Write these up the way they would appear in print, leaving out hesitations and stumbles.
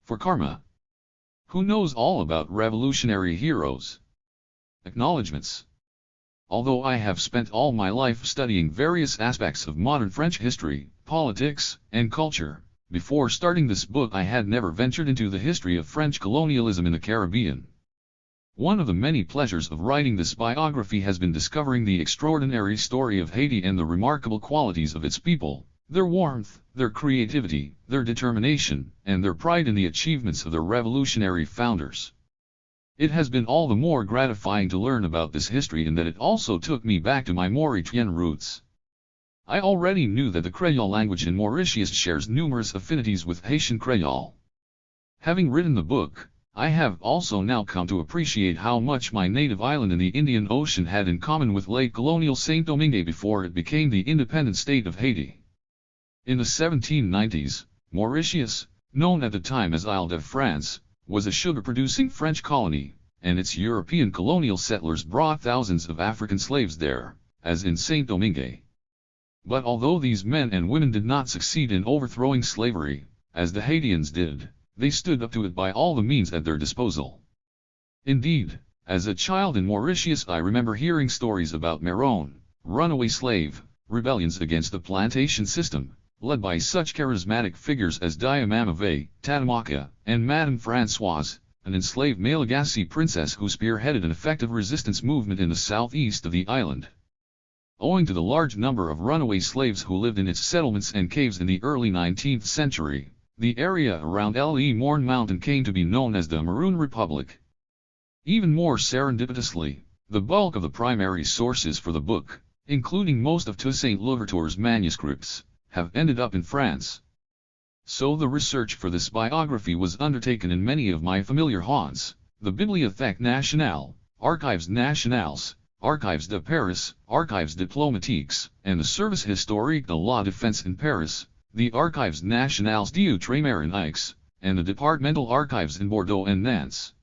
For karma. Who knows all about revolutionary heroes? Acknowledgements. Although I have spent all my life studying various aspects of modern French history, politics, and culture, before starting this book I had never ventured into the history of French colonialism in the Caribbean. One of the many pleasures of writing this biography has been discovering the extraordinary story of Haiti and the remarkable qualities of its people, their warmth, their creativity, their determination, and their pride in the achievements of their revolutionary founders. It has been all the more gratifying to learn about this history in that it also took me back to my Mauritian roots. I already knew that the Creole language in Mauritius shares numerous affinities with Haitian Creole. Having written the book, I have also now come to appreciate how much my native island in the Indian Ocean had in common with late colonial Saint-Domingue before it became the independent state of Haiti. In the 1790s, Mauritius, known at the time as Isle de France, was a sugar-producing French colony, and its European colonial settlers brought thousands of African slaves there, as in Saint-Domingue. But although these men and women did not succeed in overthrowing slavery, as the Haitians did, they stood up to it by all the means at their disposal. Indeed, as a child in Mauritius I remember hearing stories about Maron, runaway slave, rebellions against the plantation system, led by such charismatic figures as Diamamave, Tatamaka, and Madame Françoise, an enslaved Malagasy princess who spearheaded an effective resistance movement in the southeast of the island. Owing to the large number of runaway slaves who lived in its settlements and caves in the early 19th century, the area around Le Morne Mountain came to be known as the Maroon Republic. Even more serendipitously, the bulk of the primary sources for the book, including most of Toussaint Louverture's manuscripts, have ended up in France. So the research for this biography was undertaken in many of my familiar haunts, the Bibliothèque Nationale, Archives Nationales, Archives de Paris, Archives Diplomatiques, and the Service Historique de la Défense in Paris, the Archives Nationales d'Outre-mer in Aix, and the Departmental Archives in Bordeaux and Nantes.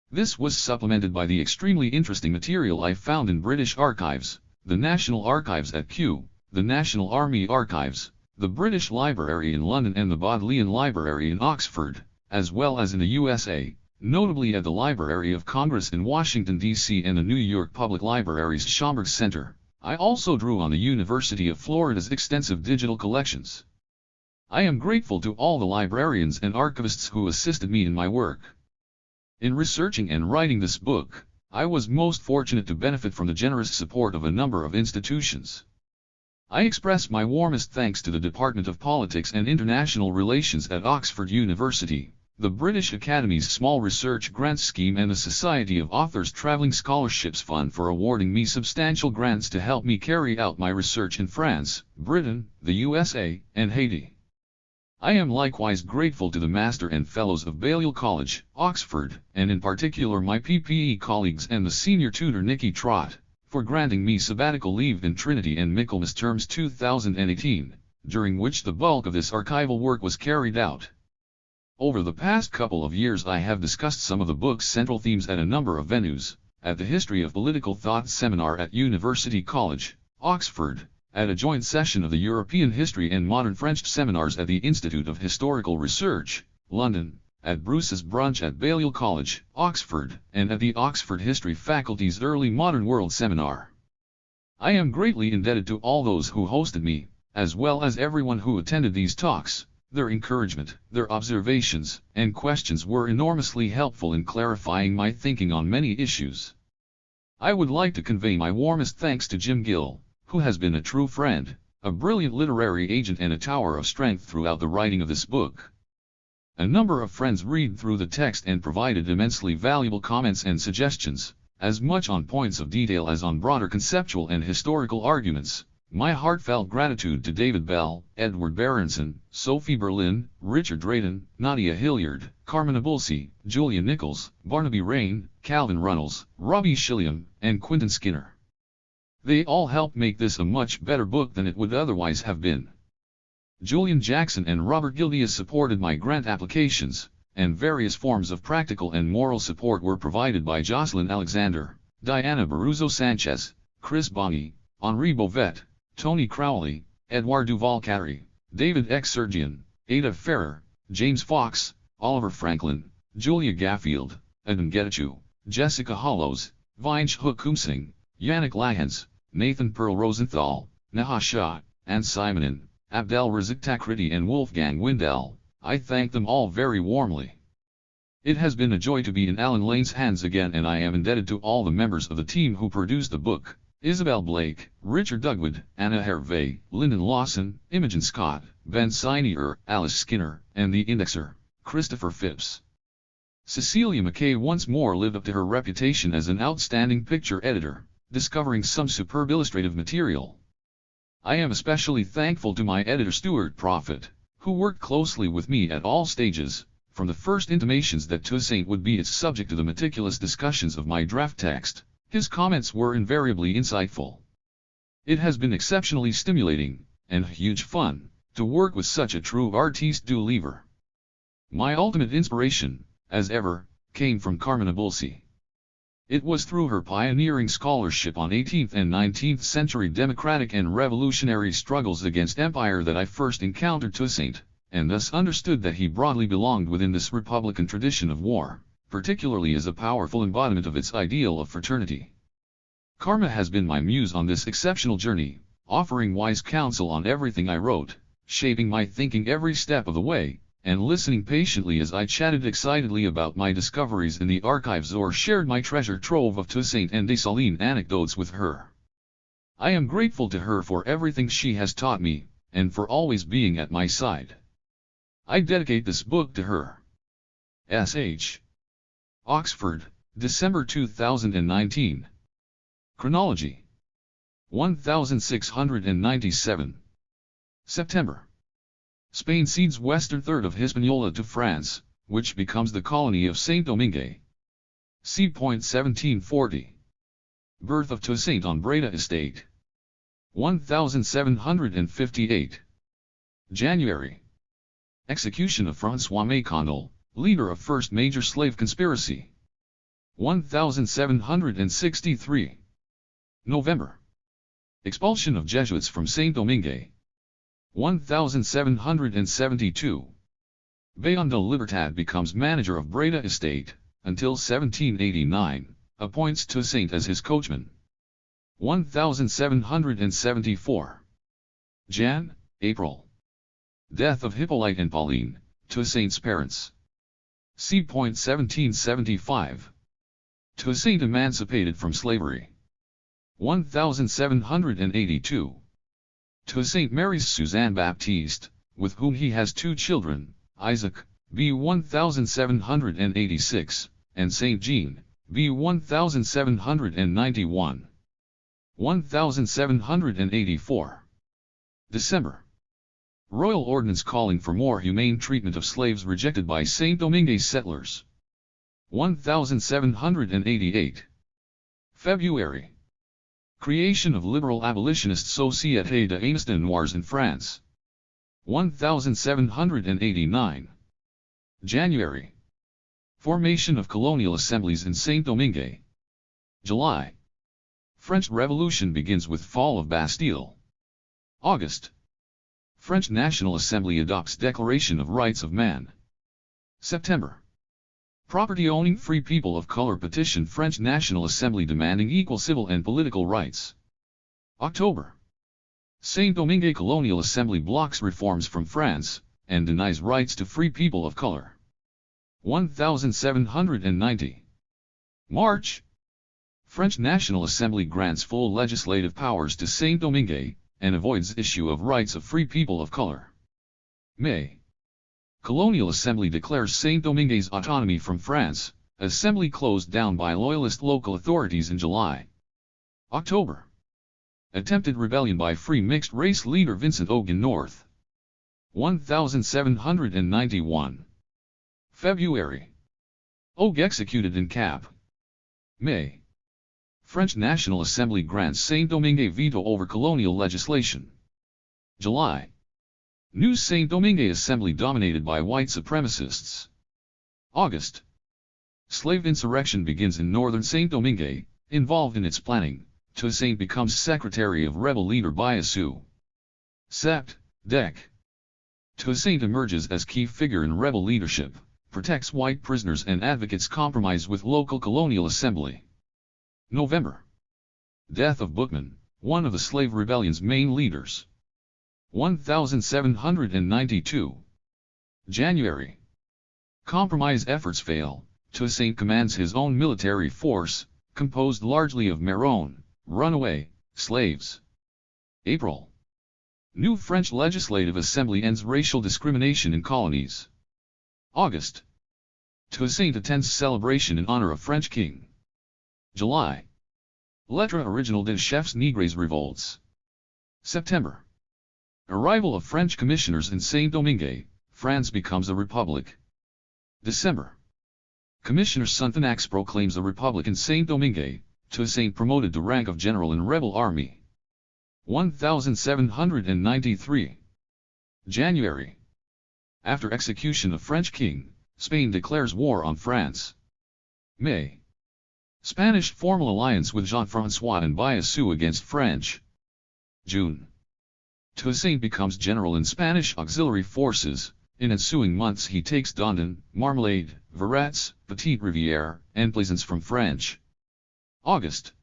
This was supplemented by the extremely interesting material I found in British archives, the National Archives at Kew, the National Army Archives, the British Library in London and the Bodleian Library in Oxford, as well as in the USA, notably at the Library of Congress in Washington, D.C. and the New York Public Library's Schomburg Center. I also drew on the University of Florida's extensive digital collections. I am grateful to all the librarians and archivists who assisted me in my work. In researching and writing this book, I was most fortunate to benefit from the generous support of a number of institutions. I express my warmest thanks to the Department of Politics and International Relations at Oxford University, the British Academy's Small Research Grants Scheme and the Society of Authors Travelling Scholarships Fund for awarding me substantial grants to help me carry out my research in France, Britain, the USA, and Haiti. I am likewise grateful to the Master and Fellows of Balliol College, Oxford, and in particular my PPE colleagues and the senior tutor Nicky Trott, for granting me sabbatical leave in Trinity and Michaelmas terms 2018, during which the bulk of this archival work was carried out. Over the past couple of years I have discussed some of the book's central themes at a number of venues, at the History of Political Thought seminar at University College, Oxford, at a joint session of the European History and Modern French seminars at the Institute of Historical Research, London, at Bruce's Brunch at Balliol College, Oxford, and at the Oxford History Faculty's Early Modern World Seminar. I am greatly indebted to all those who hosted me, as well as everyone who attended these talks. Their encouragement, their observations, and questions were enormously helpful in clarifying my thinking on many issues. I would like to convey my warmest thanks to Jim Gill, who has been a true friend, a brilliant literary agent and a tower of strength throughout the writing of this book. A number of friends read through the text and provided immensely valuable comments and suggestions, as much on points of detail as on broader conceptual and historical arguments. My heartfelt gratitude to David Bell, Edward Berenson, Sophie Berlin, Richard Drayton, Nadia Hilliard, Carmen Abulsi, Julia Nichols, Barnaby Rain, Calvin Runnels, Robbie Shilliam, and Quentin Skinner. They all helped make this a much better book than it would otherwise have been. Julian Jackson and Robert Gildia supported my grant applications, and various forms of practical and moral support were provided by Jocelyn Alexander, Diana Barroso Sanchez, Chris Bongi, Henri Beauvet, Tony Crowley, Edouard Duval-Carry, David X. Sergian, Ada Ferrer, James Fox, Oliver Franklin, Julia Gaffield, Aden Getachew, Jessica Hollows, Vinge Hukumsing, Yannick Lahens, Nathan Pearl Rosenthal, Neha Shah, Anne Simonin, Abdel Razak Takriti and Wolfgang Windel. I thank them all very warmly. It has been a joy to be in Alan Lane's hands again, and I am indebted to all the members of the team who produced the book: Isabel Blake, Richard Dugwood, Anna Hervey, Lyndon Lawson, Imogen Scott, Ben Sineer, Alice Skinner, and the indexer, Christopher Phipps. Cecilia McKay once more lived up to her reputation as an outstanding picture editor, discovering some superb illustrative material. I am especially thankful to my editor Stuart Prophet, who worked closely with me at all stages, from the first intimations that Toussaint would be its subject to the meticulous discussions of my draft text. His comments were invariably insightful. It has been exceptionally stimulating, and huge fun, to work with such a true artiste du livre. My ultimate inspiration, as ever, came from Carmina Bulsi. It was through her pioneering scholarship on 18th and 19th century democratic and revolutionary struggles against empire that I first encountered Toussaint, and thus understood that he broadly belonged within this republican tradition of war, particularly as a powerful embodiment of its ideal of fraternity. Karma has been my muse on this exceptional journey, offering wise counsel on everything I wrote, shaping my thinking every step of the way, and listening patiently as I chatted excitedly about my discoveries in the archives or shared my treasure trove of Toussaint and Dessalines anecdotes with her. I am grateful to her for everything she has taught me, and for always being at my side. I dedicate this book to her. S.H. Oxford, December 2019. Chronology. 1697. September. Spain cedes western third of Hispaniola to France, which becomes the colony of Saint-Domingue. C. 1740. Birth of Toussaint on Breda Estate. 1758. January. Execution of François Macondal, leader of first major slave conspiracy. 1763. November. Expulsion of Jesuits from Saint-Domingue. 1772. Bayon de Libertad becomes manager of Breda Estate, until 1789, appoints Toussaint as his coachman. 1774. Jan, April. Death of Hippolyte and Pauline, Toussaint's parents. C. 1775. Toussaint emancipated from slavery. 1782. Toussaint marries Suzanne Baptiste, with whom he has two children, Isaac, b. 1786, and Saint Jean, b. 1791. 1784. December. Royal ordinance calling for more humane treatment of slaves rejected by Saint-Domingue settlers. 1788. February. Creation of Liberal Abolitionist Société de Amnistie Noirs in France. 1789. January. Formation of colonial assemblies in Saint-Domingue. July. French Revolution begins with fall of Bastille. August. French National Assembly adopts Declaration of Rights of Man. September. Property-owning free people of color petition French National Assembly demanding equal civil and political rights. October. Saint-Domingue Colonial Assembly blocks reforms from France, and denies rights to free people of color. 1790. March. French National Assembly grants full legislative powers to Saint-Domingue, and avoids issue of rights of free people of color. May. Colonial Assembly declares Saint-Domingue's autonomy from France, assembly closed down by loyalist local authorities in July. October. Attempted rebellion by free mixed-race leader Vincent Ogan North. 1791. February. Og executed in Cap. May. French National Assembly grants Saint-Domingue veto over colonial legislation. July. New Saint-Domingue Assembly dominated by white supremacists. August. Slave insurrection begins in northern Saint-Domingue, involved in its planning. Toussaint becomes secretary of rebel leader Biassou. Sept. Dec. Toussaint emerges as key figure in rebel leadership, protects white prisoners and advocates compromise with local colonial assembly. November. Death of Bookman, one of the slave rebellion's main leaders. 1792. January. Compromise efforts fail. Toussaint commands his own military force, composed largely of Maroon, runaway, slaves. April. New French Legislative Assembly ends racial discrimination in colonies. August. Toussaint attends celebration in honor of French king. July. Lettre original des chefs négriers revolts. September. Arrival of French commissioners in Saint-Domingue, France becomes a republic. December. Commissioner Sonthonax proclaims a republic in Saint-Domingue, Toussaint promoted to rank of general in rebel army. 1793. January. After execution of French king, Spain declares war on France. May. Spanish formal alliance with Jean-François and Biassou against French. June. Toussaint becomes general in Spanish auxiliary forces. In ensuing months he takes Dondon, Marmalade, Verrats, Petite Rivière, and Plaisance from French. August.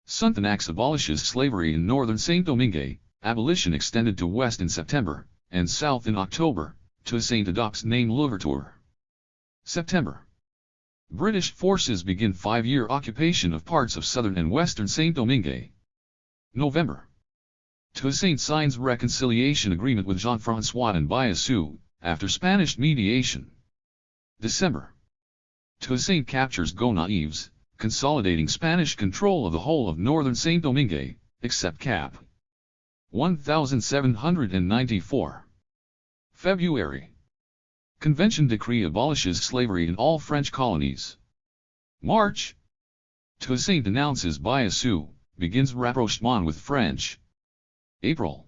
Sonthonax abolishes slavery in northern Saint-Domingue, abolition extended to west in September, and south in October. Toussaint adopts name Louverture. September. British forces begin 5-year occupation of parts of southern and western Saint-Domingue. November. Toussaint signs reconciliation agreement with Jean-François and Biassou, after Spanish mediation. December. Toussaint captures Gonaives, consolidating Spanish control of the whole of northern Saint-Domingue, except Cap. 1794. February. Convention decree abolishes slavery in all French colonies. March. Toussaint announces Biassou, begins rapprochement with French. April.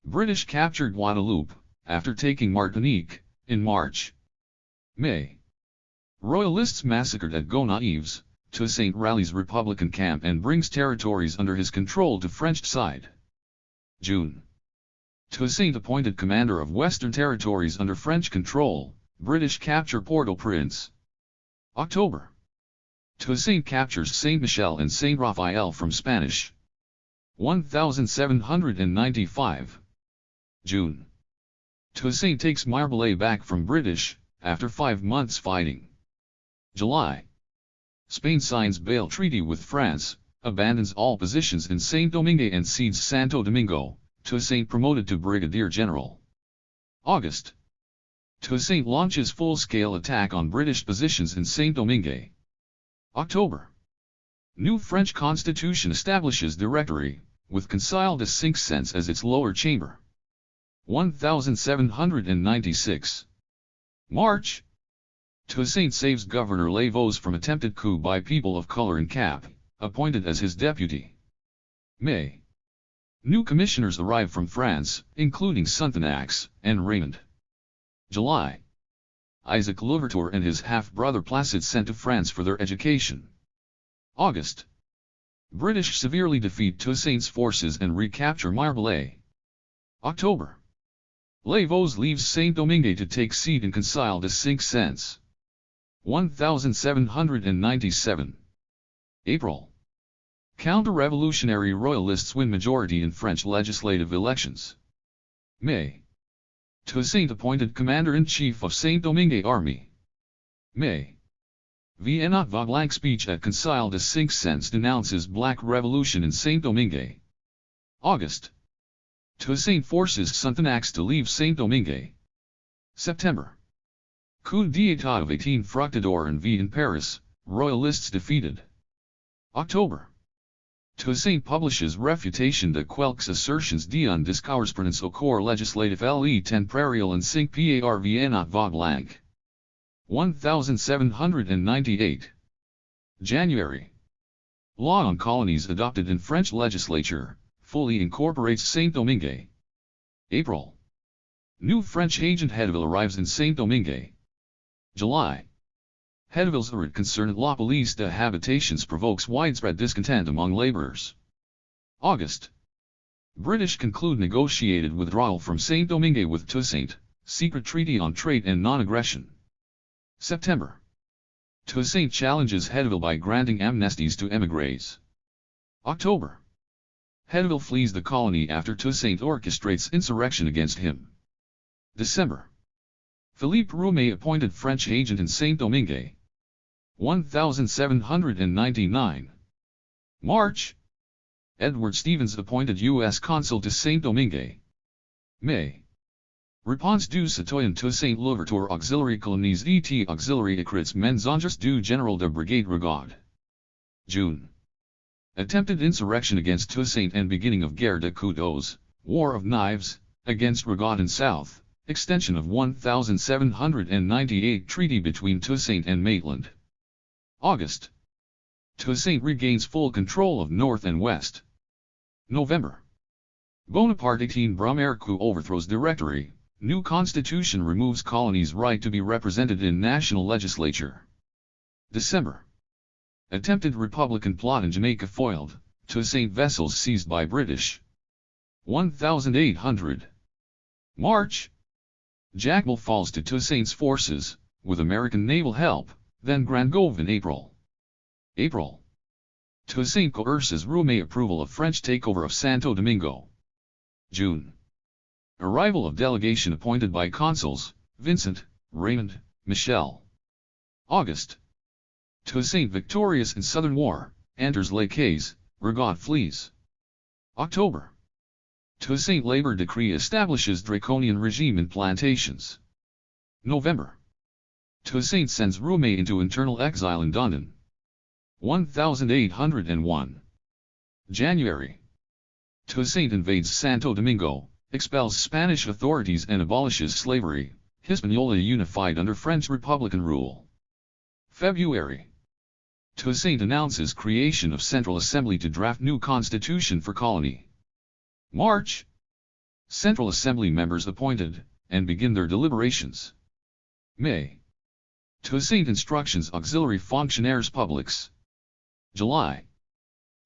British captured Guadeloupe, after taking Martinique, in March. May. Royalists massacred at Gonaives, Toussaint rallies Republican camp and brings territories under his control to French side. June. Toussaint appointed commander of Western Territories under French control, British capture Port-au-Prince. October. Toussaint captures Saint-Michel and Saint-Raphael from Spanish. 1795. June. Toussaint takes Marbalay back from British, after 5 months fighting. July. Spain signs bail treaty with France, abandons all positions in Saint-Domingue and cedes Santo Domingo, Toussaint promoted to brigadier general. August. Toussaint launches full-scale attack on British positions in Saint-Domingue. October. New French constitution establishes Directory, with Conseil des Cinq Cents as its lower chamber. 1796. March. Toussaint saves Governor Lavaux from attempted coup by people of color in Cap, appointed as his deputy. May. New commissioners arrive from France, including Sonthonax and Raymond. July. Isaac Louverture and his half-brother Placide sent to France for their education. August. British severely defeat Toussaint's forces and recapture Marbalay. October. Lavaux leaves Saint-Domingue to take seat in Conseil des Cinq Cents. 1797. April. Counter-revolutionary royalists win majority in French legislative elections. May. Toussaint appointed commander-in-chief of Saint-Domingue Army. May. Vienna Vague speech at Conseil des Cinq Cents denounces Black Revolution in Saint-Domingue. August. Toussaint forces Sonthonax to leave Saint-Domingue. September. Coup d'état of 18 Fructidor and V in Paris, royalists defeated. October. Toussaint publishes Refutation de quelques assertions d'un discours prononcé au corps législatif le temporel en 5 par Vienna Vague. 1798. January. Law on colonies adopted in French legislature, fully incorporates Saint-Domingue. April. New French agent Hedeville arrives in Saint-Domingue. July. Hedeville's arrêt concernant la police de habitations provokes widespread discontent among laborers. August. British conclude negotiated withdrawal from Saint-Domingue with Toussaint, secret treaty on trade and non-aggression. September. Toussaint challenges Hetteville by granting amnesties to émigrés. October. Hetteville flees the colony after Toussaint orchestrates insurrection against him. December. Philippe Roumet appointed French agent in Saint-Domingue. 1799. March. Edward Stevens appointed U.S. consul to Saint-Domingue. May. Réponse du citoyen Toussaint Louverture auxiliary colonies et auxiliary écrits mensonges du général de brigade Rigaud. June. Attempted insurrection against Toussaint and beginning of guerre de couteaux, war of knives, against Rigaud in south, extension of 1798 treaty between Toussaint and Maitland. August. Toussaint regains full control of north and west. November. Bonaparte 18 Brumaire coup overthrows Directory, new constitution removes colonies' right to be represented in national legislature. December. Attempted Republican plot in Jamaica foiled, Toussaint vessels seized by British. 1800. March. Jacmel falls to Toussaint's forces, with American naval help, then Grand Gove in April. April. Toussaint coerces Roumet approval of French takeover of Santo Domingo. June. Arrival of delegation appointed by consuls, Vincent, Raymond, Michel. August. Toussaint victorious in Southern War, enters Les Cayes, Rigaud flees. October. Toussaint labor decree establishes draconian regime in plantations. November. Toussaint sends Roumet into internal exile in London. 1801. January. Toussaint invades Santo Domingo, expels Spanish authorities and abolishes slavery, Hispaniola unified under French Republican rule. February. Toussaint announces creation of Central Assembly to draft new constitution for colony. March. Central Assembly members appointed, and begin their deliberations. May. Toussaint instructions auxiliary fonctionnaires publics. July.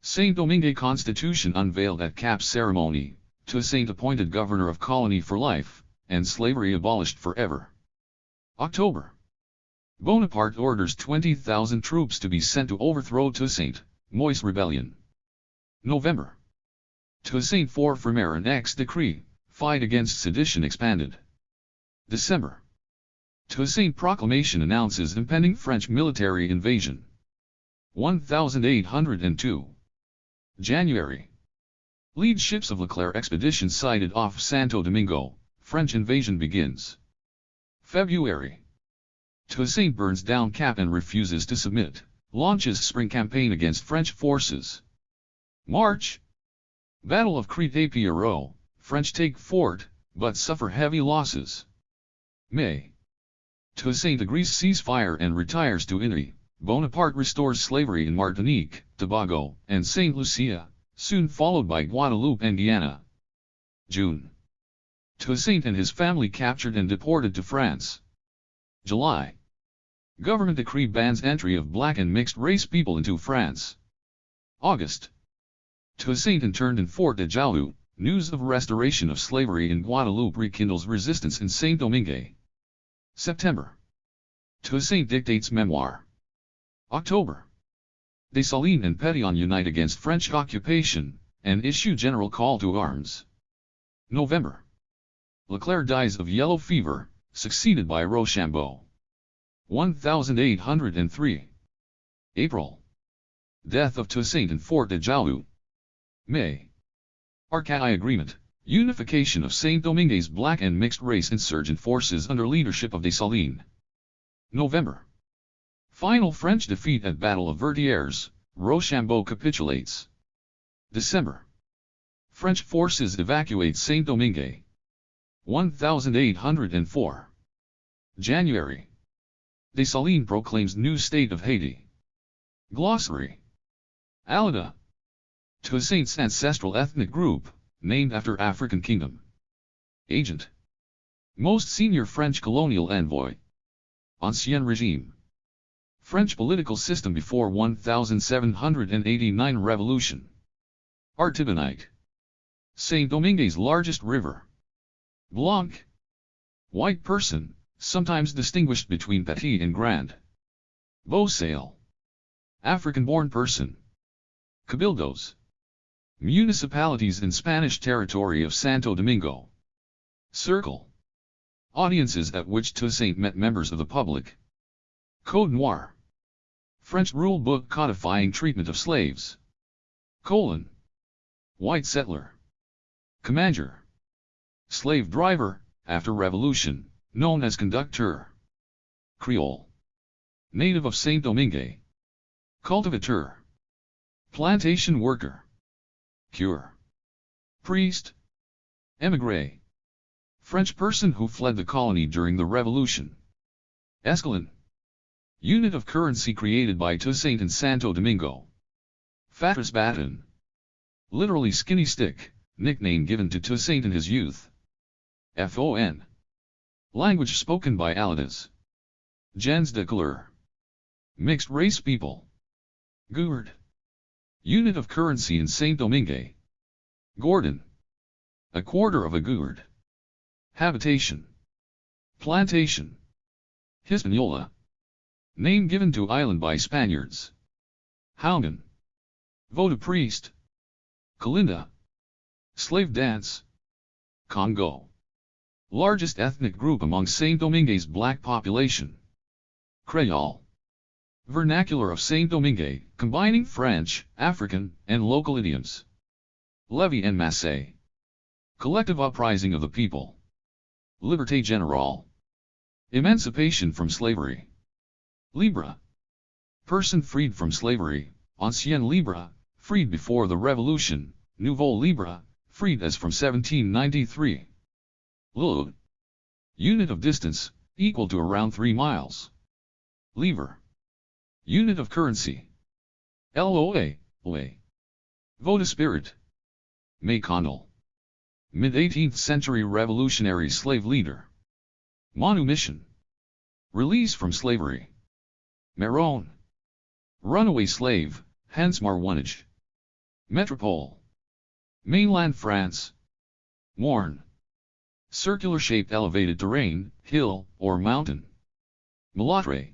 Saint-Domingue Constitution unveiled at Cap ceremony, Toussaint appointed governor of colony for life, and slavery abolished forever. October. Bonaparte orders 20,000 troops to be sent to overthrow Toussaint, Moise Rebellion. November. Toussaint for Frimaire and X decree, fight against sedition expanded. December. Toussaint proclamation announces impending French military invasion. 1802. January. Lead ships of Leclerc expedition sighted off Santo Domingo, French invasion begins. February. Toussaint burns down Cap and refuses to submit, launches spring campaign against French forces. March. Battle of Crête-et-Pierrot, French take fort, but suffer heavy losses. May. Toussaint agrees ceasefire and retires to Italy. Bonaparte restores slavery in Martinique, Tobago, and St. Lucia, soon followed by Guadeloupe and Guyana. June. Toussaint and his family captured and deported to France. July. Government decree bans entry of black and mixed race people into France. August. Toussaint interned in Fort de Joux, news of restoration of slavery in Guadeloupe rekindles resistance in Saint-Domingue. September. Toussaint dictates memoir. October. Dessalines and Pétion unite against French occupation, and issue general call to arms. November. Leclerc dies of yellow fever, succeeded by Rochambeau. 1803. April. Death of Toussaint in Fort de Joux. May. Arcueil Agreement, unification of Saint-Domingue's black and mixed race insurgent forces under leadership of Dessalines. November. Final French defeat at Battle of Vertières, Rochambeau capitulates. December. French forces evacuate Saint-Domingue. 1804. January. Dessalines proclaims new state of Haiti. Glossary. Alida. Toussaint's ancestral ethnic group, named after African kingdom. Agent. Most senior French colonial envoy. Ancien régime. French political system before 1789 revolution. Artibonite. Saint-Domingue's largest river. Blanc. White person, sometimes distinguished between petit and grand. Bocale. African-born person. Cabildos. Municipalities in Spanish territory of Santo Domingo. Circle. Audiences at which Toussaint met members of the public. Code Noir. French rule book codifying treatment of slaves. Colon. White settler. Commander. Slave driver, after revolution, known as conducteur. Creole. Native of Saint Domingue. Cultivateur. Plantation worker. Cure. Priest. Émigré. French person who fled the colony during the revolution. Escalon. Unit of currency created by Toussaint in Santo Domingo. Fatus baton. Literally skinny stick, nickname given to Toussaint in his youth. Fon. Language spoken by Aladas. Gens de couleur. Mixed race people. Gourd. Unit of currency in Saint Domingue. Gordon. A quarter of a gourd. Habitation. Plantation. Hispaniola. Name given to island by Spaniards. Hauman. Voda priest. Kalinda. Slave dance. Congo. Largest ethnic group among Saint Domingue's black population. Creole. Vernacular of Saint Domingue, combining French, African, and local idioms. Levy en masse. Collective uprising of the people. Liberté générale. Emancipation from slavery. Libre. Person freed from slavery, ancien libre, freed before the revolution, nouveau libre, freed as from 1793. Lode. Unit of distance, equal to around 3 miles. Livre. Unit of currency. LOA, OA. Vote spirit. Macondo. Mid-18th century revolutionary slave leader. Manumission. Release from slavery. Marron. Runaway slave, hence marronage. Metropole. Mainland France. Morne. Circular-shaped elevated terrain, hill, or mountain. Mulattre.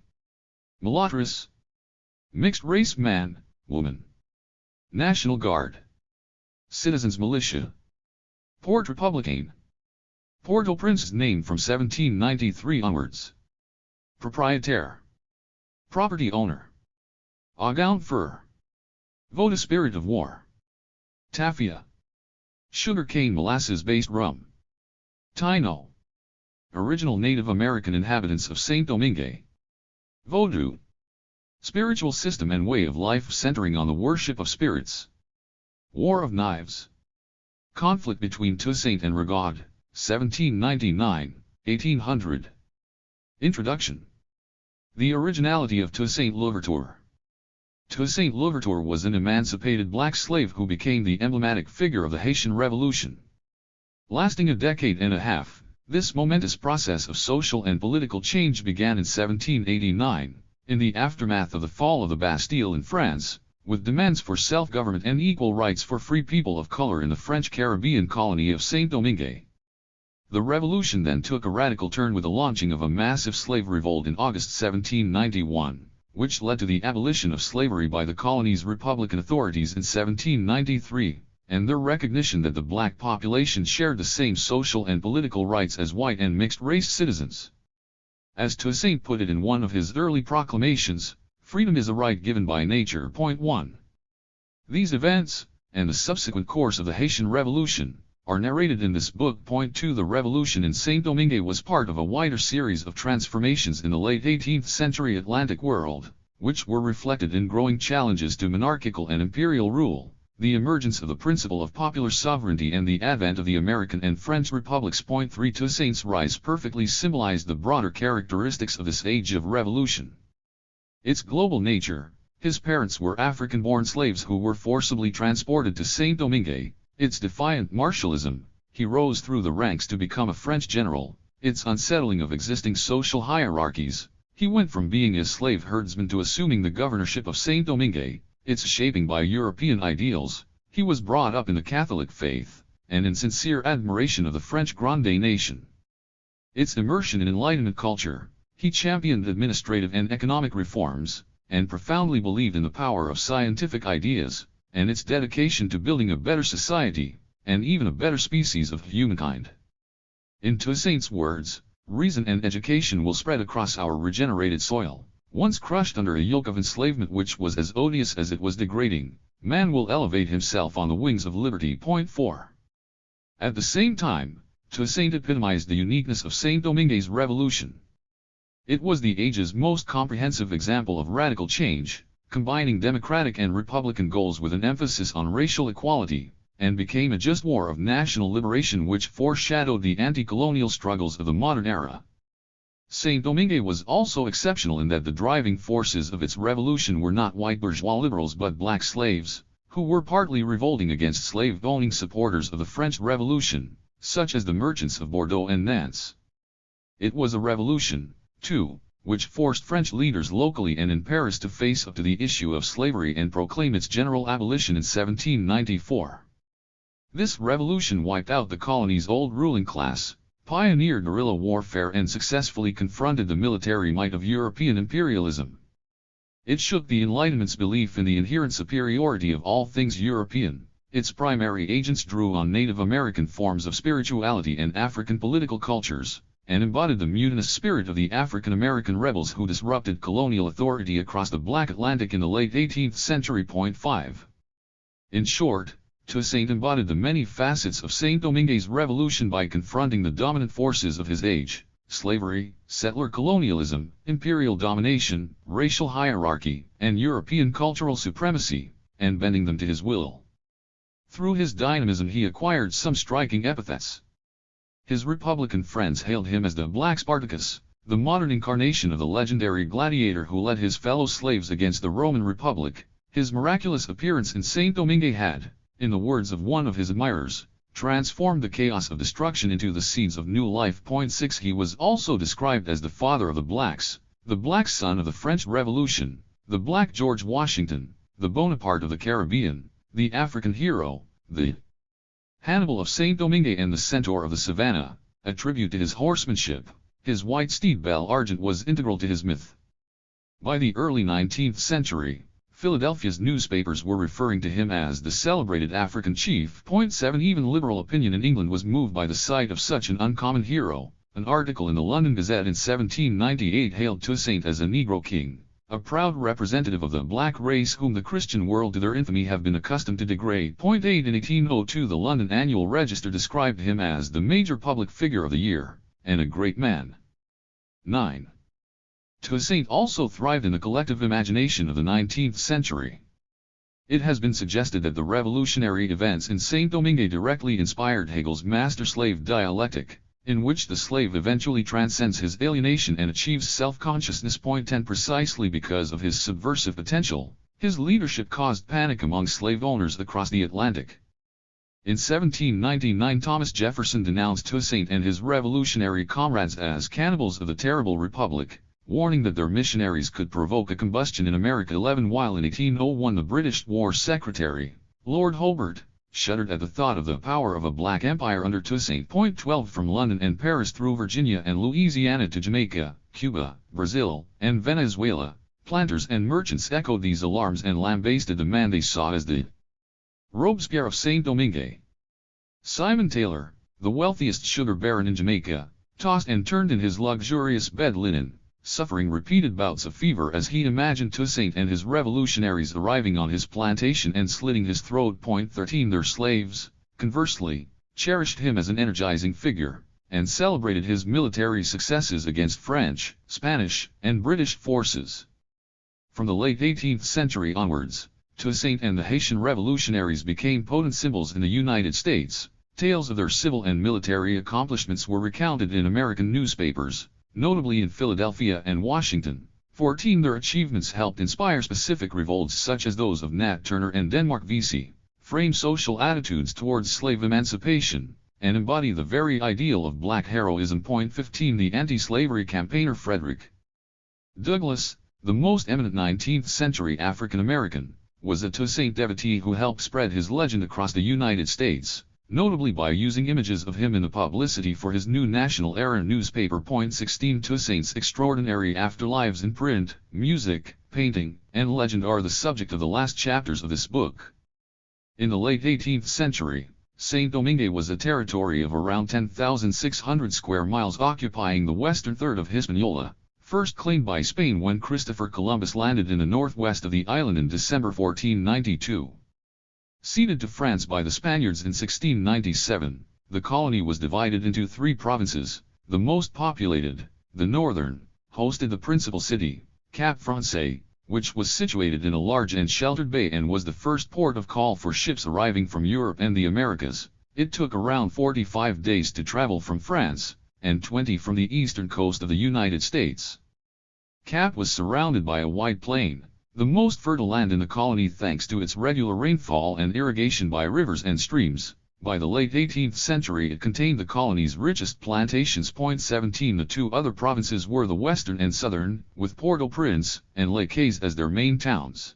Mulattress. Mixed race man, woman. National Guard. Citizens Militia. Port Republicain. Port-au-Prince named from 1793 onwards. Proprietaire. Property owner. Agoun fur. Vote a spirit of war. Tafia. Sugarcane molasses-based rum. Taino. Original Native American inhabitants of Saint Domingue. Vodou. Spiritual system and way of life centering on the worship of spirits. War of Knives. Conflict between Toussaint and Rigaud, 1799-1800. Introduction. The originality of Toussaint Louverture. Toussaint Louverture was an emancipated black slave who became the emblematic figure of the Haitian Revolution. Lasting a decade and a half, this momentous process of social and political change began in 1789, in the aftermath of the fall of the Bastille in France, with demands for self-government and equal rights for free people of color in the French Caribbean colony of Saint Domingue. The revolution then took a radical turn with the launching of a massive slave revolt in August 1791, which led to the abolition of slavery by the colony's Republican authorities in 1793, and their recognition that the black population shared the same social and political rights as white and mixed-race citizens. As Toussaint put it in one of his early proclamations, freedom is a right given by nature. 1. These events, and the subsequent course of the Haitian Revolution, are narrated in this book. 2. The revolution in Saint Domingue was part of a wider series of transformations in the late 18th century Atlantic world, which were reflected in growing challenges to monarchical and imperial rule, the emergence of the principle of popular sovereignty and the advent of the American and French republics. 3. Toussaint's rise perfectly symbolized the broader characteristics of this age of revolution. Its global nature, his parents were African-born slaves who were forcibly transported to Saint Domingue, its defiant martialism, he rose through the ranks to become a French general, its unsettling of existing social hierarchies, he went from being a slave herdsman to assuming the governorship of Saint Domingue, its shaping by European ideals, he was brought up in the Catholic faith, and in sincere admiration of the French Grande Nation. its immersion in Enlightenment culture. He championed administrative and economic reforms, and profoundly believed in the power of scientific ideas, and its dedication to building a better society, and even a better species of humankind. In Toussaint's words, reason and education will spread across our regenerated soil. Once crushed under a yoke of enslavement which was as odious as it was degrading, man will elevate himself on the wings of liberty. 4. At the same time, Toussaint epitomized the uniqueness of Saint-Domingue's revolution. It was the age's most comprehensive example of radical change, combining democratic and republican goals with an emphasis on racial equality, and became a just war of national liberation which foreshadowed the anti-colonial struggles of the modern era. Saint-Domingue was also exceptional in that the driving forces of its revolution were not white bourgeois liberals but black slaves, who were partly revolting against slave-owning supporters of the French Revolution, such as the merchants of Bordeaux and Nantes. It was a revolution, too, which forced French leaders locally and in Paris to face up to the issue of slavery and proclaim its general abolition in 1794. This revolution wiped out the colony's old ruling class, pioneered guerrilla warfare and successfully confronted the military might of European imperialism. It shook the Enlightenment's belief in the inherent superiority of all things European. Its primary agents drew on Native American forms of spirituality and African political cultures, and embodied the mutinous spirit of the African American rebels who disrupted colonial authority across the Black Atlantic in the late 18th century. 5. In short, Toussaint embodied the many facets of Saint-Domingue's revolution by confronting the dominant forces of his age: slavery, settler colonialism, imperial domination, racial hierarchy, and European cultural supremacy, and bending them to his will. Through his dynamism he acquired some striking epithets. His Republican friends hailed him as the Black Spartacus, the modern incarnation of the legendary gladiator who led his fellow slaves against the Roman Republic. His miraculous appearance in Saint-Domingue had, in the words of one of his admirers, transformed the chaos of destruction into the seeds of new life. 6. He was also described as the father of the blacks, the black son of the French Revolution, the Black George Washington, the Bonaparte of the Caribbean, the African hero, the Hannibal of Saint-Domingue, and the Centaur of the Savannah. A tribute to his horsemanship, his white steed Belle Argent was integral to his myth. By the early 19th century, Philadelphia's newspapers were referring to him as the celebrated African chief. 7. Even liberal opinion in England was moved by the sight of such an uncommon hero. An article in the London Gazette in 1798 hailed Toussaint as a Negro king, a proud representative of the black race whom the Christian world to their infamy have been accustomed to degrade. 8. In 1802 the London Annual Register described him as the major public figure of the year, and a great man. 9. Toussaint also thrived in the collective imagination of the 19th century. It has been suggested that the revolutionary events in Saint-Domingue directly inspired Hegel's master-slave dialectic, in which the slave eventually transcends his alienation and achieves self-consciousness. 10. Precisely because of his subversive potential, his leadership caused panic among slave owners across the Atlantic. In 1799 Thomas Jefferson denounced Toussaint and his revolutionary comrades as cannibals of the terrible republic, warning that their missionaries could provoke a combustion in America. 11. While in 1801 the British War Secretary, Lord Hobart, shuddered at the thought of the power of a black empire under Toussaint. 12. From London and Paris through Virginia and Louisiana to Jamaica, Cuba, Brazil, and Venezuela, planters and merchants echoed these alarms and lambasted the man they saw as the Robespierre of Saint-Domingue. Simon Taylor, the wealthiest sugar baron in Jamaica, tossed and turned in his luxurious bed linen, suffering repeated bouts of fever as he imagined Toussaint and his revolutionaries arriving on his plantation and slitting his throat. 13. Their slaves, conversely, cherished him as an energizing figure, and celebrated his military successes against French, Spanish, and British forces. From the late 18th century onwards, Toussaint and the Haitian revolutionaries became potent symbols in the United States. Tales of their civil and military accomplishments were recounted in American newspapers, notably in Philadelphia and Washington. 14. Their achievements helped inspire specific revolts such as those of Nat Turner and Denmark Vesey, frame social attitudes towards slave emancipation, and embody the very ideal of black heroism. 15. The anti-slavery campaigner Frederick Douglass, the most eminent 19th century African American, was a Toussaint devotee who helped spread his legend across the United States. notably by using images of him in the publicity for his new national-era newspaper. 16 Toussaint's extraordinary afterlives in print, music, painting, and legend are the subject of the last chapters of this book. In the late 18th century, Saint-Domingue was a territory of around 10,600 square miles occupying the western third of Hispaniola, first claimed by Spain when Christopher Columbus landed in the northwest of the island in December 1492. Ceded to France by the Spaniards in 1697, the colony was divided into 3 provinces. The most populated, the northern, hosted the principal city, Cap Français, which was situated in a large and sheltered bay and was the first port of call for ships arriving from Europe and the Americas. It took around 45 days to travel from France, and 20 from the eastern coast of the United States. Cap was surrounded by a wide plain, the most fertile land in the colony thanks to its regular rainfall and irrigation by rivers and streams. By the late 18th century it contained the colony's richest plantations. 17 The 2 other provinces were the western and southern, with Port-au-Prince and Les Cayes as their main towns.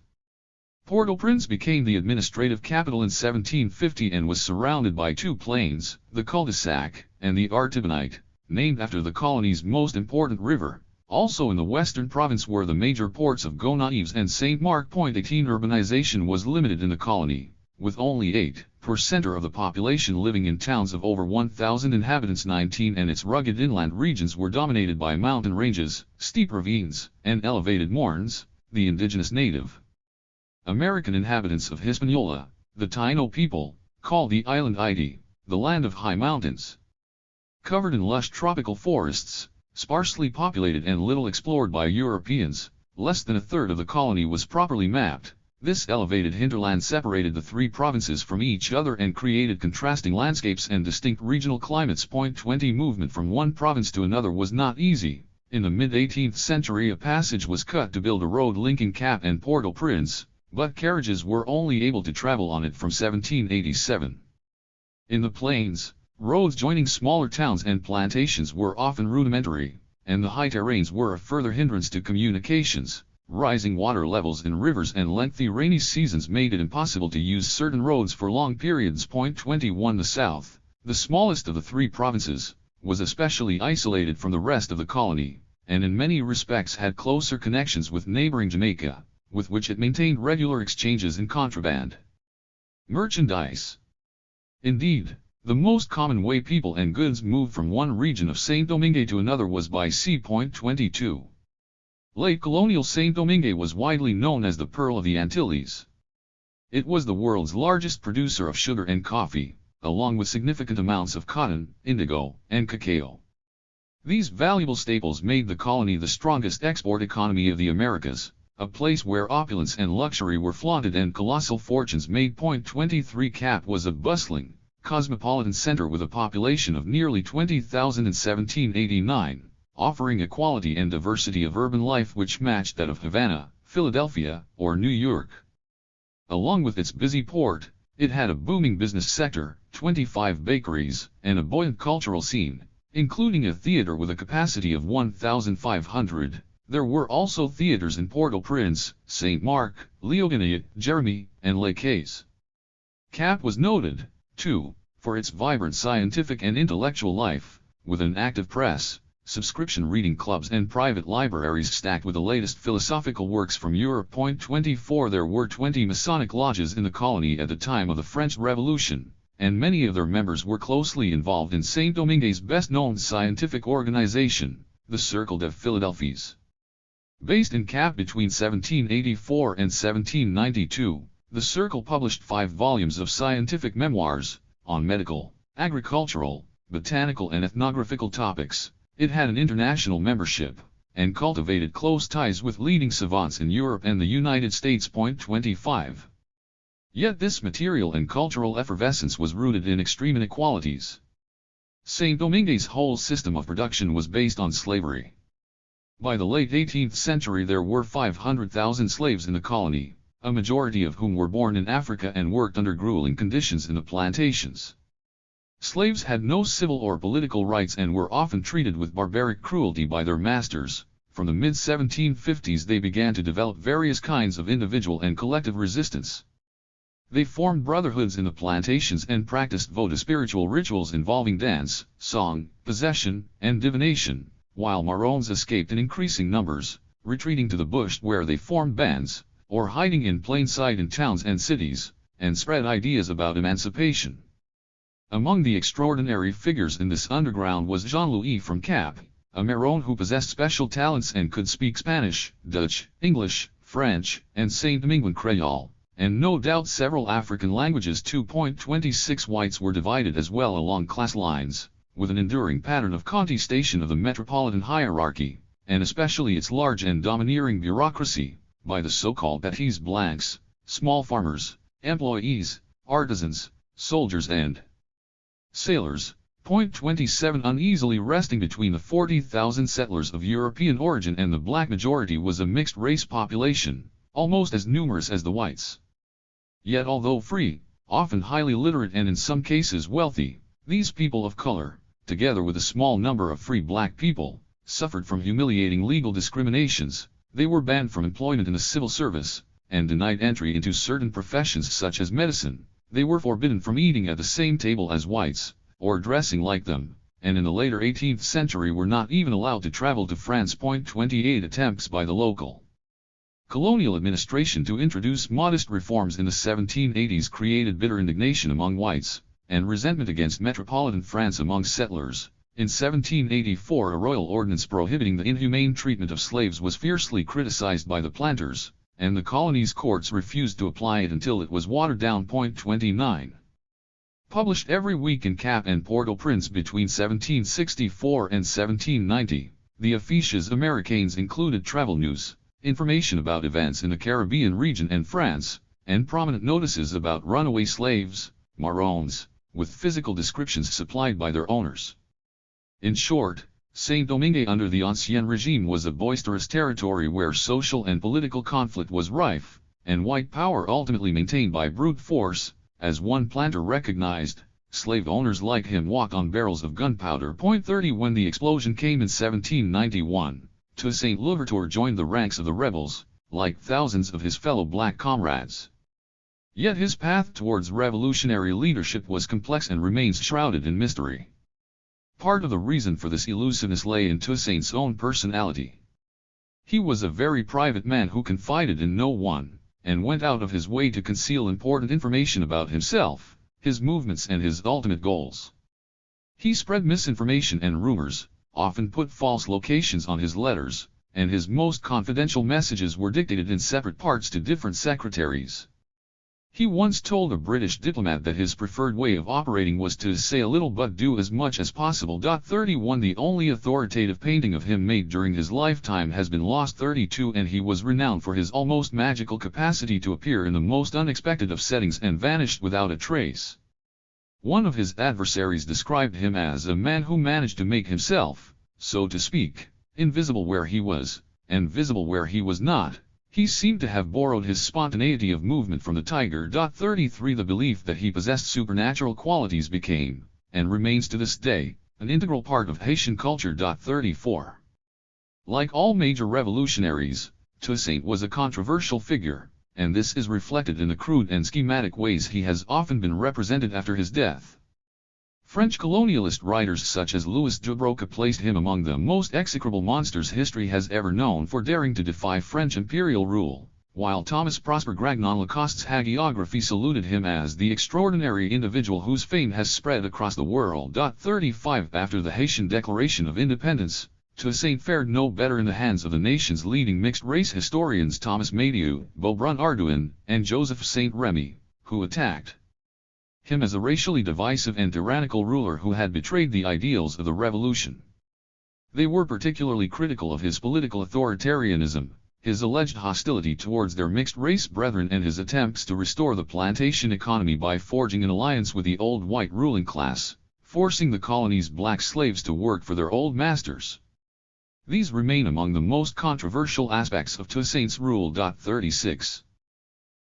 Port-au-Prince became the administrative capital in 1750 and was surrounded by 2 plains, the cul-de-sac and the Artibonite, named after the colony's most important river. Also in the western province were the major ports of Gonaives and Saint-Marc. 18 Urbanization was limited in the colony, with only 8% of the population living in towns of over 1,000 inhabitants. 19 And its rugged inland regions were dominated by mountain ranges, steep ravines, and elevated mornes. The indigenous Native American inhabitants of Hispaniola, the Taino people, called the island Haiti, the land of high mountains. Covered in lush tropical forests, sparsely populated and little explored by Europeans, less than a third of the colony was properly mapped. This elevated hinterland separated the 3 provinces from each other and created contrasting landscapes and distinct regional climates. 20 Movement from one province to another was not easy. In the mid-18th century a passage was cut to build a road linking Cap and Port-au-Prince, but carriages were only able to travel on it from 1787. In the plains, roads joining smaller towns and plantations were often rudimentary, and the high terrains were a further hindrance to communications. Rising water levels in rivers and lengthy rainy seasons made it impossible to use certain roads for long periods. 21 The south, the smallest of the 3 provinces, was especially isolated from the rest of the colony, and in many respects had closer connections with neighboring Jamaica, with which it maintained regular exchanges in contraband merchandise. Indeed, the most common way people and goods moved from one region of Saint-Domingue to another was by sea. 22 Late colonial Saint-Domingue was widely known as the Pearl of the Antilles. It was the world's largest producer of sugar and coffee, along with significant amounts of cotton, indigo, and cacao. These valuable staples made the colony the strongest export economy of the Americas, a place where opulence and luxury were flaunted and colossal fortunes made. 23 Cap was a bustling, cosmopolitan center with a population of nearly 20,000 in 1789. Offering a quality and diversity of urban life which matched that of Havana, Philadelphia, or New York. Along with its busy port, it had a booming business sector, 25 bakeries, and a buoyant cultural scene, including a theater with a capacity of 1,500. There were also theaters in Port-au-Prince, Saint-Marc, Léogâne, Jérémie, and Les Cayes. Cap was noted, too, for its vibrant scientific and intellectual life, with an active press, subscription reading clubs and private libraries stacked with the latest philosophical works from Europe. 24 There were 20 Masonic lodges in the colony at the time of the French Revolution, and many of their members were closely involved in Saint-Domingue's best-known scientific organization, the Cercle des Philadelphes. Based in Cap between 1784 and 1792, the Cercle published 5 volumes of scientific memoirs, on medical, agricultural, botanical and ethnographical topics. It had an international membership, and cultivated close ties with leading savants in Europe and the United States. 25 Yet this material and cultural effervescence was rooted in extreme inequalities. Saint-Domingue's whole system of production was based on slavery. By the late 18th century there were 500,000 slaves in the colony, a majority of whom were born in Africa and worked under grueling conditions in the plantations. Slaves had no civil or political rights and were often treated with barbaric cruelty by their masters. From the mid-1750s they began to develop various kinds of individual and collective resistance. They formed brotherhoods in the plantations and practiced votive spiritual rituals involving dance, song, possession, and divination, while Marrons escaped in increasing numbers, retreating to the bush where they formed bands, or hiding in plain sight in towns and cities, and spread ideas about emancipation. Among the extraordinary figures in this underground was Jean-Louis from Cap, a Marron who possessed special talents and could speak Spanish, Dutch, English, French, and Saint-Dominguean Creole, and no doubt several African languages. 2.26 Whites were divided as well along class lines, with an enduring pattern of contestation of the metropolitan hierarchy, and especially its large and domineering bureaucracy, by the so-called petits blancs, small farmers, employees, artisans, soldiers and sailors. 27 Uneasily resting between the 40,000 settlers of European origin and the black majority was a mixed-race population, almost as numerous as the whites. Yet although free, often highly literate and in some cases wealthy, these people of color, together with a small number of free black people, suffered from humiliating legal discriminations. They were banned from employment in the civil service, and denied entry into certain professions such as medicine. They were forbidden from eating at the same table as whites, or dressing like them, and in the later 18th century were not even allowed to travel to France. 28 Attempts by the local colonial administration to introduce modest reforms in the 1780s created bitter indignation among whites, and resentment against metropolitan France among settlers. In 1784 a royal ordinance prohibiting the inhumane treatment of slaves was fiercely criticized by the planters, and the colony's courts refused to apply it until it was watered down. 29. Published every week in Cap and Port-au-Prince between 1764 and 1790, the Affiches Américaines included travel news, information about events in the Caribbean region and France, and prominent notices about runaway slaves, Marrons, with physical descriptions supplied by their owners. In short, Saint-Domingue under the Ancien Regime was a boisterous territory where social and political conflict was rife, and white power ultimately maintained by brute force. As one planter recognized, slave owners like him walked on barrels of gunpowder. 30 When the explosion came in 1791, Toussaint Louverture joined the ranks of the rebels, like thousands of his fellow black comrades. Yet his path towards revolutionary leadership was complex and remains shrouded in mystery. Part of the reason for this elusiveness lay in Toussaint's own personality. He was a very private man who confided in no one, and went out of his way to conceal important information about himself, his movements and his ultimate goals. He spread misinformation and rumors, often put false locations on his letters, and his most confidential messages were dictated in separate parts to different secretaries. He once told a British diplomat that his preferred way of operating was to say a little but do as much as possible. 31 The only authoritative painting of him made during his lifetime has been lost. 32 And he was renowned for his almost magical capacity to appear in the most unexpected of settings and vanished without a trace. One of his adversaries described him as a man who managed to make himself, so to speak, invisible where he was, and visible where he was not. He seemed to have borrowed his spontaneity of movement from the tiger. 33 The belief that he possessed supernatural qualities became, and remains to this day, an integral part of Haitian culture. 34 Like all major revolutionaries, Toussaint was a controversial figure, and this is reflected in the crude and schematic ways he has often been represented after his death. French colonialist writers such as Louis de Broca placed him among the most execrable monsters history has ever known for daring to defy French imperial rule, while Thomas Prosper Gragnon Lacoste's hagiography saluted him as the extraordinary individual whose fame has spread across the world. 35 After the Haitian Declaration of Independence, Toussaint fared no better in the hands of the nation's leading mixed-race historians Thomas Madieu, Beaubrun Ardouin, and Joseph Saint-Remy, who attacked him as a racially divisive and tyrannical ruler who had betrayed the ideals of the revolution. They were particularly critical of his political authoritarianism, his alleged hostility towards their mixed-race brethren and his attempts to restore the plantation economy by forging an alliance with the old white ruling class, forcing the colony's black slaves to work for their old masters. These remain among the most controversial aspects of Toussaint's rule. 36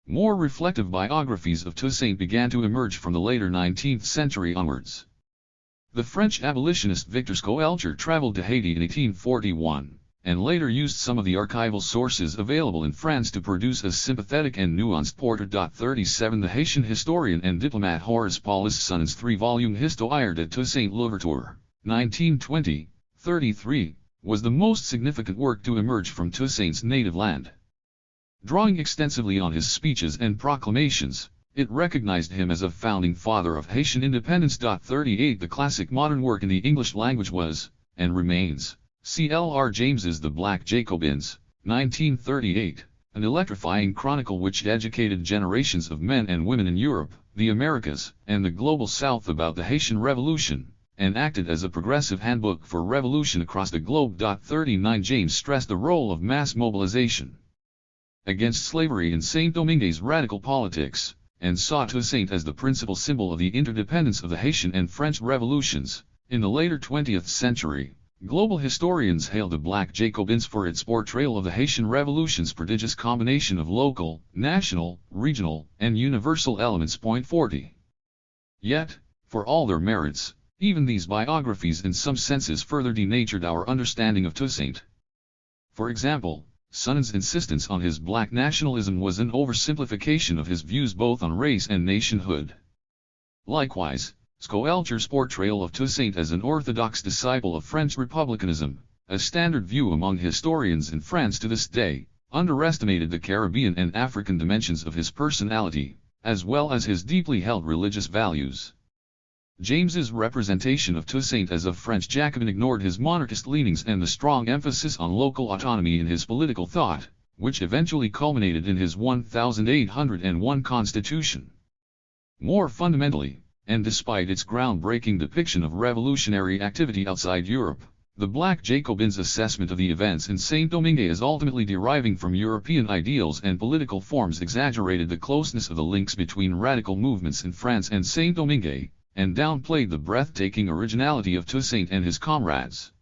More reflective biographies of Toussaint began to emerge from the later 19th century onwards. The French abolitionist Victor Schouelcher traveled to Haiti in 1841, and later used some of the archival sources available in France to produce a sympathetic and nuanced portrait. 37 The Haitian historian and diplomat Horace Paulus Sonnen's 3-volume Histoire de Toussaint Louverture, 1920, 33, was the most significant work to emerge from Toussaint's native land. Drawing extensively on his speeches and proclamations, it recognized him as a founding father of Haitian independence. 38 The classic modern work in the English language was, and remains, C.L.R. James's The Black Jacobins, 1938, an electrifying chronicle which educated generations of men and women in Europe, the Americas, and the global South about the Haitian Revolution, and acted as a progressive handbook for revolution across the globe. 39 James stressed the role of mass mobilization against slavery in Saint-Domingue's radical politics, and saw Toussaint as the principal symbol of the interdependence of the Haitian and French revolutions. In the later 20th century, global historians hailed the Black Jacobins for its portrayal of the Haitian Revolution's prodigious combination of local, national, regional, and universal elements. 40. Yet, for all their merits, even these biographies in some senses further denatured our understanding of Toussaint. For example, Sonnen's insistence on his black nationalism was an oversimplification of his views both on race and nationhood. Likewise, Schoelcher's portrayal of Toussaint as an orthodox disciple of French republicanism, a standard view among historians in France to this day, underestimated the Caribbean and African dimensions of his personality, as well as his deeply held religious values. James's representation of Toussaint as a French Jacobin ignored his monarchist leanings and the strong emphasis on local autonomy in his political thought, which eventually culminated in his 1801 Constitution. More fundamentally, and despite its groundbreaking depiction of revolutionary activity outside Europe, the Black Jacobins' assessment of the events in Saint-Domingue as ultimately deriving from European ideals and political forms exaggerated the closeness of the links between radical movements in France and Saint-Domingue, and downplayed the breathtaking originality of Toussaint and his comrades.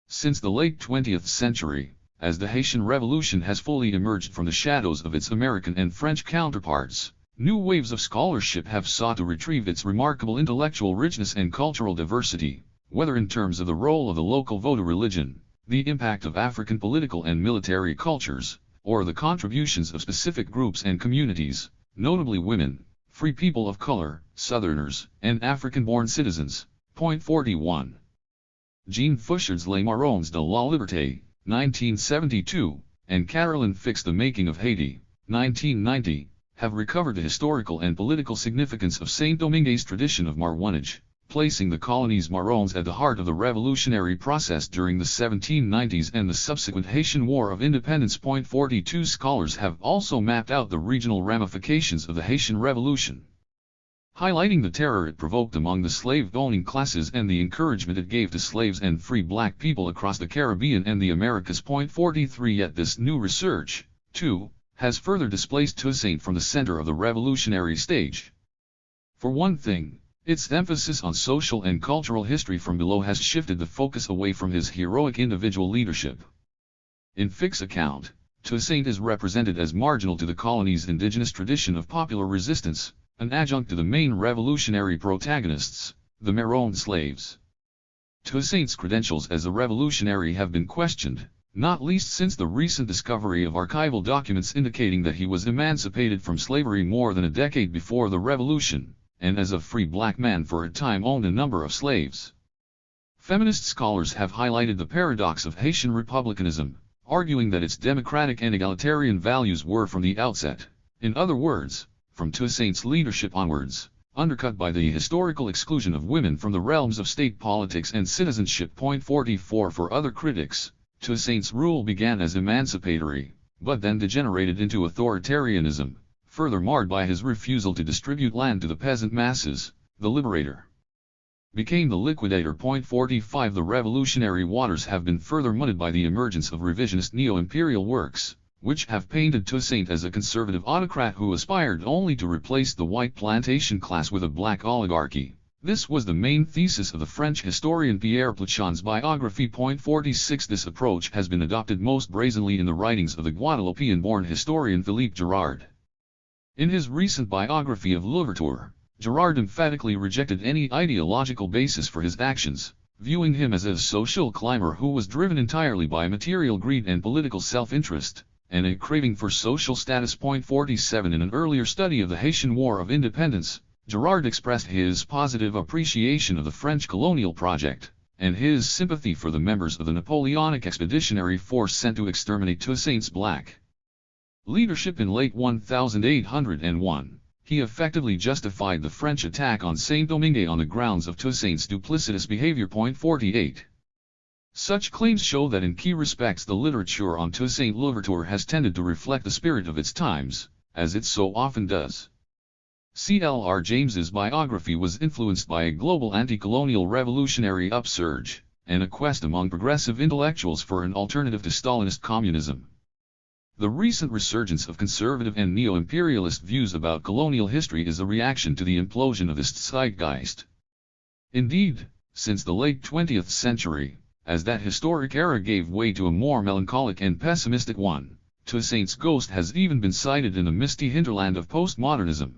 Since the late 20th century, as the Haitian Revolution has fully emerged from the shadows of its American and French counterparts, new waves of scholarship have sought to retrieve its remarkable intellectual richness and cultural diversity, whether in terms of the role of the local Vodou religion, the impact of African political and military cultures, or the contributions of specific groups and communities, notably women, free people of color, Southerners, and African-born citizens. 41. Jean Fouchard's Les Marrons de la Liberté, 1972, and Caroline Fick's The Making of Haiti, 1990, have recovered the historical and political significance of Saint-Domingue's tradition of Marronnage, placing the colony's Marrons at the heart of the revolutionary process during the 1790s and the subsequent Haitian War of Independence. 42 Scholars have also mapped out the regional ramifications of the Haitian Revolution, highlighting the terror it provoked among the slave-owning classes and the encouragement it gave to slaves and free black people across the Caribbean and the Americas. 43 Yet this new research, too, has further displaced Toussaint from the center of the revolutionary stage. For one thing, its emphasis on social and cultural history from below has shifted the focus away from his heroic individual leadership. In Fick's account, Toussaint is represented as marginal to the colony's indigenous tradition of popular resistance, an adjunct to the main revolutionary protagonists, the Marron slaves. Toussaint's credentials as a revolutionary have been questioned, not least since the recent discovery of archival documents indicating that he was emancipated from slavery more than a decade before the revolution, and as a free black man for a time owned a number of slaves. Feminist scholars have highlighted the paradox of Haitian republicanism, arguing that its democratic and egalitarian values were from the outset, in other words, from Toussaint's leadership onwards, undercut by the historical exclusion of women from the realms of state politics and citizenship. 44 For other critics, Toussaint's rule began as emancipatory, but then degenerated into authoritarianism, further marred by his refusal to distribute land to the peasant masses. The liberator became the liquidator. 45 The revolutionary waters have been further muddied by the emergence of revisionist neo-imperial works, which have painted Toussaint as a conservative autocrat who aspired only to replace the white plantation class with a black oligarchy. This was the main thesis of the French historian Pierre Plachon's biography. 46 This approach has been adopted most brazenly in the writings of the Guadeloupean-born historian Philippe Girard. In his recent biography of Louverture, Girard emphatically rejected any ideological basis for his actions, viewing him as a social climber who was driven entirely by material greed and political self-interest, and a craving for social status. 47 In an earlier study of the Haitian War of Independence, Girard expressed his positive appreciation of the French colonial project, and his sympathy for the members of the Napoleonic expeditionary force sent to exterminate Toussaint's black leadership in late 1801. He effectively justified the French attack on Saint-Domingue on the grounds of Toussaint's duplicitous behavior. 48. Such claims show that in key respects the literature on Toussaint Louverture has tended to reflect the spirit of its times, as it so often does. C.L.R. James's biography was influenced by a global anti-colonial revolutionary upsurge, and a quest among progressive intellectuals for an alternative to Stalinist communism. The recent resurgence of conservative and neo-imperialist views about colonial history is a reaction to the implosion of this zeitgeist. Indeed, since the late 20th century, as that historic era gave way to a more melancholic and pessimistic one, Toussaint's ghost has even been sighted in the misty hinterland of postmodernism.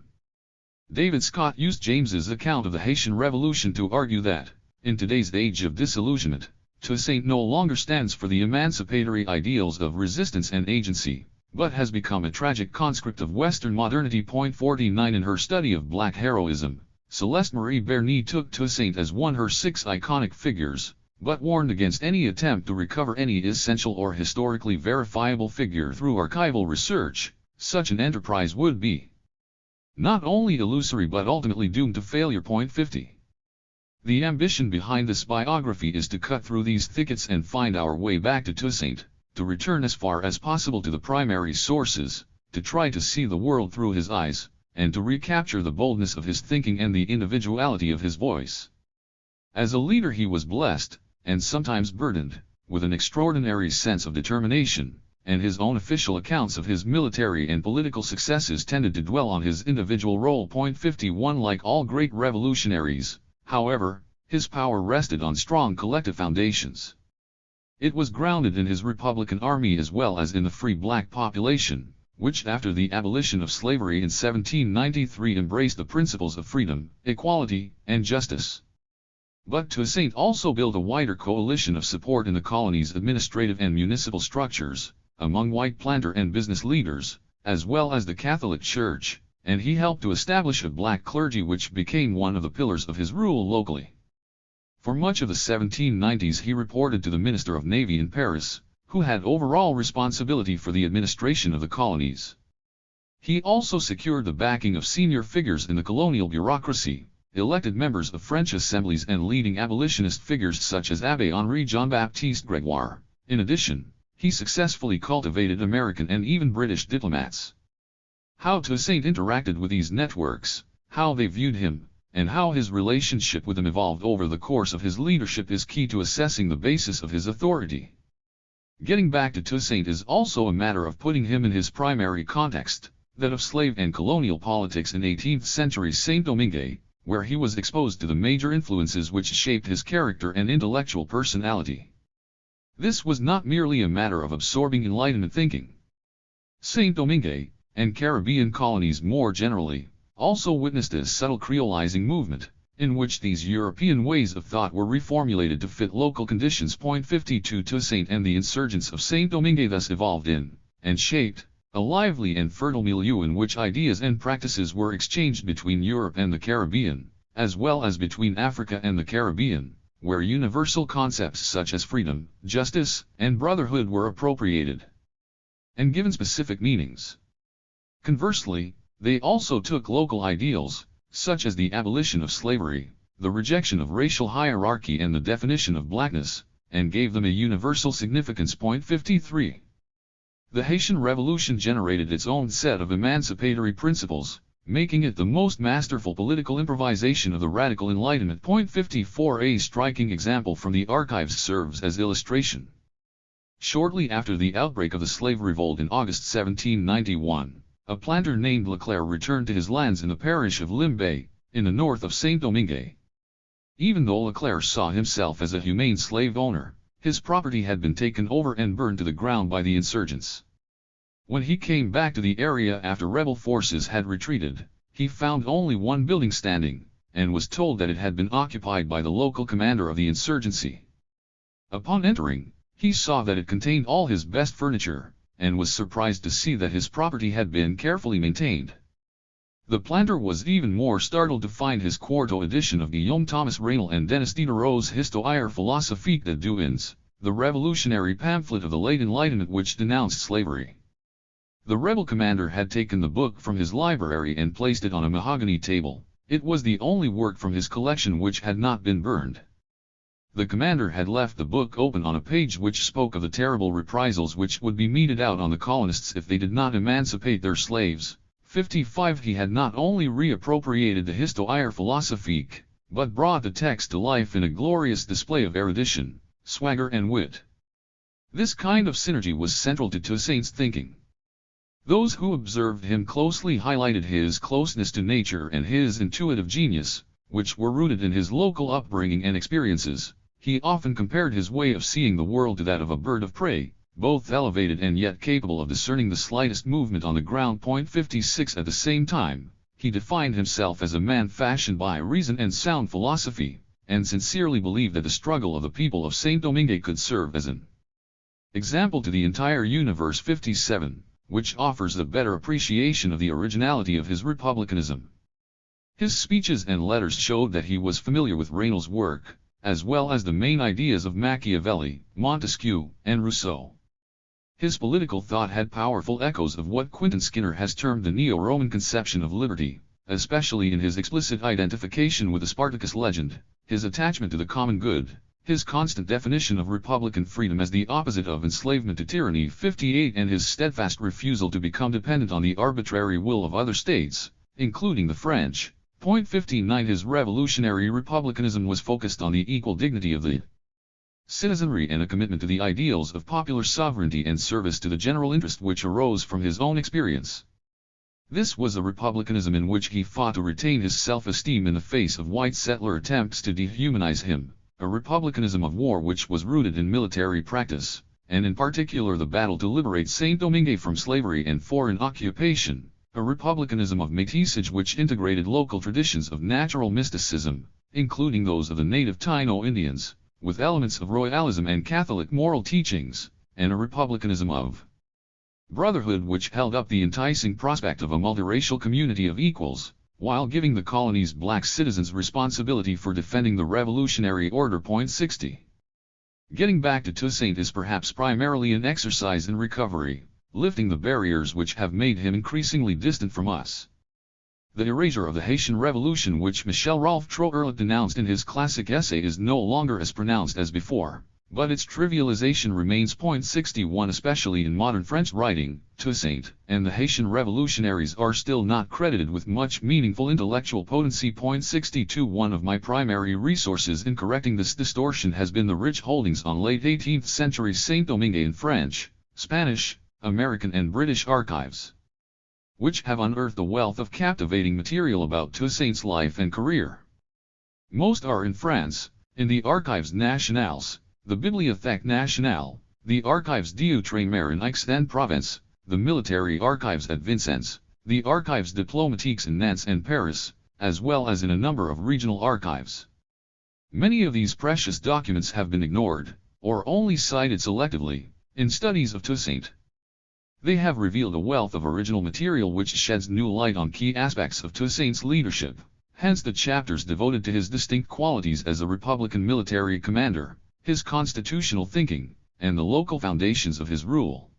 David Scott used James's account of the Haitian Revolution to argue that, in today's age of disillusionment, Toussaint no longer stands for the emancipatory ideals of resistance and agency, but has become a tragic conscript of Western modernity. 49 In her study of black heroism, Celeste Marie Berny took Toussaint as one of her 6 iconic figures, but warned against any attempt to recover any essential or historically verifiable figure through archival research. Such an enterprise would be not only illusory but ultimately doomed to failure. 50. The ambition behind this biography is to cut through these thickets and find our way back to Toussaint, to return as far as possible to the primary sources, to try to see the world through his eyes, and to recapture the boldness of his thinking and the individuality of his voice. As a leader he was blessed, and sometimes burdened, with an extraordinary sense of determination, and his own official accounts of his military and political successes tended to dwell on his individual role. 51 Like all great revolutionaries, however, his power rested on strong collective foundations. It was grounded in his Republican Army as well as in the free black population, which after the abolition of slavery in 1793 embraced the principles of freedom, equality, and justice. But Toussaint also built a wider coalition of support in the colony's administrative and municipal structures, among white planter and business leaders, as well as the Catholic Church, and he helped to establish a black clergy which became one of the pillars of his rule locally. For much of the 1790s he reported to the Minister of Navy in Paris, who had overall responsibility for the administration of the colonies. He also secured the backing of senior figures in the colonial bureaucracy, elected members of French assemblies and leading abolitionist figures such as Abbé Henri Jean-Baptiste Grégoire. In addition, he successfully cultivated American and even British diplomats. How Toussaint interacted with these networks, how they viewed him, and how his relationship with them evolved over the course of his leadership is key to assessing the basis of his authority. Getting back to Toussaint is also a matter of putting him in his primary context, that of slave and colonial politics in 18th century Saint-Domingue, where he was exposed to the major influences which shaped his character and intellectual personality. This was not merely a matter of absorbing Enlightenment thinking. Saint-Domingue, and Caribbean colonies more generally, also witnessed a subtle creolizing movement, in which these European ways of thought were reformulated to fit local conditions. 52 Toussaint and the insurgents of Saint-Domingue thus evolved in, and shaped, a lively and fertile milieu in which ideas and practices were exchanged between Europe and the Caribbean, as well as between Africa and the Caribbean, where universal concepts such as freedom, justice, and brotherhood were appropriated and given specific meanings. Conversely, they also took local ideals, such as the abolition of slavery, the rejection of racial hierarchy and the definition of blackness, and gave them a universal significance. 53. The Haitian Revolution generated its own set of emancipatory principles, making it the most masterful political improvisation of the radical Enlightenment. 54 A striking example from the archives serves as illustration. Shortly after the outbreak of the slave revolt in August 1791, a planter named Leclerc returned to his lands in the parish of Limbé, in the north of Saint-Domingue. Even though Leclerc saw himself as a humane slave owner, his property had been taken over and burned to the ground by the insurgents. When he came back to the area after rebel forces had retreated, he found only one building standing, and was told that it had been occupied by the local commander of the insurgency. Upon entering, he saw that it contained all his best furniture, and was surprised to see that his property had been carefully maintained. The planter was even more startled to find his quarto edition of Guillaume Thomas Raynal and Denis Diderot's Histoire philosophique des deux, the revolutionary pamphlet of the late Enlightenment which denounced slavery. The rebel commander had taken the book from his library and placed it on a mahogany table. It was the only work from his collection which had not been burned. The commander had left the book open on a page which spoke of the terrible reprisals which would be meted out on the colonists if they did not emancipate their slaves. 55 He had not only reappropriated the Histoire philosophique, but brought the text to life in a glorious display of erudition, swagger and wit. This kind of synergy was central to Toussaint's thinking. Those who observed him closely highlighted his closeness to nature and his intuitive genius, which were rooted in his local upbringing and experiences. He often compared his way of seeing the world to that of a bird of prey, both elevated and yet capable of discerning the slightest movement on the ground. 56 At the same time, he defined himself as a man fashioned by reason and sound philosophy, and sincerely believed that the struggle of the people of Saint-Domingue could serve as an example to the entire universe. 57, which offers a better appreciation of the originality of his republicanism. His speeches and letters showed that he was familiar with Raynal's work, as well as the main ideas of Machiavelli, Montesquieu, and Rousseau. His political thought had powerful echoes of what Quentin Skinner has termed the Neo-Roman conception of liberty, especially in his explicit identification with the Spartacus legend, his attachment to the common good, his constant definition of republican freedom as the opposite of enslavement to tyranny. 58 And his steadfast refusal to become dependent on the arbitrary will of other states, including the French. 59 His revolutionary republicanism was focused on the equal dignity of the citizenry and a commitment to the ideals of popular sovereignty and service to the general interest which arose from his own experience. This was a republicanism in which he fought to retain his self-esteem in the face of white settler attempts to dehumanize him, a republicanism of war which was rooted in military practice, and in particular the battle to liberate Saint-Domingue from slavery and foreign occupation, a republicanism of métissage which integrated local traditions of natural mysticism, including those of the native Taino Indians, with elements of royalism and Catholic moral teachings, and a republicanism of brotherhood which held up the enticing prospect of a multiracial community of equals, while giving the colony's black citizens responsibility for defending the revolutionary order. 60. Getting back to Toussaint is perhaps primarily an exercise in recovery, lifting the barriers which have made him increasingly distant from us. The erasure of the Haitian Revolution which Michel-Rolph Trouillot denounced in his classic essay is no longer as pronounced as before, but its trivialization remains. 61 Especially in modern French writing, Toussaint and the Haitian revolutionaries are still not credited with much meaningful intellectual potency. 62 One of my primary resources in correcting this distortion has been the rich holdings on late 18th century Saint-Domingue in French, Spanish, American and British archives, which have unearthed a wealth of captivating material about Toussaint's life and career. Most are in France, in the Archives Nationales, the Bibliothèque Nationale, the Archives d'Outre-mer in Aix-en-Provence, the military archives at Vincennes, the Archives diplomatiques in Nantes and Paris, as well as in a number of regional archives. Many of these precious documents have been ignored, or only cited selectively, in studies of Toussaint. They have revealed a wealth of original material which sheds new light on key aspects of Toussaint's leadership, hence the chapters devoted to his distinct qualities as a Republican military commander, his constitutional thinking, and the local foundations of his rule.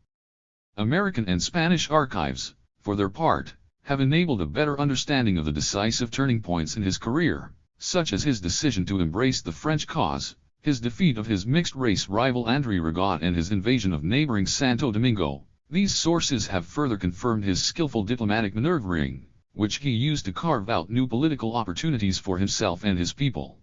American and Spanish archives, for their part, have enabled a better understanding of the decisive turning points in his career, such as his decision to embrace the French cause, his defeat of his mixed-race rival André Rigaud and his invasion of neighboring Santo Domingo. These sources have further confirmed his skillful diplomatic maneuvering, which he used to carve out new political opportunities for himself and his people.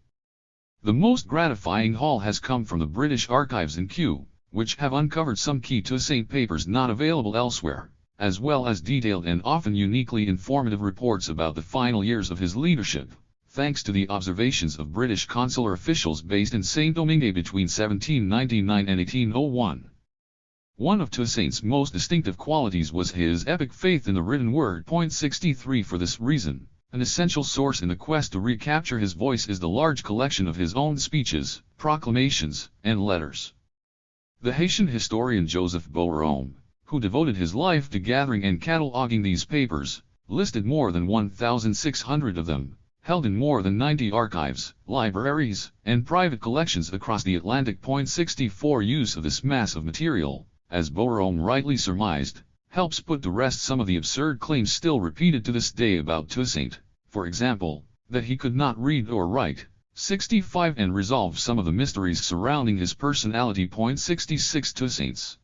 The most gratifying haul has come from the British archives in Kew, which have uncovered some key Toussaint papers not available elsewhere, as well as detailed and often uniquely informative reports about the final years of his leadership, thanks to the observations of British consular officials based in Saint-Domingue between 1799 and 1801. One of Toussaint's most distinctive qualities was his epic faith in the written word. 63 For this reason, An essential source in the quest to recapture his voice is the large collection of his own speeches, proclamations, and letters. The Haitian historian Joseph Beaurome, who devoted his life to gathering and cataloging these papers, listed more than 1,600 of them, held in more than 90 archives, libraries, and private collections across the Atlantic. 64 Use of this mass of material, as Beaurome rightly surmised, helps put to rest some of the absurd claims still repeated to this day about Toussaint, for example, that he could not read or write. 65 And resolve some of the mysteries surrounding his personality. 66 Toussaint's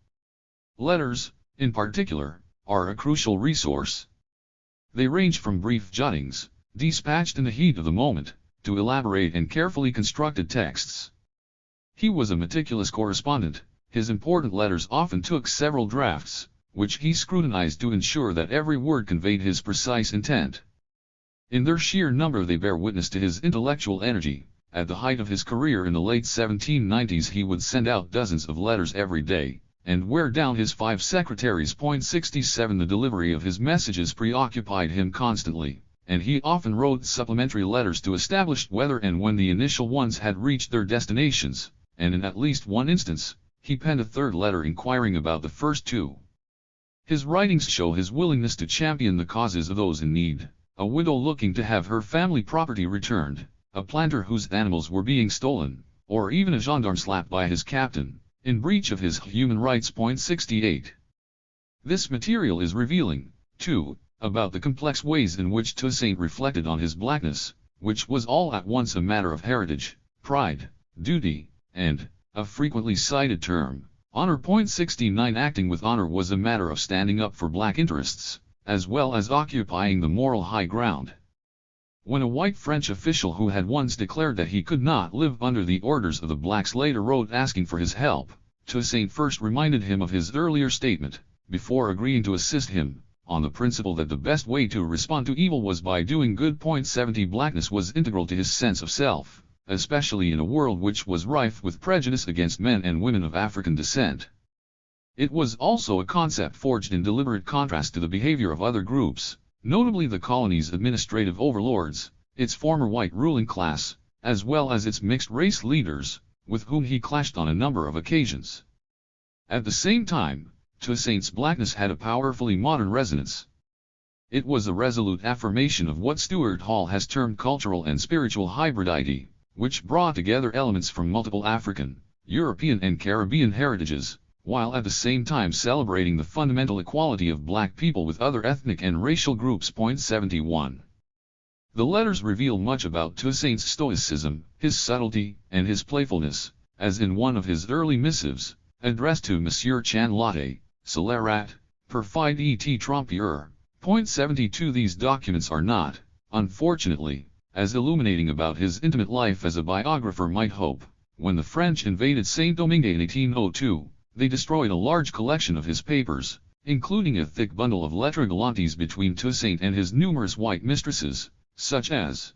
letters, in particular, are a crucial resource. They range from brief jottings, dispatched in the heat of the moment, to elaborate and carefully constructed texts. He was a meticulous correspondent. His important letters often took several drafts, which he scrutinized to ensure that every word conveyed his precise intent. In their sheer number they bear witness to his intellectual energy. At the height of his career in the late 1790s he would send out dozens of letters every day, and wear down his 5 secretaries. 67 The delivery of his messages preoccupied him constantly, and he often wrote supplementary letters to establish whether and when the initial ones had reached their destinations, and in at least one instance, he penned a third letter inquiring about the first 2. His writings show his willingness to champion the causes of those in need, a widow looking to have her family property returned, a planter whose animals were being stolen, or even a gendarme slapped by his captain, in breach of his human rights. 68. This material is revealing, too, about the complex ways in which Toussaint reflected on his blackness, which was all at once a matter of heritage, pride, duty, and, a frequently cited term, honor. 69 Acting with honor was a matter of standing up for black interests, as well as occupying the moral high ground. When a white French official who had once declared that he could not live under the orders of the blacks later wrote asking for his help, Toussaint first reminded him of his earlier statement, before agreeing to assist him, on the principle that the best way to respond to evil was by doing good. 70 Blackness was integral to his sense of self, especially in a world which was rife with prejudice against men and women of African descent. It was also a concept forged in deliberate contrast to the behavior of other groups, notably the colony's administrative overlords, its former white ruling class, as well as its mixed-race leaders, with whom he clashed on a number of occasions. At the same time, Toussaint's blackness had a powerfully modern resonance. It was a resolute affirmation of what Stuart Hall has termed cultural and spiritual hybridity, which brought together elements from multiple African, European and Caribbean heritages, while at the same time celebrating the fundamental equality of black people with other ethnic and racial groups. 71. The letters reveal much about Toussaint's stoicism, his subtlety, and his playfulness, as in one of his early missives, addressed to Monsieur Chanlotte, Scélérat, perfide et trompier. 72 These documents are not, unfortunately, as illuminating about his intimate life as a biographer might hope. When the French invaded Saint-Domingue in 1802, they destroyed a large collection of his papers, including a thick bundle of lettres galantes between Toussaint and his numerous white mistresses, such as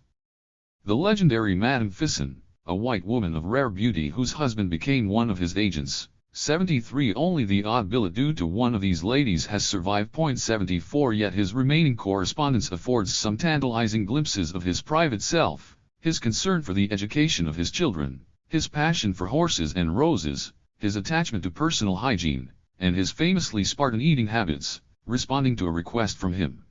the legendary Madame Fisson, a white woman of rare beauty whose husband became one of his agents. 73 Only the odd billet due to one of these ladies has survived. 74 Yet his remaining correspondence affords some tantalizing glimpses of his private self, his concern for the education of his children, his passion for horses and roses, his attachment to personal hygiene, and his famously Spartan eating habits, responding to a request from him.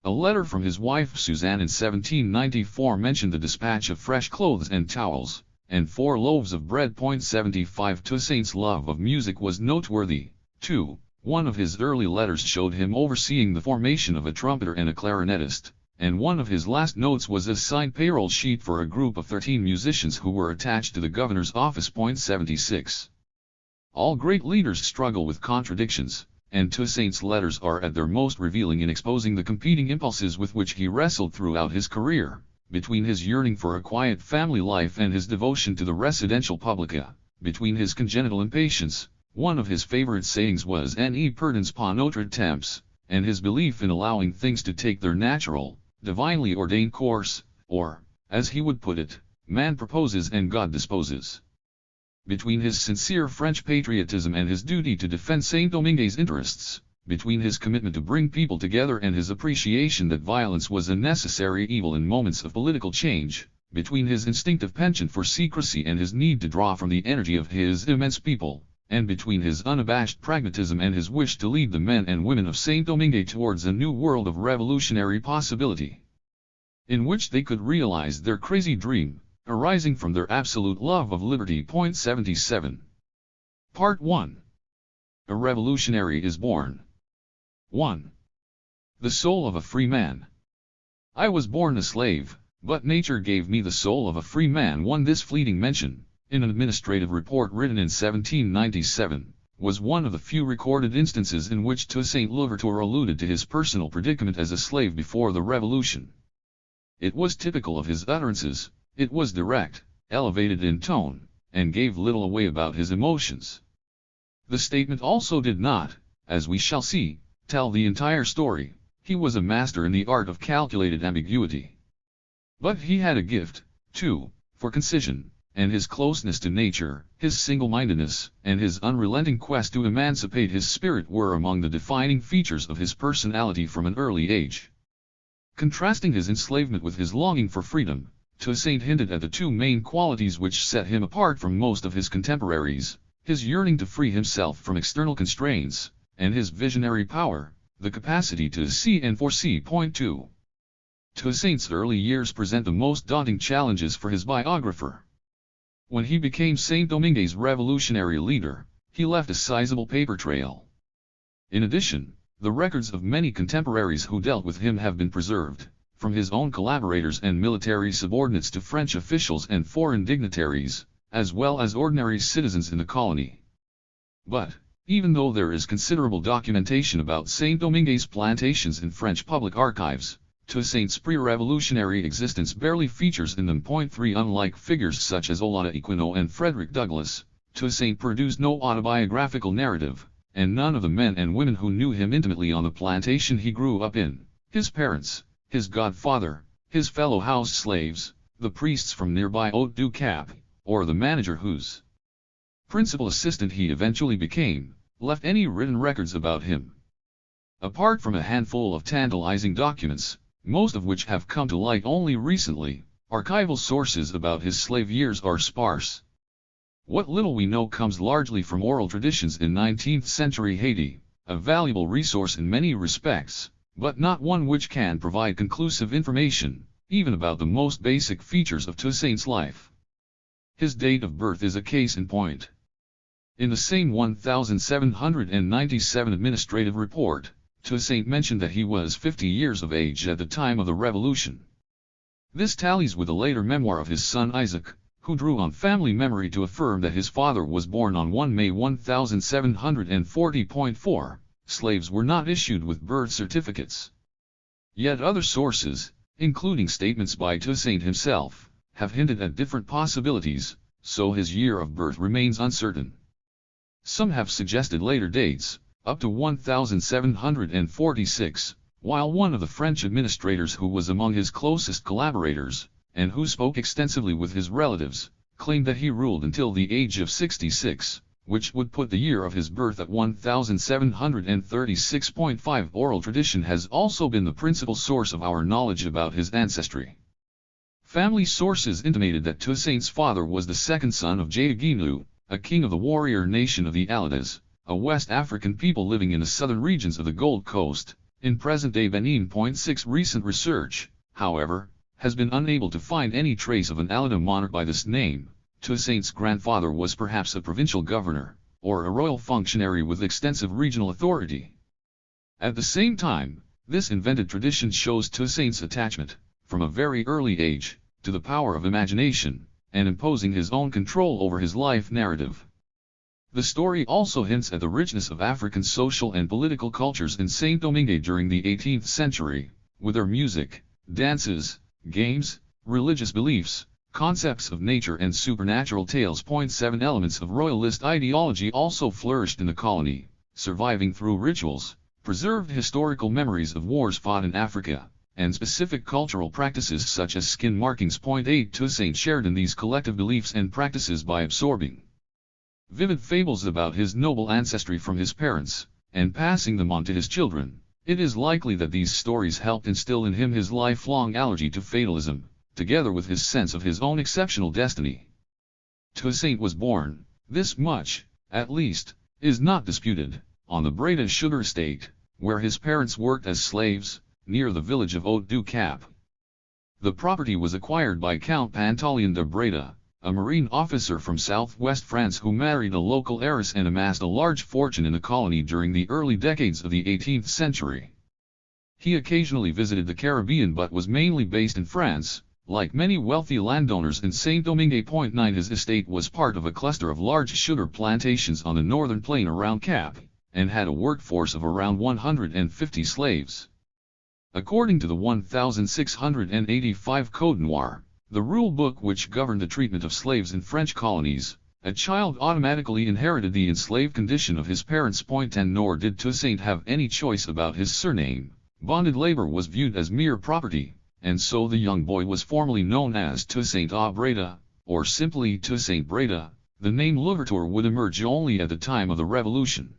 A letter from his wife Suzanne in 1794 mentioned the dispatch of fresh clothes and towels, and 4 loaves of bread. 75 Toussaint's love of music was noteworthy, too. One of his early letters showed him overseeing the formation of a trumpeter and a clarinetist, and one of his last notes was a signed payroll sheet for a group of 13 musicians who were attached to the governor's office. 76. All great leaders struggle with contradictions, and Toussaint's letters are at their most revealing in exposing the competing impulses with which he wrestled throughout his career, between his yearning for a quiet family life and his devotion to the residential publica, between his congenital impatience, one of his favorite sayings was "Ne perdons pas notre temps," and his belief in allowing things to take their natural, divinely ordained course, or, as he would put it, man proposes and God disposes. Between his sincere French patriotism and his duty to defend Saint-Domingue's interests, between his commitment to bring people together and his appreciation that violence was a necessary evil in moments of political change, between his instinctive penchant for secrecy and his need to draw from the energy of his immense people, and between his unabashed pragmatism and his wish to lead the men and women of Saint-Domingue towards a new world of revolutionary possibility, in which they could realize their crazy dream, arising from their absolute love of liberty. 77. Part 1. A Revolutionary is Born. 1. The Soul of a Free Man. I was born a slave, but nature gave me the soul of a free man. This fleeting mention, in an administrative report written in 1797, was one of the few recorded instances in which Toussaint Louverture alluded to his personal predicament as a slave before the Revolution. It was typical of his utterances, it was direct, elevated in tone, and gave little away about his emotions. The statement also did not, as we shall see, tell the entire story. He was a master in the art of calculated ambiguity. But he had a gift, too, for concision, and his closeness to nature, his single-mindedness, and his unrelenting quest to emancipate his spirit were among the defining features of his personality from an early age. Contrasting his enslavement with his longing for freedom, Toussaint hinted at the two main qualities which set him apart from most of his contemporaries: his yearning to free himself from external constraints, and his visionary power, the capacity to see and foresee. 2. Toussaint's early years present the most daunting challenges for his biographer. When he became Saint-Domingue's revolutionary leader, he left a sizable paper trail. In addition, the records of many contemporaries who dealt with him have been preserved, from his own collaborators and military subordinates to French officials and foreign dignitaries, as well as ordinary citizens in the colony. But, even though there is considerable documentation about Saint-Domingue's plantations in French public archives, Toussaint's pre-revolutionary existence barely features in them. 3. Unlike figures such as Olaudah Equiano and Frederick Douglass, Toussaint produced no autobiographical narrative, and none of the men and women who knew him intimately on the plantation he grew up in, his parents, his godfather, his fellow house slaves, the priests from nearby Haut du Cap, or the manager whose principal assistant he eventually became, left any written records about him. Apart from a handful of tantalizing documents, most of which have come to light only recently, archival sources about his slave years are sparse. What little we know comes largely from oral traditions in 19th-century Haiti, a valuable resource in many respects, but not one which can provide conclusive information, even about the most basic features of Toussaint's life. His date of birth is a case in point. In the same 1797 administrative report, Toussaint mentioned that he was 50 years of age at the time of the Revolution. This tallies with a later memoir of his son Isaac, who drew on family memory to affirm that his father was born on 1 May 1740. Slaves were not issued with birth certificates. Yet other sources, including statements by Toussaint himself, have hinted at different possibilities, so his year of birth remains uncertain. Some have suggested later dates, up to 1746, while one of the French administrators who was among his closest collaborators, and who spoke extensively with his relatives, claimed that he ruled until the age of 66, which would put the year of his birth at 1736.5. Oral tradition has also been the principal source of our knowledge about his ancestry. Family sources intimated that Toussaint's father was the second son of Jayaginlu, a king of the warrior nation of the Aladas, a West African people living in the southern regions of the Gold Coast, in present-day Benin. 6. Recent research, however, has been unable to find any trace of an Alada monarch by this name. Toussaint's grandfather was perhaps a provincial governor, or a royal functionary with extensive regional authority. At the same time, this invented tradition shows Toussaint's attachment, from a very early age, to the power of imagination, and imposing his own control over his life narrative. The story also hints at the richness of African social and political cultures in Saint-Domingue during the 18th century, with their music, dances, games, religious beliefs, concepts of nature and supernatural tales. 7. Elements of royalist ideology also flourished in the colony, surviving through rituals, preserved historical memories of wars fought in Africa, and specific cultural practices such as skin markings. 8. Toussaint shared in these collective beliefs and practices by absorbing vivid fables about his noble ancestry from his parents, and passing them on to his children. It is likely that these stories helped instill in him his lifelong allergy to fatalism, together with his sense of his own exceptional destiny. Toussaint was born, this much, at least, is not disputed, on the Breda sugar estate, where his parents worked as slaves, near the village of Haut-du-Cap. The property was acquired by Count Pantaleon de Breda, a marine officer from southwest France who married a local heiress and amassed a large fortune in the colony during the early decades of the 18th century. He occasionally visited the Caribbean but was mainly based in France. Like many wealthy landowners in Saint-Domingue. 9, his estate was part of a cluster of large sugar plantations on the northern plain around Cap, and had a workforce of around 150 slaves. According to the 1685 Code Noir, the rule book which governed the treatment of slaves in French colonies, a child automatically inherited the enslaved condition of his parents. 10 Nor did Toussaint have any choice about his surname. Bonded labor was viewed as mere property, and so the young boy was formally known as Toussaint à Breda, or simply Toussaint Breda. The name Louverture would emerge only at the time of the Revolution.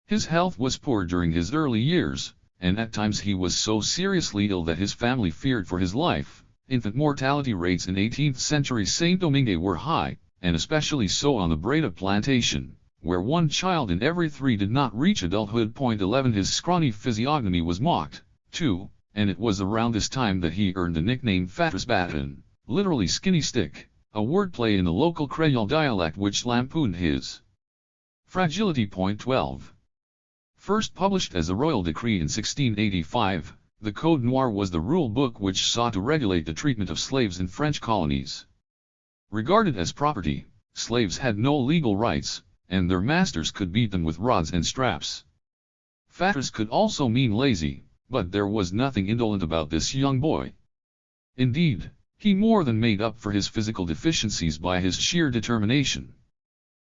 His health was poor during his early years, and at times he was so seriously ill that his family feared for his life. Infant mortality rates in 18th century Saint-Domingue were high, and especially so on the Breda plantation, where one child in every 3 did not reach adulthood. 11 His scrawny physiognomy was mocked, too, and it was around this time that he earned the nickname Fatras Baton, literally skinny stick, a wordplay in the local Creole dialect which lampooned his fragility. 12. First published as a royal decree in 1685, the Code Noir was the rule book which sought to regulate the treatment of slaves in French colonies. Regarded as property, slaves had no legal rights, and their masters could beat them with rods and straps. Fatras could also mean lazy, but there was nothing indolent about this young boy. Indeed, he more than made up for his physical deficiencies by his sheer determination.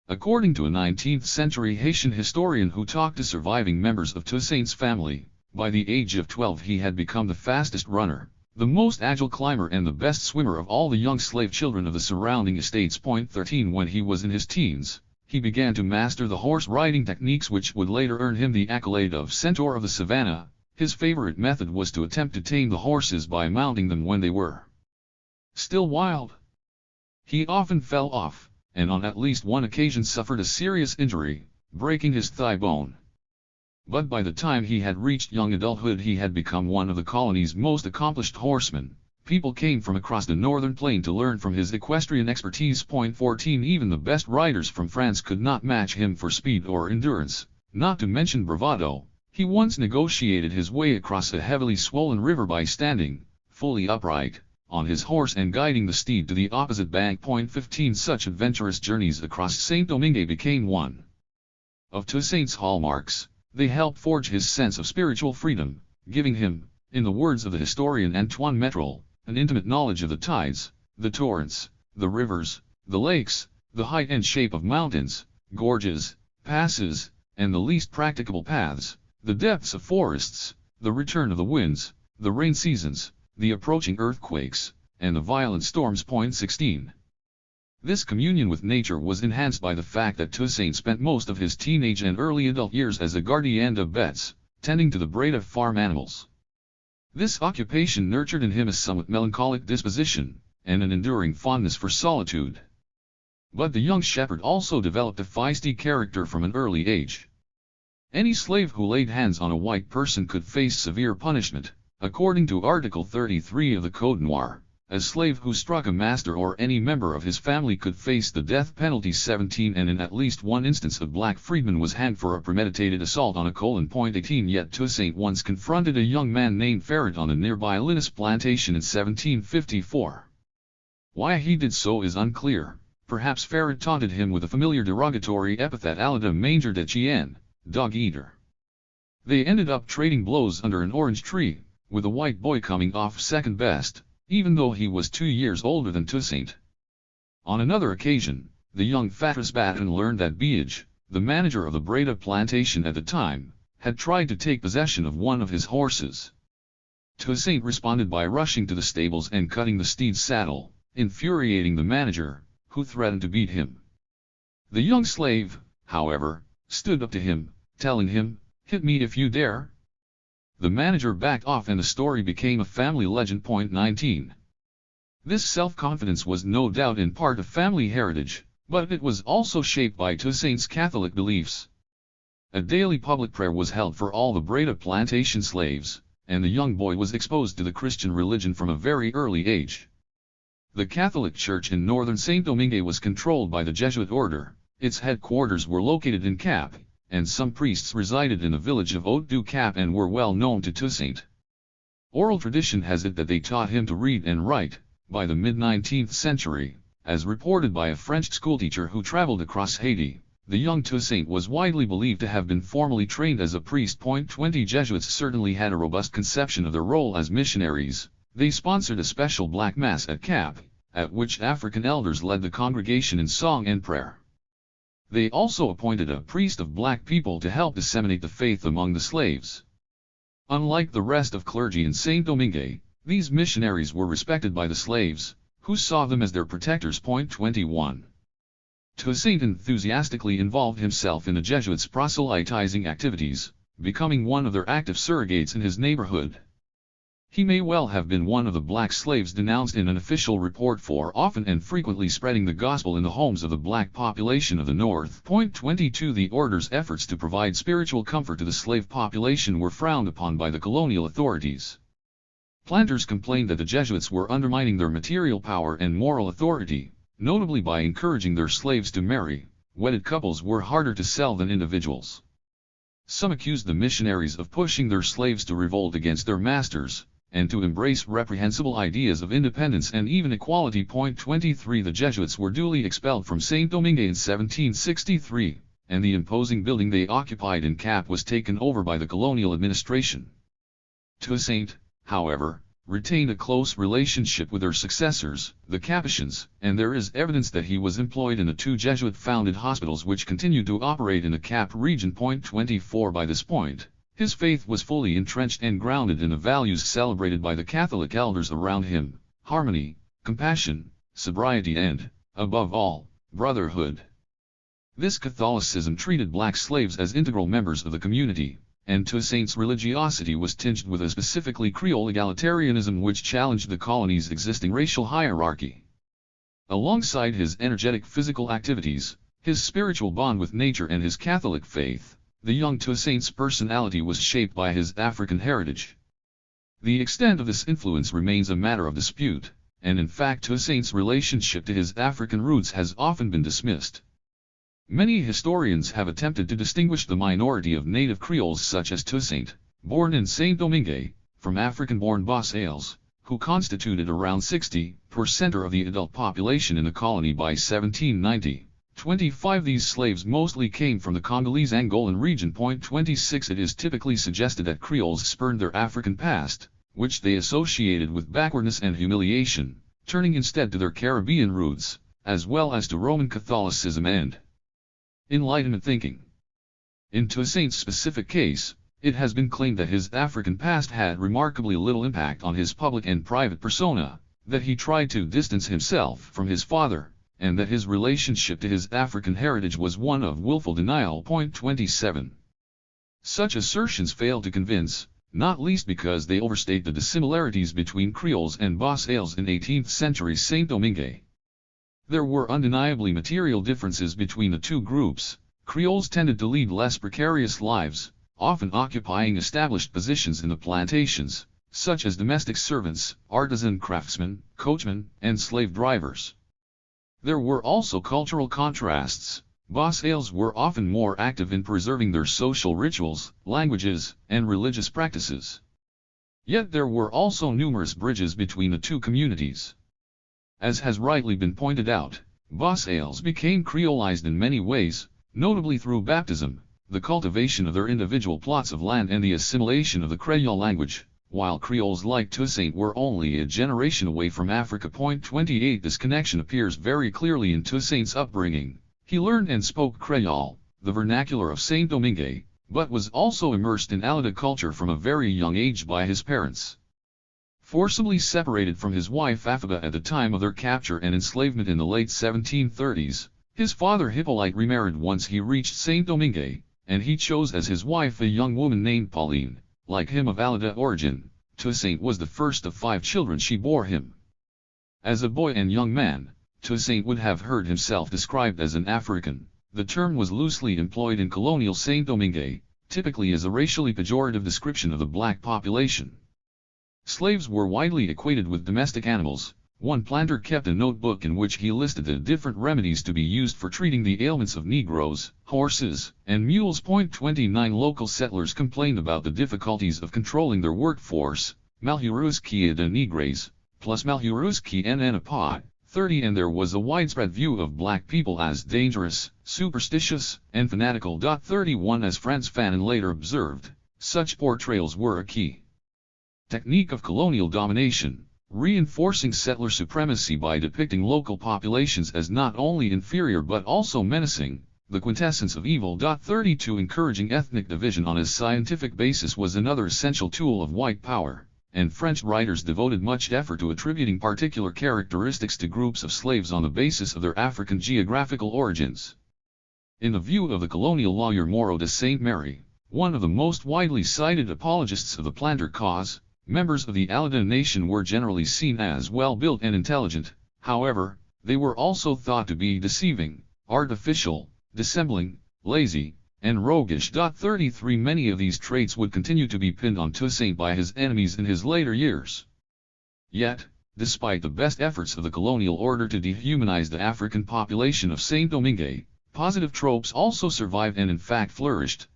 According to a 19th-century Haitian historian who talked to surviving members of Toussaint's family, by the age of 12 he had become the fastest runner, the most agile climber and the best swimmer of all the young slave children of the surrounding estates. 13 When he was in his teens, he began to master the horse-riding techniques which would later earn him the accolade of Centaur of the Savannah. His favorite method was to attempt to tame the horses by mounting them when they were still wild. He often fell off, and on at least one occasion suffered a serious injury, breaking his thigh bone. But by the time he had reached young adulthood he had become one of the colony's most accomplished horsemen. People came from across the northern plain to learn from his equestrian expertise. 14 Even the best riders from France could not match him for speed or endurance, not to mention bravado. He once negotiated his way across a heavily swollen river by standing, fully upright, on his horse and guiding the steed to the opposite bank. 15 Such adventurous journeys across Saint-Domingue became one of Toussaint's hallmarks. They helped forge his sense of spiritual freedom, giving him, in the words of the historian Antoine Metrel, an intimate knowledge of the tides, the torrents, the rivers, the lakes, the height and shape of mountains, gorges, passes, and the least practicable paths, the depths of forests, the return of the winds, the rain seasons, the approaching earthquakes, and the violent storms. 16. This communion with nature was enhanced by the fact that Toussaint spent most of his teenage and early adult years as a gardien de bêtes, tending to the Breda farm animals. This occupation nurtured in him a somewhat melancholic disposition, and an enduring fondness for solitude. But the young shepherd also developed a feisty character from an early age. Any slave who laid hands on a white person could face severe punishment. According to Article 33 of the Code Noir, a slave who struck a master or any member of his family could face the death penalty. 17 And in at least one instance a black freedman was hanged for a premeditated assault on a coal. 18 Yet Toussaint once confronted a young man named Ferret on the nearby Linus plantation in 1754. Why he did so is unclear. Perhaps Ferret taunted him with a familiar derogatory epithet à la manger de chien, dog eater. They ended up trading blows under an orange tree, with the white boy coming off second best, even though he was 2 years older than Toussaint. On another occasion, the young Fatras Baton learned that Biage, the manager of the Breda plantation at the time, had tried to take possession of one of his horses. Toussaint responded by rushing to the stables and cutting the steed's saddle, infuriating the manager, who threatened to beat him. The young slave, however, stood up to him, telling him, "Hit me if you dare." The manager backed off and the story became a family legend. 19. This self-confidence was no doubt in part a family heritage, but it was also shaped by Toussaint's Catholic beliefs. A daily public prayer was held for all the Breda plantation slaves, and the young boy was exposed to the Christian religion from a very early age. The Catholic Church in northern Saint-Domingue was controlled by the Jesuit order. Its headquarters were located in Cap, and some priests resided in the village of Haute-du-Cap and were well known to Toussaint. Oral tradition has it that they taught him to read and write. By the mid-19th century, as reported by a French schoolteacher who traveled across Haiti, the young Toussaint was widely believed to have been formally trained as a priest. 20 Jesuits certainly had a robust conception of their role as missionaries. They sponsored a special black mass at Cap, at which African elders led the congregation in song and prayer. They also appointed a priest of black people to help disseminate the faith among the slaves. Unlike the rest of clergy in Saint-Domingue, these missionaries were respected by the slaves, who saw them as their protectors. 21. Toussaint enthusiastically involved himself in the Jesuits' proselytizing activities, becoming one of their active surrogates in his neighborhood. He may well have been one of the black slaves denounced in an official report for often and frequently spreading the gospel in the homes of the black population of the North. 22 The order's efforts to provide spiritual comfort to the slave population were frowned upon by the colonial authorities. Planters complained that the Jesuits were undermining their material power and moral authority, notably by encouraging their slaves to marry. Wedded couples were harder to sell than individuals. Some accused the missionaries of pushing their slaves to revolt against their masters, and to embrace reprehensible ideas of independence and even equality. 23 The Jesuits were duly expelled from Saint-Domingue in 1763, and the imposing building they occupied in Cap was taken over by the colonial administration. Toussaint, however, retained a close relationship with their successors, the Capuchins, and there is evidence that he was employed in the two Jesuit-founded hospitals which continued to operate in the Cap region. 24 By this point, his faith was fully entrenched and grounded in the values celebrated by the Catholic elders around him: harmony, compassion, sobriety and, above all, brotherhood. This Catholicism treated black slaves as integral members of the community, and Toussaint's religiosity was tinged with a specifically Creole egalitarianism which challenged the colony's existing racial hierarchy. Alongside his energetic physical activities, his spiritual bond with nature and his Catholic faith, the young Toussaint's personality was shaped by his African heritage. The extent of this influence remains a matter of dispute, and in fact Toussaint's relationship to his African roots has often been dismissed. Many historians have attempted to distinguish the minority of native Creoles such as Toussaint, born in Saint-Domingue, from African-born Bosales, who constituted around 60% of the adult population in the colony by 1790. 25 These slaves mostly came from the Congolese-Angolan region. 26 It is typically suggested that Creoles spurned their African past, which they associated with backwardness and humiliation, turning instead to their Caribbean roots, as well as to Roman Catholicism and Enlightenment thinking. In Toussaint's specific case, it has been claimed that his African past had remarkably little impact on his public and private persona, that he tried to distance himself from his father, and that his relationship to his African heritage was one of willful denial. 27. Such assertions fail to convince, not least because they overstate the dissimilarities between Creoles and Bosales in 18th century Saint-Domingue. There were undeniably material differences between the two groups. Creoles tended to lead less precarious lives, often occupying established positions in the plantations, such as domestic servants, artisan craftsmen, coachmen, and slave drivers. There were also cultural contrasts. Bosales were often more active in preserving their social rituals, languages, and religious practices. Yet there were also numerous bridges between the two communities. As has rightly been pointed out, Bosales became Creolized in many ways, notably through baptism, the cultivation of their individual plots of land and the assimilation of the Creole language, while Creoles like Toussaint were only a generation away from Africa. 28 This connection appears very clearly in Toussaint's upbringing. He learned and spoke Creole, the vernacular of Saint-Domingue, but was also immersed in Alida culture from a very young age by his parents. Forcibly separated from his wife Afiba at the time of their capture and enslavement in the late 1730s, his father Hippolyte remarried once he reached Saint-Domingue, and he chose as his wife a young woman named Pauline. Like him of Alida origin, Toussaint was the first of 5 children she bore him. As a boy and young man, Toussaint would have heard himself described as an African. The term was loosely employed in colonial Saint-Domingue, typically as a racially pejorative description of the black population. Slaves were widely equated with domestic animals. One planter kept a notebook in which he listed the different remedies to be used for treating the ailments of Negroes, horses, and mules. 29 Local settlers complained about the difficulties of controlling their workforce, malheureux qui de négres, plus malheureux qui en a pas. 30 And there was a widespread view of black people as dangerous, superstitious, and fanatical. 31 As Frantz Fanon later observed, such portrayals were a key technique of colonial domination, reinforcing settler supremacy by depicting local populations as not only inferior but also menacing, the quintessence of evil. 32 Encouraging ethnic division on a scientific basis was another essential tool of white power, and French writers devoted much effort to attributing particular characteristics to groups of slaves on the basis of their African geographical origins. In the view of the colonial lawyer Moreau de Saint-Méry, one of the most widely cited apologists of the planter cause, members of the Alida nation were generally seen as well-built and intelligent. However, they were also thought to be deceiving, artificial, dissembling, lazy, and roguish. 33 Many of these traits would continue to be pinned on Toussaint by his enemies in his later years. Yet, despite the best efforts of the colonial order to dehumanize the African population of Saint-Domingue, positive tropes also survived and in fact flourished.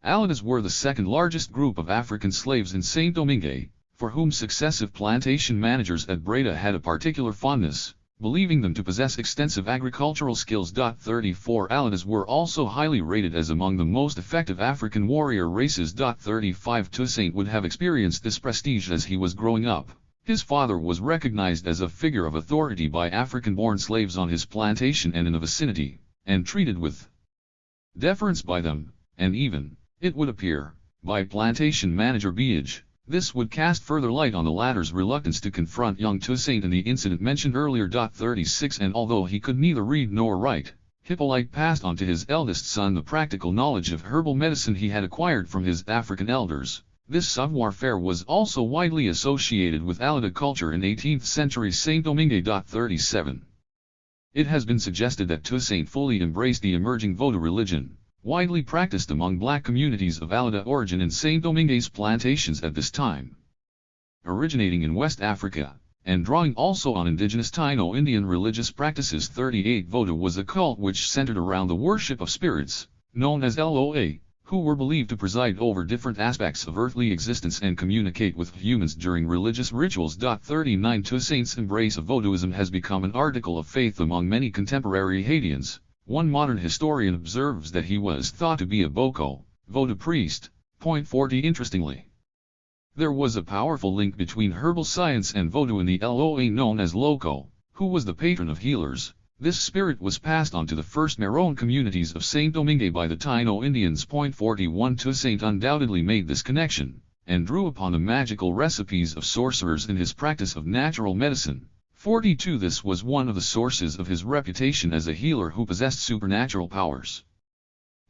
Alidas were the second largest group of African slaves in Saint-Domingue, for whom successive plantation managers at Breda had a particular fondness, believing them to possess extensive agricultural skills. 34 Alidas were also highly rated as among the most effective African warrior races. 35 Toussaint would have experienced this prestige as he was growing up. His father was recognized as a figure of authority by African-born slaves on his plantation and in the vicinity, and treated with deference by them, and even, it would appear, by plantation manager Biage. This would cast further light on the latter's reluctance to confront young Toussaint in the incident mentioned earlier. 36 And although he could neither read nor write, Hippolyte passed on to his eldest son the practical knowledge of herbal medicine he had acquired from his African elders. This savoir-faire was also widely associated with Alida culture in 18th century Saint-Domingue. 37 It has been suggested that Toussaint fully embraced the emerging Vodou religion, widely practiced among black communities of Alida origin in Saint-Domingue's plantations at this time. Originating in West Africa, and drawing also on indigenous Taino-Indian religious practices. 38 Vodou was a cult which centered around the worship of spirits, known as Loa, who were believed to preside over different aspects of earthly existence and communicate with humans during religious rituals. 39 Toussaint's embrace of Vodouism has become an article of faith among many contemporary Haitians. One modern historian observes that he was thought to be a Boko, Vodou priest. 40 Interestingly, there was a powerful link between herbal science and Vodou in the Loa known as Loco, who was the patron of healers. This spirit was passed on to the first Maroon communities of Saint-Domingue by the Taino Indians. 41 Toussaint undoubtedly made this connection, and drew upon the magical recipes of sorcerers in his practice of natural medicine. 42 This was one of the sources of his reputation as a healer who possessed supernatural powers,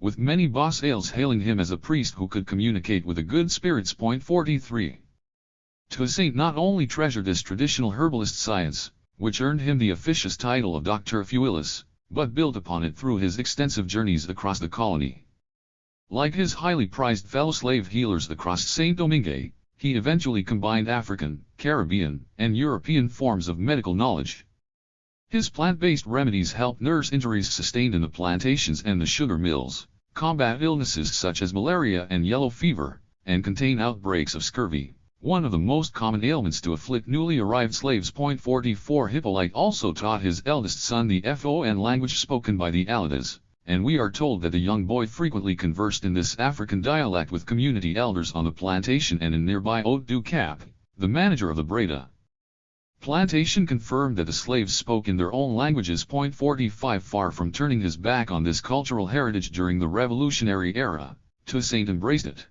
with many Bosales hailing him as a priest who could communicate with the good spirits. 43 Toussaint not only treasured this traditional herbalist science, which earned him the officious title of Doctor Fuilis, but built upon it through his extensive journeys across the colony. Like his highly prized fellow slave healers across Saint-Domingue, he eventually combined African, Caribbean, and European forms of medical knowledge. His plant-based remedies helped nurse injuries sustained in the plantations and the sugar mills, combat illnesses such as malaria and yellow fever, and contain outbreaks of scurvy, one of the most common ailments to afflict newly arrived slaves. 44 Hippolyte also taught his eldest son the Fon language spoken by the Alidas, and we are told that the young boy frequently conversed in this African dialect with community elders on the plantation and in nearby Haute du Cap. The manager of the Breda plantation confirmed that the slaves spoke in their own languages. 45 Far from turning his back on this cultural heritage during the Revolutionary era, Toussaint embraced it.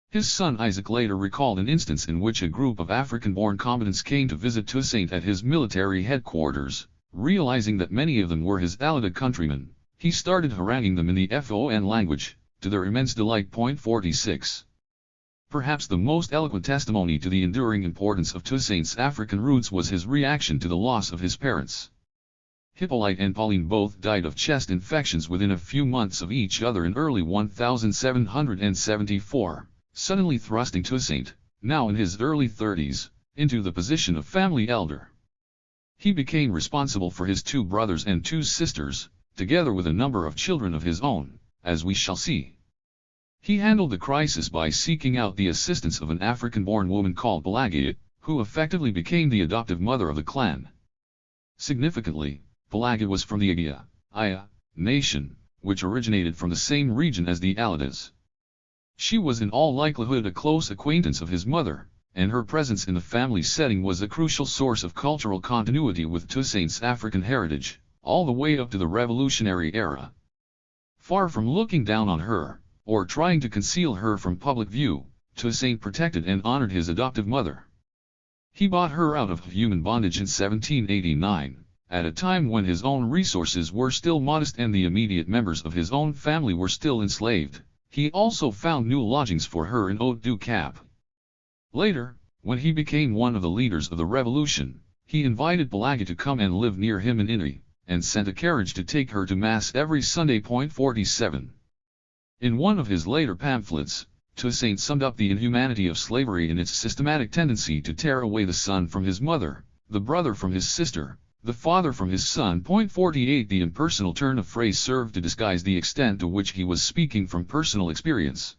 His son Isaac later recalled an instance in which a group of African-born combatants came to visit Toussaint at his military headquarters. Realizing that many of them were his Alida countrymen, he started haranguing them in the Fon language, to their immense delight. 46. Perhaps the most eloquent testimony to the enduring importance of Toussaint's African roots was his reaction to the loss of his parents. Hippolyte and Pauline both died of chest infections within a few months of each other in early 1774, suddenly thrusting Toussaint, now in his early 30s, into the position of family elder. He became responsible for his 2 brothers and 2 sisters, together with a number of children of his own, as we shall see. He handled the crisis by seeking out the assistance of an African-born woman called Pelagia, who effectively became the adoptive mother of the clan. Significantly, Pelagia was from the Aya nation, which originated from the same region as the Aladas. She was in all likelihood a close acquaintance of his mother, and her presence in the family setting was a crucial source of cultural continuity with Toussaint's African heritage, all the way up to the Revolutionary era. Far from looking down on her, or trying to conceal her from public view, Toussaint protected and honored his adoptive mother. He bought her out of human bondage in 1789, at a time when his own resources were still modest and the immediate members of his own family were still enslaved. He also found new lodgings for her in Haute-du-Cap. Later, when he became one of the leaders of the revolution, he invited Pelagia to come and live near him in Inri, and sent a carriage to take her to Mass every Sunday. 47. In one of his later pamphlets, Toussaint summed up the inhumanity of slavery in its systematic tendency to tear away the son from his mother, the brother from his sister, the father from his son. 48. The impersonal turn of phrase served to disguise the extent to which he was speaking from personal experience.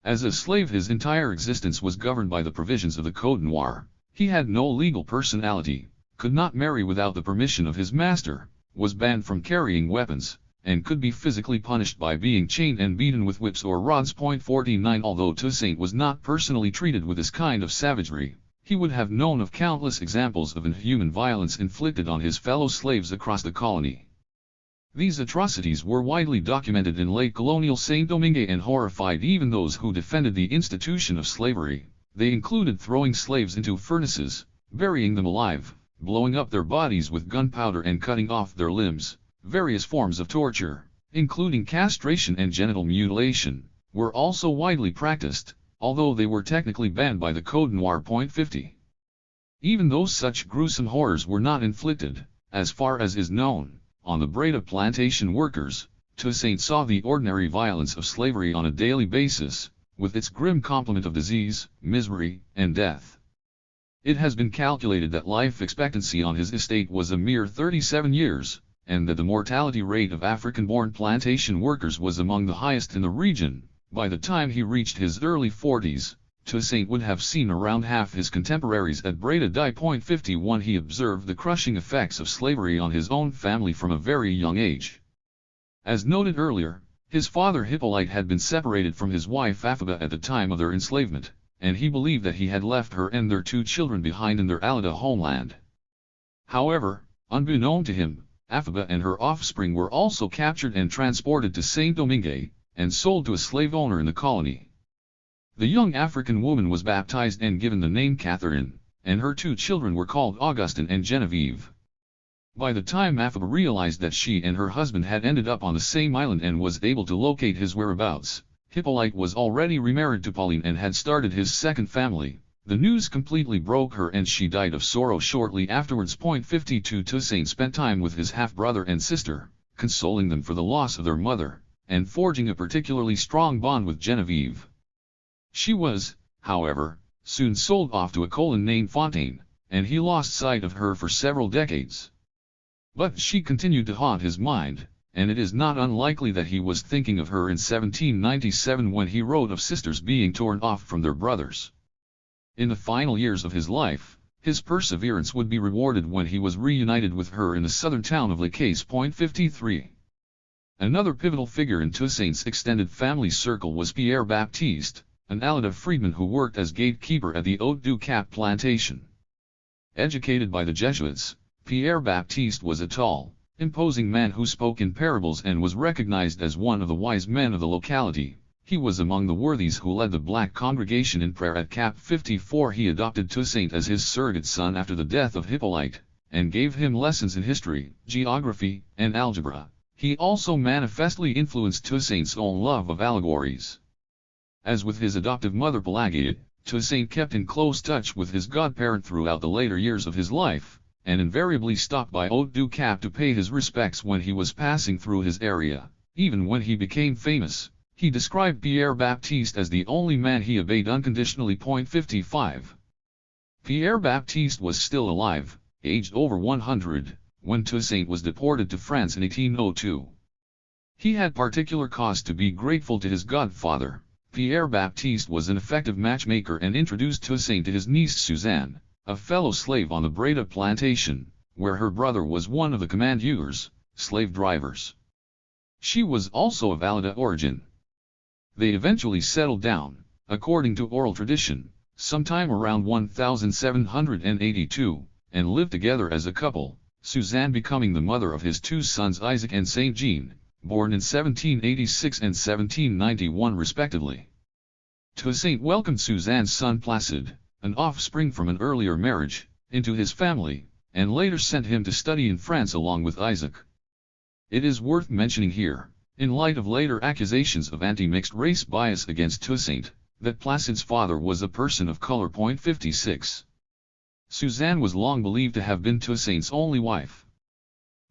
As a slave, his entire existence was governed by the provisions of the Code Noir. He had no legal personality, could not marry without the permission of his master, was banned from carrying weapons, and could be physically punished by being chained and beaten with whips or rods. 49. Although Toussaint was not personally treated with this kind of savagery, he would have known of countless examples of inhuman violence inflicted on his fellow slaves across the colony. These atrocities were widely documented in late colonial Saint-Domingue and horrified even those who defended the institution of slavery. They included throwing slaves into furnaces, burying them alive, blowing up their bodies with gunpowder and cutting off their limbs. Various forms of torture, including castration and genital mutilation, were also widely practiced, although they were technically banned by the Code Noir. 50. Even though such gruesome horrors were not inflicted, as far as is known, on the Breda plantation workers, Toussaint saw the ordinary violence of slavery on a daily basis, with its grim complement of disease, misery, and death. It has been calculated that life expectancy on his estate was a mere 37 years, and that the mortality rate of African-born plantation workers was among the highest in the region. By the time he reached his early 40s, Toussaint would have seen around half his contemporaries at Breda die. 51. He observed the crushing effects of slavery on his own family from a very young age. As noted earlier, his father Hippolyte had been separated from his wife Aphaba at the time of their enslavement, and he believed that he had left her and their 2 children behind in their Alada homeland. However, unbeknown to him, Aphaba and her offspring were also captured and transported to Saint-Domingue, and sold to a slave owner in the colony. The young African woman was baptized and given the name Catherine, and her 2 children were called Augustine and Genevieve. By the time Aphaba realized that she and her husband had ended up on the same island and was able to locate his whereabouts, Hippolyte was already remarried to Pauline and had started his second family. The news completely broke her and she died of sorrow shortly afterwards. 52. Toussaint spent time with his half-brother and sister, consoling them for the loss of their mother, and forging a particularly strong bond with Genevieve. She was, however, soon sold off to a Colon named Fontaine, and he lost sight of her for several decades. But she continued to haunt his mind, and it is not unlikely that he was thinking of her in 1797 when he wrote of sisters being torn off from their brothers. In the final years of his life, his perseverance would be rewarded when he was reunited with her in the southern town of Les Caisses. 53. Another pivotal figure in Toussaint's extended family circle was Pierre Baptiste, an Alada freedman who worked as gatekeeper at the Haute-du-Cap plantation. Educated by the Jesuits, Pierre Baptiste was a tall, imposing man who spoke in parables and was recognized as one of the wise men of the locality. He was among the worthies who led the black congregation in prayer at Cap 54. He adopted Toussaint as his surrogate son after the death of Hippolyte, and gave him lessons in history, geography, and algebra. He He also manifestly influenced Toussaint's own love of allegories. As with his adoptive mother Pelagie, Toussaint kept in close touch with his godparent throughout the later years of his life, and invariably stopped by Haute du Cap to pay his respects when he was passing through his area. Even when he became famous, he described Pierre Baptiste as the only man he obeyed unconditionally. 55. Pierre Baptiste was still alive, aged over 100, when Toussaint was deported to France in 1802. He had particular cause to be grateful to his godfather. Pierre Baptiste was an effective matchmaker and introduced Toussaint to his niece Suzanne, a fellow slave on the Breda plantation, where her brother was one of the commandeurs, slave drivers. She was also of Alida origin. They eventually settled down, according to oral tradition, sometime around 1782, and lived together as a couple, Suzanne becoming the mother of his two sons Isaac and Saint Jean, born in 1786 and 1791 respectively. Toussaint welcomed Suzanne's son Placide, an offspring from an earlier marriage, into his family, and later sent him to study in France along with Isaac. It is worth mentioning here, in light of later accusations of anti-mixed race bias against Toussaint, that Placide's father was a person of color. 56. Suzanne was long believed to have been Toussaint's only wife.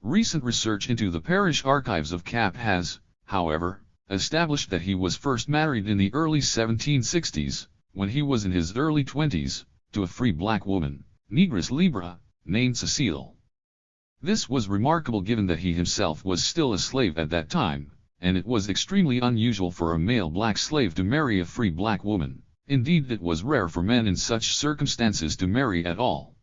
Recent research into the parish archives of Cap has, however, established that he was first married in the early 1760s, when he was in his early 20s, to a free black woman, Negress Libre, named Cecile. This was remarkable given that he himself was still a slave at that time, and it was extremely unusual for a male black slave to marry a free black woman. Indeed, it was rare for men in such circumstances to marry at all.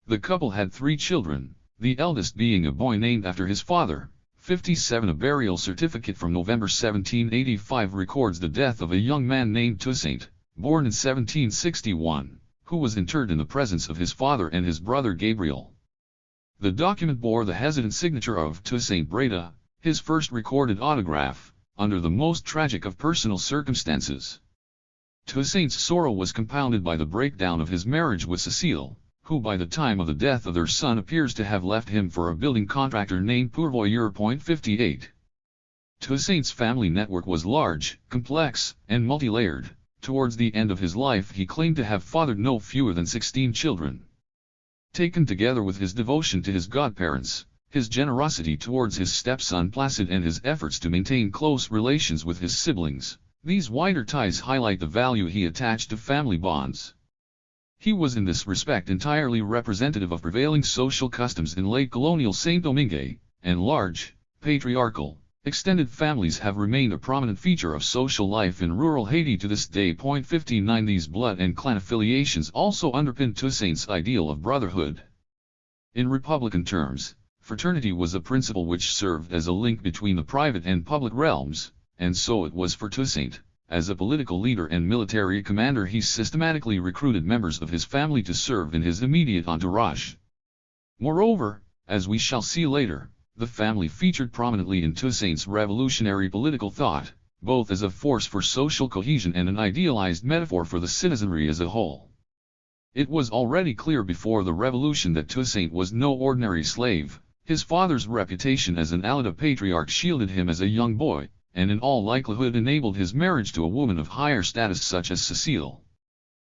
The couple had 3 children, the eldest being a boy named after his father. 57. A burial certificate from November 1785 records the death of a young man named Toussaint, born in 1761, who was interred in the presence of his father and his brother Gabriel. The document bore the hesitant signature of Toussaint Breda, his first recorded autograph, under the most tragic of personal circumstances. Toussaint's sorrow was compounded by the breakdown of his marriage with Cecile, who by the time of the death of their son appears to have left him for a building contractor named Pourvoyeur. 58. Toussaint's family network was large, complex, and multi-layered. Towards the end of his life he claimed to have fathered no fewer than 16 children. Taken together with his devotion to his godparents, his generosity towards his stepson Placide and his efforts to maintain close relations with his siblings, these wider ties highlight the value he attached to family bonds. He was in this respect entirely representative of prevailing social customs in late colonial Saint-Domingue, and large, patriarchal, extended families have remained a prominent feature of social life in rural Haiti to this day. 59. These blood and clan affiliations also underpinned Toussaint's ideal of brotherhood. In Republican terms, fraternity was a principle which served as a link between the private and public realms, and so it was for Toussaint. As a political leader and military commander, he systematically recruited members of his family to serve in his immediate entourage. Moreover, as we shall see later, the family featured prominently in Toussaint's revolutionary political thought, both as a force for social cohesion and an idealized metaphor for the citizenry as a whole. It was already clear before the revolution that Toussaint was no ordinary slave. His father's reputation as an Alida patriarch shielded him as a young boy, and in all likelihood enabled his marriage to a woman of higher status such as Cecile.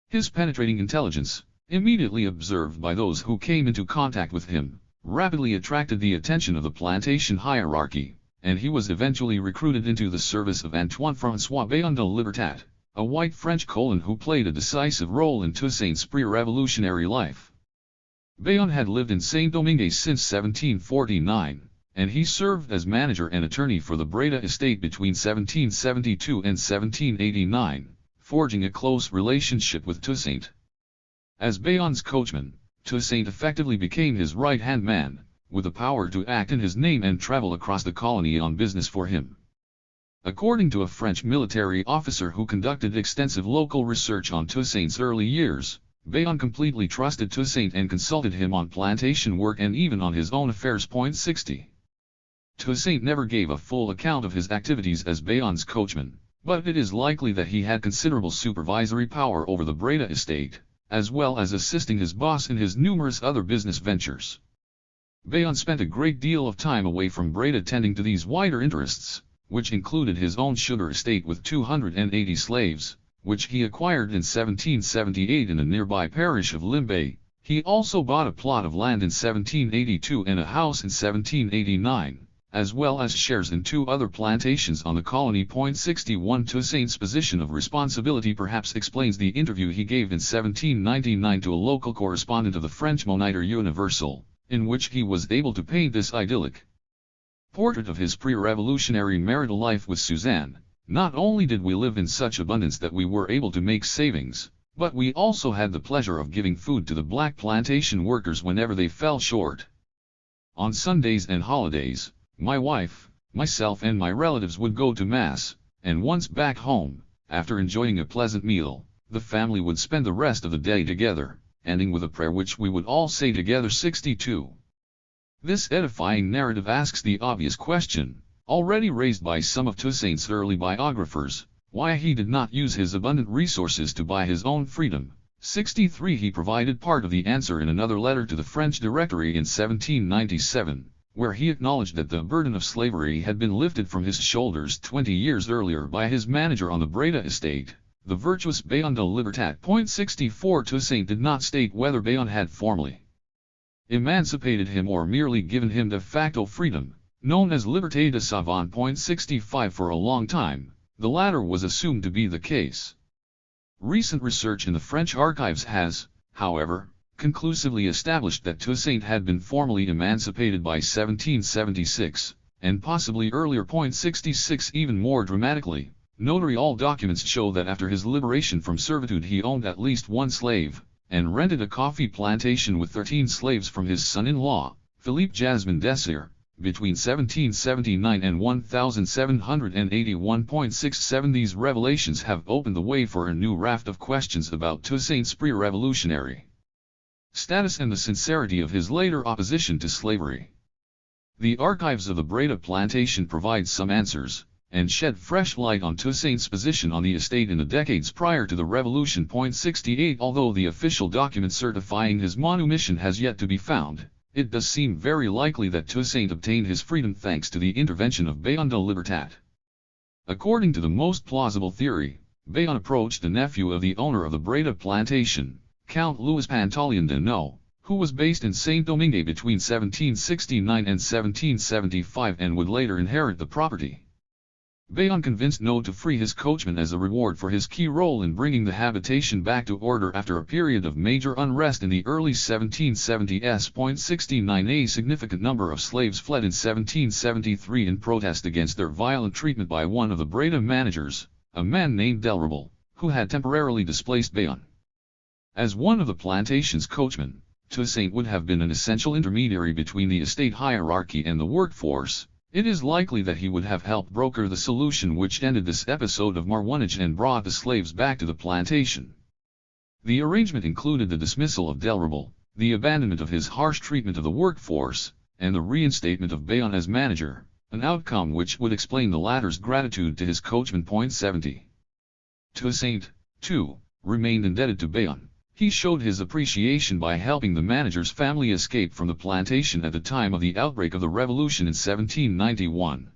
His penetrating intelligence, immediately observed by those who came into contact with him, rapidly attracted the attention of the plantation hierarchy, and he was eventually recruited into the service of Antoine-François Béon de Libertat, a white French colon who played a decisive role in Toussaint's pre-revolutionary life. Béon had lived in Saint-Domingue since 1749, and he served as manager and attorney for the Breda estate between 1772 and 1789, forging a close relationship with Toussaint. As Béon's coachman, Toussaint effectively became his right-hand man, with the power to act in his name and travel across the colony on business for him. According to a French military officer who conducted extensive local research on Toussaint's early years, Béon completely trusted Toussaint and consulted him on plantation work and even on his own affairs. 60. Toussaint never gave a full account of his activities as Béon's coachman, but it is likely that he had considerable supervisory power over the Breda estate, as well as assisting his boss in his numerous other business ventures. Bayon spent a great deal of time away from Breda tending to these wider interests, which included his own sugar estate with 280 slaves, which he acquired in 1778 in a nearby parish of Limbe. He also bought a plot of land in 1782 and a house in 1789, as well as shares in 2 other plantations on the colony. 61 Toussaint's position of responsibility perhaps explains the interview he gave in 1799 to a local correspondent of the French Moniteur Universal, in which he was able to paint this idyllic portrait of his pre-revolutionary marital life with Suzanne. Not only did we live in such abundance that we were able to make savings, but we also had the pleasure of giving food to the black plantation workers whenever they fell short. On Sundays and holidays, my wife, myself and my relatives would go to Mass, and once back home, after enjoying a pleasant meal, the family would spend the rest of the day together, ending with a prayer which we would all say together. 62. This edifying narrative asks the obvious question, already raised by some of Toussaint's early biographers, why he did not use his abundant resources to buy his own freedom. 63. He provided part of the answer in another letter to the French Directory in 1797, where he acknowledged that the burden of slavery had been lifted from his shoulders 20 years earlier by his manager on the Breda estate, the virtuous Bayon de Libertat. 64. Toussaint did not state whether Bayon had formally emancipated him or merely given him de facto freedom, known as liberté de savant. 65. For a long time, the latter was assumed to be the case. Recent research in the French archives has, however, conclusively established that Toussaint had been formally emancipated by 1776, and possibly earlier. 66. Even more dramatically, notarial documents show that after his liberation from servitude he owned at least 1 slave, and rented a coffee plantation with 13 slaves from his son-in-law, Philippe Jasmin Desir, between 1779 and 1781. 67. These revelations have opened the way for a new raft of questions about Toussaint's pre-revolutionary status and the sincerity of his later opposition to slavery. The archives of the Breda plantation provide some answers, and shed fresh light on Toussaint's position on the estate in the decades prior to the revolution. 68. Although the official document certifying his manumission has yet to be found, it does seem very likely that Toussaint obtained his freedom thanks to the intervention of Bayon de Libertat. According to the most plausible theory, Bayon approached the nephew of the owner of the Breda plantation, Count Louis Pantaleon de No, who was based in Saint-Domingue between 1769 and 1775 and would later inherit the property. Bayon convinced No to free his coachman as a reward for his key role in bringing the habitation back to order after a period of major unrest in the early 1770s. 69. A significant number of slaves fled in 1773 in protest against their violent treatment by one of the Breda managers, a man named Delrable, who had temporarily displaced Bayon. As one of the plantation's coachmen, Toussaint would have been an essential intermediary between the estate hierarchy and the workforce. It is likely that he would have helped broker the solution which ended this episode of marwanage and brought the slaves back to the plantation. The arrangement included the dismissal of Delrable, the abandonment of his harsh treatment of the workforce, and the reinstatement of Bayon as manager, an outcome which would explain the latter's gratitude to his coachman. 70. Toussaint, too, remained indebted to Bayon. He showed his appreciation by helping the manager's family escape from the plantation at the time of the outbreak of the revolution in 1791.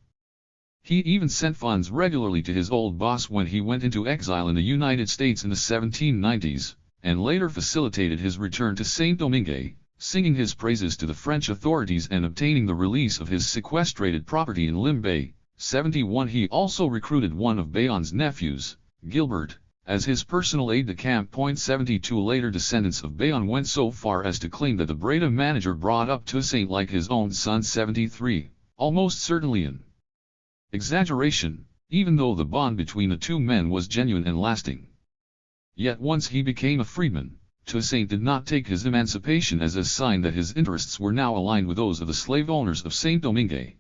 He even sent funds regularly to his old boss when he went into exile in the United States in the 1790s, and later facilitated his return to Saint-Domingue, singing his praises to the French authorities and obtaining the release of his sequestrated property in Limbe. 71. He also recruited one of Bayon's nephews, Gilbert, as his personal aide-de-camp. 72. Later descendants of Bayon went so far as to claim that the Breda manager brought up Toussaint like his own son. 73. Almost certainly an exaggeration, even though the bond between the two men was genuine and lasting. Yet once he became a freedman, Toussaint did not take his emancipation as a sign that his interests were now aligned with those of the slave owners of Saint-Domingue.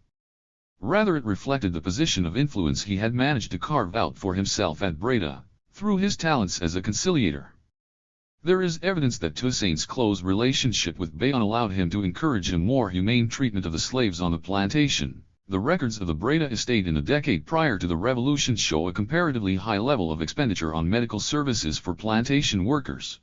Rather it reflected the position of influence he had managed to carve out for himself at Breda, through his talents as a conciliator. There is evidence that Toussaint's close relationship with Bayon allowed him to encourage a more humane treatment of the slaves on the plantation. The records of the Breda estate in the decade prior to the revolution show a comparatively high level of expenditure on medical services for plantation workers.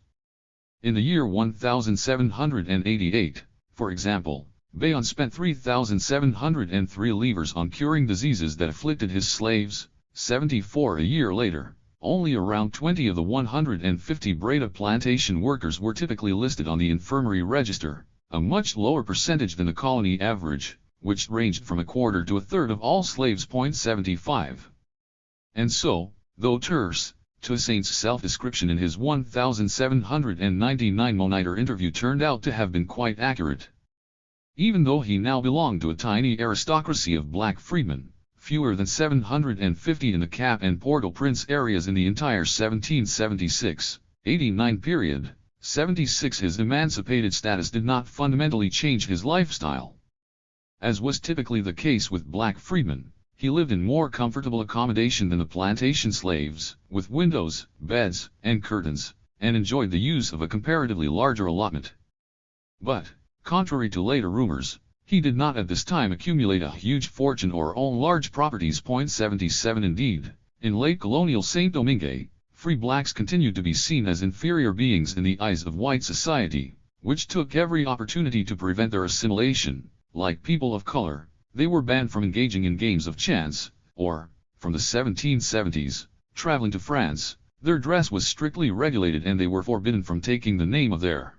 In the year 1788, for example, Bayonne spent 3,703 livres on curing diseases that afflicted his slaves, 74 a year later. Only around 20 of the 150 Breda plantation workers were typically listed on the infirmary register, a much lower percentage than the colony average, which ranged from a quarter to a third of all slaves. 75. And so, though Toussaint's self-description in his 1799 Monitor interview turned out to have been quite accurate. Even though he now belonged to a tiny aristocracy of black freedmen, fewer than 750 in the Cap and Port-au-Prince areas in the entire 1776-89 period, 76 his emancipated status did not fundamentally change his lifestyle. As was typically the case with black freedmen, he lived in more comfortable accommodation than the plantation slaves, with windows, beds, and curtains, and enjoyed the use of a comparatively larger allotment. But, contrary to later rumors, he did not at this time accumulate a huge fortune or own large properties. 77 Indeed, in late colonial Saint-Domingue, free blacks continued to be seen as inferior beings in the eyes of white society, which took every opportunity to prevent their assimilation. Like people of color, they were banned from engaging in games of chance, or, from the 1770s, traveling to France. Their dress was strictly regulated and they were forbidden from taking the name of their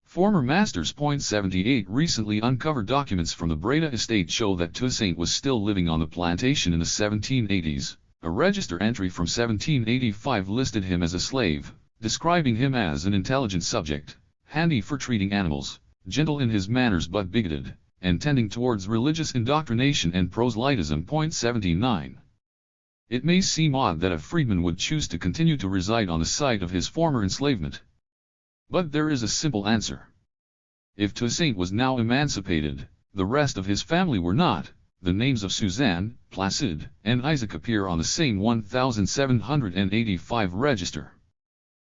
former masters. 78 Recently uncovered documents from the Breda estate show that Toussaint was still living on the plantation in the 1780s. A register entry from 1785 listed him as a slave, describing him as an intelligent subject, handy for treating animals, gentle in his manners but bigoted, and tending towards religious indoctrination and proselytism. 79. It may seem odd that a freedman would choose to continue to reside on the site of his former enslavement. But there is a simple answer. If Toussaint was now emancipated, the rest of his family were not. The names of Suzanne, Placide, and Isaac appear on the same 1785 register.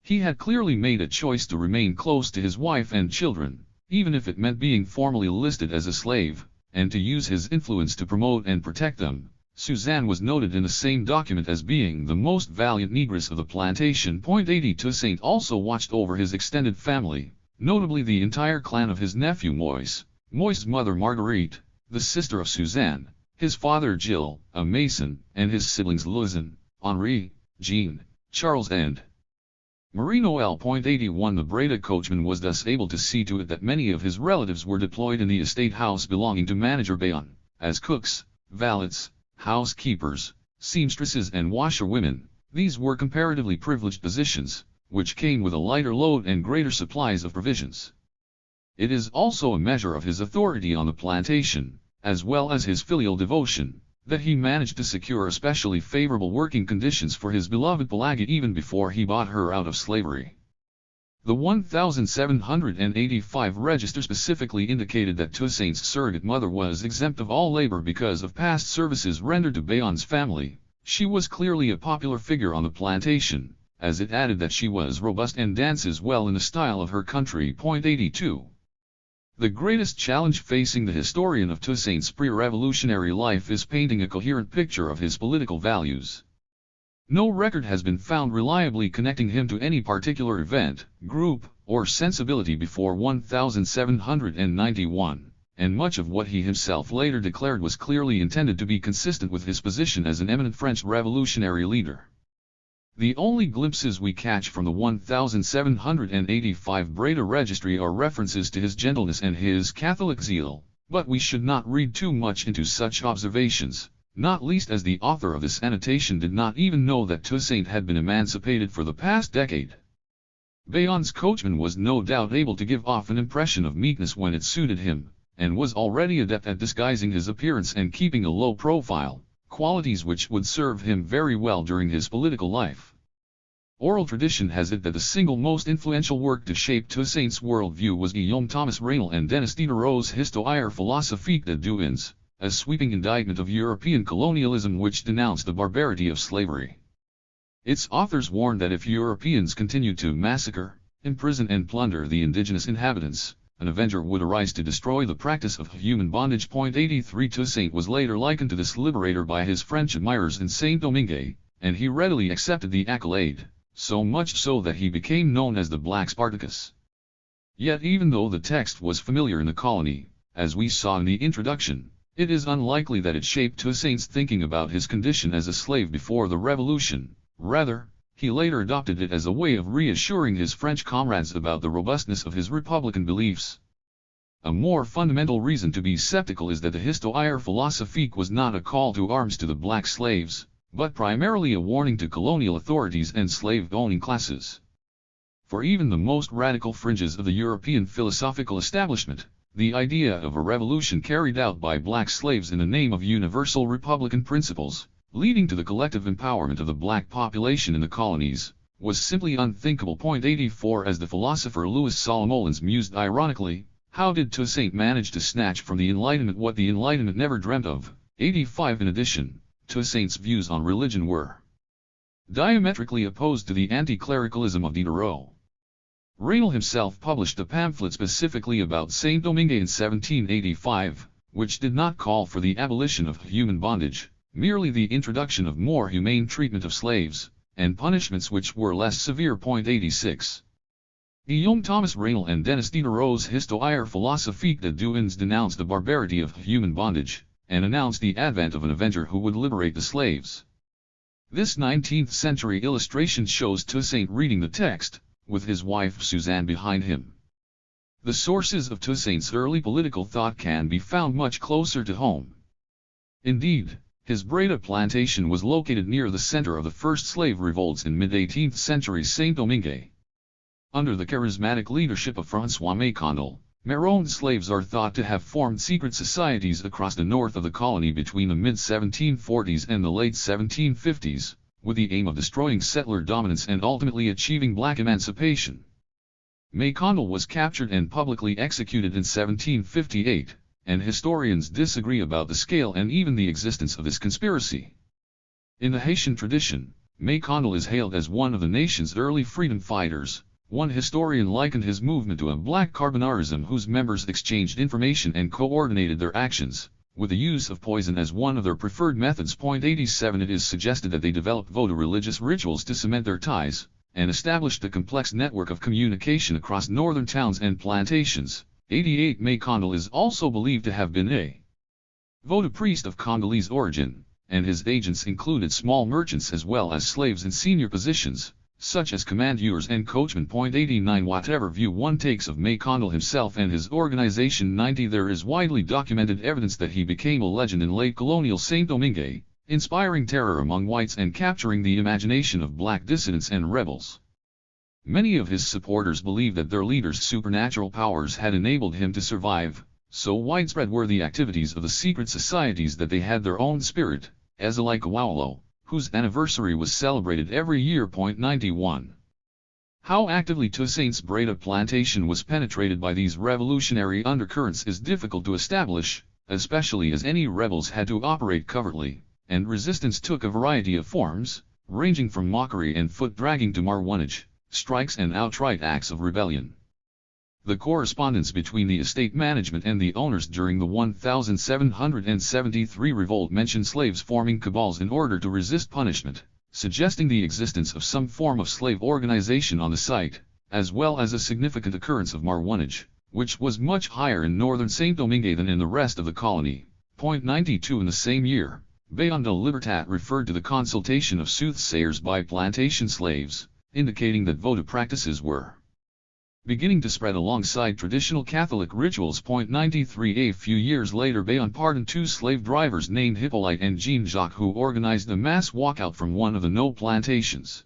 He had clearly made a choice to remain close to his wife and children, even if it meant being formally listed as a slave, and to use his influence to promote and protect them. Suzanne was noted in the same document as being the most valiant negress of the plantation. 80 Toussaint also watched over his extended family, notably the entire clan of his nephew Moise's mother Marguerite, the sister of Suzanne, his father Gilles, a mason, and his siblings Louison, Henri, Jean, Charles and Marie-Noël. 81 The Breda coachman was thus able to see to it that many of his relatives were deployed in the estate house belonging to manager Bayonne, as cooks, valets, housekeepers, seamstresses and washerwomen. These were comparatively privileged positions, which came with a lighter load and greater supplies of provisions. It is also a measure of his authority on the plantation, as well as his filial devotion, that he managed to secure especially favorable working conditions for his beloved Pelagie even before he bought her out of slavery. The 1785 register specifically indicated that Toussaint's surrogate mother was exempt of all labor because of past services rendered to Bayonne's family. She was clearly a popular figure on the plantation, as it added that she was robust and dances well in the style of her country. 82. The greatest challenge facing the historian of Toussaint's pre-revolutionary life is painting a coherent picture of his political values. No record has been found reliably connecting him to any particular event, group, or sensibility before 1791, and much of what he himself later declared was clearly intended to be consistent with his position as an eminent French revolutionary leader. The only glimpses we catch from the 1785 Breda registry are references to his gentleness and his Catholic zeal, but we should not read too much into such observations, not least as the author of this annotation did not even know that Toussaint had been emancipated for the past decade. Bayonne's coachman was no doubt able to give off an impression of meekness when it suited him, and was already adept at disguising his appearance and keeping a low profile, qualities which would serve him very well during his political life. Oral tradition has it that the single most influential work to shape Toussaint's worldview was Guillaume Thomas Raynal and Denis Diderot's Histoire philosophique des Douans, a sweeping indictment of European colonialism which denounced the barbarity of slavery. Its authors warned that if Europeans continued to massacre, imprison and plunder the indigenous inhabitants, an avenger would arise to destroy the practice of human bondage. 83 Toussaint was later likened to this liberator by his French admirers in Saint-Domingue, and he readily accepted the accolade, so much so that he became known as the Black Spartacus. Yet even though the text was familiar in the colony, As we saw in the introduction, it is unlikely that it shaped Toussaint's thinking about his condition as a slave before the revolution. Rather, he later adopted it as a way of reassuring his French comrades about the robustness of his republican beliefs. A more fundamental reason to be skeptical is that the histoire philosophique was not a call to arms to the black slaves, but primarily a warning to colonial authorities and slave-owning classes. For even the most radical fringes of the European philosophical establishment, the idea of a revolution carried out by black slaves in the name of universal republican principles, leading to the collective empowerment of the black population in the colonies, was simply unthinkable. 84 As the philosopher Louis Solomolens mused ironically, how did Toussaint manage to snatch from the Enlightenment what the Enlightenment never dreamt of? 85 In addition, Toussaint's views on religion were diametrically opposed to the anti-clericalism of Diderot. Raynal himself published a pamphlet specifically about Saint-Domingue in 1785, which did not call for the abolition of human bondage, merely the introduction of more humane treatment of slaves, and punishments which were less severe. 86. Guillaume Thomas Raynal and Denis Diderot's Histoire philosophique des Douanes denounced the barbarity of human bondage, and announced the advent of an avenger who would liberate the slaves. This 19th-century illustration shows Toussaint reading the text, with his wife Suzanne behind him. The sources of Toussaint's early political thought can be found much closer to home. Indeed, his Breda plantation was located near the center of the first slave revolts in mid-18th century Saint-Domingue. Under the charismatic leadership of François Mécondel, Maroon slaves are thought to have formed secret societies across the north of the colony between the mid-1740s and the late 1750s, with the aim of destroying settler dominance and ultimately achieving black emancipation. Mécondel was captured and publicly executed in 1758, and historians disagree about the scale and even the existence of this conspiracy. In the Haitian tradition, Mécondel is hailed as one of the nation's early freedom fighters. One historian likened his movement to a black carbonarism whose members exchanged information and coordinated their actions, with the use of poison as one of their preferred methods. 87 It is suggested that they developed Vodou religious rituals to cement their ties, and established a complex network of communication across northern towns and plantations. 88 Mécondel is also believed to have been a Vodou priest of Congolese origin, and his agents included small merchants as well as slaves in senior positions, such as commandeurs and coachmen. 89 Whatever view one takes of Mécondel himself and his organization 90 There is widely documented evidence that he became a legend in late colonial Saint-Domingue, inspiring terror among whites and capturing the imagination of black dissidents and rebels. Many of his supporters believed that their leader's supernatural powers had enabled him to survive, so widespread were the activities of the secret societies that they had their own spirit, as like Wawalo, whose anniversary was celebrated every year. 91. How actively Toussaint's Breda plantation was penetrated by these revolutionary undercurrents is difficult to establish, especially as any rebels had to operate covertly, and resistance took a variety of forms, ranging from mockery and foot-dragging to marwanage, strikes and outright acts of rebellion. The correspondence between the estate management and the owners during the 1773 revolt mentioned slaves forming cabals in order to resist punishment, suggesting the existence of some form of slave organization on the site, as well as a significant occurrence of marwanage, which was much higher in northern Saint-Domingue than in the rest of the colony. 92 In the same year, Bayon de Libertat referred to the consultation of soothsayers by plantation slaves, indicating that Vodou practices were beginning to spread alongside traditional Catholic rituals. 93 A few years later Bayon pardoned two slave drivers named Hippolyte and Jean-Jacques who organized a mass walkout from one of the No plantations.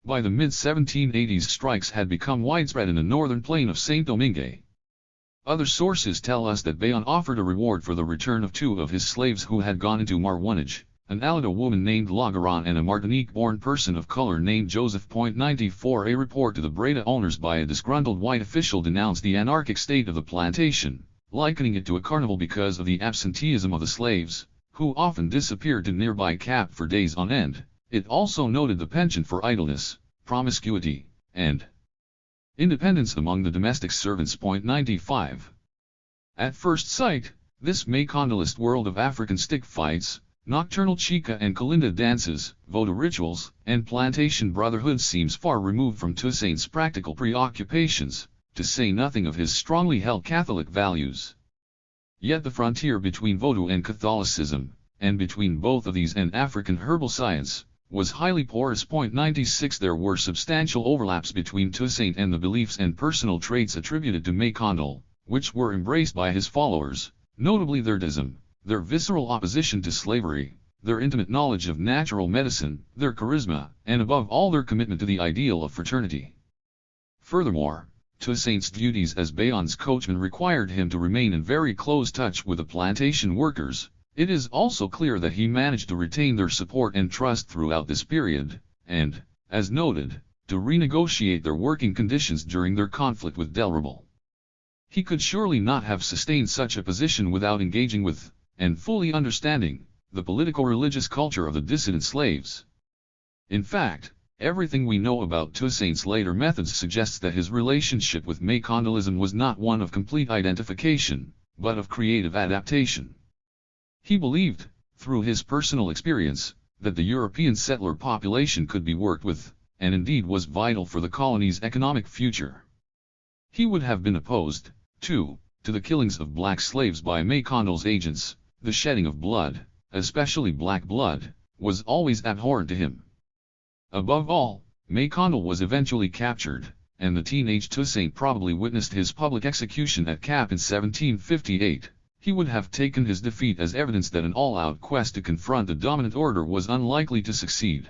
By the mid-1780s strikes had become widespread in the northern plain of Saint-Domingue. Other sources tell us that Bayon offered a reward for the return of two of his slaves who had gone into marwanage, an Alado woman named Lagaran and a Martinique-born person of color named Joseph. 94 A report to the Breda owners by a disgruntled white official denounced the anarchic state of the plantation, likening it to a carnival because of the absenteeism of the slaves, who often disappeared to nearby Cap for days on end. It also noted the penchant for idleness, promiscuity, and independence among the domestic servants. 95 At first sight, this Mécondelist world of African stick fights, nocturnal chica and kalinda dances, Vodou rituals, and plantation brotherhood seems far removed from Toussaint's practical preoccupations, to say nothing of his strongly held Catholic values. Yet the frontier between Vodou and Catholicism, and between both of these and African herbal science, was highly porous. 96 There were substantial overlaps between Toussaint and the beliefs and personal traits attributed to Maykandal, which were embraced by his followers, notably thirdism, their visceral opposition to slavery, their intimate knowledge of natural medicine, their charisma, and above all their commitment to the ideal of fraternity. Furthermore, Toussaint's duties as Bayon's coachman required him to remain in very close touch with the plantation workers. It is also clear that he managed to retain their support and trust throughout this period, and, as noted, to renegotiate their working conditions during their conflict with Delrebel. He could surely not have sustained such a position without engaging with, and fully understanding, the political-religious culture of the dissident slaves. In fact, everything we know about Toussaint's later methods suggests that his relationship with Maykandalism was not one of complete identification, but of creative adaptation. He believed, through his personal experience, that the European settler population could be worked with, and indeed was vital for the colony's economic future. He would have been opposed, too, to the killings of black slaves by Maykandal's agents. The shedding of blood, especially black blood, was always abhorrent to him. Above all, Maykandal was eventually captured, and the teenage Toussaint probably witnessed his public execution at Cap in 1758. He would have taken his defeat as evidence that an all-out quest to confront the dominant order was unlikely to succeed.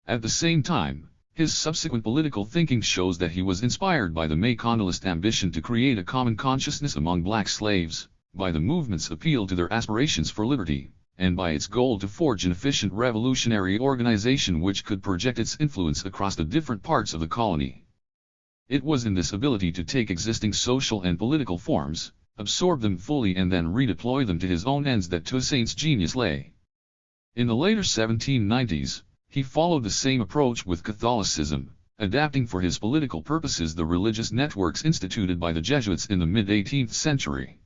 At the same time, his subsequent political thinking shows that he was inspired by the Maykandalist ambition to create a common consciousness among black slaves, by the movement's appeal to their aspirations for liberty, and by its goal to forge an efficient revolutionary organization which could project its influence across the different parts of the colony. It was in this ability to take existing social and political forms, absorb them fully and then redeploy them to his own ends that Toussaint's genius lay. In the later 1790s, he followed the same approach with Catholicism, adapting for his political purposes the religious networks instituted by the Jesuits in the mid-18th century.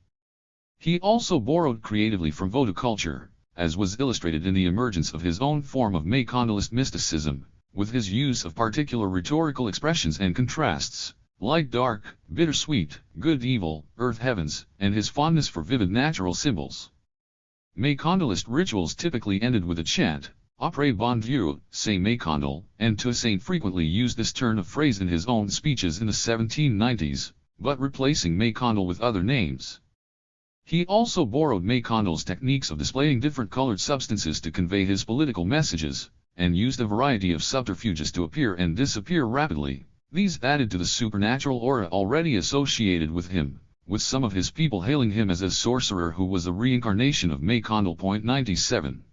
He also borrowed creatively from Vodou culture, as was illustrated in the emergence of his own form of Maykandalist mysticism, with his use of particular rhetorical expressions and contrasts, light-dark, bitter-sweet, good-evil, earth-heavens, and his fondness for vivid natural symbols. Maykandalist rituals typically ended with a chant, Après bon Dieu, Saint Maykandal, and Toussaint frequently used this turn of phrase in his own speeches in the 1790s, but replacing Maykandal with other names. He also borrowed Maykandal's techniques of displaying different colored substances to convey his political messages, and used a variety of subterfuges to appear and disappear rapidly. These added to the supernatural aura already associated with him, with some of his people hailing him as a sorcerer who was a reincarnation of Maykandal. 97.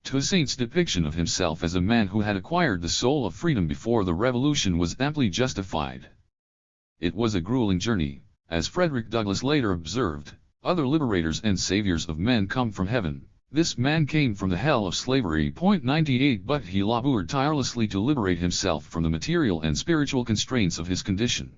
Toussaint's depiction of himself as a man who had acquired the soul of freedom before the revolution was amply justified. It was a grueling journey, as Frederick Douglass later observed. Other liberators and saviors of men come from heaven. This man came from the hell of slavery. 98 But he labored tirelessly to liberate himself from the material and spiritual constraints of his condition.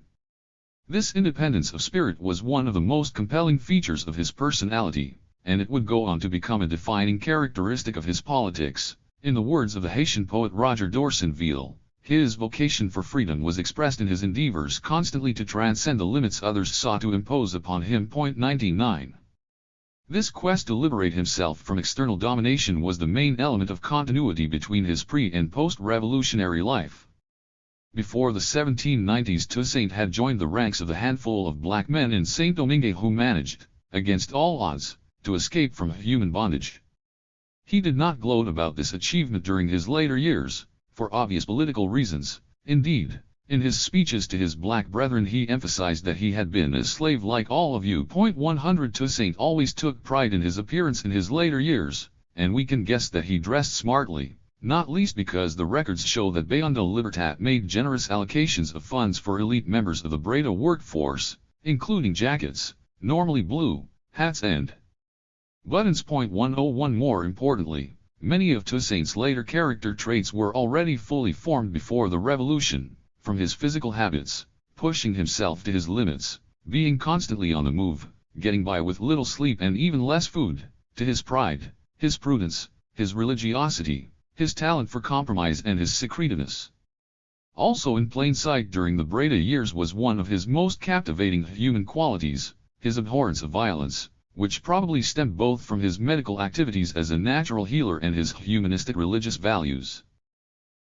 This independence of spirit was one of the most compelling features of his personality, and it would go on to become a defining characteristic of his politics. In the words of the Haitian poet Roger d'Orsainville, his vocation for freedom was expressed in his endeavors constantly to transcend the limits others sought to impose upon him. 99. This quest to liberate himself from external domination was the main element of continuity between his pre- and post-revolutionary life. Before the 1790s, Toussaint had joined the ranks of the handful of black men in Saint-Domingue who managed, against all odds, to escape from human bondage. He did not gloat about this achievement during his later years, for obvious political reasons. Indeed, in his speeches to his black brethren he emphasized that he had been a slave like all of you. 100 Toussaint always took pride in his appearance in his later years, and we can guess that he dressed smartly, not least because the records show that Bayon de Libertat made generous allocations of funds for elite members of the Breda workforce, including jackets, normally blue, hats and buttons. 101 More importantly, many of Toussaint's later character traits were already fully formed before the revolution, from his physical habits, pushing himself to his limits, being constantly on the move, getting by with little sleep and even less food, to his pride, his prudence, his religiosity, his talent for compromise and his secretiveness. Also in plain sight during the Breda years was one of his most captivating human qualities, his abhorrence of violence, which probably stemmed both from his medical activities as a natural healer and his humanistic religious values.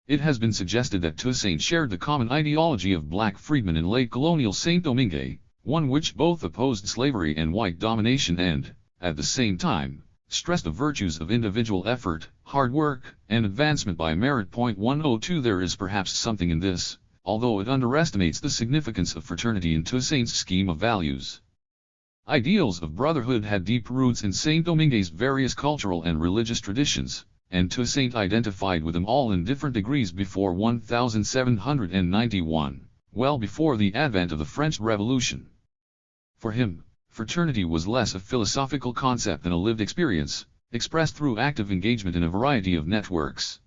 It has been suggested that Toussaint shared the common ideology of black freedmen in late colonial Saint-Domingue, one which both opposed slavery and white domination and, at the same time, stressed the virtues of individual effort, hard work, and advancement by merit. 102 There is perhaps something in this, although it underestimates the significance of fraternity in Toussaint's scheme of values. Ideals of brotherhood had deep roots in Saint-Domingue's various cultural and religious traditions, and Toussaint identified with them all in different degrees before 1791, well before the advent of the French Revolution. For him, fraternity was less a philosophical concept than a lived experience, expressed through active engagement in a variety of networks.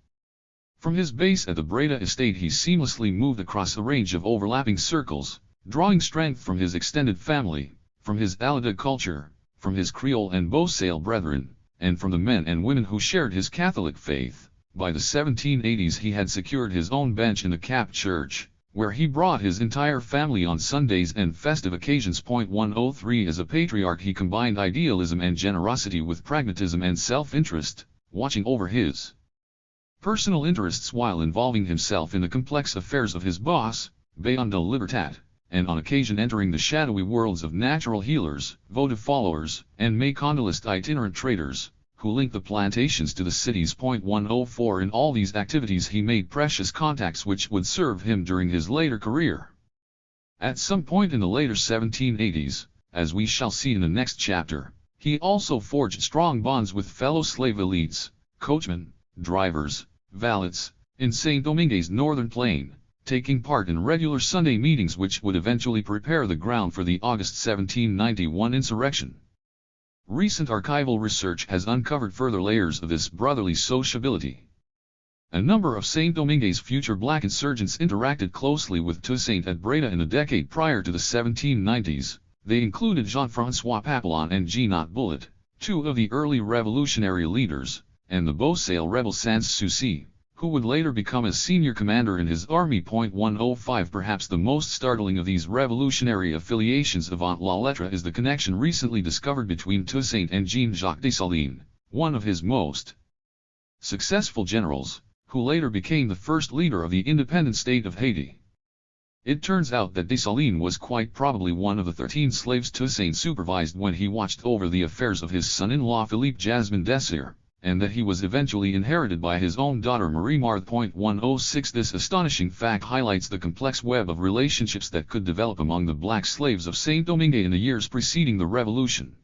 From his base at the Breda estate he seamlessly moved across a range of overlapping circles, drawing strength from his extended family, from his Alada culture, from his Creole and Beausoleil brethren, and from the men and women who shared his Catholic faith. By the 1780s he had secured his own bench in the Cap Church, where he brought his entire family on Sundays and festive occasions. 103 As a patriarch he combined idealism and generosity with pragmatism and self-interest, watching over his personal interests while involving himself in the complex affairs of his boss, Bayon de Libertat, and on occasion entering the shadowy worlds of natural healers, votive followers, and Maycondalist itinerant traders, who linked the plantations to the cities. 104 In all these activities he made precious contacts which would serve him during his later career. At some point in the later 1780s, as we shall see in the next chapter, he also forged strong bonds with fellow slave elites, coachmen, drivers, valets, in Saint-Domingue's northern plain, taking part in regular Sunday meetings which would eventually prepare the ground for the August 1791 insurrection. Recent archival research has uncovered further layers of this brotherly sociability. A number of Saint-Domingue's future black insurgents interacted closely with Toussaint at Breda in the decade prior to the 1790s. They included Jean-François Papillon and Jeanot Bullet, two of the early revolutionary leaders, and the Beausoleil rebel Sans Souci, who would later become a senior commander in his army. 105 Perhaps the most startling of these revolutionary affiliations avant la lettre is the connection recently discovered between Toussaint and Jean-Jacques Dessalines, one of his most successful generals, who later became the first leader of the independent state of Haiti. It turns out that Dessalines was quite probably one of the 13 slaves Toussaint supervised when he watched over the affairs of his son-in-law Philippe Jasmin Désir, and that he was eventually inherited by his own daughter Marie Marthe. 106 This astonishing fact highlights the complex web of relationships that could develop among the black slaves of Saint-Domingue in the years preceding the revolution.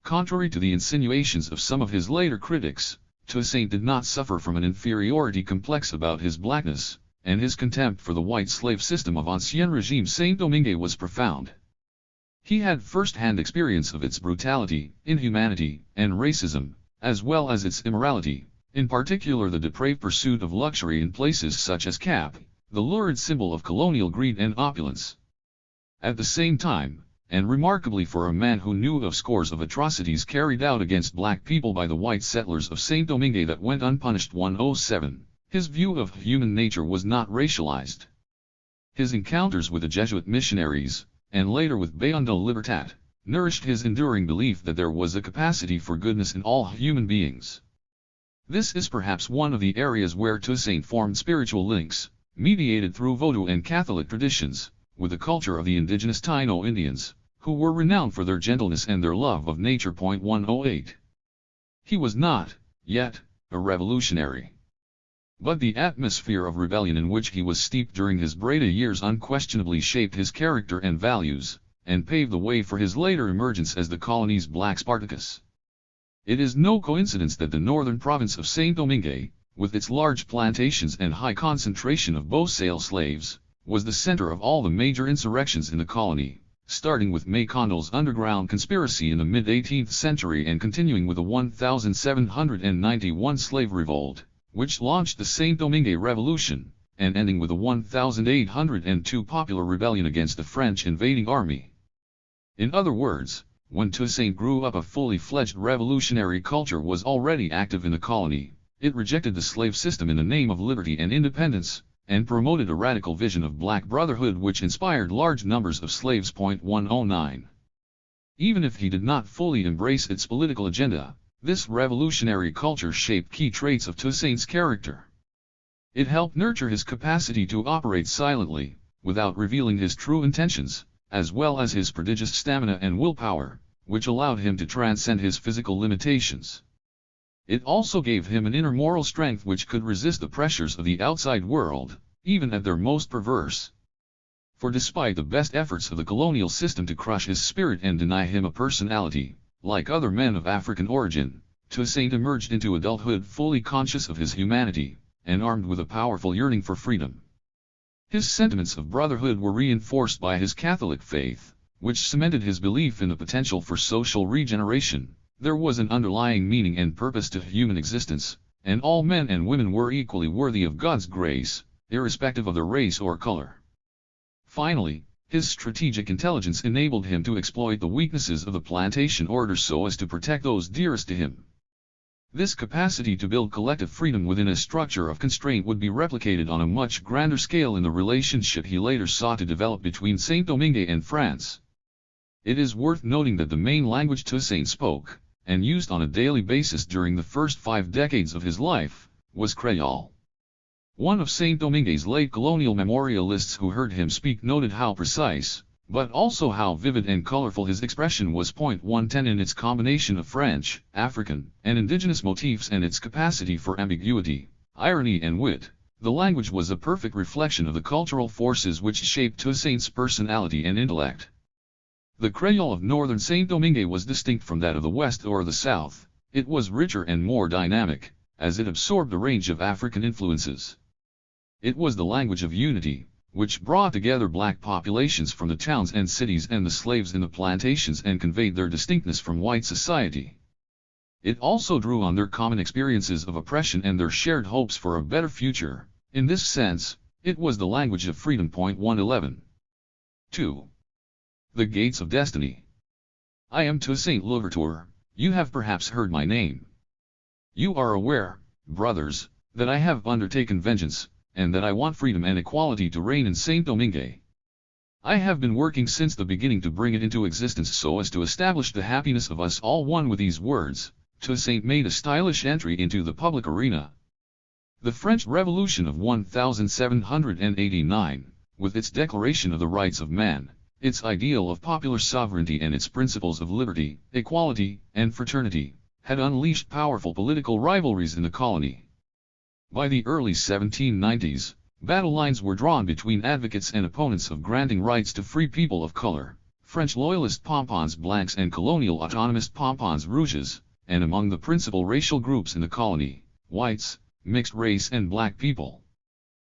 Contrary to the insinuations of some of his later critics, Toussaint did not suffer from an inferiority complex about his blackness, and his contempt for the white slave system of Ancien Regime Saint-Domingue was profound. He had first-hand experience of its brutality, inhumanity, and racism, as well as its immorality, in particular the depraved pursuit of luxury in places such as Cap, the lurid symbol of colonial greed and opulence. At the same time, and remarkably for a man who knew of scores of atrocities carried out against black people by the white settlers of Saint-Domingue that went unpunished. 107, his view of human nature was not racialized. His encounters with the Jesuit missionaries, and later with Bayon de Libertat, nourished his enduring belief that there was a capacity for goodness in all human beings. This is perhaps one of the areas where Toussaint formed spiritual links, mediated through Vodou and Catholic traditions, with the culture of the indigenous Taino Indians, who were renowned for their gentleness and their love of nature. 108. He was not, yet, a revolutionary. But the atmosphere of rebellion in which he was steeped during his Breda years unquestionably shaped his character and values, and paved the way for his later emergence as the colony's Black Spartacus. It is no coincidence that the northern province of Saint-Domingue, with its large plantations and high concentration of Beausoleil slaves, was the center of all the major insurrections in the colony, starting with Maycondal's underground conspiracy in the mid-18th century and continuing with the 1791 slave revolt, which launched the Saint-Domingue Revolution, and ending with the 1802 popular rebellion against the French invading army. In other words, when Toussaint grew up, a fully fledged revolutionary culture was already active in the colony. It rejected the slave system in the name of liberty and independence, and promoted a radical vision of black brotherhood which inspired large numbers of slaves. 109. Even if he did not fully embrace its political agenda, this revolutionary culture shaped key traits of Toussaint's character. It helped nurture his capacity to operate silently, without revealing his true intentions, as well as his prodigious stamina and willpower, which allowed him to transcend his physical limitations. It also gave him an inner moral strength which could resist the pressures of the outside world, even at their most perverse. For despite the best efforts of the colonial system to crush his spirit and deny him a personality, like other men of African origin, Toussaint emerged into adulthood fully conscious of his humanity, and armed with a powerful yearning for freedom. His sentiments of brotherhood were reinforced by his Catholic faith, which cemented his belief in the potential for social regeneration. There was an underlying meaning and purpose to human existence, and all men and women were equally worthy of God's grace, irrespective of their race or color. Finally, his strategic intelligence enabled him to exploit the weaknesses of the plantation order so as to protect those dearest to him. This capacity to build collective freedom within a structure of constraint would be replicated on a much grander scale in the relationship he later sought to develop between Saint-Domingue and France. It is worth noting that the main language Toussaint spoke, and used on a daily basis during the first 5 decades of his life, was Creole. One of Saint-Domingue's late colonial memorialists who heard him speak noted how precise, but also how vivid and colorful his expression was. 110 In its combination of French, African, and indigenous motifs and its capacity for ambiguity, irony and wit, the language was a perfect reflection of the cultural forces which shaped Toussaint's personality and intellect. The Creole of northern Saint-Domingue was distinct from that of the west or the south. It was richer and more dynamic, as it absorbed a range of African influences. It was the language of unity, which brought together black populations from the towns and cities and the slaves in the plantations and conveyed their distinctness from white society. It also drew on their common experiences of oppression and their shared hopes for a better future. In this sense, it was the language of freedom. 111. 2. The Gates of Destiny. I am Toussaint Louverture. You have perhaps heard my name. You are aware, brothers, that I have undertaken vengeance, and that I want freedom and equality to reign in Saint-Domingue. I have been working since the beginning to bring it into existence so as to establish the happiness of us all. One with these words, Toussaint made a stylish entry into the public arena. The French Revolution of 1789, with its Declaration of the Rights of Man, its ideal of popular sovereignty and its principles of liberty, equality, and fraternity, had unleashed powerful political rivalries in the colony. By the early 1790s, battle lines were drawn between advocates and opponents of granting rights to free people of color, French loyalist pompons blancs and colonial autonomist pompons rouges, and among the principal racial groups in the colony, whites, mixed race and black people.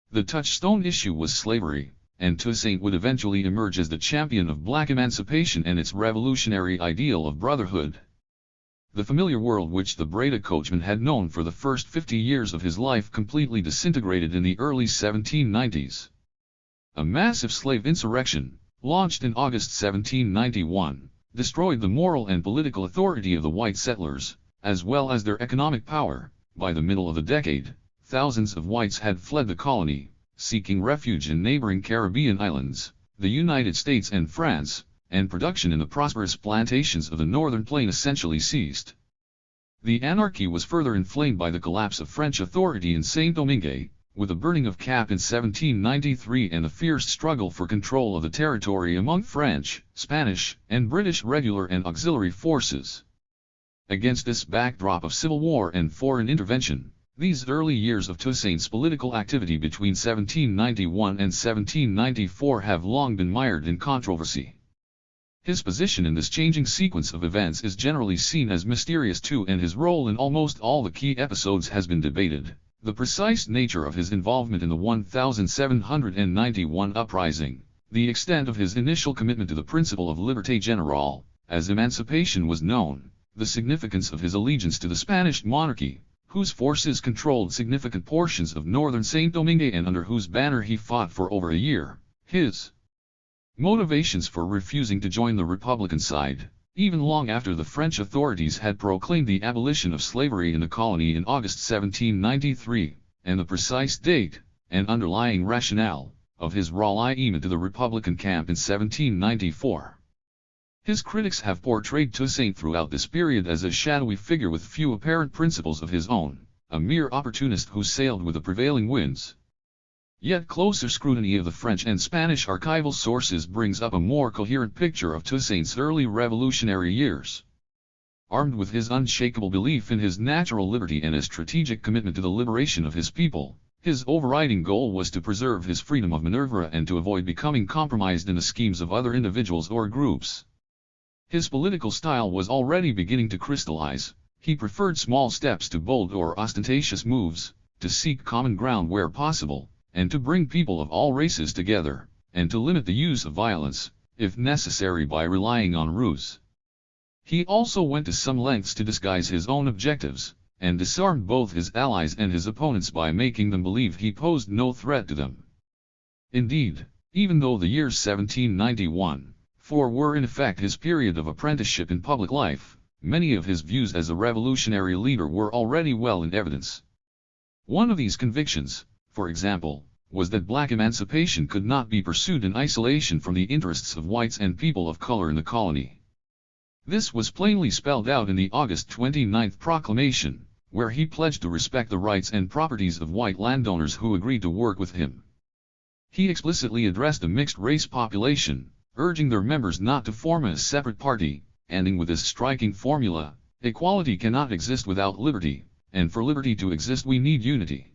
The touchstone issue was slavery, and Toussaint would eventually emerge as the champion of black emancipation and its revolutionary ideal of brotherhood. The familiar world which the Breda coachman had known for the first 50 years of his life completely disintegrated in the early 1790s. A massive slave insurrection, launched in August 1791, destroyed the moral and political authority of the white settlers, as well as their economic power. By the middle of the decade, thousands of whites had fled the colony, seeking refuge in neighboring Caribbean islands, the United States and France, and production in the prosperous plantations of the northern plain essentially ceased. The anarchy was further inflamed by the collapse of French authority in Saint-Domingue, with the burning of Cap in 1793 and the fierce struggle for control of the territory among French, Spanish, and British regular and auxiliary forces. Against this backdrop of civil war and foreign intervention, these early years of Toussaint's political activity between 1791 and 1794 have long been mired in controversy. His position in this changing sequence of events is generally seen as mysterious too, and his role in almost all the key episodes has been debated. The precise nature of his involvement in the 1791 uprising, the extent of his initial commitment to the principle of liberté générale, as emancipation was known, the significance of his allegiance to the Spanish monarchy, whose forces controlled significant portions of northern Saint-Domingue and under whose banner he fought for over a year, his motivations for refusing to join the Republican side, even long after the French authorities had proclaimed the abolition of slavery in the colony in August 1793, and the precise date, and underlying rationale, of his ralliement to the Republican camp in 1794. His critics have portrayed Toussaint throughout this period as a shadowy figure with few apparent principles of his own, a mere opportunist who sailed with the prevailing winds. Yet closer scrutiny of the French and Spanish archival sources brings up a more coherent picture of Toussaint's early revolutionary years. Armed with his unshakable belief in his natural liberty and a strategic commitment to the liberation of his people, his overriding goal was to preserve his freedom of maneuver and to avoid becoming compromised in the schemes of other individuals or groups. His political style was already beginning to crystallize. He preferred small steps to bold or ostentatious moves, to seek common ground where possible, and to bring people of all races together, and to limit the use of violence, if necessary by relying on ruse. He also went to some lengths to disguise his own objectives, and disarmed both his allies and his opponents by making them believe he posed no threat to them. Indeed, even though the years 1791, were in effect his period of apprenticeship in public life, many of his views as a revolutionary leader were already well in evidence. One of these convictions, for example, was that black emancipation could not be pursued in isolation from the interests of whites and people of color in the colony. This was plainly spelled out in the August 29 proclamation, where he pledged to respect the rights and properties of white landowners who agreed to work with him. He explicitly addressed a mixed-race population, urging their members not to form a separate party, ending with this striking formula: equality cannot exist without liberty, and for liberty to exist we need unity.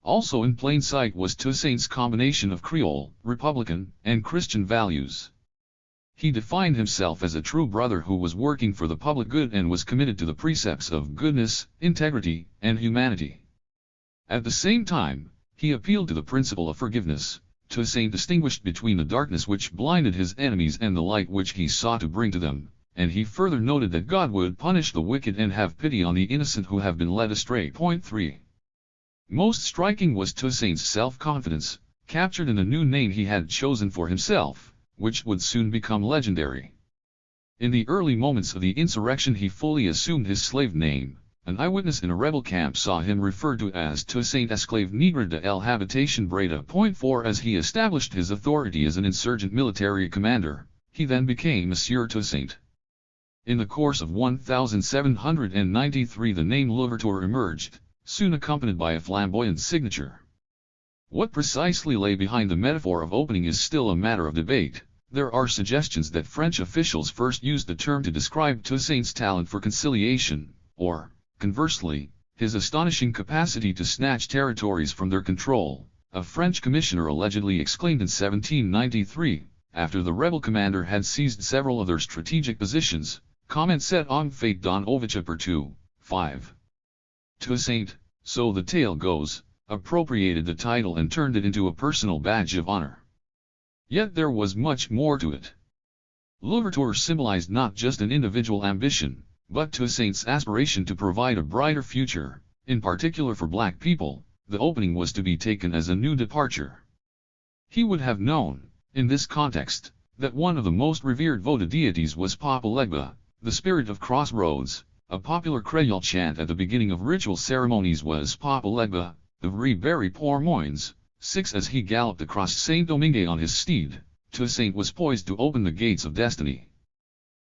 Also in plain sight was Toussaint's combination of Creole, Republican, and Christian values. He defined himself as a true brother who was working for the public good and was committed to the precepts of goodness, integrity, and humanity. At the same time, he appealed to the principle of forgiveness. Toussaint distinguished between the darkness which blinded his enemies and the light which he sought to bring to them, and he further noted that God would punish the wicked and have pity on the innocent who have been led astray. 3. Most striking was Toussaint's self-confidence, captured in the new name he had chosen for himself, which would soon become legendary. In the early moments of the insurrection he fully assumed his slave name. An eyewitness in a rebel camp saw him referred to as Toussaint Esclave Negre de el Habitation Breda. 4 As he established his authority as an insurgent military commander, he then became Monsieur Toussaint. In the course of 1793 the name Louverture emerged, soon accompanied by a flamboyant signature. What precisely lay behind the metaphor of opening is still a matter of debate. There are suggestions that French officials first used the term to describe Toussaint's talent for conciliation, or, conversely, his astonishing capacity to snatch territories from their control. A French commissioner allegedly exclaimed in 1793, after the rebel commander had seized several of their strategic positions, comment set en fait d'un ovichipper 2, 5. Toussaint, so the tale goes, appropriated the title and turned it into a personal badge of honor. Yet there was much more to it. Louverture symbolized not just an individual ambition, but Toussaint's aspiration to provide a brighter future, in particular for black people. The opening was to be taken as a new departure. He would have known, in this context, that one of the most revered votive deities was Papa Legba, the spirit of crossroads. A popular Creole chant at the beginning of ritual ceremonies was Papa Legba, the Very Poor Moins, 6. As he galloped across Saint-Domingue on his steed, Toussaint was poised to open the gates of destiny.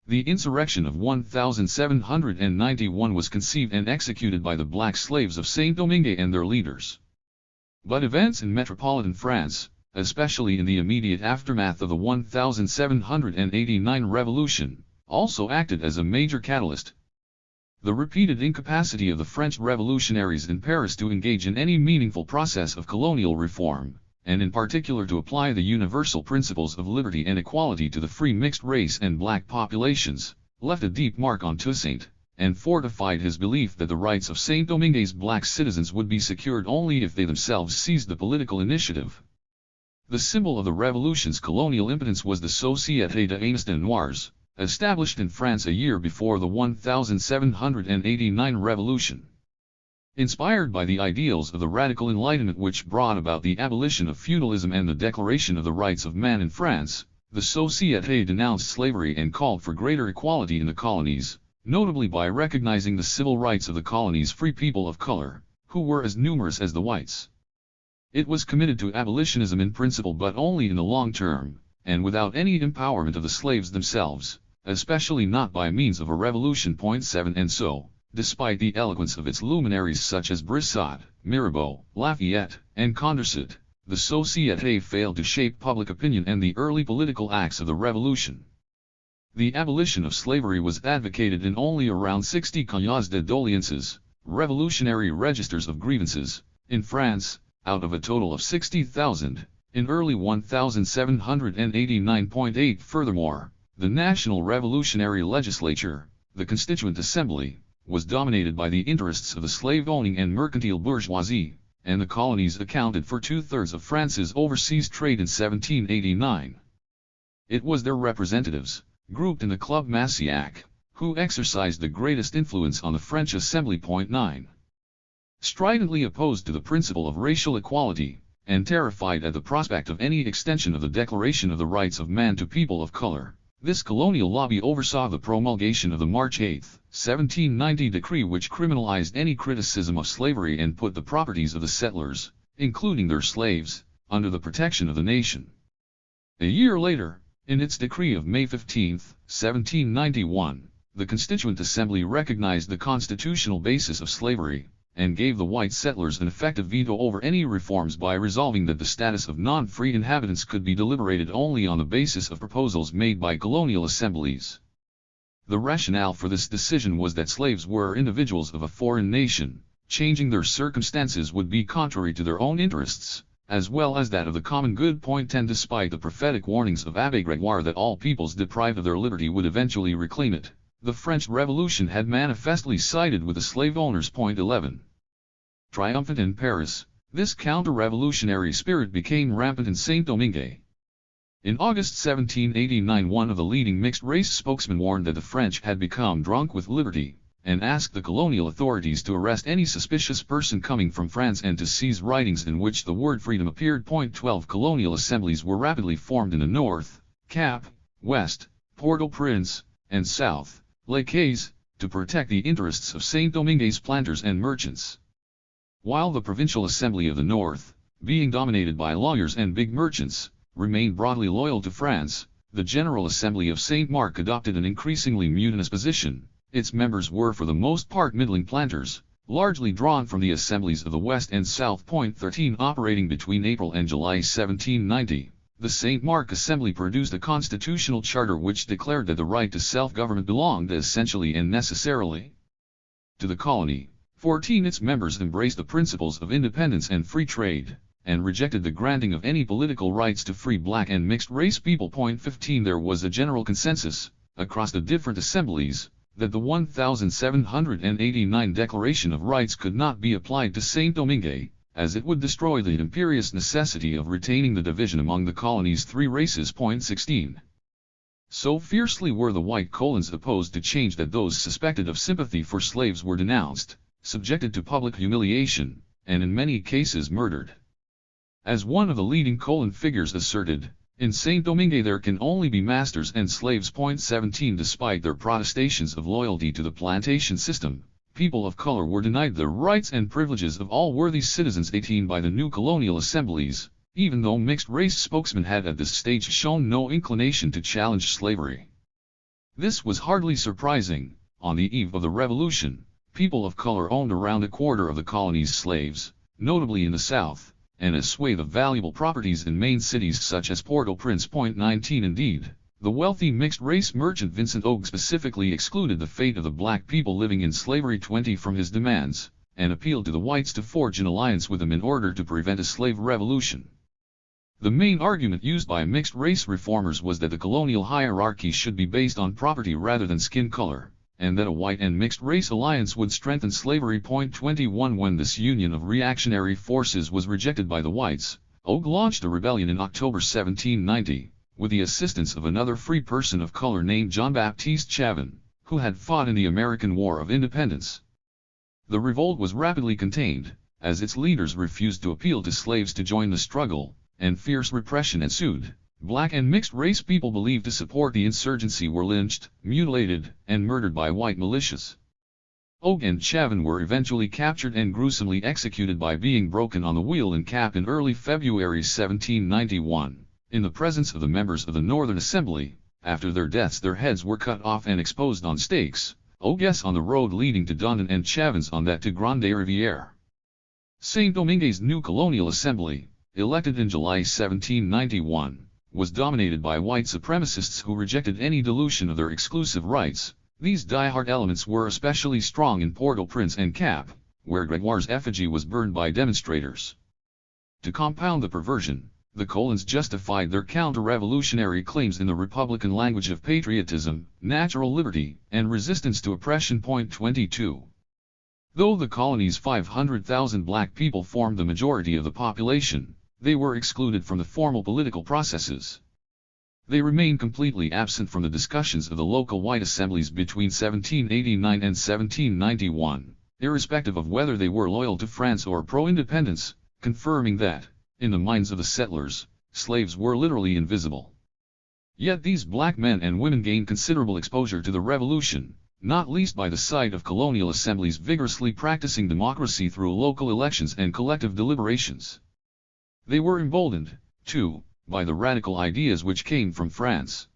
The insurrection of 1791 was conceived and executed by the black slaves of Saint-Domingue and their leaders. But events in metropolitan France, especially in the immediate aftermath of the 1789 revolution, also acted as a major catalyst. The repeated incapacity of the French revolutionaries in Paris to engage in any meaningful process of colonial reform, and in particular to apply the universal principles of liberty and equality to the free mixed race and black populations, left a deep mark on Toussaint, and fortified his belief that the rights of Saint-Domingue's black citizens would be secured only if they themselves seized the political initiative. The symbol of the revolution's colonial impotence was the Société des Amis Noirs, established in France a year before the 1789 revolution. Inspired by the ideals of the radical Enlightenment which brought about the abolition of feudalism and the Declaration of the Rights of Man in France, the Société denounced slavery and called for greater equality in the colonies, notably by recognizing the civil rights of the colony's free people of color, who were as numerous as the whites. It was committed to abolitionism in principle but only in the long term, and without any empowerment of the slaves themselves, especially not by means of a revolution. 7 And so, despite the eloquence of its luminaries such as Brissot, Mirabeau, Lafayette, and Condorcet, the Société failed to shape public opinion and the early political acts of the revolution. The abolition of slavery was advocated in only around 60 cahiers de doléances, revolutionary registers of grievances, in France, out of a total of 60,000, in early 1789.8. Furthermore, the National Revolutionary Legislature, the Constituent Assembly, was dominated by the interests of the slave-owning and mercantile bourgeoisie, and the colonies accounted for 2/3 of France's overseas trade in 1789. It was their representatives, grouped in the Club Massiac, who exercised the greatest influence on the French Assembly. 9. Stridently opposed to the principle of racial equality, and terrified at the prospect of any extension of the Declaration of the Rights of Man to people of color, this colonial lobby oversaw the promulgation of the March 8, 1790 decree which criminalized any criticism of slavery and put the properties of the settlers, including their slaves, under the protection of the nation. A year later, in its decree of May 15, 1791, the Constituent Assembly recognized the constitutional basis of slavery, and gave the white settlers an effective veto over any reforms by resolving that the status of non-free inhabitants could be deliberated only on the basis of proposals made by colonial assemblies. The rationale for this decision was that slaves were individuals of a foreign nation, changing their circumstances would be contrary to their own interests, as well as that of the common good. 10 Despite the prophetic warnings of Abbé Grégoire that all peoples deprived of their liberty would eventually reclaim it, the French Revolution had manifestly sided with the slave owners. 11. Triumphant in Paris, this counter-revolutionary spirit became rampant in Saint-Domingue. In August 1789 one of the leading mixed-race spokesmen warned that the French had become drunk with liberty, and asked the colonial authorities to arrest any suspicious person coming from France and to seize writings in which the word freedom appeared. 12 Colonial assemblies were rapidly formed in the north, Cap, West, Port-au-Prince, and South, Les Cayes, to protect the interests of Saint-Domingue's planters and merchants. While the Provincial Assembly of the North, being dominated by lawyers and big merchants, remained broadly loyal to France, the General Assembly of St. Mark adopted an increasingly mutinous position. Its members were for the most part middling planters, largely drawn from the assemblies of the West and South. 13 Operating between April and July 1790, the St. Mark Assembly produced a constitutional charter which declared that the right to self-government belonged essentially and necessarily to the colony. 14 Its members embraced the principles of independence and free trade, and rejected the granting of any political rights to free black and mixed-race people. 15 There was a general consensus, across the different assemblies, that the 1789 Declaration of Rights could not be applied to Saint-Domingue, as it would destroy the imperious necessity of retaining the division among the colony's three races. 16 So fiercely were the white colons opposed to change that those suspected of sympathy for slaves were denounced, subjected to public humiliation, and in many cases murdered. As one of the leading colon figures asserted, in Saint-Domingue there can only be masters and slaves. 17 Despite their protestations of loyalty to the plantation system, people of color were denied the rights and privileges of all worthy citizens. 18 By the new colonial assemblies, even though mixed-race spokesmen had at this stage shown no inclination to challenge slavery. This was hardly surprising. On the eve of the Revolution, people of color owned around a quarter of the colony's slaves, notably in the South, and a swathe of valuable properties in main cities such as Port-au-Prince. 19 Indeed, the wealthy mixed-race merchant Vincent Ogue specifically excluded the fate of the black people living in slavery 20 from his demands, and appealed to the whites to forge an alliance with him in order to prevent a slave revolution. The main argument used by mixed-race reformers was that the colonial hierarchy should be based on property rather than skin color, and that a white and mixed-race alliance would strengthen slavery. 21 When this union of reactionary forces was rejected by the whites, Ogue launched a rebellion in October 1790, with the assistance of another free person of color named Jean-Baptiste Chauvin, who had fought in the American War of Independence. The revolt was rapidly contained, as its leaders refused to appeal to slaves to join the struggle, and fierce repression ensued. Black and mixed-race people believed to support the insurgency were lynched, mutilated, and murdered by white militias. Ogue and Chauvin were eventually captured and gruesomely executed by being broken on the wheel in Cap in early February 1791, in the presence of the members of the Northern Assembly, After their deaths their heads were cut off and exposed on stakes, Ogues on the road leading to Dundon and Chavins on that to Grande Riviere. Saint-Domingue's new colonial assembly, elected in July 1791, was dominated by white supremacists who rejected any dilution of their exclusive rights. These die-hard elements were especially strong in Port-au-Prince and Cap, where Gregoire's effigy was burned by demonstrators. To compound the perversion, the colons justified their counter-revolutionary claims in the Republican language of patriotism, natural liberty, and resistance to oppression. 22. Though the colony's 500,000 black people formed the majority of the population, they were excluded from the formal political processes. They remained completely absent from the discussions of the local white assemblies between 1789 and 1791, irrespective of whether they were loyal to France or pro-independence, confirming that, in the minds of the settlers, slaves were literally invisible. Yet these black men and women gained considerable exposure to the revolution, not least by the sight of colonial assemblies vigorously practicing democracy through local elections and collective deliberations. They were emboldened, too, by the radical ideas which came from France.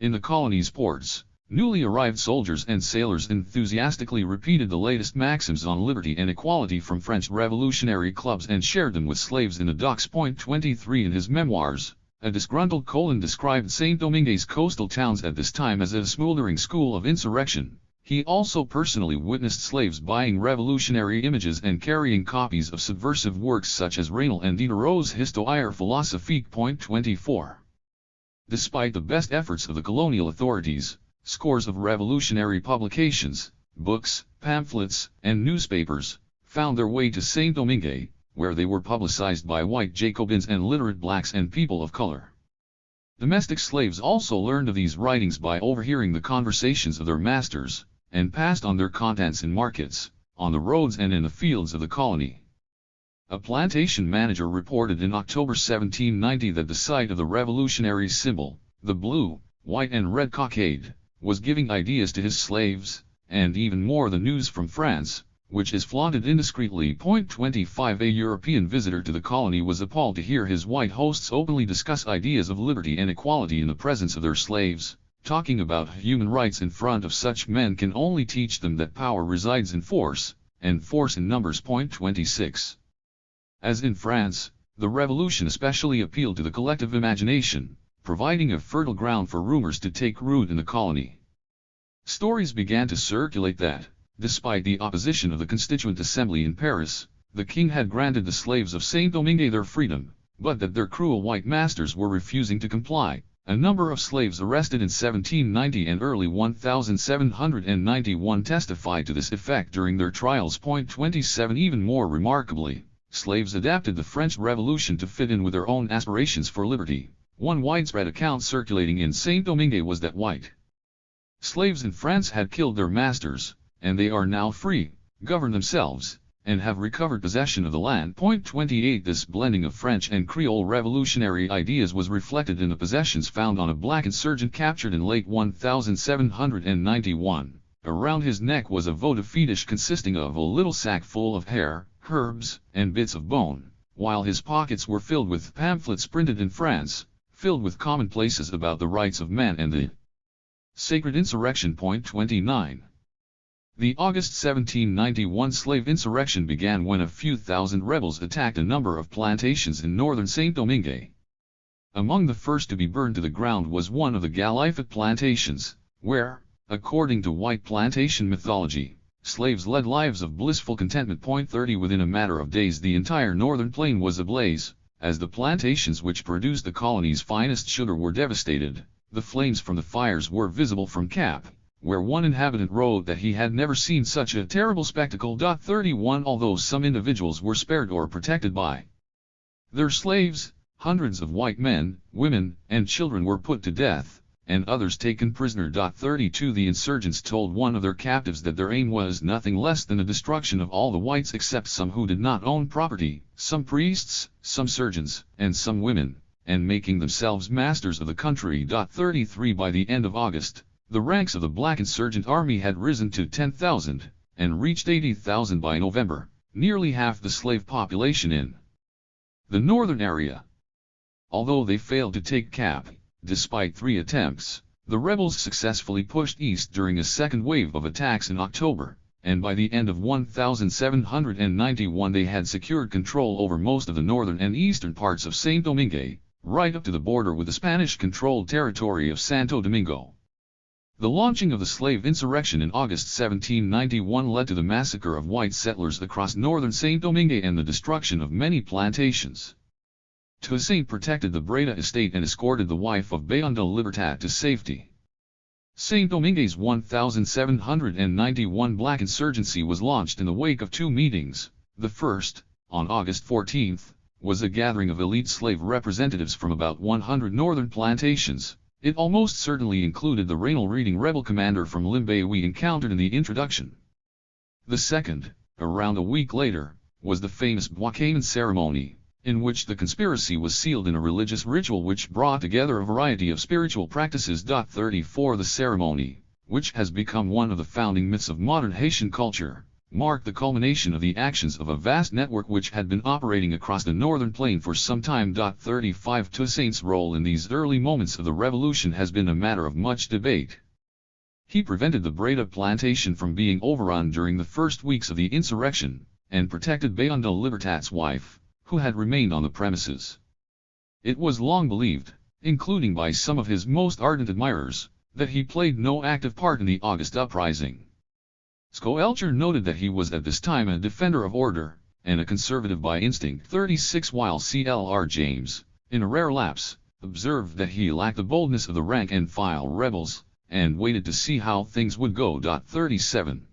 In the colony's ports, newly arrived soldiers and sailors enthusiastically repeated the latest maxims on liberty and equality from French revolutionary clubs and shared them with slaves in the docks. 23 In his memoirs, a disgruntled colon described Saint-Domingue's coastal towns at this time as a smoldering school of insurrection. He also personally witnessed slaves buying revolutionary images and carrying copies of subversive works such as Raynal and Diderot's Histoire philosophique. 24. Despite the best efforts of the colonial authorities, scores of revolutionary publications, books, pamphlets, and newspapers found their way to Saint-Domingue, where they were publicized by white Jacobins and literate blacks and people of color. Domestic slaves also learned of these writings by overhearing the conversations of their masters, and passed on their contents in markets, on the roads and in the fields of the colony. A plantation manager reported in October 1790 that the sight of the revolutionary symbol, the blue, white and red cockade, was giving ideas to his slaves, and even more the news from France, which is flaunted indiscreetly. 25 A European visitor to the colony was appalled to hear his white hosts openly discuss ideas of liberty and equality in the presence of their slaves. Talking about human rights in front of such men can only teach them that power resides in force, and force in numbers. 26. As in France, the revolution especially appealed to the collective imagination, providing a fertile ground for rumors to take root in the colony. Stories began to circulate that, despite the opposition of the Constituent Assembly in Paris, the king had granted the slaves of Saint-Domingue their freedom, but that their cruel white masters were refusing to comply. A number of slaves arrested in 1790 and early 1791 testified to this effect during their trials. 27 Even more remarkably, slaves adapted the French Revolution to fit in with their own aspirations for liberty. One widespread account circulating in Saint-Domingue was that white slaves in France had killed their masters, and they are now free, govern themselves, and have recovered possession of the land. 28 This blending of French and Creole revolutionary ideas was reflected in the possessions found on a black insurgent captured in late 1791. Around his neck was a votive fetish consisting of a little sack full of hair, herbs, and bits of bone, while his pockets were filled with pamphlets printed in France, filled with commonplaces about the rights of man and the sacred insurrection. 29. The August 1791 slave insurrection began when a few thousand rebels attacked a number of plantations in northern Saint-Domingue. Among the first to be burned to the ground was one of the Galifet plantations, where, according to white plantation mythology, slaves led lives of blissful contentment. 30 Within a matter of days the entire northern plain was ablaze, as the plantations which produced the colony's finest sugar were devastated. The flames from the fires were visible from Cap, where one inhabitant wrote that he had never seen such a terrible spectacle. 31 Although some individuals were spared or protected by their slaves, hundreds of white men, women, and children were put to death, and others taken prisoner. 32 The insurgents told one of their captives that their aim was nothing less than the destruction of all the whites except some who did not own property, some priests, some surgeons, and some women, and making themselves masters of the country. 33 By the end of August, the ranks of the black insurgent army had risen to 10,000, and reached 80,000 by November, nearly half the slave population in the northern area. Although they failed to take Cap, Despite 3 attempts, the rebels successfully pushed east during a second wave of attacks in October, and by the end of 1791 they had secured control over most of the northern and eastern parts of Saint-Domingue, right up to the border with the Spanish-controlled territory of Santo Domingo. The launching of the slave insurrection in August 1791 led to the massacre of white settlers across northern Saint-Domingue and the destruction of many plantations. Toussaint protected the Breda estate and escorted the wife of Bayon de Libertat to safety. Saint-Domingue's 1791 black insurgency was launched in the wake of 2 meetings. The first, on August 14, was a gathering of elite slave representatives from about 100 northern plantations. It almost certainly included the Raynal Reading rebel commander from Limbe we encountered in the introduction. The second, around a week later, was the famous Bouquet ceremony, in which the conspiracy was sealed in a religious ritual which brought together a variety of spiritual practices. 34 The ceremony, which has become one of the founding myths of modern Haitian culture, marked the culmination of the actions of a vast network which had been operating across the northern plain for some time. 35 Toussaint's role in these early moments of the revolution has been a matter of much debate. He prevented the Breda plantation from being overrun during the first weeks of the insurrection, and protected Bayon de Libertat's wife, who had remained on the premises. It was long believed, including by some of his most ardent admirers, that he played no active part in the August uprising. Schoelcher noted that he was at this time a defender of order, and a conservative by instinct. 36 While C.L.R. James, in a rare lapse, observed that he lacked the boldness of the rank-and-file rebels, and waited to see how things would go. 37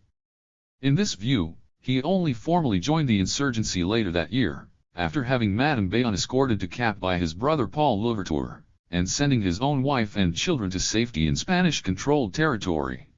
In this view, he only formally joined the insurgency later that year, after having Madame Bayon escorted to Cap by his brother Paul Louverture, and sending his own wife and children to safety in Spanish-controlled territory.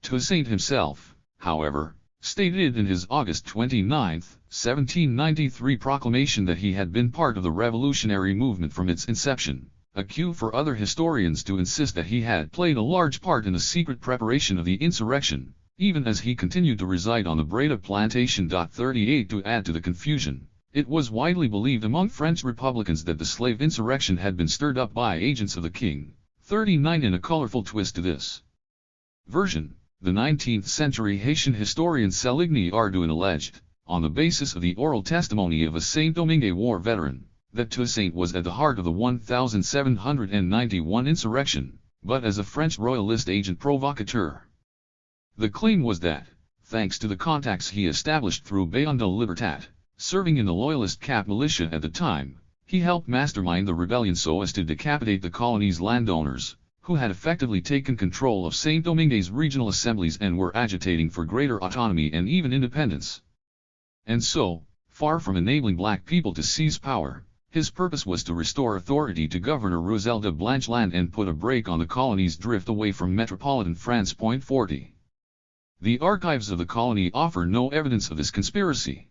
Toussaint himself, however, stated in his August 29, 1793 proclamation that he had been part of the revolutionary movement from its inception, a cue for other historians to insist that he had played a large part in the secret preparation of the insurrection, even as he continued to reside on the Breda plantation. 38 To add to the confusion, it was widely believed among French Republicans that the slave insurrection had been stirred up by agents of the king. 39 In a colorful twist to this version, the 19th-century Haitian historian Celigny Ardouin alleged, on the basis of the oral testimony of a Saint-Domingue War veteran, that Toussaint was at the heart of the 1791 insurrection, but as a French royalist agent provocateur. The claim was that, thanks to the contacts he established through Bayon de Libertat, serving in the loyalist Cap militia at the time, he helped mastermind the rebellion so as to decapitate the colony's landowners, who had effectively taken control of Saint-Domingue's regional assemblies and were agitating for greater autonomy and even independence. And so, far from enabling black people to seize power, his purpose was to restore authority to Governor Roussel de Blancheland and put a brake on the colony's drift away from metropolitan France. 40 The archives of the colony offer no evidence of this conspiracy.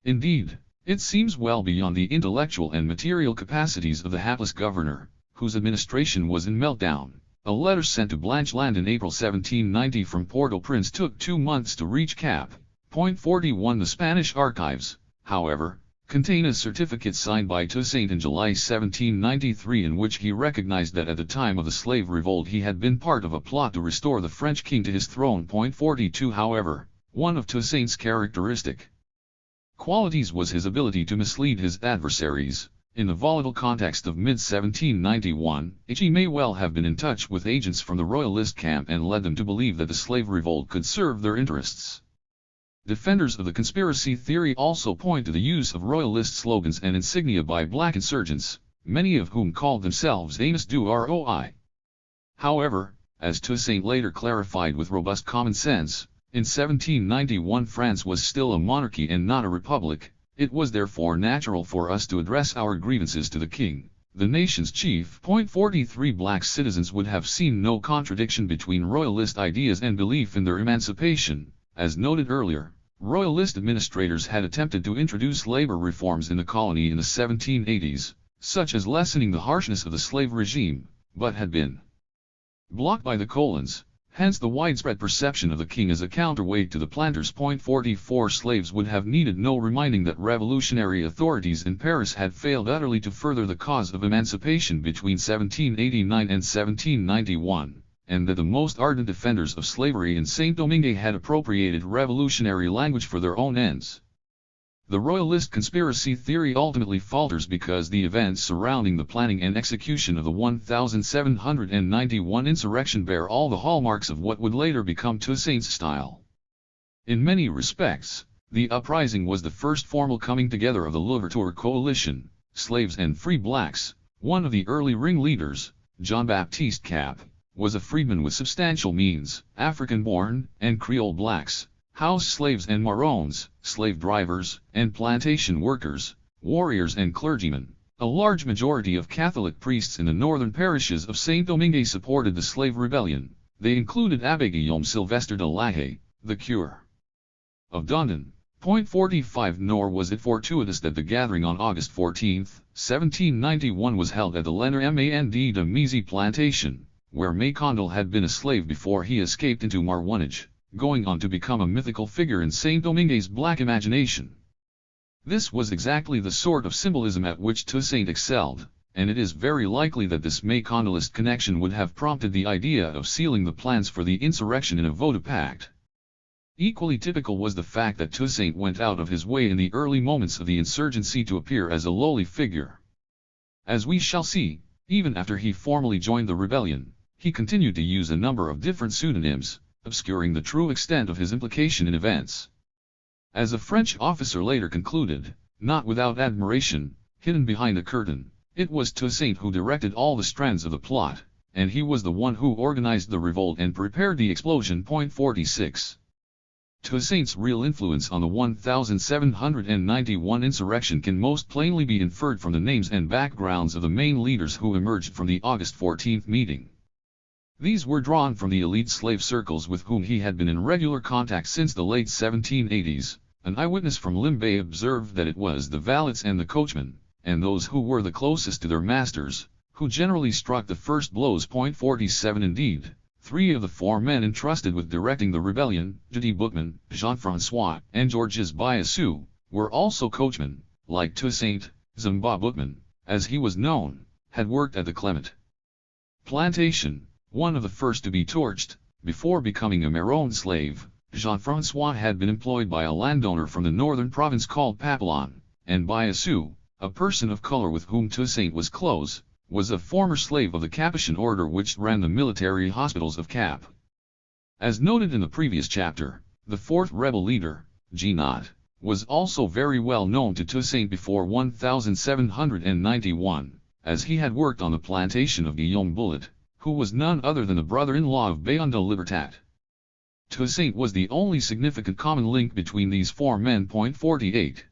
Indeed, it seems well beyond the intellectual and material capacities of the hapless governor, whose administration was in meltdown. A letter sent to Blancheland in April 1790 from Port-au-Prince took 2 months to reach Cap. 41 The Spanish archives, however, contain a certificate signed by Toussaint in July 1793 in which he recognized that at the time of the slave revolt he had been part of a plot to restore the French king to his throne. 42 However, one of Toussaint's characteristic qualities was his ability to mislead his adversaries. In the volatile context of mid-1791, he may well have been in touch with agents from the royalist camp and led them to believe that the slave revolt could serve their interests. Defenders of the conspiracy theory also point to the use of royalist slogans and insignia by black insurgents, many of whom called themselves Amis du Roi. However, as Toussaint later clarified with robust common sense, in 1791 France was still a monarchy and not a republic. It was therefore natural for us to address our grievances to the king, the nation's chief. 43 Black citizens would have seen no contradiction between royalist ideas and belief in their emancipation. As noted earlier, royalist administrators had attempted to introduce labor reforms in the colony in the 1780s, such as lessening the harshness of the slave regime, but had been blocked by the colons, Hence the widespread perception of the king as a counterweight to the planters. 44 Slaves would have needed no reminding that revolutionary authorities in Paris had failed utterly to further the cause of emancipation between 1789 and 1791, and that the most ardent defenders of slavery in Saint-Domingue had appropriated revolutionary language for their own ends. The royalist conspiracy theory ultimately falters because the events surrounding the planning and execution of the 1791 insurrection bear all the hallmarks of what would later become Toussaint's style. In many respects, the uprising was the first formal coming together of the Louverture coalition, slaves and free blacks. One of the early ringleaders, Jean-Baptiste Cap, was a freedman with substantial means, African-born, and Creole blacks, house slaves and marrons, slave drivers, and plantation workers, warriors and clergymen. A large majority of Catholic priests in the northern parishes of Saint-Domingue supported the slave rebellion. They included Abbé Guillaume Sylvestre de Lahaye, the cure of Dundon. 45 Nor was it fortuitous that the gathering on August 14, 1791 was held at the Lenard de Mézy plantation, where Macondal had been a slave before he escaped into Marwanage, going on to become a mythical figure in Saint-Domingue's black imagination. This was exactly the sort of symbolism at which Toussaint excelled, and it is very likely that this Macondalist connection would have prompted the idea of sealing the plans for the insurrection in a vote-pact. Equally typical was the fact that Toussaint went out of his way in the early moments of the insurgency to appear as a lowly figure. As we shall see, even after he formally joined the rebellion, he continued to use a number of different pseudonyms, obscuring the true extent of his implication in events. As a French officer later concluded, not without admiration, hidden behind a curtain, it was Toussaint who directed all the strands of the plot, and he was the one who organized the revolt and prepared the explosion. 46. Toussaint's real influence on the 1791 insurrection can most plainly be inferred from the names and backgrounds of the main leaders who emerged from the August 14 meeting. These were drawn from the elite slave circles with whom he had been in regular contact since the late 1780s. An eyewitness from Limbé observed that it was the valets and the coachmen, and those who were the closest to their masters, who generally struck the first blows. 47 Indeed, 3 of the 4 men entrusted with directing the rebellion, Jody Bookman, Jean-François, and Georges Biassou, were also coachmen. Like Toussaint, Zamba Bookman, as he was known, had worked at the Clement plantation, one of the first to be torched. Before becoming a Marron slave, Jean-François had been employed by a landowner from the northern province called Papillon, and Biassou, a person of color with whom Toussaint was close, was a former slave of the Capuchin order which ran the military hospitals of Cap. As noted in the previous chapter, the fourth rebel leader, Ginot, was also very well known to Toussaint before 1791, as he had worked on the plantation of Guillaume Bullet, who was none other than the brother-in-law of Bayon de Libertat. Toussaint was the only significant common link between these 4 men. 48.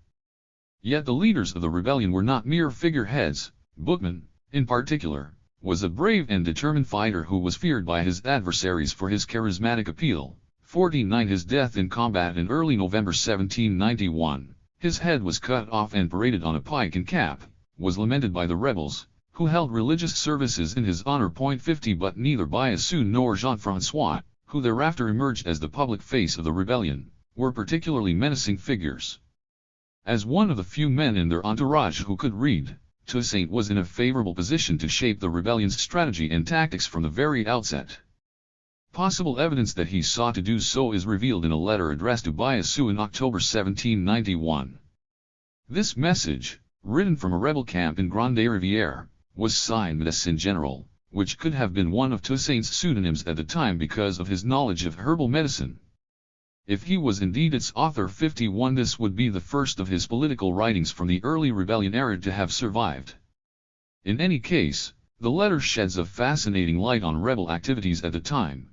Yet the leaders of the rebellion were not mere figureheads. Bookman, in particular, was a brave and determined fighter who was feared by his adversaries for his charismatic appeal. 49 His death in combat in early November 1791, his head was cut off and paraded on a pike in Cap, was lamented by the rebels, who held religious services in his honor. 50 But neither Biassou nor Jean-François, who thereafter emerged as the public face of the rebellion, were particularly menacing figures. As one of the few men in their entourage who could read, Toussaint was in a favorable position to shape the rebellion's strategy and tactics from the very outset. Possible evidence that he sought to do so is revealed in a letter addressed to Biassou in October 1791. This message, written from a rebel camp in Grande Rivière, was signed Médecin General, which could have been one of Toussaint's pseudonyms at the time because of his knowledge of herbal medicine. If he was indeed its author. 51 This would be the first of his political writings from the early rebellion era to have survived. In any case, the letter sheds a fascinating light on rebel activities at the time.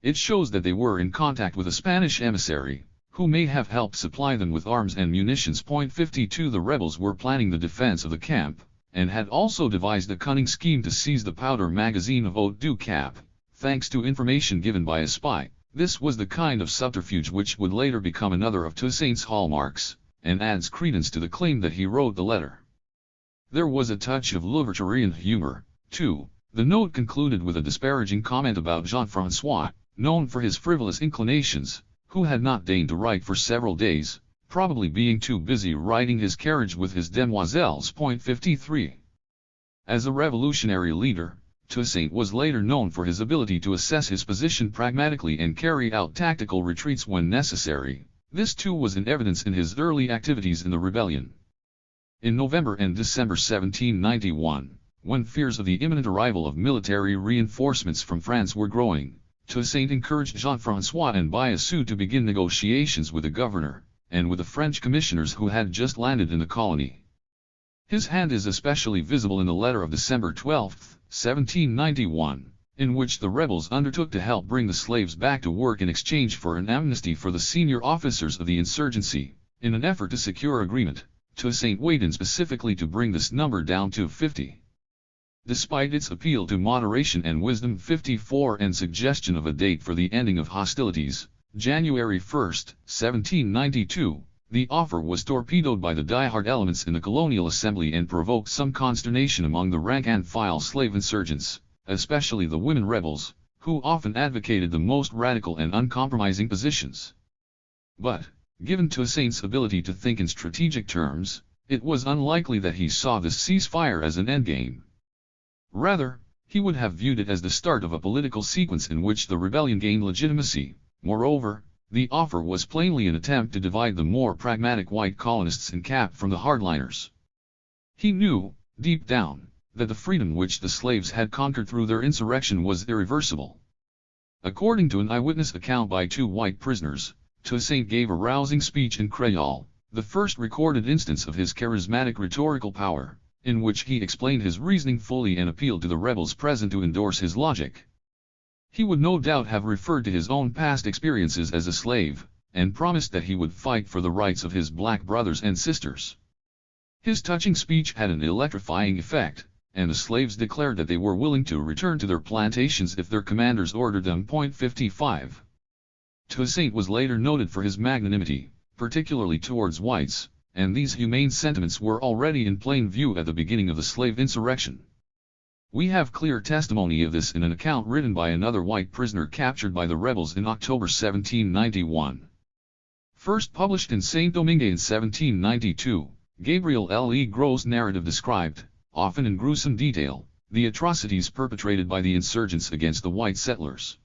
It shows that they were in contact with a Spanish emissary, who may have helped supply them with arms and munitions. 52 The rebels were planning the defense of the camp, and had also devised a cunning scheme to seize the powder magazine of Haut du Cap, thanks to information given by a spy. This was the kind of subterfuge which would later become another of Toussaint's hallmarks, and adds credence to the claim that he wrote the letter. There was a touch of Louverturian humor, too. The note concluded with a disparaging comment about Jean-François, known for his frivolous inclinations, who had not deigned to write for several days, probably being too busy riding his carriage with his demoiselles. 53. As a revolutionary leader, Toussaint was later known for his ability to assess his position pragmatically and carry out tactical retreats when necessary. This too was in evidence in his early activities in the rebellion. In November and December 1791, when fears of the imminent arrival of military reinforcements from France were growing, Toussaint encouraged Jean-François and Biassou to begin negotiations with the governor, and with the French commissioners who had just landed in the colony. His hand is especially visible in the letter of December 12, 1791, in which the rebels undertook to help bring the slaves back to work in exchange for an amnesty for the senior officers of the insurgency. In an effort to secure agreement, Toussaint weighed in specifically to bring this number down to 50. Despite its appeal to moderation and wisdom 54 and suggestion of a date for the ending of hostilities, January 1, 1792, the offer was torpedoed by the die-hard elements in the colonial assembly and provoked some consternation among the rank-and-file slave insurgents, especially the women rebels, who often advocated the most radical and uncompromising positions. But, given Toussaint's ability to think in strategic terms, it was unlikely that he saw this ceasefire as an endgame. Rather, he would have viewed it as the start of a political sequence in which the rebellion gained legitimacy. Moreover, the offer was plainly an attempt to divide the more pragmatic white colonists in Cap from the hardliners. He knew, deep down, that the freedom which the slaves had conquered through their insurrection was irreversible. According to an eyewitness account by 2 white prisoners, Toussaint gave a rousing speech in Creole, the first recorded instance of his charismatic rhetorical power, in which he explained his reasoning fully and appealed to the rebels present to endorse his logic. He would no doubt have referred to his own past experiences as a slave, and promised that he would fight for the rights of his black brothers and sisters. His touching speech had an electrifying effect, and the slaves declared that they were willing to return to their plantations if their commanders ordered them. 55. Toussaint was later noted for his magnanimity, particularly towards whites, and these humane sentiments were already in plain view at the beginning of the slave insurrection. We have clear testimony of this in an account written by another white prisoner captured by the rebels in October 1791. First published in Saint-Domingue in 1792, Gabriel L. E. Gros' narrative described, often in gruesome detail, the atrocities perpetrated by the insurgents against the white settlers.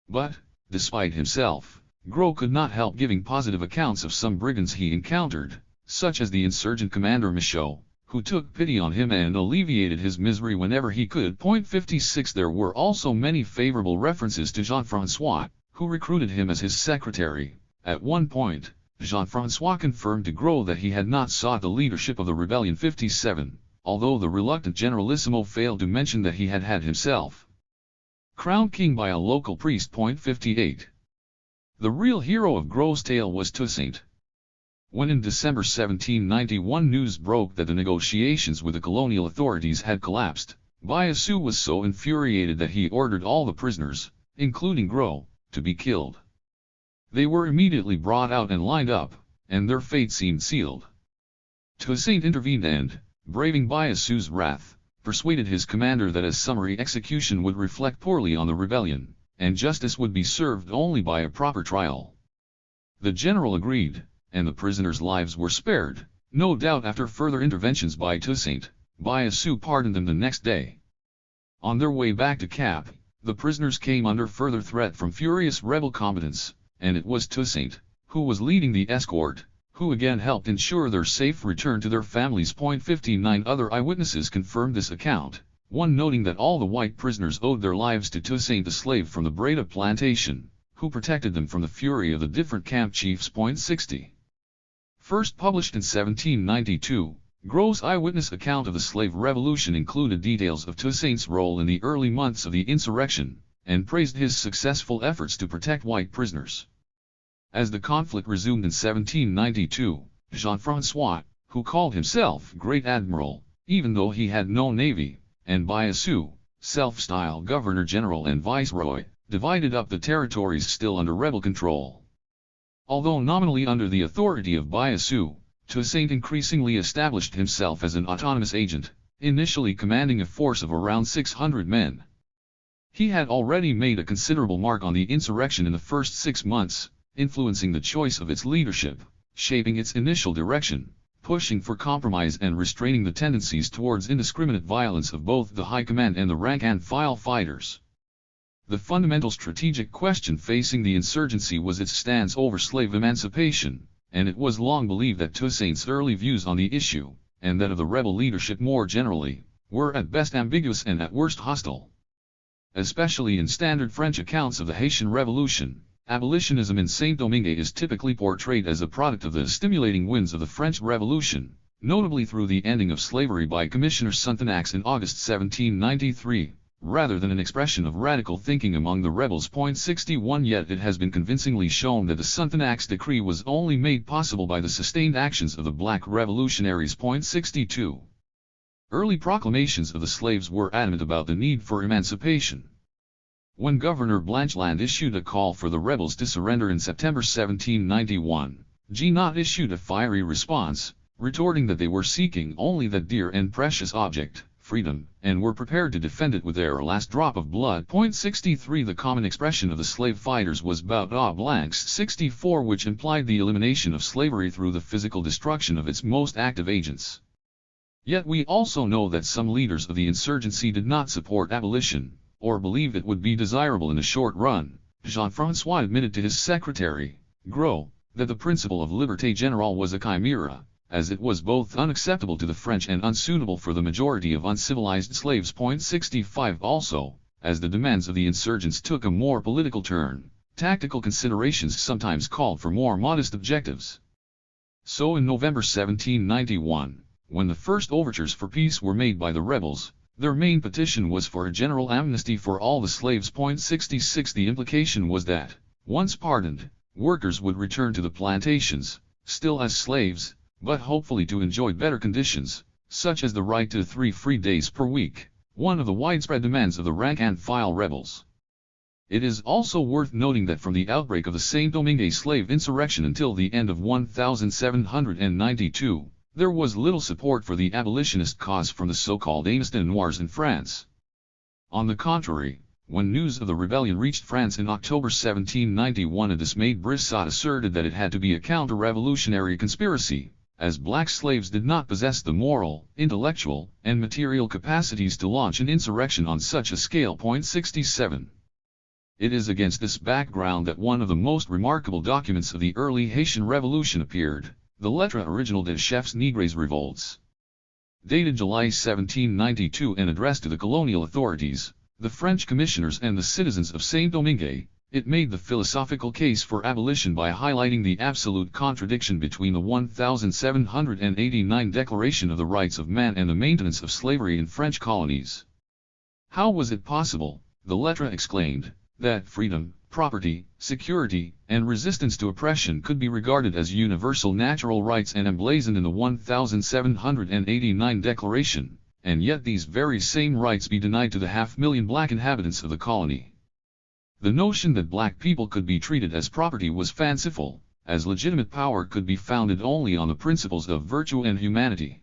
But, despite himself, Gros could not help giving positive accounts of some brigands he encountered, such as the insurgent commander Michaud, who took pity on him and alleviated his misery whenever he could. 56. There were also many favorable references to Jean-François, who recruited him as his secretary. At one point, Jean-François confirmed to Gros that he had not sought the leadership of the rebellion. 57, although the reluctant generalissimo failed to mention that he had had himself crowned king by a local priest. 58. The real hero of Gros' tale was Toussaint. When in December 1791 news broke that the negotiations with the colonial authorities had collapsed, Biassou was so infuriated that he ordered all the prisoners, including Gros, to be killed. They were immediately brought out and lined up, and their fate seemed sealed. Toussaint intervened and, braving Biassou's wrath, persuaded his commander that a summary execution would reflect poorly on the rebellion, and justice would be served only by a proper trial. The general agreed, and the prisoners' lives were spared. No doubt after further interventions by Toussaint, Biassou pardoned them the next day. On their way back to Cap, the prisoners came under further threat from furious rebel combatants, and it was Toussaint, who was leading the escort, who again helped ensure their safe return to their families. 59. Other eyewitnesses confirmed this account, one noting that all the white prisoners owed their lives to Toussaint, the slave from the Breda plantation, who protected them from the fury of the different camp chiefs. 60. First published in 1792, Gros' eyewitness account of the slave revolution included details of Toussaint's role in the early months of the insurrection, and praised his successful efforts to protect white prisoners. As the conflict resumed in 1792, Jean-François, who called himself Great Admiral, even though he had no navy, and Biassou, self-styled Governor-General and Viceroy, divided up the territories still under rebel control. Although nominally under the authority of Biassou, Toussaint increasingly established himself as an autonomous agent, initially commanding a force of around 600 men. He had already made a considerable mark on the insurrection in the first 6 months, influencing the choice of its leadership, shaping its initial direction, pushing for compromise and restraining the tendencies towards indiscriminate violence of both the high command and the rank-and-file fighters. The fundamental strategic question facing the insurgency was its stance over slave emancipation, and it was long believed that Toussaint's early views on the issue, and that of the rebel leadership more generally, were at best ambiguous and at worst hostile. Especially in standard French accounts of the Haitian Revolution, abolitionism in Saint-Domingue is typically portrayed as a product of the stimulating winds of the French Revolution, notably through the ending of slavery by Commissioner Sonthonax in August 1793, rather than an expression of radical thinking among the rebels. 61 Yet it has been convincingly shown that the Sonthonax decree was only made possible by the sustained actions of the black revolutionaries. 62 Early proclamations of the slaves were adamant about the need for emancipation. When Governor Blancheland issued a call for the rebels to surrender in September 1791, Ginot issued a fiery response, retorting that they were seeking only that dear and precious object, freedom, and were prepared to defend it with their last drop of blood. 63 The common expression of the slave fighters was bout à blancs. 64 which implied the elimination of slavery through the physical destruction of its most active agents. Yet we also know that some leaders of the insurgency did not support abolition, or believed it would be desirable in the short run. Jean-François admitted to his secretary, Gros, that the principle of liberté générale was a chimera, as it was both unacceptable to the French and unsuitable for the majority of uncivilized slaves. 65 Also, as the demands of the insurgents took a more political turn, tactical considerations sometimes called for more modest objectives. So in November 1791, when the first overtures for peace were made by the rebels, their main petition was for a general amnesty for all the slaves. 66 The implication was that, once pardoned, workers would return to the plantations, still as slaves, but hopefully to enjoy better conditions, such as the right to 3 free days per week, one of the widespread demands of the rank-and-file rebels. It is also worth noting that from the outbreak of the Saint-Domingue slave insurrection until the end of 1792, there was little support for the abolitionist cause from the so-called Anistes Noirs in France. On the contrary, when news of the rebellion reached France in October 1791, a dismayed Brissot asserted that it had to be a counter-revolutionary conspiracy, as black slaves did not possess the moral, intellectual, and material capacities to launch an insurrection on such a scale. 67 It is against this background that one of the most remarkable documents of the early Haitian Revolution appeared, the Lettre originale des chefs négriers revolts. Dated July 1792 and addressed to the colonial authorities, the French commissioners and the citizens of Saint-Domingue, it made the philosophical case for abolition by highlighting the absolute contradiction between the 1789 Declaration of the Rights of Man and the maintenance of slavery in French colonies. How was it possible, the Lettre exclaimed, that freedom, property, security, and resistance to oppression could be regarded as universal natural rights and emblazoned in the 1789 Declaration, and yet these very same rights be denied to the 500,000 black inhabitants of the colony? The notion that black people could be treated as property was fanciful, as legitimate power could be founded only on the principles of virtue and humanity.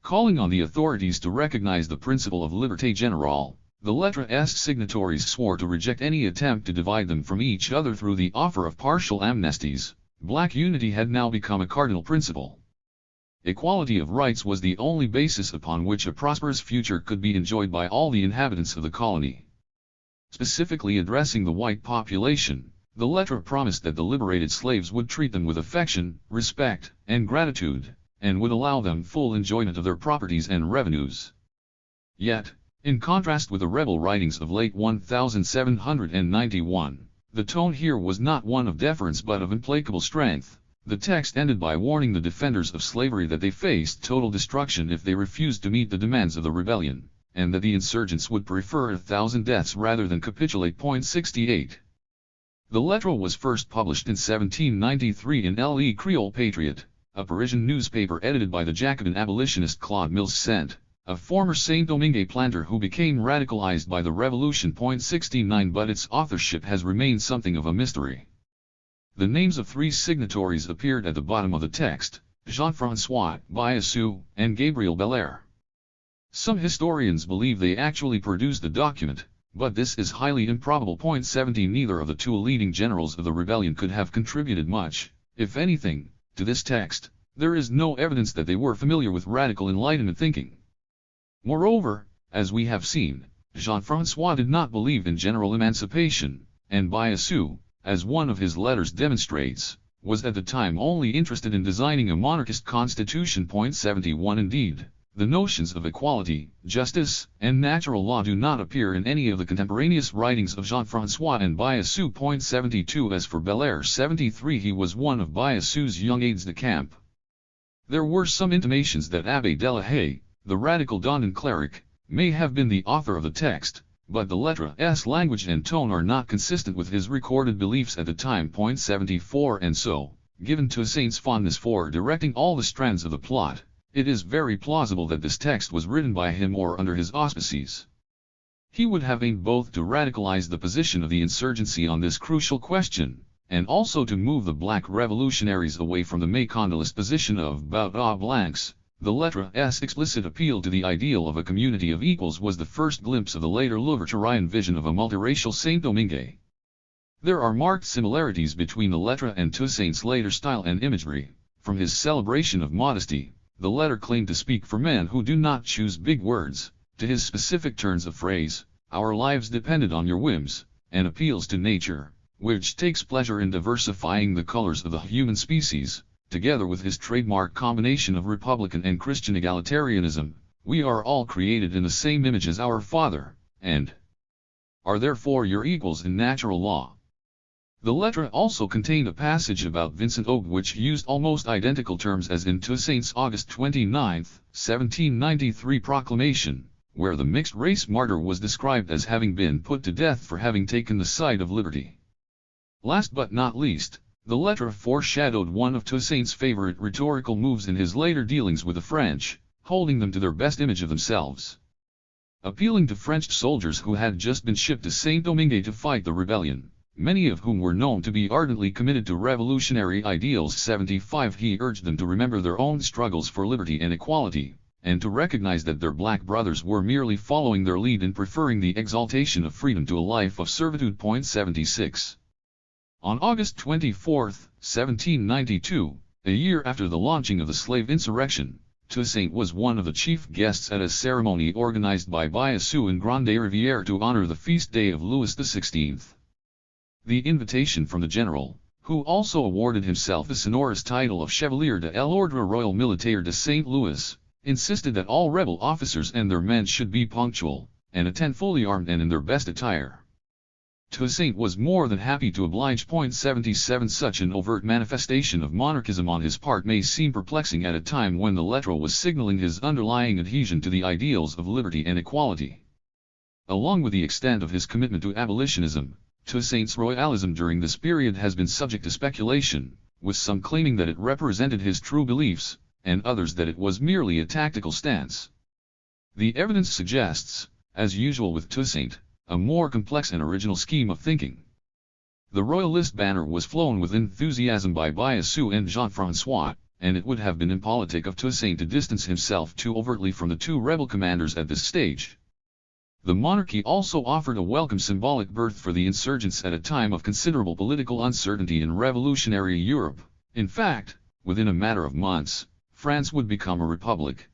Calling on the authorities to recognize the principle of liberté générale, the Lettres signatories swore to reject any attempt to divide them from each other through the offer of partial amnesties. Black unity had now become a cardinal principle. Equality of rights was the only basis upon which a prosperous future could be enjoyed by all the inhabitants of the colony. Specifically addressing the white population, the Lettre promised that the liberated slaves would treat them with affection, respect, and gratitude, and would allow them full enjoyment of their properties and revenues. Yet, in contrast with the rebel writings of late 1791, the tone here was not one of deference but of implacable strength. The text ended by warning the defenders of slavery that they faced total destruction if they refused to meet the demands of the rebellion, and that the insurgents would prefer 1,000 deaths rather than capitulate. 68 The Lettre was first published in 1793 in Le Creole Patriot, a Parisian newspaper edited by the Jacobin abolitionist Claude Milcent, a former Saint-Domingue planter who became radicalized by the revolution. 69 But its authorship has remained something of a mystery. The names of 3 signatories appeared at the bottom of the text, Jean-François Biassou and Gabriel Belair. Some historians believe they actually produced the document, but this is highly improbable. 70 Neither of the two leading generals of the rebellion could have contributed much, if anything, to this text. There is no evidence that they were familiar with radical Enlightenment thinking. Moreover, as we have seen, Jean-François did not believe in general emancipation, and Biassou, as one of his letters demonstrates, was at the time only interested in designing a monarchist constitution. 71 Indeed, the notions of equality, justice, and natural law do not appear in any of the contemporaneous writings of Jean-François and Biassou. 72 As for Belair, 73 he was one of Biassou's young aides-de-camp. There were some intimations that Abbé de la Haye, the radical Donnan cleric, may have been the author of the text, but the lettres language and tone are not consistent with his recorded beliefs at the time. 74 And so, given Toussaint's fondness for directing all the strands of the plot, it is very plausible that this text was written by him or under his auspices. He would have aimed both to radicalize the position of the insurgency on this crucial question, and also to move the black revolutionaries away from the Macondalist position of Bout Blancs. The lettres explicit appeal to the ideal of a community of equals was the first glimpse of the later Louverturian vision of a multiracial Saint-Domingue. There are marked similarities between the lettre and Toussaint's later style and imagery. From his celebration of modesty, the letter claimed to speak for men who do not choose big words, to his specific turns of phrase, "Our lives depended on your whims," and appeals to nature, which takes pleasure in diversifying the colors of the human species. Together with his trademark combination of Republican and Christian egalitarianism, we are all created in the same image as our Father, and are therefore your equals in natural law. The lettre also contained a passage about Vincent Aube which used almost identical terms as in Toussaint's August 29, 1793 proclamation, where the mixed-race martyr was described as having been put to death for having taken the side of liberty. Last but not least, the lettre foreshadowed one of Toussaint's favorite rhetorical moves in his later dealings with the French, holding them to their best image of themselves. Appealing to French soldiers who had just been shipped to Saint-Domingue to fight the rebellion, many of whom were known to be ardently committed to revolutionary ideals. 75 He urged them to remember their own struggles for liberty and equality, and to recognize that their black brothers were merely following their lead in preferring the exaltation of freedom to a life of servitude. 76 On August 24, 1792, a year after the launching of the slave insurrection, Toussaint was one of the chief guests at a ceremony organized by Biassou in Grande Rivière to honor the feast day of Louis XVI. The invitation from the general, who also awarded himself the sonorous title of Chevalier de l'Ordre Royal Militaire de St. Louis, insisted that all rebel officers and their men should be punctual, and attend fully armed and in their best attire. Toussaint was more than happy to oblige. 77 Such an overt manifestation of monarchism on his part may seem perplexing at a time when the lettre was signaling his underlying adhesion to the ideals of liberty and equality. Along with the extent of his commitment to abolitionism, Toussaint's royalism during this period has been subject to speculation, with some claiming that it represented his true beliefs, and others that it was merely a tactical stance. The evidence suggests, as usual with Toussaint, a more complex and original scheme of thinking. The royalist banner was flown with enthusiasm by Biassou and Jean-François, and it would have been impolitic of Toussaint to distance himself too overtly from the two rebel commanders at this stage. The monarchy also offered a welcome symbolic berth for the insurgents at a time of considerable political uncertainty in revolutionary Europe. In fact, within a matter of months, France would become a republic.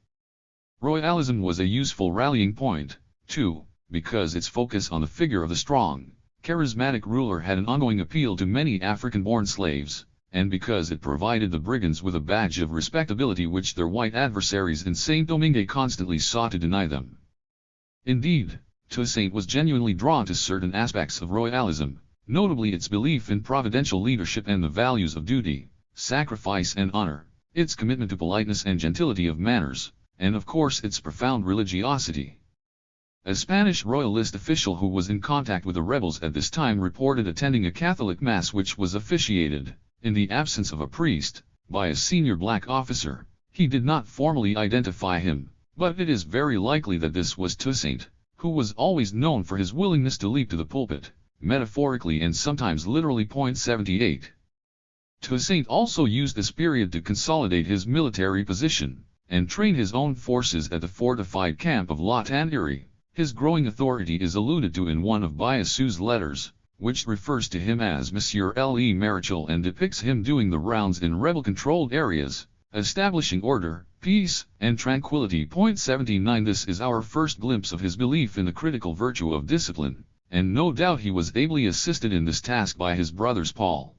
Royalism was a useful rallying point, too, because its focus on the figure of the strong, charismatic ruler had an ongoing appeal to many African-born slaves, and because it provided the brigands with a badge of respectability which their white adversaries in Saint-Domingue constantly sought to deny them. Indeed, Toussaint was genuinely drawn to certain aspects of royalism, notably its belief in providential leadership and the values of duty, sacrifice and honor, its commitment to politeness and gentility of manners, and of course its profound religiosity. A Spanish royalist official who was in contact with the rebels at this time reported attending a Catholic mass which was officiated, in the absence of a priest, by a senior black officer. He did not formally identify him, but it is very likely that this was Toussaint, who was always known for his willingness to leap to the pulpit, metaphorically and sometimes literally. 78 Toussaint also used this period to consolidate his military position, and train his own forces at the fortified camp of La Tannerie. His growing authority is alluded to in one of Biassou's letters, which refers to him as Monsieur Le Maréchal and depicts him doing the rounds in rebel-controlled areas, establishing order, peace, and tranquility. 79 This is our first glimpse of his belief in the critical virtue of discipline, and no doubt he was ably assisted in this task by his brothers Paul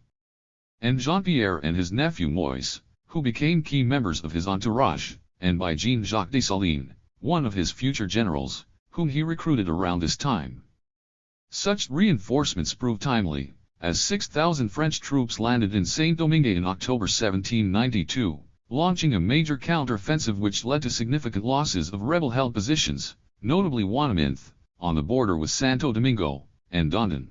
and Jean-Pierre and his nephew Moise, who became key members of his entourage, and by Jean-Jacques Dessalines, one of his future generals, whom he recruited around this time. Such reinforcements proved timely, as 6,000 French troops landed in Saint-Domingue in October 1792, launching a major counter-offensive which led to significant losses of rebel-held positions, notably Wanaminthe, on the border with Santo Domingo, and Dondon.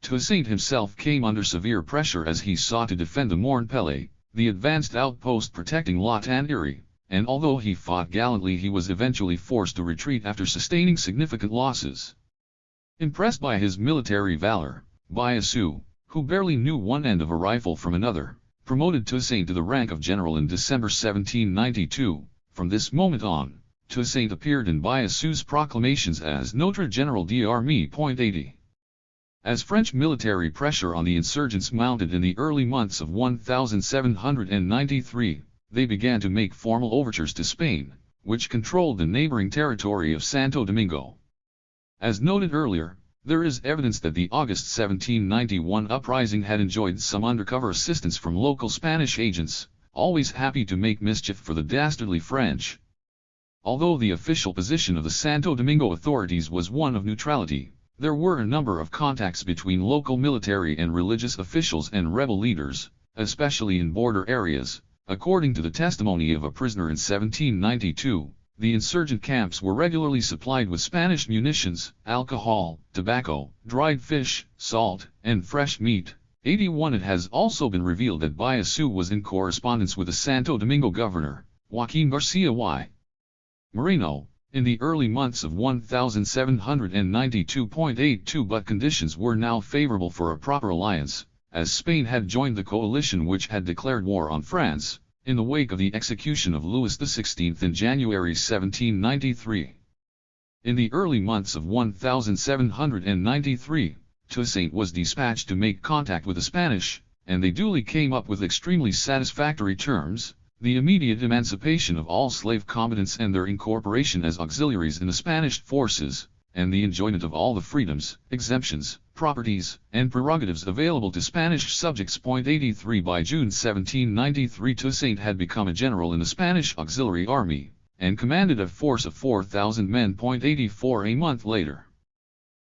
Toussaint himself came under severe pressure as he sought to defend the Morne-Pelée, the advanced outpost protecting La Tannerie, and although he fought gallantly he was eventually forced to retreat after sustaining significant losses. Impressed by his military valor, Biassou, who barely knew one end of a rifle from another, promoted Toussaint to the rank of general in December 1792. From this moment on, Toussaint appeared in Biassou's proclamations as Notre General d'Armée. 80. As French military pressure on the insurgents mounted in the early months of 1793, they began to make formal overtures to Spain, which controlled the neighboring territory of Santo Domingo. As noted earlier, there is evidence that the August 1791 uprising had enjoyed some undercover assistance from local Spanish agents, always happy to make mischief for the dastardly French. Although the official position of the Santo Domingo authorities was one of neutrality, there were a number of contacts between local military and religious officials and rebel leaders, especially in border areas. According to the testimony of a prisoner in 1792, the insurgent camps were regularly supplied with Spanish munitions, alcohol, tobacco, dried fish, salt, and fresh meat. 81 It has also been revealed that Biassou was in correspondence with the Santo Domingo governor, Joaquin Garcia y Moreno, in the early months of 1792.82, but conditions were now favorable for a proper alliance, as Spain had joined the coalition which had declared war on France, in the wake of the execution of Louis XVI in January 1793. In the early months of 1793, Toussaint was dispatched to make contact with the Spanish, and they duly came up with extremely satisfactory terms: the immediate emancipation of all slave combatants and their incorporation as auxiliaries in the Spanish forces, and the enjoyment of all the freedoms, exemptions, properties, and prerogatives available to Spanish subjects. 83 By June 1793 Toussaint had become a general in the Spanish auxiliary army, and commanded a force of 4,000 men. 84 A month later,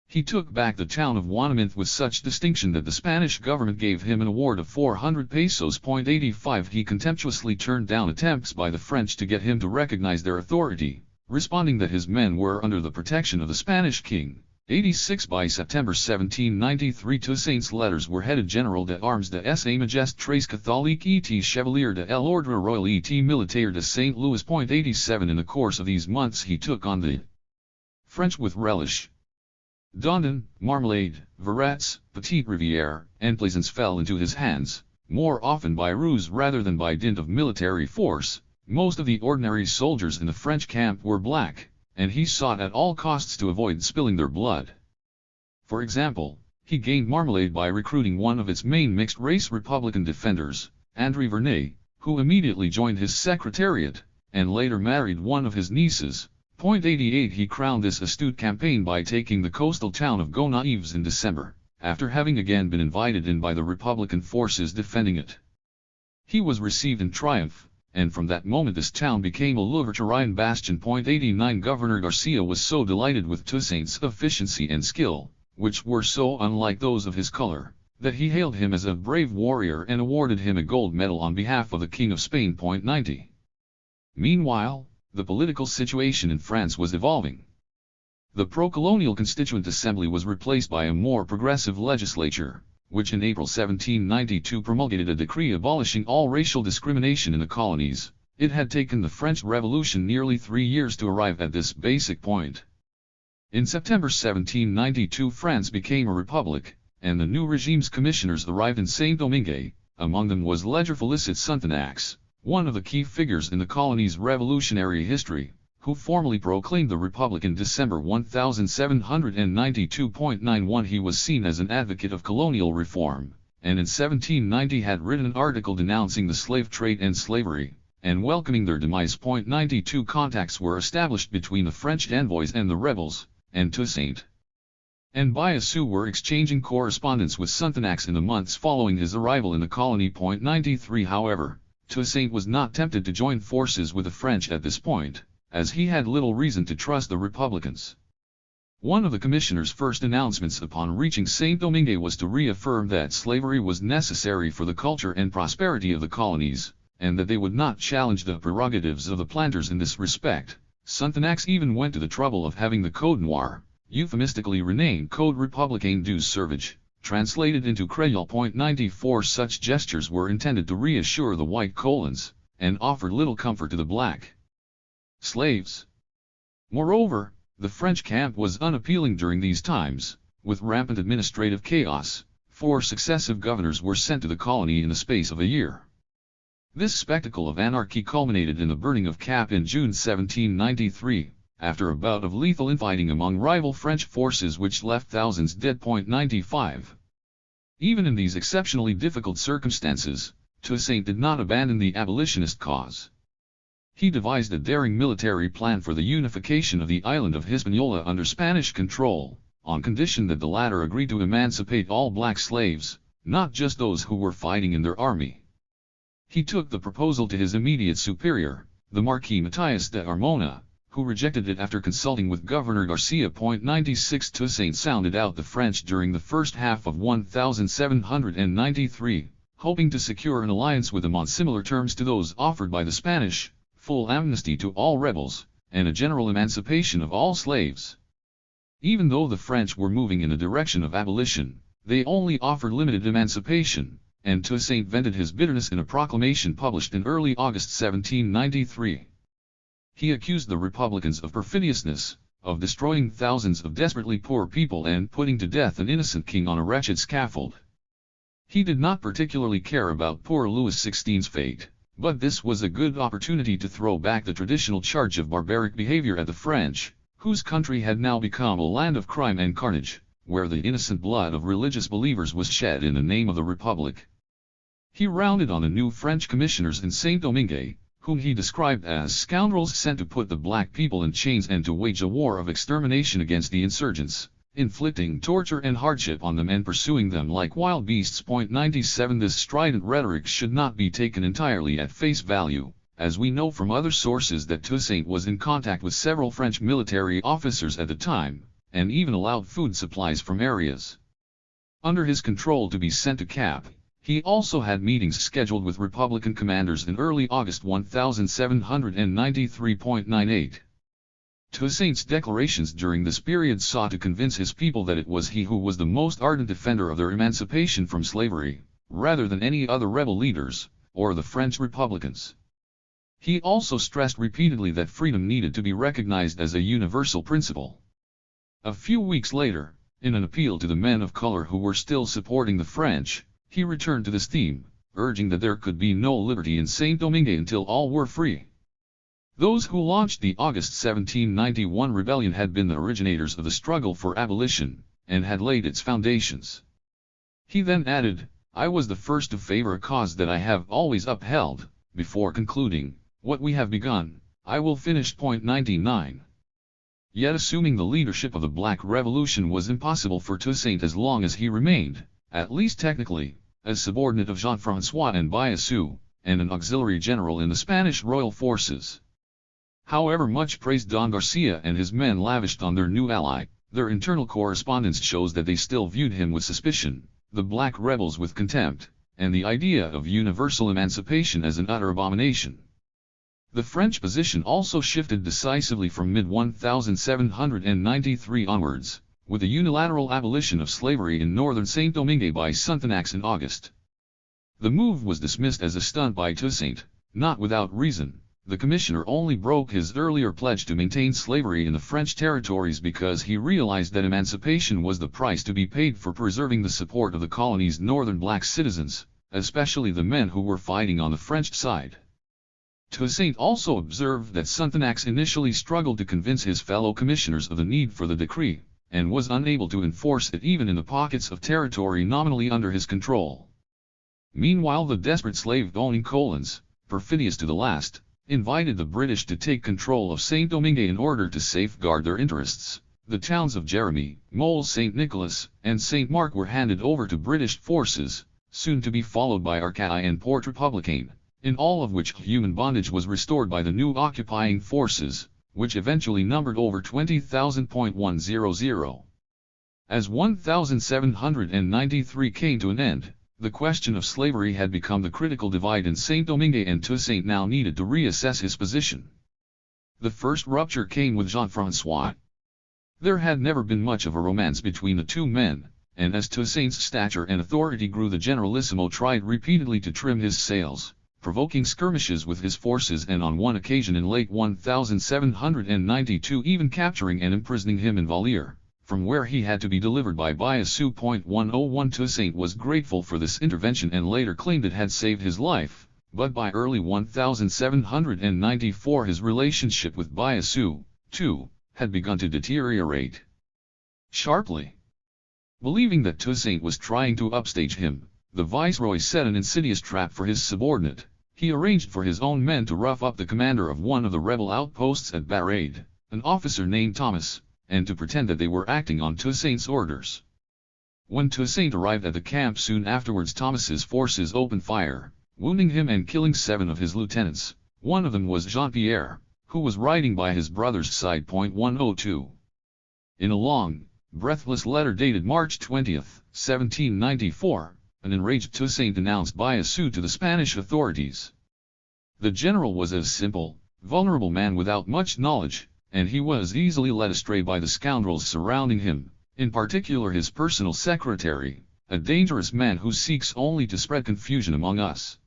he took back the town of Wanaminthe with such distinction that the Spanish government gave him an award of 400 pesos. 85 He contemptuously turned down attempts by the French to get him to recognize their authority, responding that his men were under the protection of the Spanish king. 86 By September 1793 Toussaint's letters were headed General d'Armes de sa Majesté Catholique et Chevalier de l'Ordre Royal et Militaire de St. Louis. 87 In the course of these months he took on the French with relish. Dondon, Marmelade, Verrets, Petite Rivière, and Plaisance fell into his hands, more often by ruse rather than by dint of military force. Most of the ordinary soldiers in the French camp were black, and he sought at all costs to avoid spilling their blood. For example, he gained Marmelade by recruiting one of its main mixed-race Republican defenders, André Vernet, who immediately joined his secretariat, and later married one of his nieces. 88 He crowned this astute campaign by taking the coastal town of Gonaives in December, after having again been invited in by the Republican forces defending it. He was received in triumph, and from that moment this town became a libertarian bastion. 89 Governor Garcia was so delighted with Toussaint's efficiency and skill, which were so unlike those of his color, that he hailed him as a brave warrior and awarded him a gold medal on behalf of the King of Spain. 90. Meanwhile, the political situation in France was evolving. The pro-colonial Constituent Assembly was replaced by a more progressive legislature, which in April 1792 promulgated a decree abolishing all racial discrimination in the colonies. It had taken the French Revolution nearly 3 years to arrive at this basic point. In September 1792 France became a republic, and the new regime's commissioners arrived in Saint-Domingue. Among them was Ledger Félicite Sonthonax, one of the key figures in the colony's revolutionary history, who formally proclaimed the Republic in December 1792.91. He was seen as an advocate of colonial reform, and in 1790 had written an article denouncing the slave trade and slavery, and welcoming their demise. 92 Contacts were established between the French envoys and the rebels, and Toussaint and Biassou were exchanging correspondence with Sonthonax in the months following his arrival in the colony. 93 However, Toussaint was not tempted to join forces with the French at this point, as he had little reason to trust the Republicans. One of the commissioner's first announcements upon reaching Saint-Domingue was to reaffirm that slavery was necessary for the culture and prosperity of the colonies, and that they would not challenge the prerogatives of the planters in this respect. Sonthonax even went to the trouble of having the Code Noir, euphemistically renamed Code Républicain du Servage, translated into Creole. 94 Such gestures were intended to reassure the white colons, and offered little comfort to the black slaves. Moreover, the French camp was unappealing during these times. With rampant administrative chaos, 4 successive governors were sent to the colony in the space of a year. This spectacle of anarchy culminated in the burning of Cap in June 1793, after a bout of lethal infighting among rival French forces which left thousands dead. 95. Even in these exceptionally difficult circumstances, Toussaint did not abandon the abolitionist cause. He devised a daring military plan for the unification of the island of Hispaniola under Spanish control, on condition that the latter agreed to emancipate all black slaves, not just those who were fighting in their army. He took the proposal to his immediate superior, the Marquis Matthias de Armona, who rejected it after consulting with Governor Garcia. 96 Toussaint sounded out the French during the first half of 1793, hoping to secure an alliance with them on similar terms to those offered by the Spanish, full amnesty to all rebels, and a general emancipation of all slaves. Even though the French were moving in the direction of abolition, they only offered limited emancipation, and Toussaint vented his bitterness in a proclamation published in early August 1793. He accused the Republicans of perfidiousness, of destroying thousands of desperately poor people and putting to death an innocent king on a wretched scaffold. He did not particularly care about poor Louis XVI's fate, but this was a good opportunity to throw back the traditional charge of barbaric behavior at the French, whose country had now become a land of crime and carnage, where the innocent blood of religious believers was shed in the name of the Republic. He rounded on the new French commissioners in Saint-Domingue, whom he described as scoundrels sent to put the black people in chains and to wage a war of extermination against the insurgents, inflicting torture and hardship on them and pursuing them like wild beasts. 97 This strident rhetoric should not be taken entirely at face value, as we know from other sources that Toussaint was in contact with several French military officers at the time, and even allowed food supplies from areas under his control to be sent to Cap. He also had meetings scheduled with Republican commanders in early August 1793.98. Toussaint's declarations during this period sought to convince his people that it was he who was the most ardent defender of their emancipation from slavery, rather than any other rebel leaders, or the French Republicans. He also stressed repeatedly that freedom needed to be recognized as a universal principle. A few weeks later, in an appeal to the men of color who were still supporting the French, he returned to this theme, urging that there could be no liberty in Saint-Domingue until all were free. Those who launched the August 1791 rebellion had been the originators of the struggle for abolition, and had laid its foundations. He then added, "I was the first to favor a cause that I have always upheld," before concluding, "What we have begun, I will finish." 99. Yet assuming the leadership of the Black Revolution was impossible for Toussaint as long as he remained, at least technically, as subordinate of Jean-François and Biassou, and an auxiliary general in the Spanish royal forces. However much praise Don Garcia and his men lavished on their new ally, their internal correspondence shows that they still viewed him with suspicion, the black rebels with contempt, and the idea of universal emancipation as an utter abomination. The French position also shifted decisively from mid-1793 onwards, with the unilateral abolition of slavery in northern Saint-Domingue by Sonthonax in August. The move was dismissed as a stunt by Toussaint, not without reason. The commissioner only broke his earlier pledge to maintain slavery in the French territories because he realized that emancipation was the price to be paid for preserving the support of the colony's northern black citizens, especially the men who were fighting on the French side. Toussaint also observed that Sonthonax initially struggled to convince his fellow commissioners of the need for the decree, and was unable to enforce it even in the pockets of territory nominally under his control. Meanwhile, the desperate slave-owning colons, perfidious to the last, invited the British to take control of Saint-Domingue in order to safeguard their interests. The towns of Jeremy, Mole St. Nicholas, and St. Mark were handed over to British forces, soon to be followed by Arcueil and Port Républicain, in all of which human bondage was restored by the new occupying forces, which eventually numbered over 20,000.100. As 1793 came to an end, the question of slavery had become the critical divide, and Saint-Domingue and Toussaint now needed to reassess his position. The first rupture came with Jean-François. There had never been much of a romance between the two men, and as Toussaint's stature and authority grew, the Generalissimo tried repeatedly to trim his sails, provoking skirmishes with his forces, and on one occasion in late 1792 even capturing and imprisoning him in Valier, from where he had to be delivered by Biassou. 101 Toussaint was grateful for this intervention and later claimed it had saved his life, but by early 1794 his relationship with Biassou, too, had begun to deteriorate sharply. Believing that Toussaint was trying to upstage him, the viceroy set an insidious trap for his subordinate. He arranged for his own men to rough up the commander of one of the rebel outposts at Barrade, an officer named Thomas, and to pretend that they were acting on Toussaint's orders. When Toussaint arrived at the camp soon afterwards, Thomas's forces opened fire, wounding him and killing 7 of his lieutenants. One of them was Jean-Pierre, who was riding by his brother's side. 102. In a long, breathless letter dated March 20, 1794, an enraged Toussaint denounced Biassou to the Spanish authorities. The general was a simple, vulnerable man without much knowledge, and he was easily led astray by the scoundrels surrounding him, in particular his personal secretary, a dangerous man who seeks only to spread confusion among us.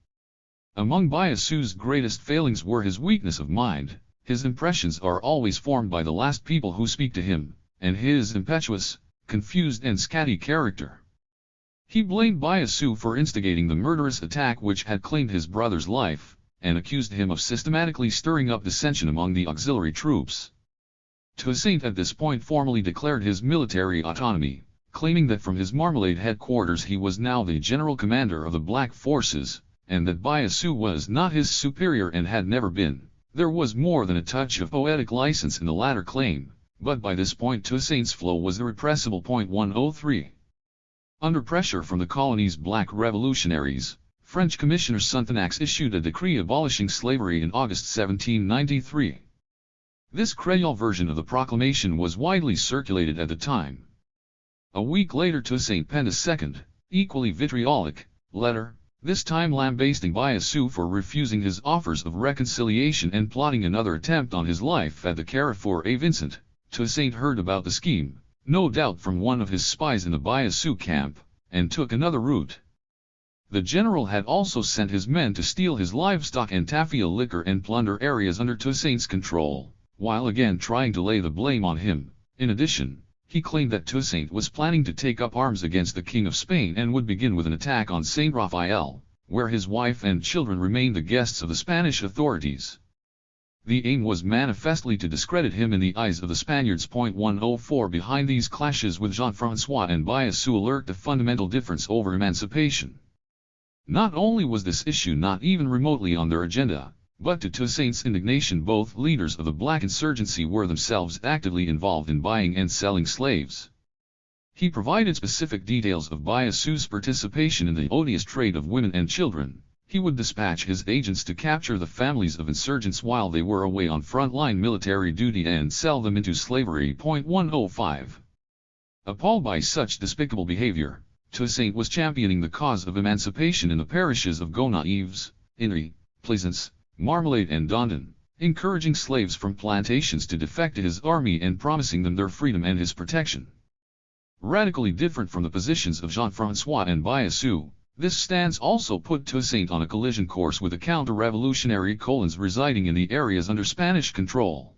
Among Biassou's greatest failings were his weakness of mind. His impressions are always formed by the last people who speak to him, and his impetuous, confused and scatty character. He blamed Biassou for instigating the murderous attack which had claimed his brother's life, and accused him of systematically stirring up dissension among the auxiliary troops. Toussaint at this point formally declared his military autonomy, claiming that from his Marmalade headquarters he was now the general commander of the Black Forces, and that Biassou was not his superior and had never been. There was more than a touch of poetic license in the latter claim, but by this point Toussaint's flow was irrepressible. 103. Under pressure from the colony's black revolutionaries, French Commissioner Sonthonax issued a decree abolishing slavery in August 1793. This Creole version of the proclamation was widely circulated at the time. A week later Toussaint penned a second, equally vitriolic, letter, this time lambasting Biassou for refusing his offers of reconciliation and plotting another attempt on his life at the Carrefour A. Vincent. Toussaint heard about the scheme, no doubt from one of his spies in the Biassou camp, and took another route. The general had also sent his men to steal his livestock and tafia liquor and plunder areas under Toussaint's control, while again trying to lay the blame on him. In addition, he claimed that Toussaint was planning to take up arms against the King of Spain and would begin with an attack on Saint Raphael, where his wife and children remained the guests of the Spanish authorities. The aim was manifestly to discredit him in the eyes of the Spaniards. 104 Behind these clashes with Jean-François and Biassou lurked a fundamental difference over emancipation. Not only was this issue not even remotely on their agenda, but to Toussaint's indignation both leaders of the black insurgency were themselves actively involved in buying and selling slaves. He provided specific details of Biassou's participation in the odious trade of women and children. He would dispatch his agents to capture the families of insurgents while they were away on frontline military duty and sell them into slavery. 105. Appalled by such despicable behavior, Toussaint was championing the cause of emancipation in the parishes of Gonaives, Inri, Plaisance, Marmalade and Dondon, encouraging slaves from plantations to defect to his army and promising them their freedom and his protection. Radically different from the positions of Jean-François and Biassou, this stance also put Toussaint on a collision course with the counter-revolutionary colons residing in the areas under Spanish control.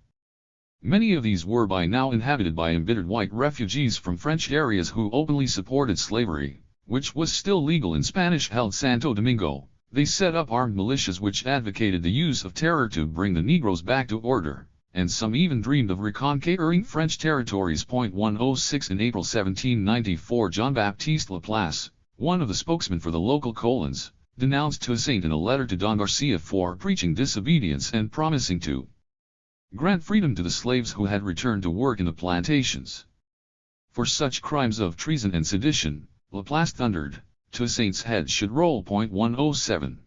Many of these were by now inhabited by embittered white refugees from French areas who openly supported slavery, which was still legal in Spanish-held Santo Domingo, They set up armed militias which advocated the use of terror to bring the Negroes back to order, and some even dreamed of reconquering French territories. 106 In April 1794, Jean-Baptiste Laplace, one of the spokesmen for the local colons, denounced Toussaint in a letter to Don Garcia for preaching disobedience and promising to grant freedom to the slaves who had returned to work in the plantations. For such crimes of treason and sedition, Laplace thundered, Toussaint's head should roll. 107.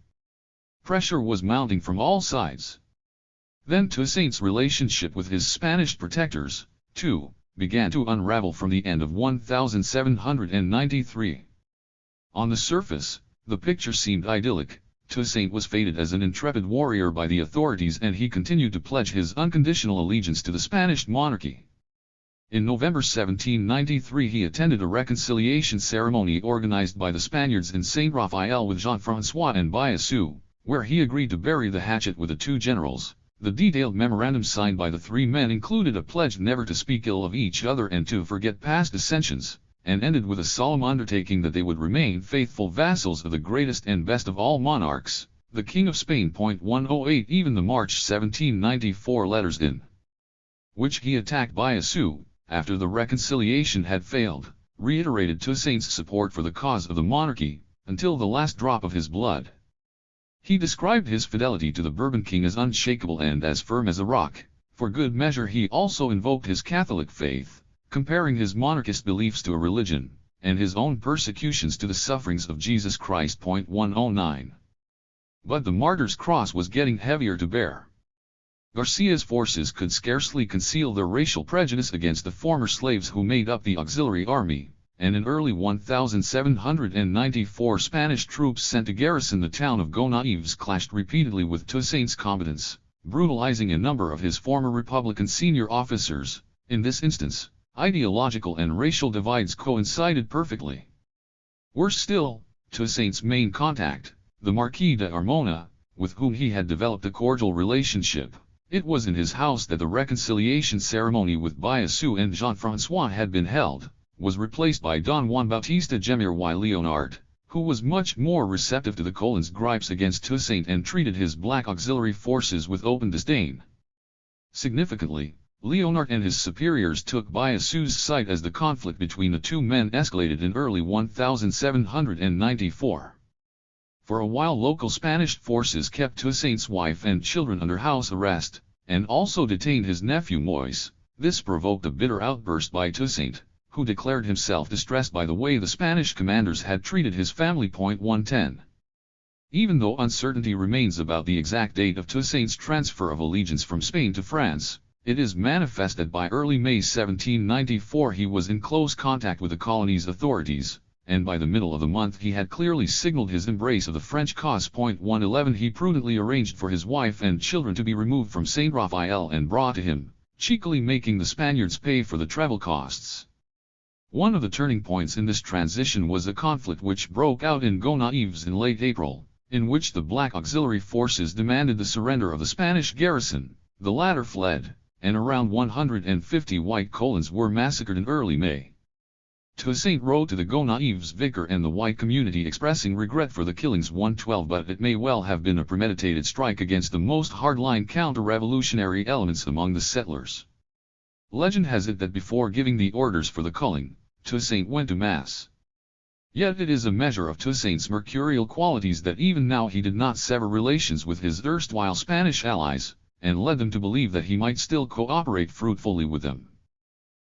Pressure was mounting from all sides. Then Toussaint's relationship with his Spanish protectors, too, began to unravel from the end of 1793. On the surface, the picture seemed idyllic. Toussaint was feted as an intrepid warrior by the authorities, and he continued to pledge his unconditional allegiance to the Spanish monarchy. In November 1793 he attended a reconciliation ceremony organized by the Spaniards in Saint Raphael with Jean-François and Biassou, where he agreed to bury the hatchet with the two generals. The detailed memorandum signed by the three men included a pledge never to speak ill of each other and to forget past dissensions, and ended with a solemn undertaking that they would remain faithful vassals of the greatest and best of all monarchs, the King of Spain. 108 Even the March 1794 letters in which he attacked Biassou, after the reconciliation had failed, reiterated Toussaint's support for the cause of the monarchy, until the last drop of his blood. He described his fidelity to the Bourbon king as unshakable and as firm as a rock. For good measure he also invoked his Catholic faith, comparing his monarchist beliefs to a religion, and his own persecutions to the sufferings of Jesus Christ. 109. But the martyr's cross was getting heavier to bear. Garcia's forces could scarcely conceal their racial prejudice against the former slaves who made up the auxiliary army, and in early 1794 Spanish troops sent to garrison the town of Gonaives clashed repeatedly with Toussaint's combatants, brutalizing a number of his former Republican senior officers. In this instance, ideological and racial divides coincided perfectly. Worse still, Toussaint's main contact, the Marquis de Armona, with whom he had developed a cordial relationship, it was in his house that the reconciliation ceremony with Biassou and Jean-François had been held, was replaced by Don Juan Bautista Gemir y Leonard, who was much more receptive to the colon's gripes against Toussaint and treated his black auxiliary forces with open disdain. Significantly, Leonard and his superiors took Biassou's side as the conflict between the two men escalated in early 1794. For a while local Spanish forces kept Toussaint's wife and children under house arrest, and also detained his nephew Moise. This provoked a bitter outburst by Toussaint, who declared himself distressed by the way the Spanish commanders had treated his family. 110. Even though uncertainty remains about the exact date of Toussaint's transfer of allegiance from Spain to France, it is manifest that by early May 1794 he was in close contact with the colony's authorities, and by the middle of the month he had clearly signaled his embrace of the French cause. 111 He prudently arranged for his wife and children to be removed from Saint Raphael and brought to him, cheekily making the Spaniards pay for the travel costs. One of the turning points in this transition was a conflict which broke out in Gonaives in late April, in which the black auxiliary forces demanded the surrender of the Spanish garrison. The latter fled, and around 150 white colons were massacred in early May. Toussaint wrote to the Gonaives vicar and the white community expressing regret for the killings. 112 But it may well have been a premeditated strike against the most hardline counter-revolutionary elements among the settlers. Legend has it that before giving the orders for the culling, Toussaint went to Mass. Yet it is a measure of Toussaint's mercurial qualities that even now he did not sever relations with his erstwhile Spanish allies, and led them to believe that he might still cooperate fruitfully with them.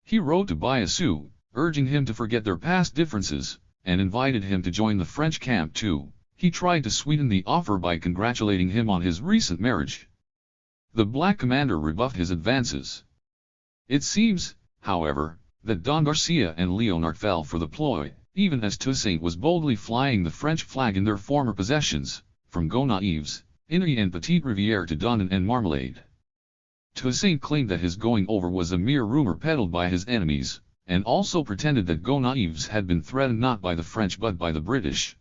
He wrote to Biassou, urging him to forget their past differences, and invited him to join the French camp too. He tried to sweeten the offer by congratulating him on his recent marriage. The black commander rebuffed his advances. It seems, however, that Don Garcia and Leonard fell for the ploy, even as Toussaint was boldly flying the French flag in their former possessions, from Gonaives, Inouye and Petite Rivière to Dondon and Marmalade. Toussaint claimed that his going over was a mere rumor peddled by his enemies, and also pretended that Gonaives had been threatened not by the French but by the British.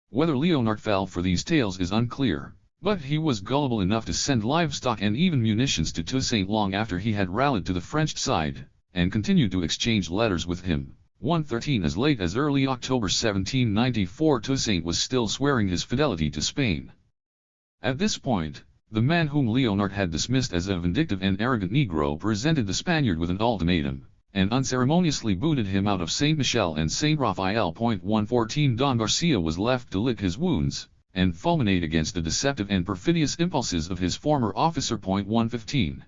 Whether Leonard fell for these tales is unclear, but he was gullible enough to send livestock and even munitions to Toussaint long after he had rallied to the French side, and continued to exchange letters with him, 113. As late as early October 1794, Toussaint was still swearing his fidelity to Spain. At this point, the man whom Leonard had dismissed as a vindictive and arrogant Negro presented the Spaniard with an ultimatum, and unceremoniously booted him out of Saint Michel and Saint Raphael. 114. Don Garcia was left to lick his wounds, and fulminate against the deceptive and perfidious impulses of his former officer. 115.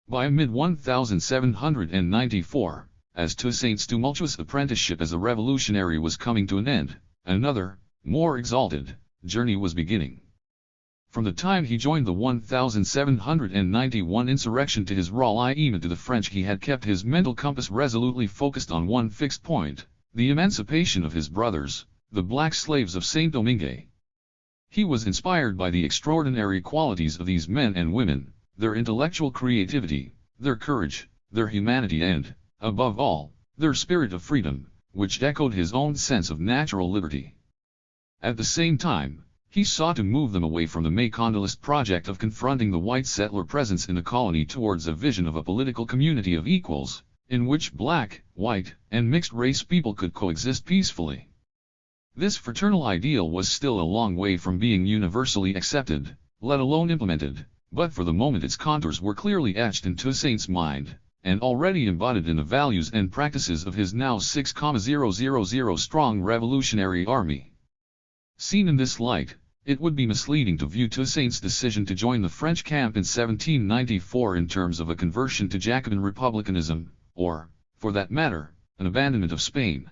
By mid-1794, as Toussaint's tumultuous apprenticeship as a revolutionary was coming to an end, another, more exalted, journey was beginning. From the time he joined the 1791 insurrection to his ralliement to the French, he had kept his mental compass resolutely focused on one fixed point: the emancipation of his brothers, the black slaves of Saint-Domingue. He was inspired by the extraordinary qualities of these men and women, their intellectual creativity, their courage, their humanity and, above all, their spirit of freedom, which echoed his own sense of natural liberty. At the same time, he sought to move them away from the Macondalist project of confronting the white settler presence in the colony towards a vision of a political community of equals, in which black, white, and mixed-race people could coexist peacefully. This fraternal ideal was still a long way from being universally accepted, let alone implemented, but for the moment its contours were clearly etched in Toussaint's mind, and already embodied in the values and practices of his now 6,000 strong revolutionary army. Seen in this light, it would be misleading to view Toussaint's decision to join the French camp in 1794 in terms of a conversion to Jacobin republicanism, or, for that matter, an abandonment of Spain.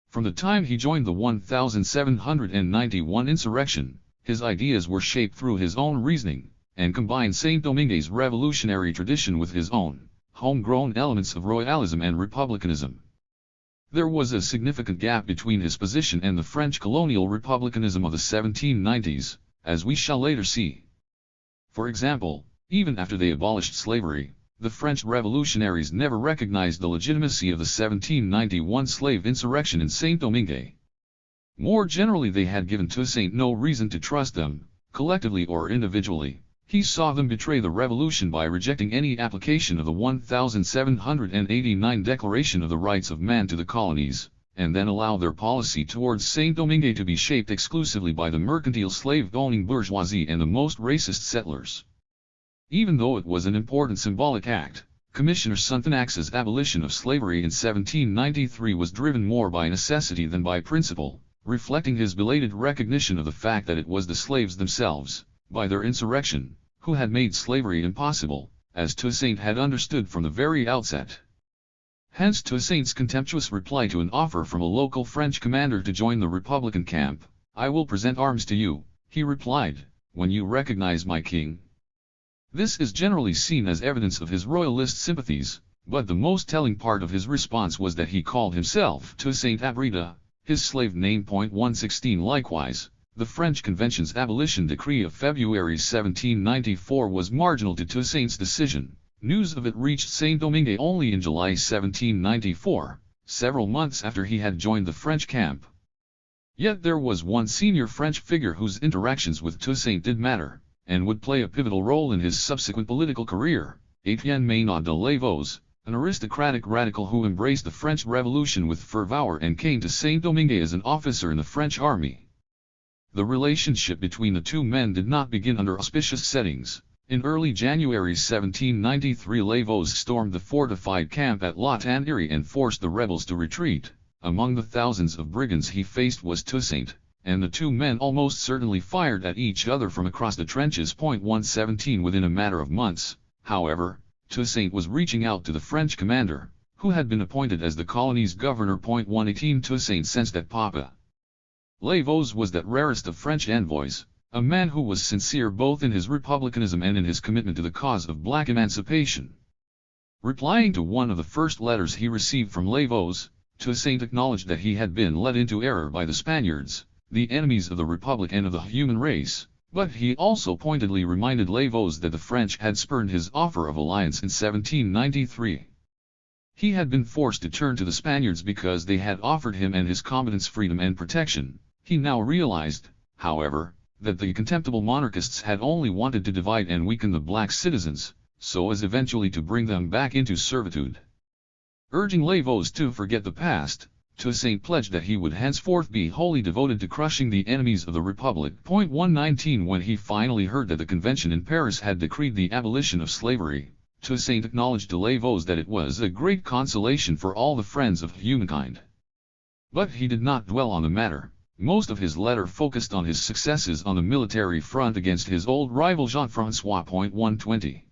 From the time he joined the 1791 insurrection, his ideas were shaped through his own reasoning, and combined Saint-Domingue's revolutionary tradition with his own, homegrown elements of royalism and republicanism. There was a significant gap between his position and the French colonial republicanism of the 1790s, as we shall later see. For example, even after they abolished slavery, the French revolutionaries never recognized the legitimacy of the 1791 slave insurrection in Saint-Domingue. More generally, they had given Toussaint no reason to trust them, collectively or individually. He saw them betray the revolution by rejecting any application of the 1789 Declaration of the Rights of Man to the colonies, and then allow their policy towards Saint-Domingue to be shaped exclusively by the mercantile slave-owning bourgeoisie and the most racist settlers. Even though it was an important symbolic act, Commissioner Sonthonax's abolition of slavery in 1793 was driven more by necessity than by principle, reflecting his belated recognition of the fact that it was the slaves themselves, by their insurrection, who had made slavery impossible, as Toussaint had understood from the very outset. Hence Toussaint's contemptuous reply to an offer from a local French commander to join the Republican camp. "I will present arms to you," he replied, "when you recognize my king." This is generally seen as evidence of his royalist sympathies, but the most telling part of his response was that he called himself Toussaint Abrida, his slave name. 116. Likewise, the French Convention's abolition decree of February 1794 was marginal to Toussaint's decision. News of it reached Saint-Domingue only in July 1794, several months after he had joined the French camp. Yet there was one senior French figure whose interactions with Toussaint did matter, and would play a pivotal role in his subsequent political career: Étienne Maynard de Lavaux, an aristocratic radical who embraced the French Revolution with fervor and came to Saint-Domingue as an officer in the French army. The relationship between the two men did not begin under auspicious settings. In early January 1793, Lavaux stormed the fortified camp at La Tannerie and forced the rebels to retreat. Among the thousands of brigands he faced was Toussaint, and the two men almost certainly fired at each other from across the trenches. 117. Within a matter of months, however, Toussaint was reaching out to the French commander, who had been appointed as the colony's governor. 118. Toussaint sensed that Papa Lavaux was that rarest of French envoys, a man who was sincere both in his republicanism and in his commitment to the cause of black emancipation. Replying to one of the first letters he received from Lavaux, Toussaint acknowledged that he had been led into error by the Spaniards, the enemies of the Republic and of the human race, but he also pointedly reminded Lavaux that the French had spurned his offer of alliance in 1793. He had been forced to turn to the Spaniards because they had offered him and his combatants freedom and protection. He now realized, however, that the contemptible monarchists had only wanted to divide and weaken the black citizens, so as eventually to bring them back into servitude. Urging les Vosges to forget the past, Toussaint pledged that he would henceforth be wholly devoted to crushing the enemies of the Republic. 119 When he finally heard that the convention in Paris had decreed the abolition of slavery, Toussaint acknowledged to les Vosges that it was a great consolation for all the friends of humankind. But he did not dwell on the matter. Most of his letter focused on his successes on the military front against his old rival Jean-François. 120.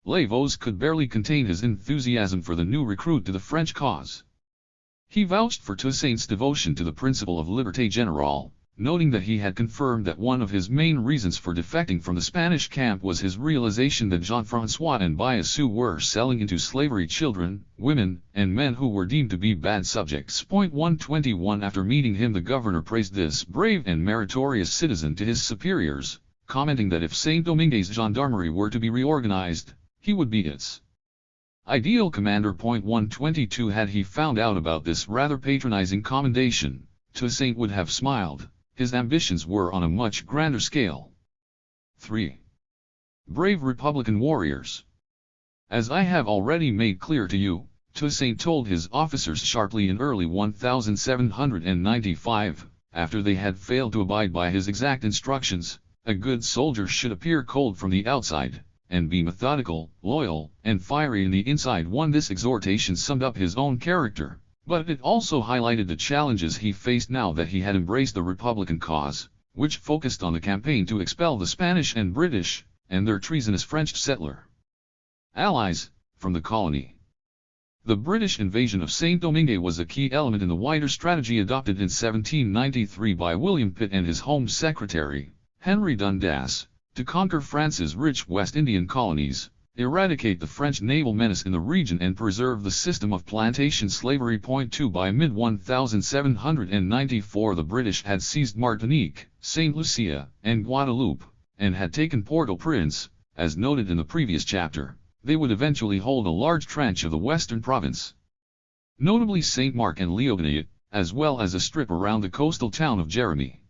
Les Vosges could barely contain his enthusiasm for the new recruit to the French cause. He vouched for Toussaint's devotion to the principle of liberté générale, noting that he had confirmed that one of his main reasons for defecting from the Spanish camp was his realization that Jean-François and Biassou were selling into slavery children, women, and men who were deemed to be bad subjects. 121 After meeting him, the governor praised this brave and meritorious citizen to his superiors, commenting that if Saint-Domingue's gendarmerie were to be reorganized, he would be its ideal commander. 122 Had he found out about this rather patronizing commendation, Toussaint would have smiled. His ambitions were on a much grander scale. 3. Brave Republican warriors. As I have already made clear to you, Toussaint told his officers sharply in early 1795, after they had failed to abide by his exact instructions, a good soldier should appear cold from the outside, and be methodical, loyal, and fiery in the inside. This exhortation summed up his own character. But it also highlighted the challenges he faced now that he had embraced the Republican cause, which focused on the campaign to expel the Spanish and British, and their treasonous French settler allies, from the colony. The British invasion of Saint-Domingue was a key element in the wider strategy adopted in 1793 by William Pitt and his Home Secretary, Henry Dundas, to conquer France's rich West Indian colonies, eradicate the French naval menace in the region and preserve the system of plantation slavery. 2 By mid-1794 the British had seized Martinique, St. Lucia, and Guadeloupe, and had taken Port-au-Prince. As noted in the previous chapter, they would eventually hold a large tranche of the western province, notably St. Mark and Léogâne, as well as a strip around the coastal town of Jérémie.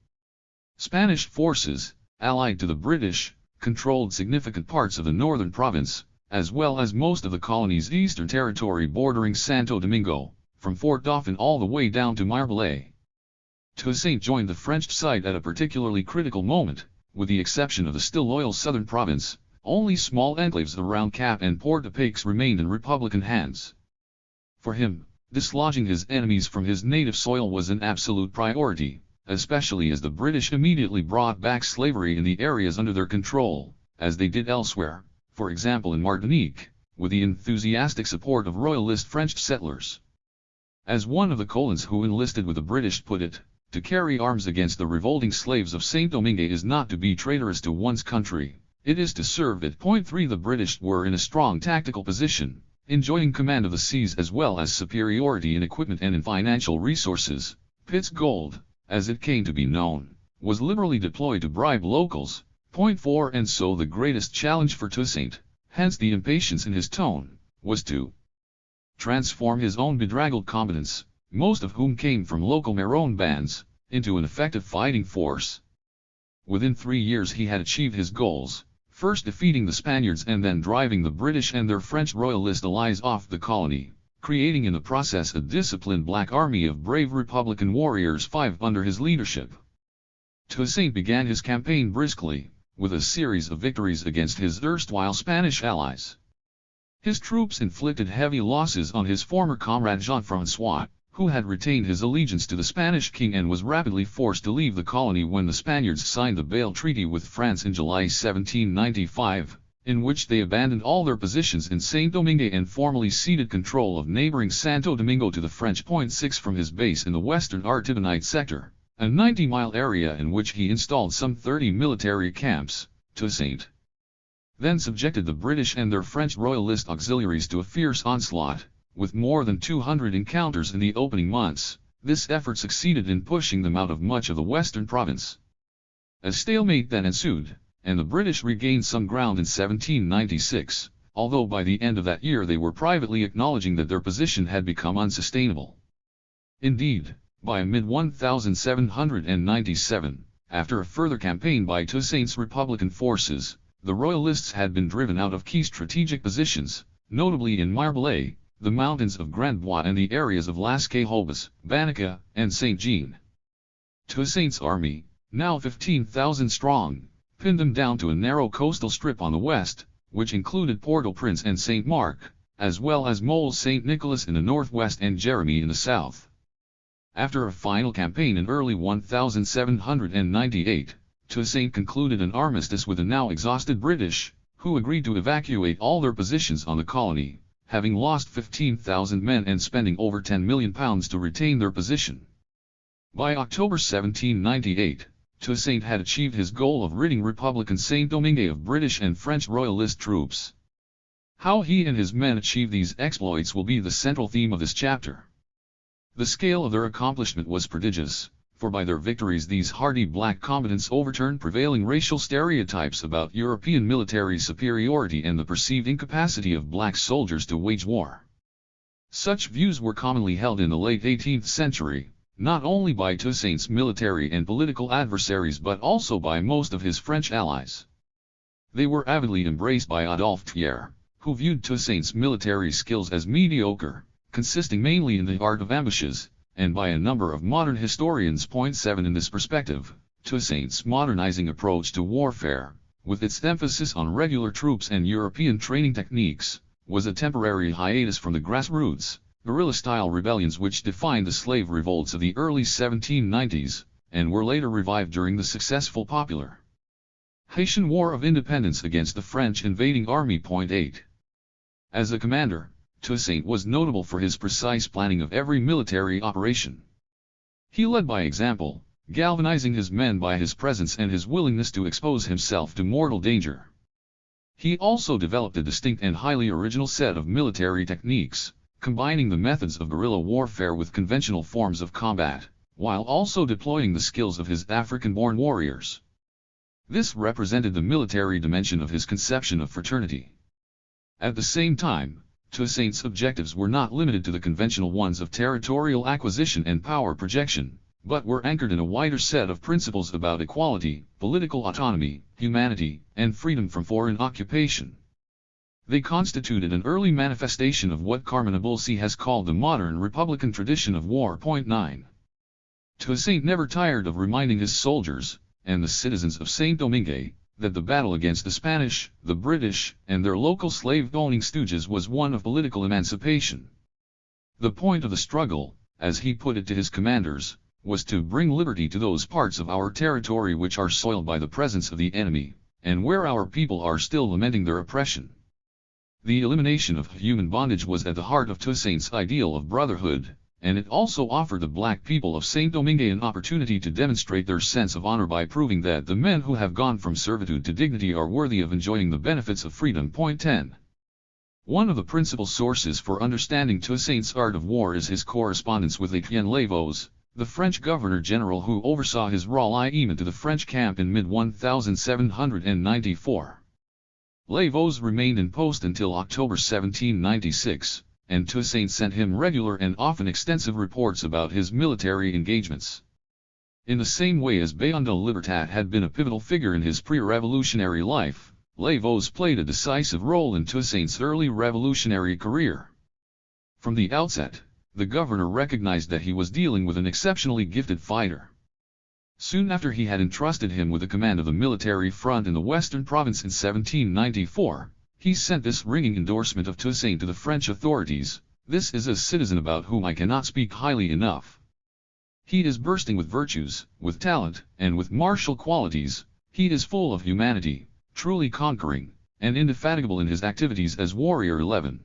Spanish forces, allied to the British, controlled significant parts of the northern province, as well as most of the colony's eastern territory bordering Santo Domingo, from Fort Dauphin all the way down to Marblehead. Toussaint joined the French side at a particularly critical moment. With the exception of the still loyal southern province, only small enclaves around Cap and Port-au-Prince remained in Republican hands. For him, dislodging his enemies from his native soil was an absolute priority, especially as the British immediately brought back slavery in the areas under their control, as they did elsewhere, for example in Martinique, with the enthusiastic support of royalist French settlers. As one of the colons who enlisted with the British put it, to carry arms against the revolting slaves of Saint-Domingue is not to be traitorous to one's country, it is to serve it. 3 The British were in a strong tactical position, enjoying command of the seas as well as superiority in equipment and in financial resources. Pitt's gold, as it came to be known, was liberally deployed to bribe locals. 4 And so the greatest challenge for Toussaint, hence the impatience in his tone, was to transform his own bedraggled combatants, most of whom came from local Maroon bands, into an effective fighting force. Within 3 years he had achieved his goals, first defeating the Spaniards and then driving the British and their French royalist allies off the colony, creating in the process a disciplined black army of brave Republican warriors 5 under his leadership. Toussaint began his campaign briskly, with a series of victories against his erstwhile Spanish allies. His troops inflicted heavy losses on his former comrade Jean-François, who had retained his allegiance to the Spanish king and was rapidly forced to leave the colony when the Spaniards signed the Bail Treaty with France in July 1795, in which they abandoned all their positions in Saint-Domingue and formally ceded control of neighboring Santo Domingo to the French. 6 From his base in the western Artibonite sector, a 90-mile area in which he installed some 30 military camps, Toussaint then subjected the British and their French royalist auxiliaries to a fierce onslaught. With more than 200 encounters in the opening months, this effort succeeded in pushing them out of much of the western province. A stalemate then ensued, and the British regained some ground in 1796, although by the end of that year they were privately acknowledging that their position had become unsustainable. Indeed, by mid-1797, after a further campaign by Toussaint's Republican forces, the Royalists had been driven out of key strategic positions, notably in Marblehead, the mountains of Grand Bois and the areas of Las Cahobas, Bannica, and Saint-Jean. Toussaint's army, now 15,000 strong, pinned them down to a narrow coastal strip on the west, which included Port-au-Prince and Saint-Marc, as well as Mole Saint-Nicolas in the northwest and Jeremy in the south. After a final campaign in early 1798, Toussaint concluded an armistice with the now exhausted British, who agreed to evacuate all their positions on the colony, having lost 15,000 men and spending over £10 million to retain their position. By October 1798, Toussaint had achieved his goal of ridding Republican Saint-Domingue of British and French royalist troops. How he and his men achieved these exploits will be the central theme of this chapter. The scale of their accomplishment was prodigious, for by their victories these hardy black combatants overturned prevailing racial stereotypes about European military superiority and the perceived incapacity of black soldiers to wage war. Such views were commonly held in the late 18th century, not only by Toussaint's military and political adversaries but also by most of his French allies. They were avidly embraced by Adolphe Thiers, who viewed Toussaint's military skills as mediocre, consisting mainly in the art of ambushes, and by a number of modern historians. 7 In this perspective, Toussaint's modernizing approach to warfare, with its emphasis on regular troops and European training techniques, was a temporary hiatus from the grassroots, guerrilla-style rebellions which defined the slave revolts of the early 1790s, and were later revived during the successful popular Haitian War of Independence against the French invading army. 8. As a commander, Toussaint was notable for his precise planning of every military operation. He led by example, galvanizing his men by his presence and his willingness to expose himself to mortal danger. He also developed a distinct and highly original set of military techniques, combining the methods of guerrilla warfare with conventional forms of combat, while also deploying the skills of his African-born warriors. This represented the military dimension of his conception of fraternity. At the same time, Toussaint's objectives were not limited to the conventional ones of territorial acquisition and power projection, but were anchored in a wider set of principles about equality, political autonomy, humanity, and freedom from foreign occupation. They constituted an early manifestation of what Carmen Abulsi has called the modern republican tradition of war. 9. Toussaint never tired of reminding his soldiers, and the citizens of Saint-Domingue, that the battle against the Spanish, the British, and their local slave-owning stooges was one of political emancipation. The point of the struggle, as he put it to his commanders, was to bring liberty to those parts of our territory which are soiled by the presence of the enemy, and where our people are still lamenting their oppression. The elimination of human bondage was at the heart of Toussaint's ideal of brotherhood, and it also offered the black people of Saint-Domingue an opportunity to demonstrate their sense of honor by proving that the men who have gone from servitude to dignity are worthy of enjoying the benefits of freedom. 10. One of the principal sources for understanding Toussaint's art of war is his correspondence with Etienne Lavaux, the French governor-general who oversaw his ralliement to the French camp in mid-1794. Lavaux remained in post until October 1796. And Toussaint sent him regular and often extensive reports about his military engagements. In the same way as Bayon de Libertat had been a pivotal figure in his pre-revolutionary life, Lavaux played a decisive role in Toussaint's early revolutionary career. From the outset, the governor recognized that he was dealing with an exceptionally gifted fighter. Soon after he had entrusted him with the command of the military front in the Western Province in 1794, he sent this ringing endorsement of Toussaint to the French authorities: "This is a citizen about whom I cannot speak highly enough. He is bursting with virtues, with talent, and with martial qualities. He is full of humanity, truly conquering, and indefatigable in his activities as warrior." 11.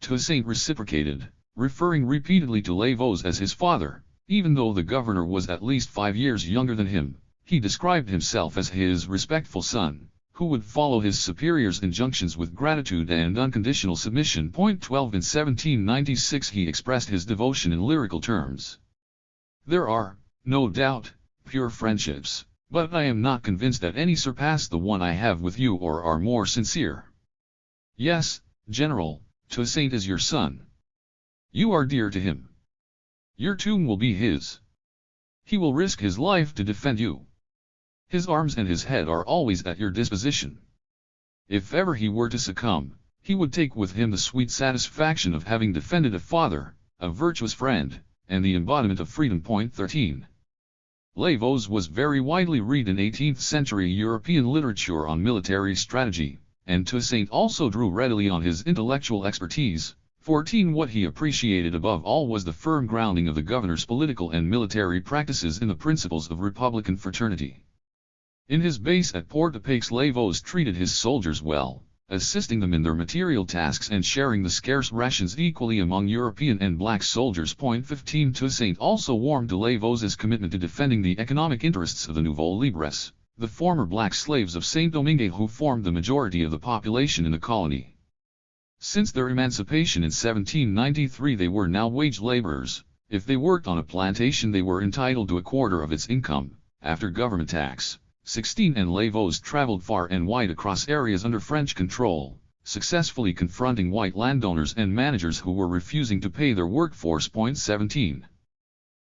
Toussaint reciprocated, referring repeatedly to Lavaux as his father, even though the governor was at least 5 years younger than him. He described himself as his respectful son, who would follow his superiors' injunctions with gratitude and unconditional submission. 12. In 1796 he expressed his devotion in lyrical terms. "There are, no doubt, pure friendships, but I am not convinced that any surpass the one I have with you or are more sincere. Yes, General, Toussaint is your son. You are dear to him. Your tomb will be his. He will risk his life to defend you. His arms and his head are always at your disposition. If ever he were to succumb, he would take with him the sweet satisfaction of having defended a father, a virtuous friend, and the embodiment of freedom. 13. Levos was very widely read in 18th-century European literature on military strategy, and Toussaint also drew readily on his intellectual expertise. 14. What he appreciated above all was the firm grounding of the governor's political and military practices in the principles of republican fraternity. In his base at Port-au-Paix, Levos treated his soldiers well, assisting them in their material tasks and sharing the scarce rations equally among European and black soldiers. 15. Toussaint also warmed to Levos's commitment to defending the economic interests of the Nouveaux Libres, the former black slaves of Saint-Domingue who formed the majority of the population in the colony. Since their emancipation in 1793 they were now wage laborers. If they worked on a plantation they were entitled to a quarter of its income, after government tax. 16. And Levos traveled far and wide across areas under French control, successfully confronting white landowners and managers who were refusing to pay their workforce. 17.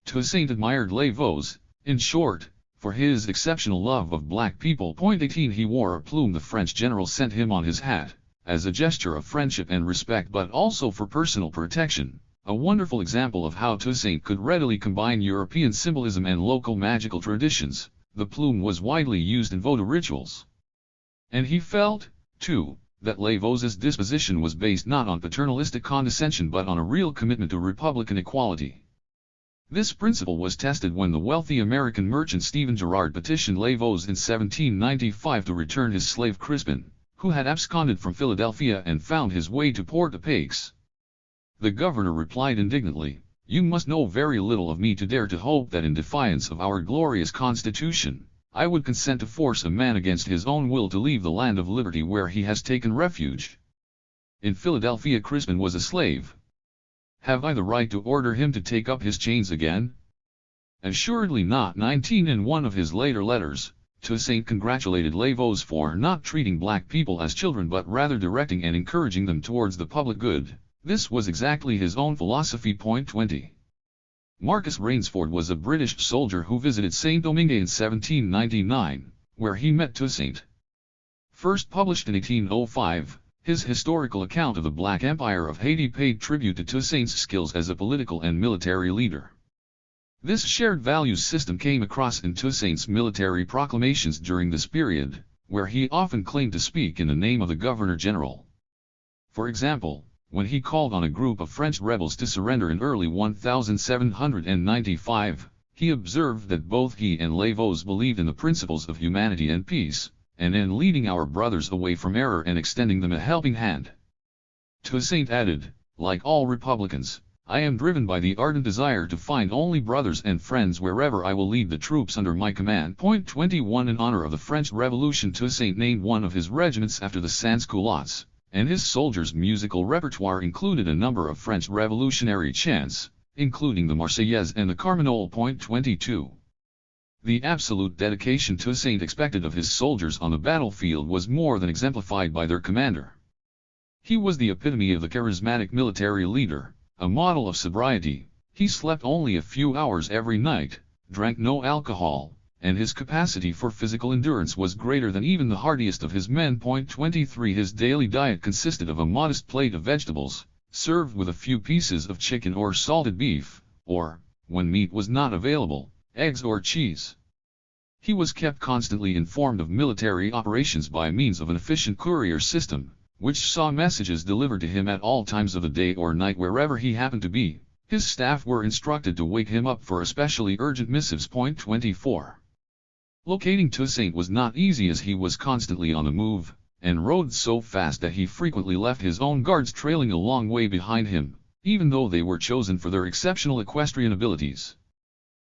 Toussaint admired Levos, in short, for his exceptional love of black people. 18. He wore a plume the French general sent him on his hat, as a gesture of friendship and respect but also for personal protection, a wonderful example of how Toussaint could readily combine European symbolism and local magical traditions. The plume was widely used in voodoo rituals. And he felt, too, that Levos's disposition was based not on paternalistic condescension but on a real commitment to republican equality. This principle was tested when the wealthy American merchant Stephen Girard petitioned Levos in 1795 to return his slave Crispin, who had absconded from Philadelphia and found his way to Port-au-Paix. The governor replied indignantly, "You must know very little of me to dare to hope that in defiance of our glorious Constitution, I would consent to force a man against his own will to leave the land of liberty where he has taken refuge. In Philadelphia Crispin was a slave. Have I the right to order him to take up his chains again? Assuredly not." 19. In one of his later letters, Toussaint congratulated Levos for not treating black people as children but rather directing and encouraging them towards the public good. This was exactly his own philosophy. 20. Marcus Rainsford was a British soldier who visited Saint-Domingue in 1799, where he met Toussaint. First published in 1805, his historical account of the Black Empire of Haiti paid tribute to Toussaint's skills as a political and military leader. This shared values system came across in Toussaint's military proclamations during this period, where he often claimed to speak in the name of the Governor-General. For example, when he called on a group of French rebels to surrender in early 1795, he observed that both he and Levos believed in the principles of humanity and peace, and in leading our brothers away from error and extending them a helping hand. Toussaint added, "Like all Republicans, I am driven by the ardent desire to find only brothers and friends wherever I will lead the troops under my command." 21. In honor of the French Revolution, Toussaint named one of his regiments after the sans-culottes, and his soldiers' musical repertoire included a number of French revolutionary chants, including the Marseillaise and the Carmagnole. 22. The absolute dedication Toussaint expected of his soldiers on the battlefield was more than exemplified by their commander. He was the epitome of the charismatic military leader, a model of sobriety. He slept only a few hours every night, drank no alcohol, and his capacity for physical endurance was greater than even the hardiest of his men. 23. His daily diet consisted of a modest plate of vegetables, served with a few pieces of chicken or salted beef, or, when meat was not available, eggs or cheese. He was kept constantly informed of military operations by means of an efficient courier system, which saw messages delivered to him at all times of the day or night wherever he happened to be. His staff were instructed to wake him up for especially urgent missives. 24. Locating Toussaint was not easy as he was constantly on the move, and rode so fast that he frequently left his own guards trailing a long way behind him, even though they were chosen for their exceptional equestrian abilities.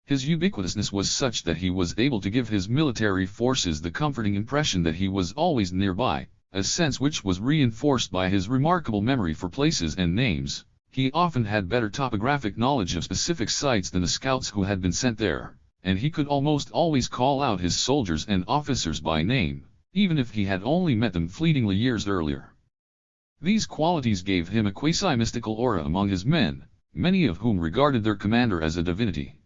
His ubiquitousness was such that he was able to give his military forces the comforting impression that he was always nearby, a sense which was reinforced by his remarkable memory for places and names. He often had better topographic knowledge of specific sites than the scouts who had been sent there, and he could almost always call out his soldiers and officers by name, even if he had only met them fleetingly years earlier. These qualities gave him a quasi-mystical aura among his men, many of whom regarded their commander as a divinity.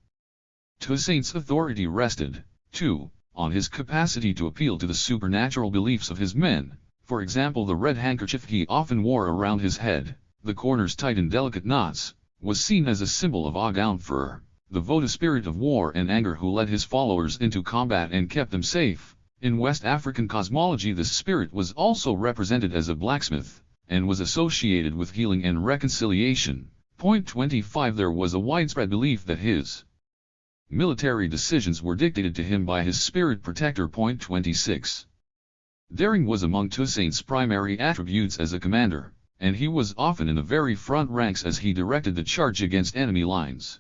Toussaint's authority rested, too, on his capacity to appeal to the supernatural beliefs of his men, For example, the red handkerchief he often wore around his head, the corners tight in delicate knots, was seen as a symbol of Aughnfur, the Voda spirit of war and anger who led his followers into combat and kept them safe. In West African cosmology, this spirit was also represented as a blacksmith, and was associated with healing and reconciliation. Point 25. There was a widespread belief that his military decisions were dictated to him by his spirit protector. Point 26. Daring was among Toussaint's primary attributes as a commander, and he was often in the very front ranks as he directed the charge against enemy lines.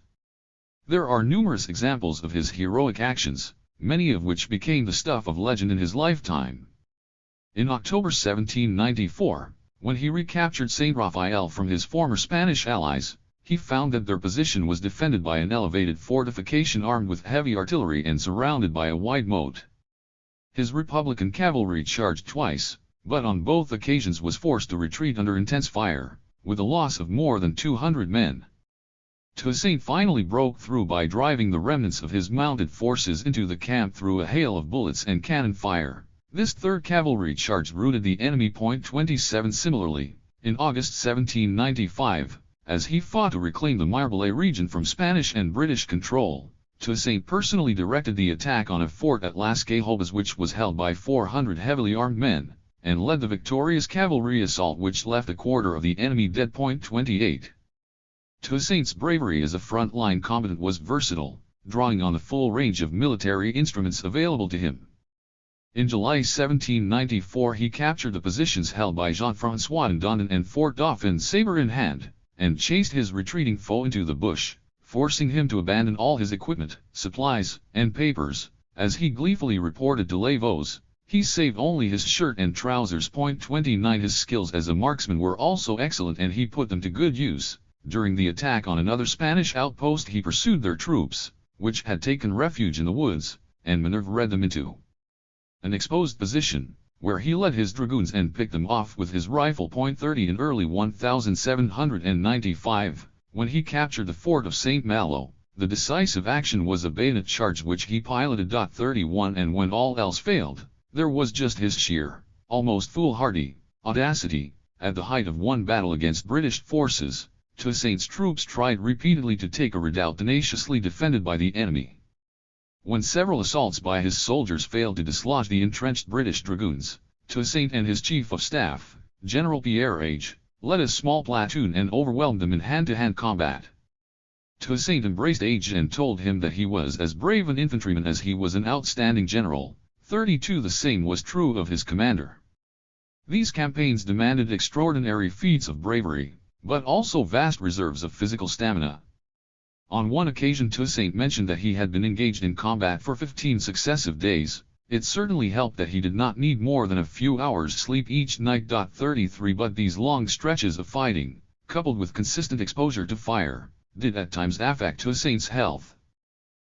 There are numerous examples of his heroic actions, many of which became the stuff of legend in his lifetime. In October 1794, when he recaptured Saint Raphael from his former Spanish allies, he found that their position was defended by an elevated fortification armed with heavy artillery and surrounded by a wide moat. His Republican cavalry charged twice, but on both occasions was forced to retreat under intense fire, with a loss of more than 200 men. Toussaint finally broke through by driving the remnants of his mounted forces into the camp through a hail of bullets and cannon fire. This third cavalry charge routed the enemy. Point 27. Similarly, in August 1795, as he fought to reclaim the Marbleay region from Spanish and British control, Toussaint personally directed the attack on a fort at Las Cajobas which was held by 400 heavily armed men, and led the victorious cavalry assault which left a quarter of the enemy dead. Point 28. Toussaint's bravery as a front-line combatant was versatile, drawing on the full range of military instruments available to him. In July 1794 he captured the positions held by Jean-François Dondon and Fort Dauphin saber in hand, and chased his retreating foe into the bush, forcing him to abandon all his equipment, supplies, and papers. As he gleefully reported to Lavaux, he saved only his shirt and trousers. Point 29. His skills as a marksman were also excellent and he put them to good use. During the attack on another Spanish outpost he pursued their troops, which had taken refuge in the woods, and maneuvered them into an exposed position, where he led his dragoons and picked them off with his rifle. Point 30. In early 1795, when he captured the fort of St. Malo, the decisive action was a bayonet charge which he piloted. 31. And when all else failed, there was just his sheer, almost foolhardy, audacity. At the height of one battle against British forces, Toussaint's troops tried repeatedly to take a redoubt tenaciously defended by the enemy. When several assaults by his soldiers failed to dislodge the entrenched British dragoons, Toussaint and his chief of staff, General Pierre H., led a small platoon and overwhelmed them in hand-to-hand combat. Toussaint embraced H. and told him that he was as brave an infantryman as he was an outstanding general. 32. The same was true of his commander. These campaigns demanded extraordinary feats of bravery, but also vast reserves of physical stamina. On one occasion Toussaint mentioned that he had been engaged in combat for 15 successive days. It certainly helped that he did not need more than a few hours sleep each night. 33. But these long stretches of fighting, coupled with consistent exposure to fire, did at times affect Toussaint's health.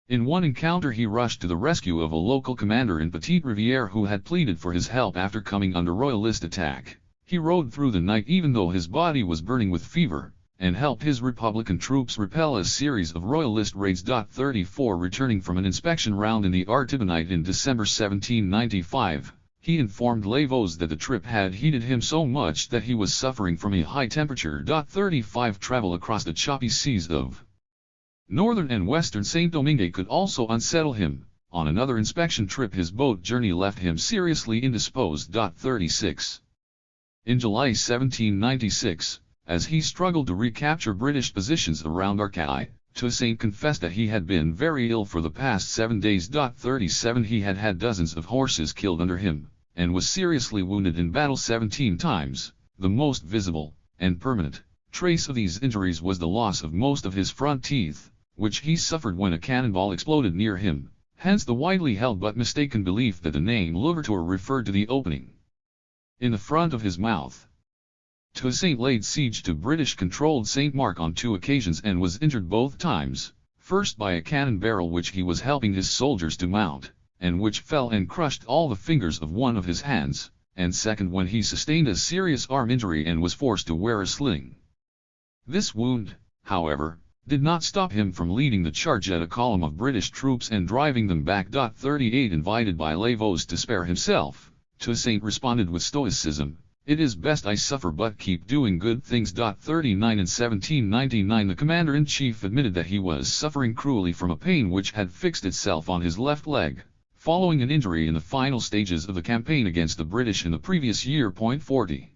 In one encounter he rushed to the rescue of a local commander in Petite Rivière who had pleaded for his help after coming under royalist attack. He rode through the night even though his body was burning with fever, and helped his Republican troops repel a series of royalist raids. 34. Returning from an inspection round in the Artibonite in December 1795, he informed Lavaux that the trip had heated him so much that he was suffering from a high temperature. 35. Travel across the choppy seas of northern and western Saint-Domingue could also unsettle him. On another inspection trip his boat journey left him seriously indisposed. 36. In July 1796, as he struggled to recapture British positions around Arcueil, Toussaint confessed that he had been very ill for the past 7 days. 37. He had had dozens of horses killed under him, and was seriously wounded in battle 17 times. The most visible, and permanent, trace of these injuries was the loss of most of his front teeth, which he suffered when a cannonball exploded near him, hence the widely held but mistaken belief that the name Louverture referred to the opening in the front of his mouth. Toussaint laid siege to British-controlled St. Mark on 2 occasions and was injured both times, first by a cannon barrel which he was helping his soldiers to mount, and which fell and crushed all the fingers of one of his hands, and second when he sustained a serious arm injury and was forced to wear a sling. This wound, however, did not stop him from leading the charge at a column of British troops and driving them back. 38. Invited by Lavaux to spare himself, Toussaint responded with stoicism, "It is best I suffer but keep doing good things." 39 In 1799 the commander-in-chief admitted that he was suffering cruelly from a pain which had fixed itself on his left leg, following an injury in the final stages of the campaign against the British in the previous year. 40.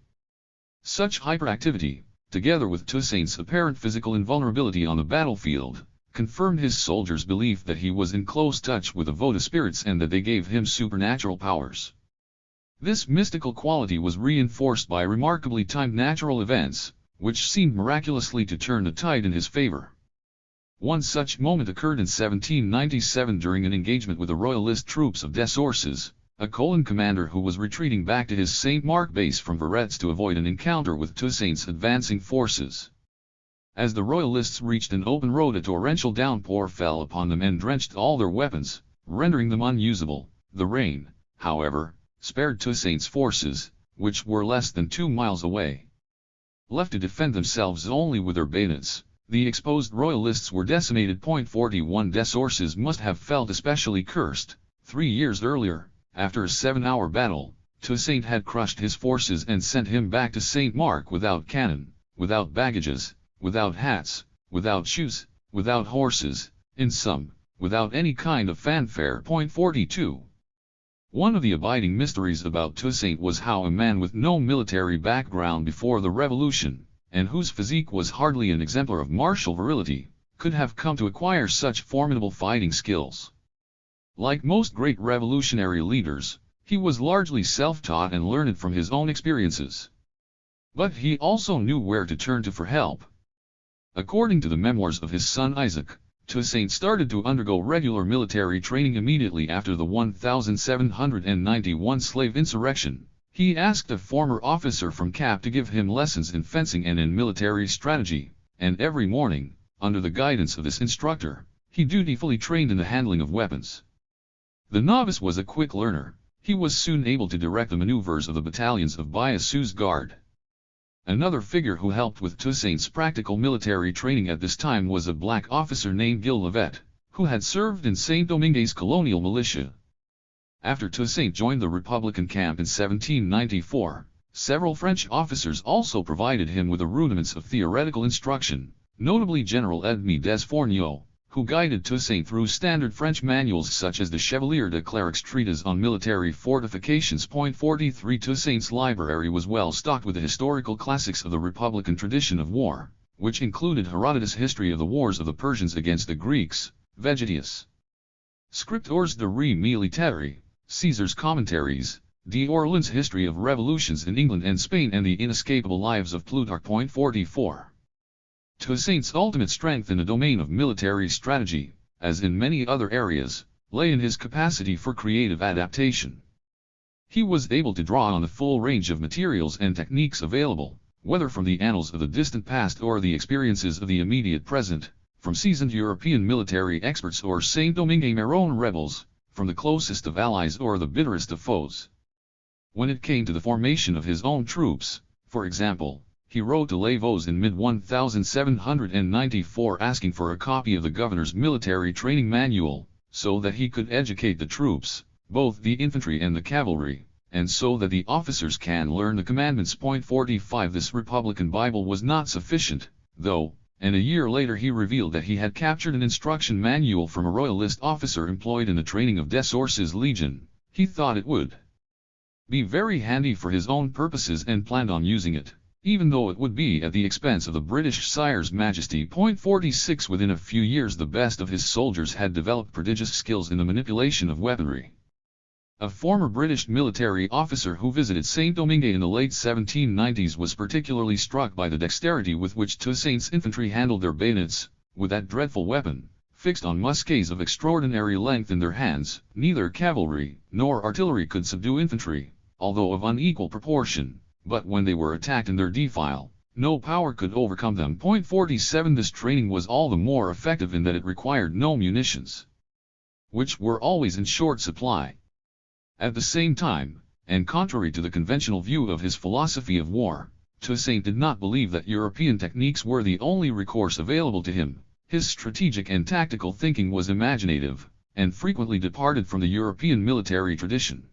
Such hyperactivity, together with Toussaint's apparent physical invulnerability on the battlefield, confirmed his soldiers' belief that he was in close touch with the Voda spirits and that they gave him supernatural powers. This mystical quality was reinforced by remarkably timed natural events, which seemed miraculously to turn the tide in his favor. One such moment occurred in 1797 during an engagement with the Royalist troops of des Sources, a colon commander who was retreating back to his St. Mark base from Veretz to avoid an encounter with Toussaint's advancing forces. As the Royalists reached an open road, a torrential downpour fell upon them and drenched all their weapons, rendering them unusable. The rain, however, spared Toussaint's forces, which were less than 2 miles away. Left to defend themselves only with their bayonets, the exposed Royalists were decimated. 41 Des Sources must have felt especially cursed. 3 years earlier, after a 7-hour battle, Toussaint had crushed his forces and sent him back to St. Mark without cannon, without baggages, without hats, without shoes, without horses, in sum, without any kind of fanfare. 42. One of the abiding mysteries about Toussaint was how a man with no military background before the Revolution, and whose physique was hardly an exemplar of martial virility, could have come to acquire such formidable fighting skills. Like most great revolutionary leaders, he was largely self-taught and learned from his own experiences. But he also knew where to turn to for help. According to the memoirs of his son Isaac, Toussaint started to undergo regular military training immediately after the 1791 slave insurrection. He asked a former officer from Cap to give him lessons in fencing and in military strategy, and every morning, under the guidance of this instructor, he dutifully trained in the handling of weapons. The novice was a quick learner. He was soon able to direct the maneuvers of the battalions of Biassou's Guard. Another figure who helped with Toussaint's practical military training at this time was a black officer named Gil Levet, who had served in Saint-Domingue's colonial militia. After Toussaint joined the Republican camp in 1794, several French officers also provided him with the rudiments of theoretical instruction, notably General Edme Desfourneaux, who guided Toussaint through standard French manuals such as the Chevalier de Clercq's treatise on military fortifications. 43 Toussaint's library was well stocked with the historical classics of the Republican tradition of war, which included Herodotus' history of the wars of the Persians against the Greeks, Vegetius' Scriptores de re militari, Caesar's commentaries, d'Orléans' history of revolutions in England and Spain, and the inescapable lives of Plutarch. 44. Toussaint's ultimate strength in the domain of military strategy, as in many other areas, lay in his capacity for creative adaptation. He was able to draw on the full range of materials and techniques available, whether from the annals of the distant past or the experiences of the immediate present, from seasoned European military experts or Saint-Domingue Marron rebels, from the closest of allies or the bitterest of foes. When it came to the formation of his own troops, for example, he wrote to Lavaux in mid-1794 asking for a copy of the governor's military training manual, so that he could educate the troops, both the infantry and the cavalry, and so that the officers can learn the commandments. 45 This Republican Bible was not sufficient, though, and a year later he revealed that he had captured an instruction manual from a Royalist officer employed in the training of des Sources' legion. He thought it would be very handy for his own purposes and planned on using it, even though it would be at the expense of the British Sire's Majesty. 46 Within a few years the best of his soldiers had developed prodigious skills in the manipulation of weaponry. A former British military officer who visited Saint-Domingue in the late 1790s was particularly struck by the dexterity with which Toussaint's infantry handled their bayonets. With that dreadful weapon, fixed on muskets of extraordinary length in their hands, neither cavalry nor artillery could subdue infantry, although of unequal proportion. But when they were attacked in their defile, no power could overcome them. 47 This training was all the more effective in that it required no munitions, which were always in short supply. At the same time, and contrary to the conventional view of his philosophy of war, Toussaint did not believe that European techniques were the only recourse available to him. His strategic and tactical thinking was imaginative, and frequently departed from the European military tradition.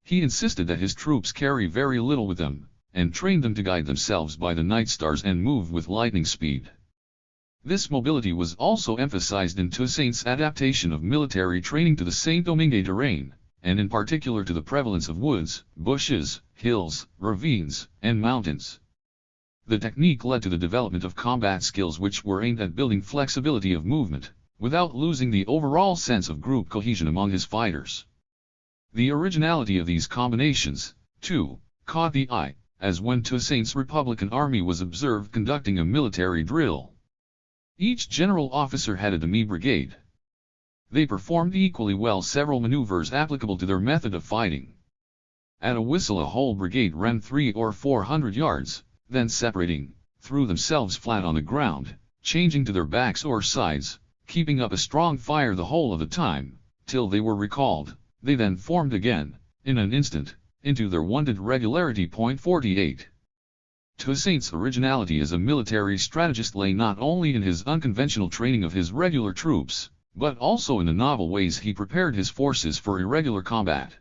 He insisted that his troops carry very little with them, and trained them to guide themselves by the night stars and move with lightning speed. This mobility was also emphasized in Toussaint's adaptation of military training to the Saint-Domingue terrain, and in particular to the prevalence of woods, bushes, hills, ravines, and mountains. The technique led to the development of combat skills which were aimed at building flexibility of movement, without losing the overall sense of group cohesion among his fighters. The originality of these combinations, too, caught the eye, as when Toussaint's Republican army was observed conducting a military drill. Each general officer had a demi-brigade. They performed equally well several maneuvers applicable to their method of fighting. At a whistle a whole brigade ran 300 or 400 yards, then separating, threw themselves flat on the ground, changing to their backs or sides, keeping up a strong fire the whole of the time, till they were recalled. They then formed again, in an instant, into their wonted regularity. 48. Toussaint's originality as a military strategist lay not only in his unconventional training of his regular troops, but also in the novel ways he prepared his forces for irregular combat.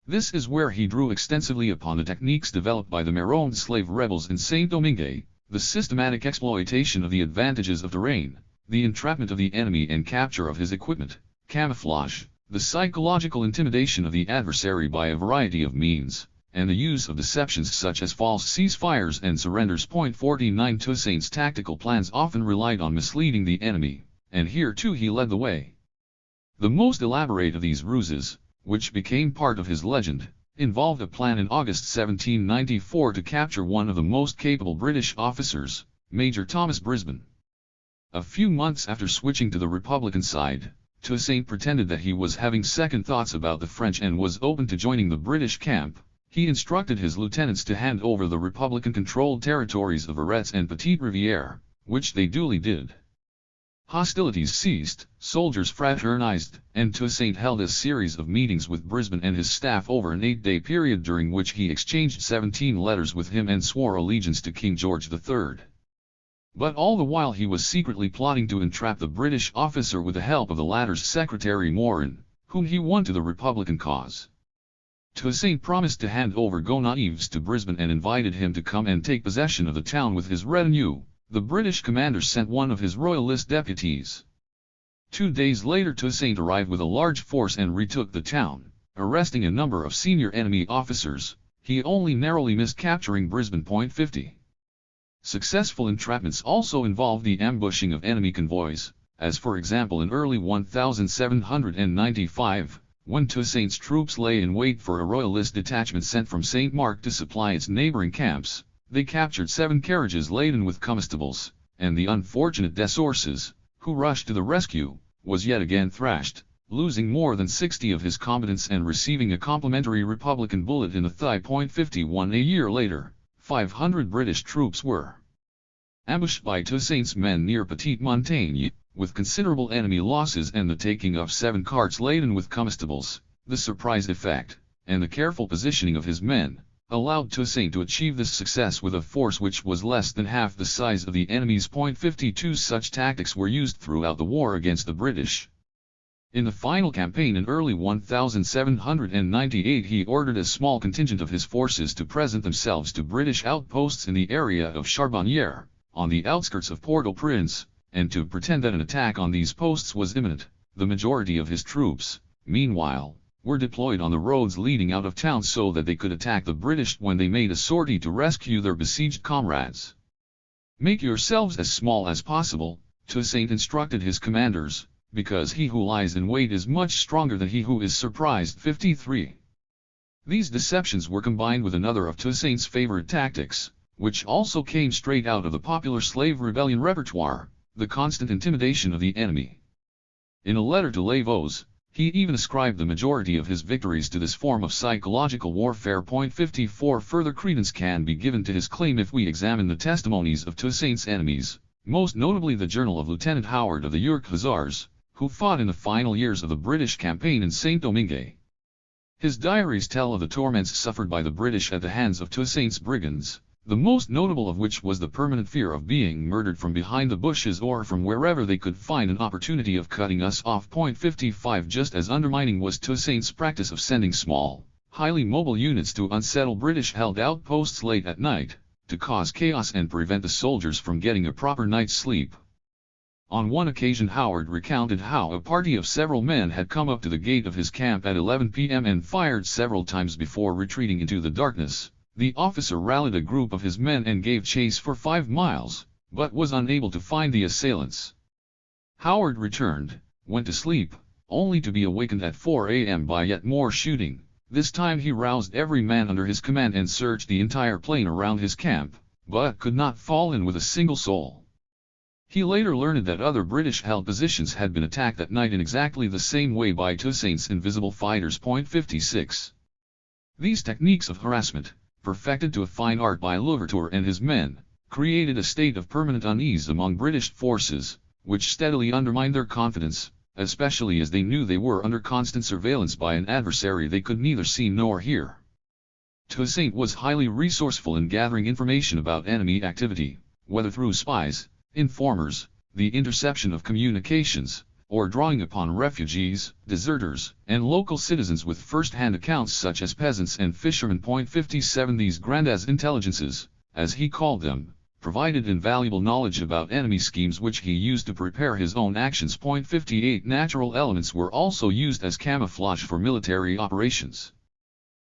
This is where he drew extensively upon the techniques developed by the Maroon slave rebels in Saint-Domingue, the systematic exploitation of the advantages of terrain, the entrapment of the enemy and capture of his equipment, camouflage, the psychological intimidation of the adversary by a variety of means, and the use of deceptions such as false ceasefires and surrenders. 49. Toussaint's tactical plans often relied on misleading the enemy, and here too he led the way. The most elaborate of these ruses, which became part of his legend, involved a plan in August 1794 to capture one of the most capable British officers, Major Thomas Brisbane. A few months after switching to the Republican side, Toussaint pretended that he was having second thoughts about the French and was open to joining the British camp. He instructed his lieutenants to hand over the Republican-controlled territories of Arrêts and Petite Rivière, which they duly did. Hostilities ceased, soldiers fraternized, and Toussaint held a series of meetings with Brisbane and his staff over an 8-day period during which he exchanged 17 letters with him and swore allegiance to King George III. But all the while he was secretly plotting to entrap the British officer with the help of the latter's secretary Morin, whom he won to the Republican cause. Toussaint promised to hand over Gonaives to Brisbane and invited him to come and take possession of the town with his retinue. The British commander sent one of his royalist deputies. 2 days later Toussaint arrived with a large force and retook the town, arresting a number of senior enemy officers. He only narrowly missed capturing Brisbane. 50. Successful entrapments also involved the ambushing of enemy convoys, as for example in early 1795, when Toussaint's troops lay in wait for a royalist detachment sent from St. Mark to supply its neighboring camps. They captured 7 carriages laden with comestibles, and the unfortunate Desources, who rushed to the rescue, was yet again thrashed, losing more than 60 of his combatants and receiving a complimentary Republican bullet in the thigh. 51. A year later, 500 British troops were ambushed by Toussaint's men near Petite Montagne, with considerable enemy losses and the taking of 7 carts laden with comestibles. The surprise effect, and the careful positioning of his men, allowed Toussaint to achieve this success with a force which was less than half the size of the enemy's. 52. Such tactics were used throughout the war against the British. In the final campaign in early 1798 he ordered a small contingent of his forces to present themselves to British outposts in the area of Charbonnières, on the outskirts of Port-au-Prince, and to pretend that an attack on these posts was imminent. The majority of his troops, meanwhile, were deployed on the roads leading out of town so that they could attack the British when they made a sortie to rescue their besieged comrades. Make yourselves as small as possible, Toussaint instructed his commanders, because he who lies in wait is much stronger than he who is surprised. 53. These deceptions were combined with another of Toussaint's favorite tactics, which also came straight out of the popular slave rebellion repertoire, the constant intimidation of the enemy. In a letter to Lavaux, he even ascribed the majority of his victories to this form of psychological warfare. 54. Further credence can be given to his claim if we examine the testimonies of Toussaint's enemies, most notably the journal of Lieutenant Howard of the York Hussars, who fought in the final years of the British campaign in Saint-Domingue. His diaries tell of the torments suffered by the British at the hands of Toussaint's brigands, the most notable of which was the permanent fear of being murdered from behind the bushes or from wherever they could find an opportunity of cutting us off. 55. Just as undermining was Toussaint's practice of sending small, highly mobile units to unsettle British-held outposts late at night, to cause chaos and prevent the soldiers from getting a proper night's sleep. On one occasion Howard recounted how a party of several men had come up to the gate of his camp at 11 p.m. and fired several times before retreating into the darkness. The officer rallied a group of his men and gave chase for 5 miles, but was unable to find the assailants. Howard returned, went to sleep, only to be awakened at 4 a.m. by yet more shooting. This time he roused every man under his command and searched the entire plain around his camp, but could not fall in with a single soul. He later learned that other British-held positions had been attacked at night in exactly the same way by Toussaint's invisible fighters. 56. These techniques of harassment, perfected to a fine art by Louverture and his men, created a state of permanent unease among British forces, which steadily undermined their confidence, especially as they knew they were under constant surveillance by an adversary they could neither see nor hear. Toussaint was highly resourceful in gathering information about enemy activity, whether through spies, informers, the interception of communications, or drawing upon refugees, deserters, and local citizens with first-hand accounts such as peasants and fishermen. 57 These grandas intelligences, as he called them, provided invaluable knowledge about enemy schemes which he used to prepare his own actions. 58 Natural elements were also used as camouflage for military operations.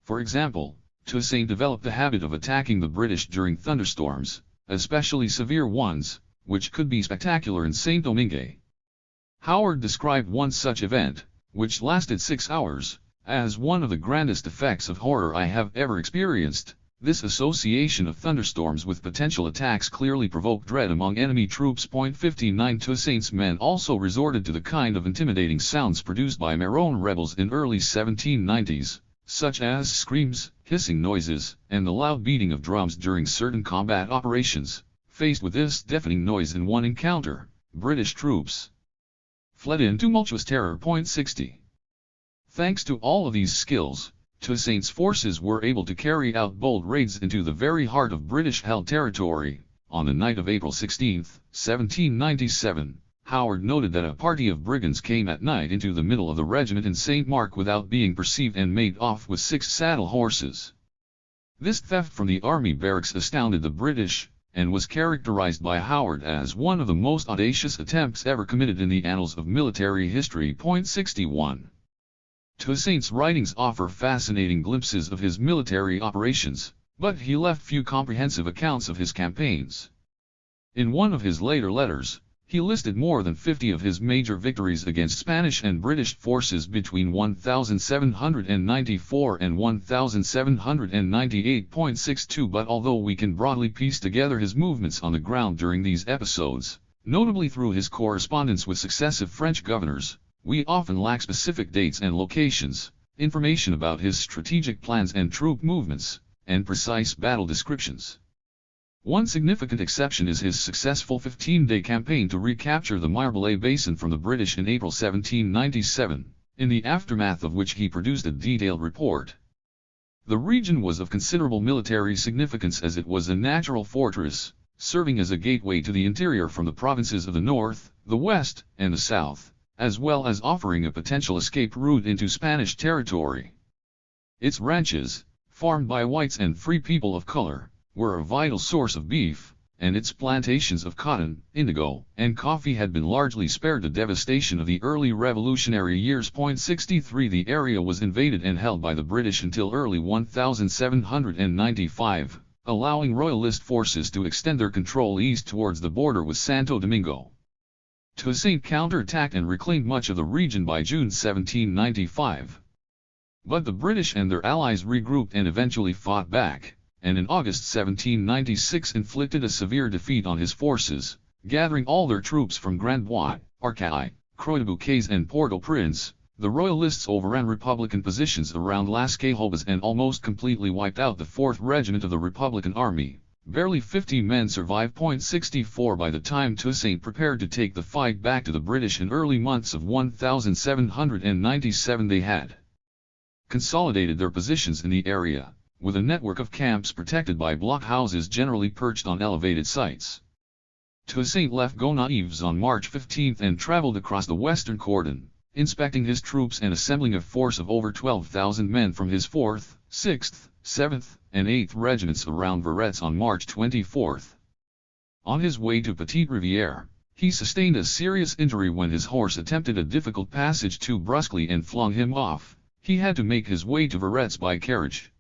For example, Toussaint developed the habit of attacking the British during thunderstorms, especially severe ones, which could be spectacular in Saint-Domingue. Howard described one such event, which lasted 6 hours, as one of the grandest effects of horror I have ever experienced. This association of thunderstorms with potential attacks clearly provoked dread among enemy troops. 59 Toussaint's men also resorted to the kind of intimidating sounds produced by Maroon rebels in early 1790s, such as screams, hissing noises, and the loud beating of drums during certain combat operations. Faced with this deafening noise in one encounter, British troops fled in tumultuous terror. 60. Thanks to all of these skills, Toussaint's forces were able to carry out bold raids into the very heart of British-held territory. On the night of April 16, 1797, Howard noted that a party of brigands came at night into the middle of the regiment in St. Mark without being perceived and made off with 6 saddle horses. This theft from the army barracks astounded the British, and was characterized by Howard as one of the most audacious attempts ever committed in the annals of military history. 61. Toussaint's writings offer fascinating glimpses of his military operations, but he left few comprehensive accounts of his campaigns. In one of his later letters, he listed more than 50 of his major victories against Spanish and British forces between 1794 and 1798.62. But although we can broadly piece together his movements on the ground during these episodes, notably through his correspondence with successive French governors, we often lack specific dates and locations, information about his strategic plans and troop movements, and precise battle descriptions. One significant exception is his successful 15-day campaign to recapture the Marblehead Basin from the British in April 1797, in the aftermath of which he produced a detailed report. The region was of considerable military significance as it was a natural fortress, serving as a gateway to the interior from the provinces of the north, the west, and the south, as well as offering a potential escape route into Spanish territory. Its ranches, farmed by whites and free people of color, were a vital source of beef, and its plantations of cotton, indigo, and coffee had been largely spared the devastation of the early revolutionary years. 63 The area was invaded and held by the British until early 1795, allowing Royalist forces to extend their control east towards the border with Santo Domingo. Toussaint counterattacked and reclaimed much of the region by June 1795. But the British and their allies regrouped and eventually fought back, and in August 1796 inflicted a severe defeat on his forces, gathering all their troops from Grand Bois, Arcueil, Croix-de-Bouquets and Port-au-Prince. The Royalists overran Republican positions around Las Cajobas and almost completely wiped out the 4th Regiment of the Republican Army. Barely 50 men survived. 64 By the time Toussaint prepared to take the fight back to the British in early months of 1797, they had consolidated their positions in the area, with a network of camps protected by blockhouses generally perched on elevated sites. Toussaint left Gonaives on March 15 and traveled across the western cordon, inspecting his troops and assembling a force of over 12,000 men from his 4th, 6th, 7th, and 8th regiments around Verrets on March 24. On his way to Petite Rivière, he sustained a serious injury when his horse attempted a difficult passage too brusquely and flung him off. He had to make his way to Verrets by carriage.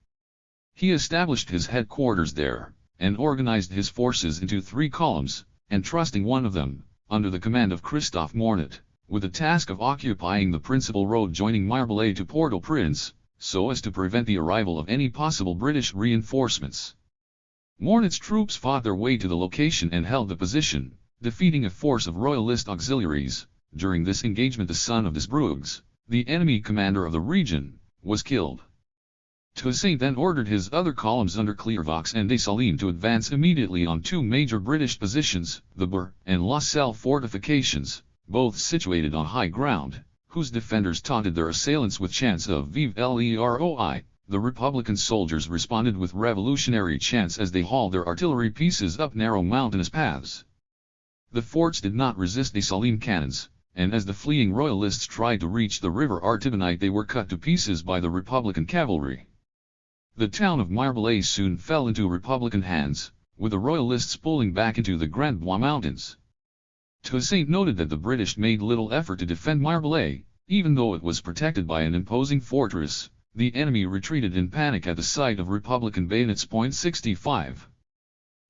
He established his headquarters there, and organized his forces into 3 columns, entrusting one of them, under the command of Christophe Mornat, with the task of occupying the principal road joining Marbleay to Port-au-Prince, so as to prevent the arrival of any possible British reinforcements. Mornat's troops fought their way to the location and held the position, defeating a force of Royalist auxiliaries. During this engagement the son of Desbruges, the enemy commander of the region, was killed. Toussaint then ordered his other columns under Clairvaux and Dessalines to advance immediately on 2 major British positions, the Bourg and La Selle fortifications, both situated on high ground, whose defenders taunted their assailants with chants of Vive l'Roi. The Republican soldiers responded with revolutionary chants as they hauled their artillery pieces up narrow mountainous paths. The forts did not resist Dessalines cannons, and as the fleeing Royalists tried to reach the river Artibonite they were cut to pieces by the Republican cavalry. The town of Marbleay soon fell into Republican hands, with the Royalists pulling back into the Grand Bois Mountains. Toussaint noted that the British made little effort to defend Marbleay, even though it was protected by an imposing fortress. The enemy retreated in panic at the sight of Republican bayonets. 65.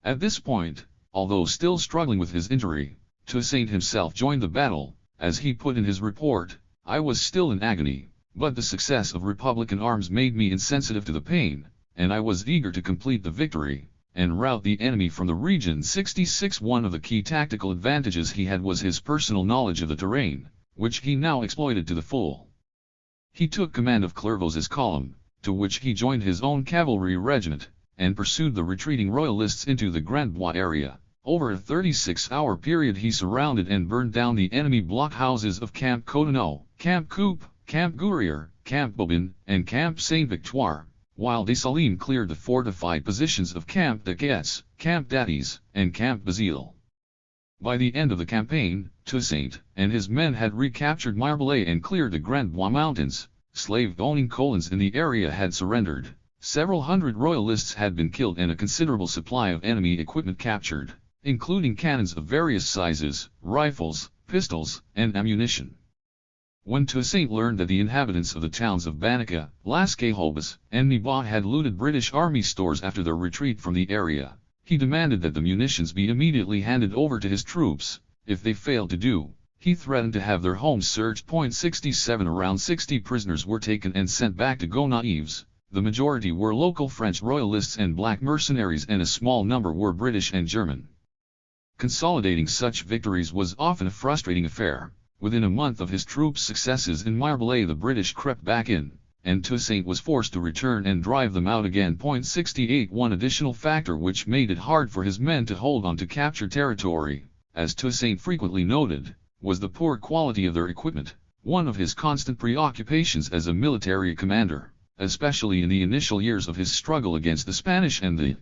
At this point, although still struggling with his injury, Toussaint himself joined the battle. As he put in his report, "I was still in agony, but the success of Republican arms made me insensitive to the pain, and I was eager to complete the victory, and rout the enemy from the region." 66. One of the key tactical advantages he had was his personal knowledge of the terrain, which he now exploited to the full. He took command of Clairvaux's column, to which he joined his own cavalry regiment, and pursued the retreating Royalists into the Grand Bois area. Over a 36-hour period he surrounded and burned down the enemy blockhouses of Camp Cotonou, Camp Coupe, Camp Gourier, Camp Bobin, and Camp Saint-Victoire, while Dessalines cleared the fortified positions of Camp Daguets, Camp Datis, and Camp Bazile. By the end of the campaign, Toussaint and his men had recaptured Marbleay and cleared the Grand Bois Mountains. Slave-owning colons in the area had surrendered, several hundred Royalists had been killed and a considerable supply of enemy equipment captured, including cannons of various sizes, rifles, pistols, and ammunition. When Toussaint learned that the inhabitants of the towns of Banaka, Las Cahobas, and Niba had looted British Army stores after their retreat from the area, he demanded that the munitions be immediately handed over to his troops. If they failed to do, he threatened to have their homes searched. 67. Around 60 prisoners were taken and sent back to Gonaives. The majority were local French Royalists and black mercenaries, and a small number were British and German. Consolidating such victories was often a frustrating affair. Within a month of his troops' successes in Marbleay the British crept back in, and Toussaint was forced to return and drive them out again. 68. One additional factor which made it hard for his men to hold on to captured territory, as Toussaint frequently noted, was the poor quality of their equipment, one of his constant preoccupations as a military commander, especially in the initial years of his struggle against the Spanish and the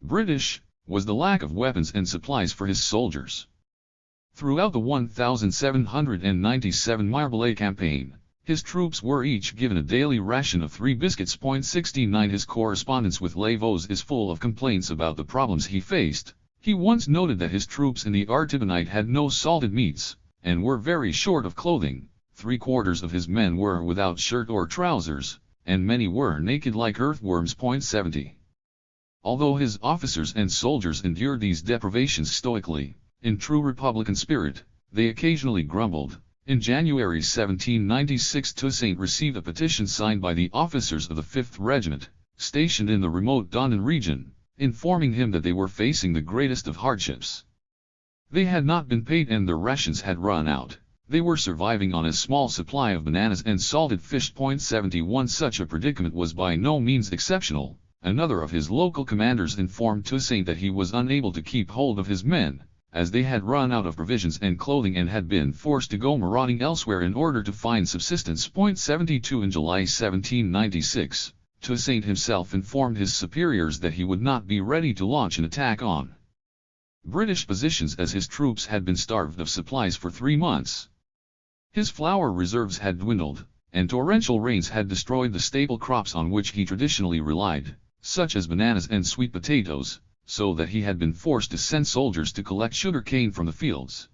British, was the lack of weapons and supplies for his soldiers. Throughout the 1797 Marbleay campaign, his troops were each given a daily ration of 3 biscuits. 69. His correspondence with Lavaux is full of complaints about the problems he faced. He once noted that his troops in the Artibonite had no salted meats, and were very short of clothing. 3/4 of his men were without shirt or trousers, and many were naked like earthworms. 70. Although his officers and soldiers endured these deprivations stoically, in true Republican spirit, they occasionally grumbled. In January 1796 Toussaint received a petition signed by the officers of the 5th Regiment, stationed in the remote Dondon region, informing him that they were facing the greatest of hardships. They had not been paid and their rations had run out. They were surviving on a small supply of bananas and salted fish. 71. Such a predicament was by no means exceptional. Another of his local commanders informed Toussaint that he was unable to keep hold of his men, as they had run out of provisions and clothing and had been forced to go marauding elsewhere in order to find subsistence. 72. In July 1796, Toussaint himself informed his superiors that he would not be ready to launch an attack on British positions as his troops had been starved of supplies for 3 months. His flour reserves had dwindled, and torrential rains had destroyed the staple crops on which he traditionally relied, such as bananas and sweet potatoes, so that he had been forced to send soldiers to collect sugar cane from the fields.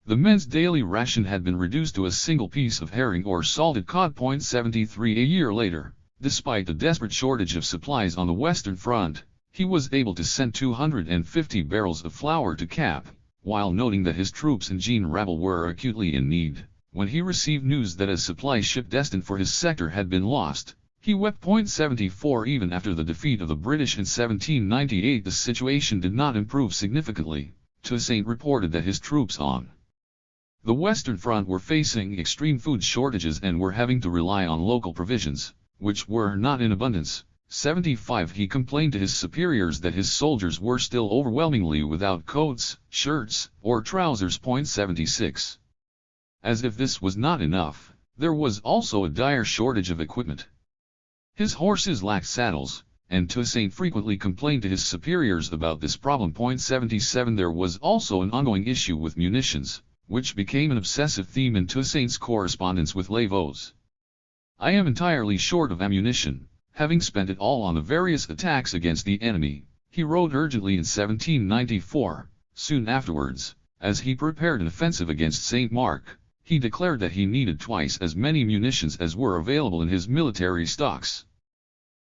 The men's daily ration had been reduced to a single piece of herring or salted cod. 73 A year later, despite the desperate shortage of supplies on the Western Front, he was able to send 250 barrels of flour to Cap, while noting that his troops in Jean Rabel were acutely in need. When he received news that a supply ship destined for his sector had been lost, he wept. 74 Even after the defeat of the British in 1798, the situation did not improve significantly. Toussaint reported that his troops on the Western Front were facing extreme food shortages and were having to rely on local provisions, which were not in abundance. 75 He complained to his superiors that his soldiers were still overwhelmingly without coats, shirts, or trousers. 76 As if this was not enough, there was also a dire shortage of equipment. His horses lacked saddles, and Toussaint frequently complained to his superiors about this problem. 77 There was also an ongoing issue with munitions, which became an obsessive theme in Toussaint's correspondence with Lavaux. "I am entirely short of ammunition, having spent it all on the various attacks against the enemy," he wrote urgently in 1794. Soon afterwards, as he prepared an offensive against St. Mark, he declared that he needed twice as many munitions as were available in his military stocks.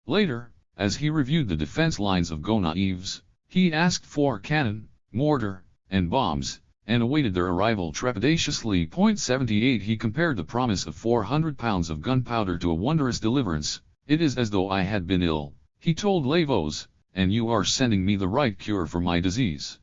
Later, as he reviewed the defense lines of Gonaives, he asked for cannon, mortar, and bombs, and awaited their arrival trepidatiously. 78 He compared the promise of 400 pounds of gunpowder to a wondrous deliverance. "It is as though I had been ill," he told Lavaux, "and you are sending me the right cure for my disease."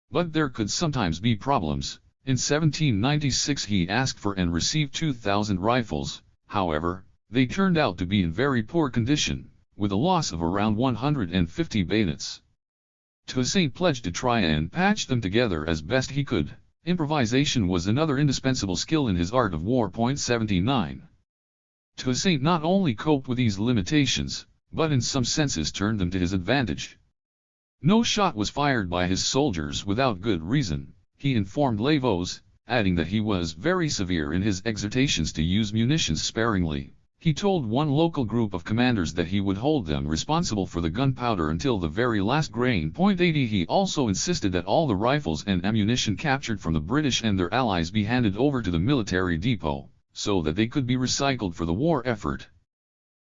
But there could sometimes be problems. In 1796 he asked for and received 2,000 rifles. However, they turned out to be in very poor condition, with a loss of around 150 bayonets. Toussaint pledged to try and patch them together as best he could. Improvisation was another indispensable skill in his art of war. 79 Toussaint not only coped with these limitations, but in some senses turned them to his advantage. No shot was fired by his soldiers without good reason, he informed Lavaux, adding that he was very severe in his exhortations to use munitions sparingly. He told one local group of commanders that he would hold them responsible for the gunpowder until the very last grain. 80 He also insisted that all the rifles and ammunition captured from the British and their allies be handed over to the military depot, so that they could be recycled for the war effort.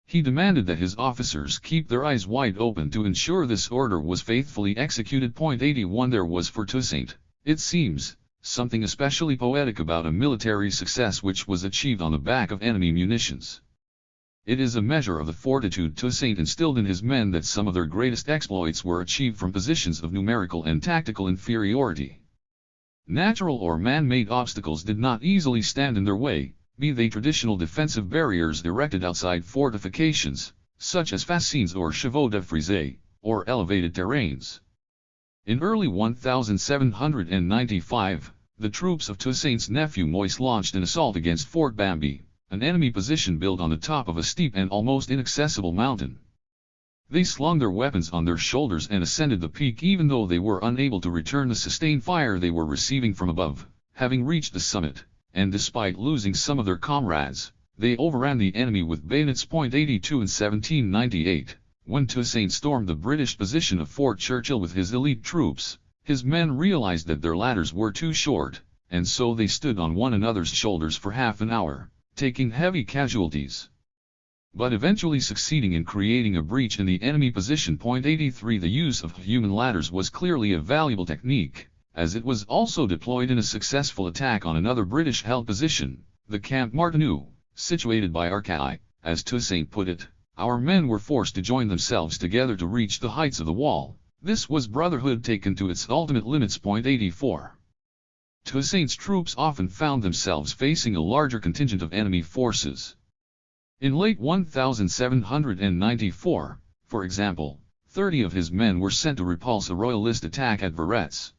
He demanded that his officers keep their eyes wide open to ensure this order was faithfully executed. 81 There was for Toussaint, it seems, something especially poetic about a military success which was achieved on the back of enemy munitions. It is a measure of the fortitude Toussaint instilled in his men that some of their greatest exploits were achieved from positions of numerical and tactical inferiority. Natural or man-made obstacles did not easily stand in their way, be they traditional defensive barriers erected outside fortifications, such as fascines or chevaux de frise, or elevated terrains. In early 1795, the troops of Toussaint's nephew Moise launched an assault against Fort Bambi, an enemy position built on the top of a steep and almost inaccessible mountain. They slung their weapons on their shoulders and ascended the peak even though they were unable to return the sustained fire they were receiving from above. Having reached the summit, and despite losing some of their comrades, they overran the enemy with bayonets. 82 In 1798, when Toussaint stormed the British position of Fort Churchill with his elite troops, his men realized that their ladders were too short, and so they stood on one another's shoulders for half an hour, taking heavy casualties, but eventually succeeding in creating a breach in the enemy position. 83 The use of human ladders was clearly a valuable technique, as it was also deployed in a successful attack on another British-held position, the Camp Martineau, situated by Arcueil. As Toussaint put it, "Our men were forced to join themselves together to reach the heights of the wall." This was brotherhood taken to its ultimate limits. 84 Toussaint's troops often found themselves facing a larger contingent of enemy forces. In late 1794, for example, 30 of his men were sent to repulse a royalist attack at Verrets.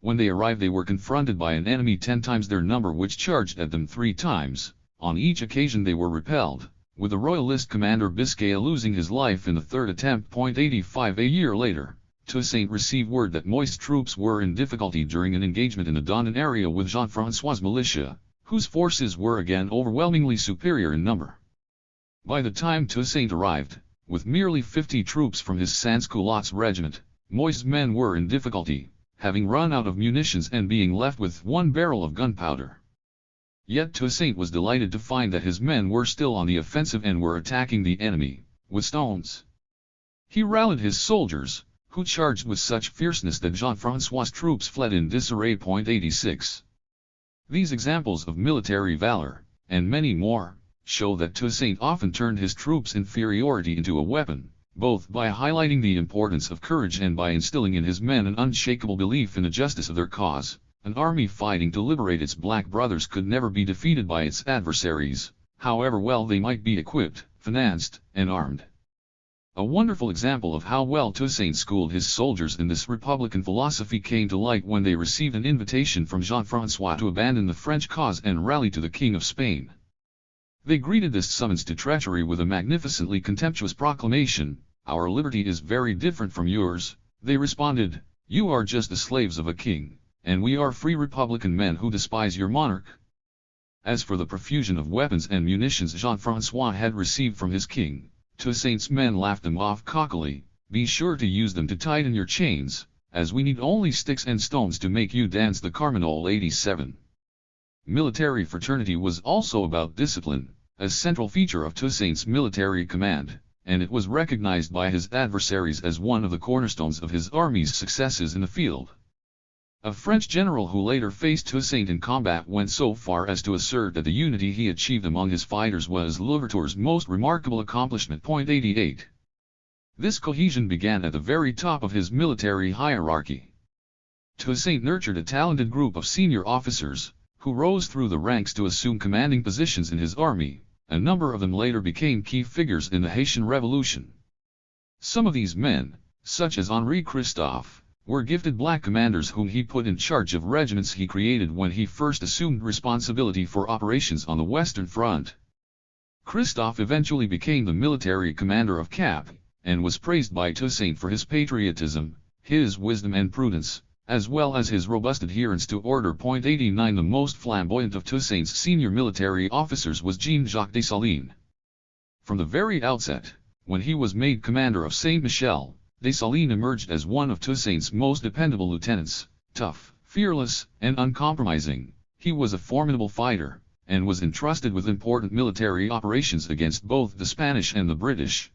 When they arrived they were confronted by an enemy 10 times their number which charged at them 3 times. On each occasion they were repelled, with the royalist commander Biscay losing his life in the third attempt. 85 A year later, Toussaint received word that Moise's troops were in difficulty during an engagement in the Dondon area with Jean-François' militia, whose forces were again overwhelmingly superior in number. By the time Toussaint arrived, with merely 50 troops from his sans-culottes regiment, Moïse's men were in difficulty, having run out of munitions and being left with 1 barrel of gunpowder. Yet Toussaint was delighted to find that his men were still on the offensive and were attacking the enemy with stones. He rallied his soldiers, who charged with such fierceness that Jean-François' troops fled in disarray. 86. These examples of military valor, and many more, show that Toussaint often turned his troops' inferiority into a weapon, both by highlighting the importance of courage and by instilling in his men an unshakable belief in the justice of their cause. An army fighting to liberate its black brothers could never be defeated by its adversaries, however well they might be equipped, financed, and armed. A wonderful example of how well Toussaint schooled his soldiers in this republican philosophy came to light when they received an invitation from Jean-François to abandon the French cause and rally to the King of Spain. They greeted this summons to treachery with a magnificently contemptuous proclamation, "Our liberty is very different from yours." They responded, "You are just the slaves of a king, and we are free republican men who despise your monarch." As for the profusion of weapons and munitions Jean-François had received from his king, Toussaint's men laughed them off cockily. "Be sure to use them to tighten your chains, as we need only sticks and stones to make you dance the Carmagnole." 87. Military fraternity was also about discipline, a central feature of Toussaint's military command, and it was recognized by his adversaries as one of the cornerstones of his army's successes in the field. A French general who later faced Toussaint in combat went so far as to assert that the unity he achieved among his fighters was Louverture's most remarkable accomplishment. 88. This cohesion began at the very top of his military hierarchy. Toussaint nurtured a talented group of senior officers, who rose through the ranks to assume commanding positions in his army. A number of them later became key figures in the Haitian Revolution. Some of these men, such as Henri Christophe, were gifted black commanders whom he put in charge of regiments he created when he first assumed responsibility for operations on the Western Front. Christophe eventually became the military commander of Cap, and was praised by Toussaint for his patriotism, his wisdom and prudence, as well as his robust adherence to order. 89. The most flamboyant of Toussaint's senior military officers was Jean-Jacques Dessalines. From the very outset, when he was made commander of Saint-Michel, Dessalines emerged as one of Toussaint's most dependable lieutenants. Tough, fearless, and uncompromising, he was a formidable fighter, and was entrusted with important military operations against both the Spanish and the British.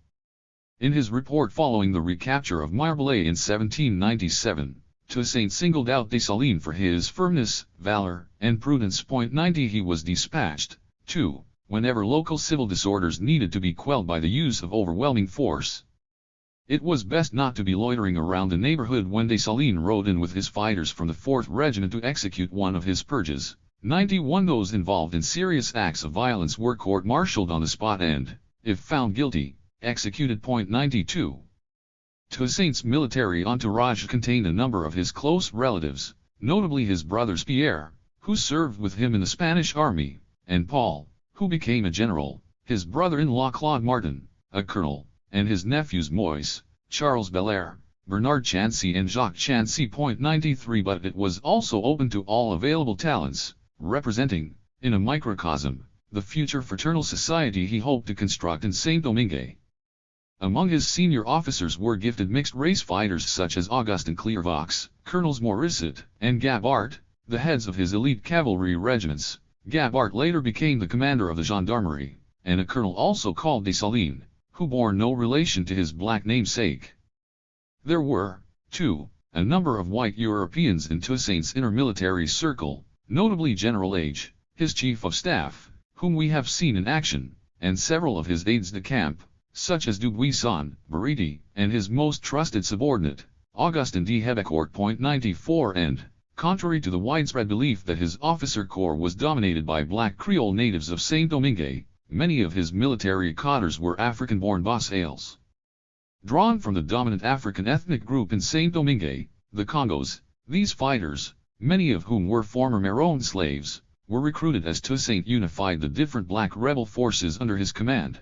In his report following the recapture of Marblehead in 1797, Toussaint singled out Dessalines for his firmness, valor, and prudence. 90. He was dispatched, too, whenever local civil disorders needed to be quelled by the use of overwhelming force. It was best not to be loitering around the neighborhood when Dessalines rode in with his fighters from the 4th Regiment to execute one of his purges. 91. Those involved in serious acts of violence were court-martialed on the spot and, if found guilty, executed. 92. Toussaint's military entourage contained a number of his close relatives, notably his brothers Pierre, who served with him in the Spanish army, and Paul, who became a general, his brother-in-law Claude Martin, a colonel, and his nephews Moïse, Charles Belair, Bernard Chancy and Jacques Chancy. 93. But it was also open to all available talents, representing, in a microcosm, the future fraternal society he hoped to construct in Saint-Domingue. Among his senior officers were gifted mixed-race fighters such as Augustin Clairvaux, Colonels Morisset and Gabart, the heads of his elite cavalry regiments. Gabart later became the commander of the gendarmerie, and a colonel also called Dessalines, who bore no relation to his black namesake. There were, too, a number of white Europeans in Toussaint's inner military circle, notably General H., his chief of staff, whom we have seen in action, and several of his aides-de-camp, such as Dubuisson, Bariti, and his most trusted subordinate, Augustin de Hebecourt. 94. And, contrary to the widespread belief that his officer corps was dominated by black Creole natives of Saint-Domingue, many of his military cadres were African-born Bosales. Drawn from the dominant African ethnic group in Saint-Domingue, the Congos, these fighters, many of whom were former Maroon slaves, were recruited as Toussaint unified the different black rebel forces under his command.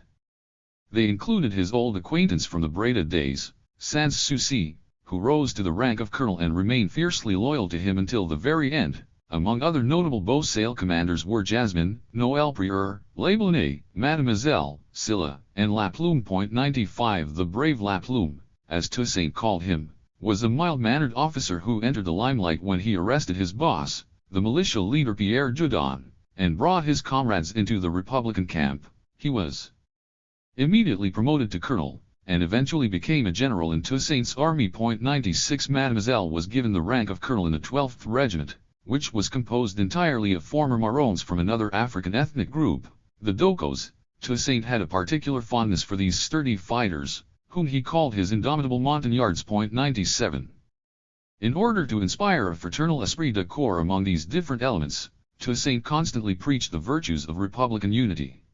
They included his old acquaintance from the Breda days, Sans Souci, who rose to the rank of colonel and remained fiercely loyal to him until the very end, Among other notable Beausail commanders were Jasmin, Noël Prieur, La Blanée, Mademoiselle, Scylla, and La Plume. 95 The brave La Plume, as Toussaint called him, was a mild-mannered officer who entered the limelight when he arrested his boss, the militia leader Pierre Dieudonné, and brought his comrades into the Republican camp. He was immediately promoted to colonel, and eventually became a general in Toussaint's army. 96 Mademoiselle was given the rank of colonel in the 12th Regiment, which was composed entirely of former Marrons from another African ethnic group, the Dokos. Toussaint had a particular fondness for these sturdy fighters, whom he called his indomitable Montagnards. 97. In order to inspire a fraternal esprit de corps among these different elements, Toussaint constantly preached the virtues of republican unity.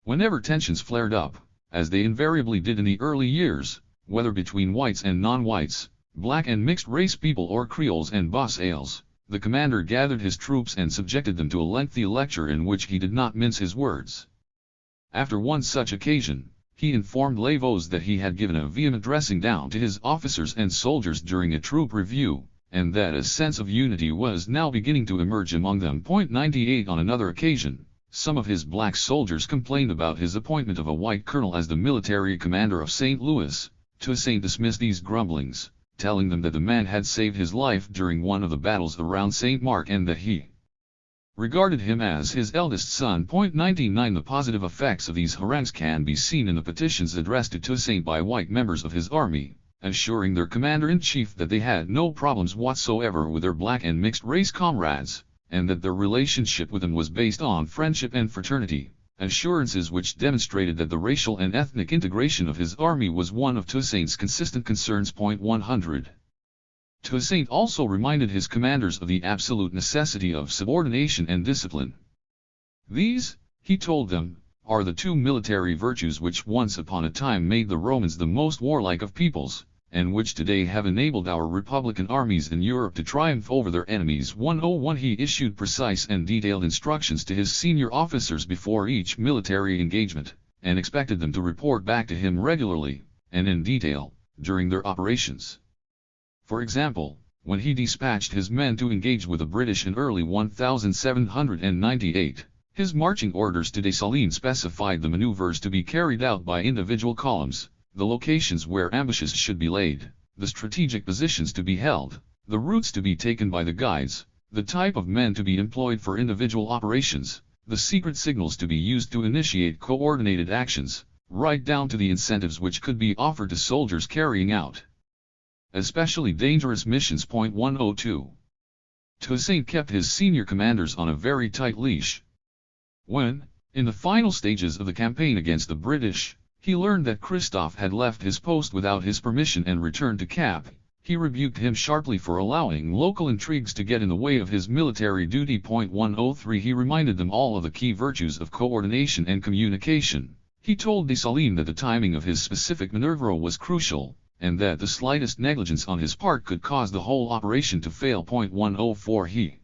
Whenever tensions flared up, as they invariably did in the early years, whether between whites and non-whites, black and mixed-race people or Creoles and Beausails, the commander gathered his troops and subjected them to a lengthy lecture in which he did not mince his words. After one such occasion, he informed Lavaux that he had given a vehement dressing down to his officers and soldiers during a troop review, and that a sense of unity was now beginning to emerge among them. 98 On another occasion, some of his black soldiers complained about his appointment of a white colonel as the military commander of St. Louis. Toussaint dismissed these grumblings, telling them that the man had saved his life during one of the battles around St. Mark and that he regarded him as his eldest son. 99 The positive effects of these harangues can be seen in the petitions addressed to Toussaint by white members of his army, assuring their commander-in-chief that they had no problems whatsoever with their black and mixed-race comrades, and that their relationship with him was based on friendship and fraternity, assurances which demonstrated that the racial and ethnic integration of his army was one of Toussaint's consistent concerns. 100. Toussaint also reminded his commanders of the absolute necessity of subordination and discipline. These, he told them, are the two military virtues which once upon a time made the Romans the most warlike of peoples, and which today have enabled our republican armies in Europe to triumph over their enemies. 101 He issued precise and detailed instructions to his senior officers before each military engagement, and expected them to report back to him regularly, and in detail, during their operations. For example, when he dispatched his men to engage with the British in early 1798, his marching orders to Dessalines specified the maneuvers to be carried out by individual columns, the locations where ambushes should be laid, the strategic positions to be held, the routes to be taken by the guides, the type of men to be employed for individual operations, the secret signals to be used to initiate coordinated actions, right down to the incentives which could be offered to soldiers carrying out especially dangerous missions. 102. Toussaint kept his senior commanders on a very tight leash. When, in the final stages of the campaign against the British, he learned that Christophe had left his post without his permission and returned to Cap, he rebuked him sharply for allowing local intrigues to get in the way of his military duty. 103 He reminded them all of the key virtues of coordination and communication. He told Dessalines that the timing of his specific maneuver was crucial, and that the slightest negligence on his part could cause the whole operation to fail. 104 He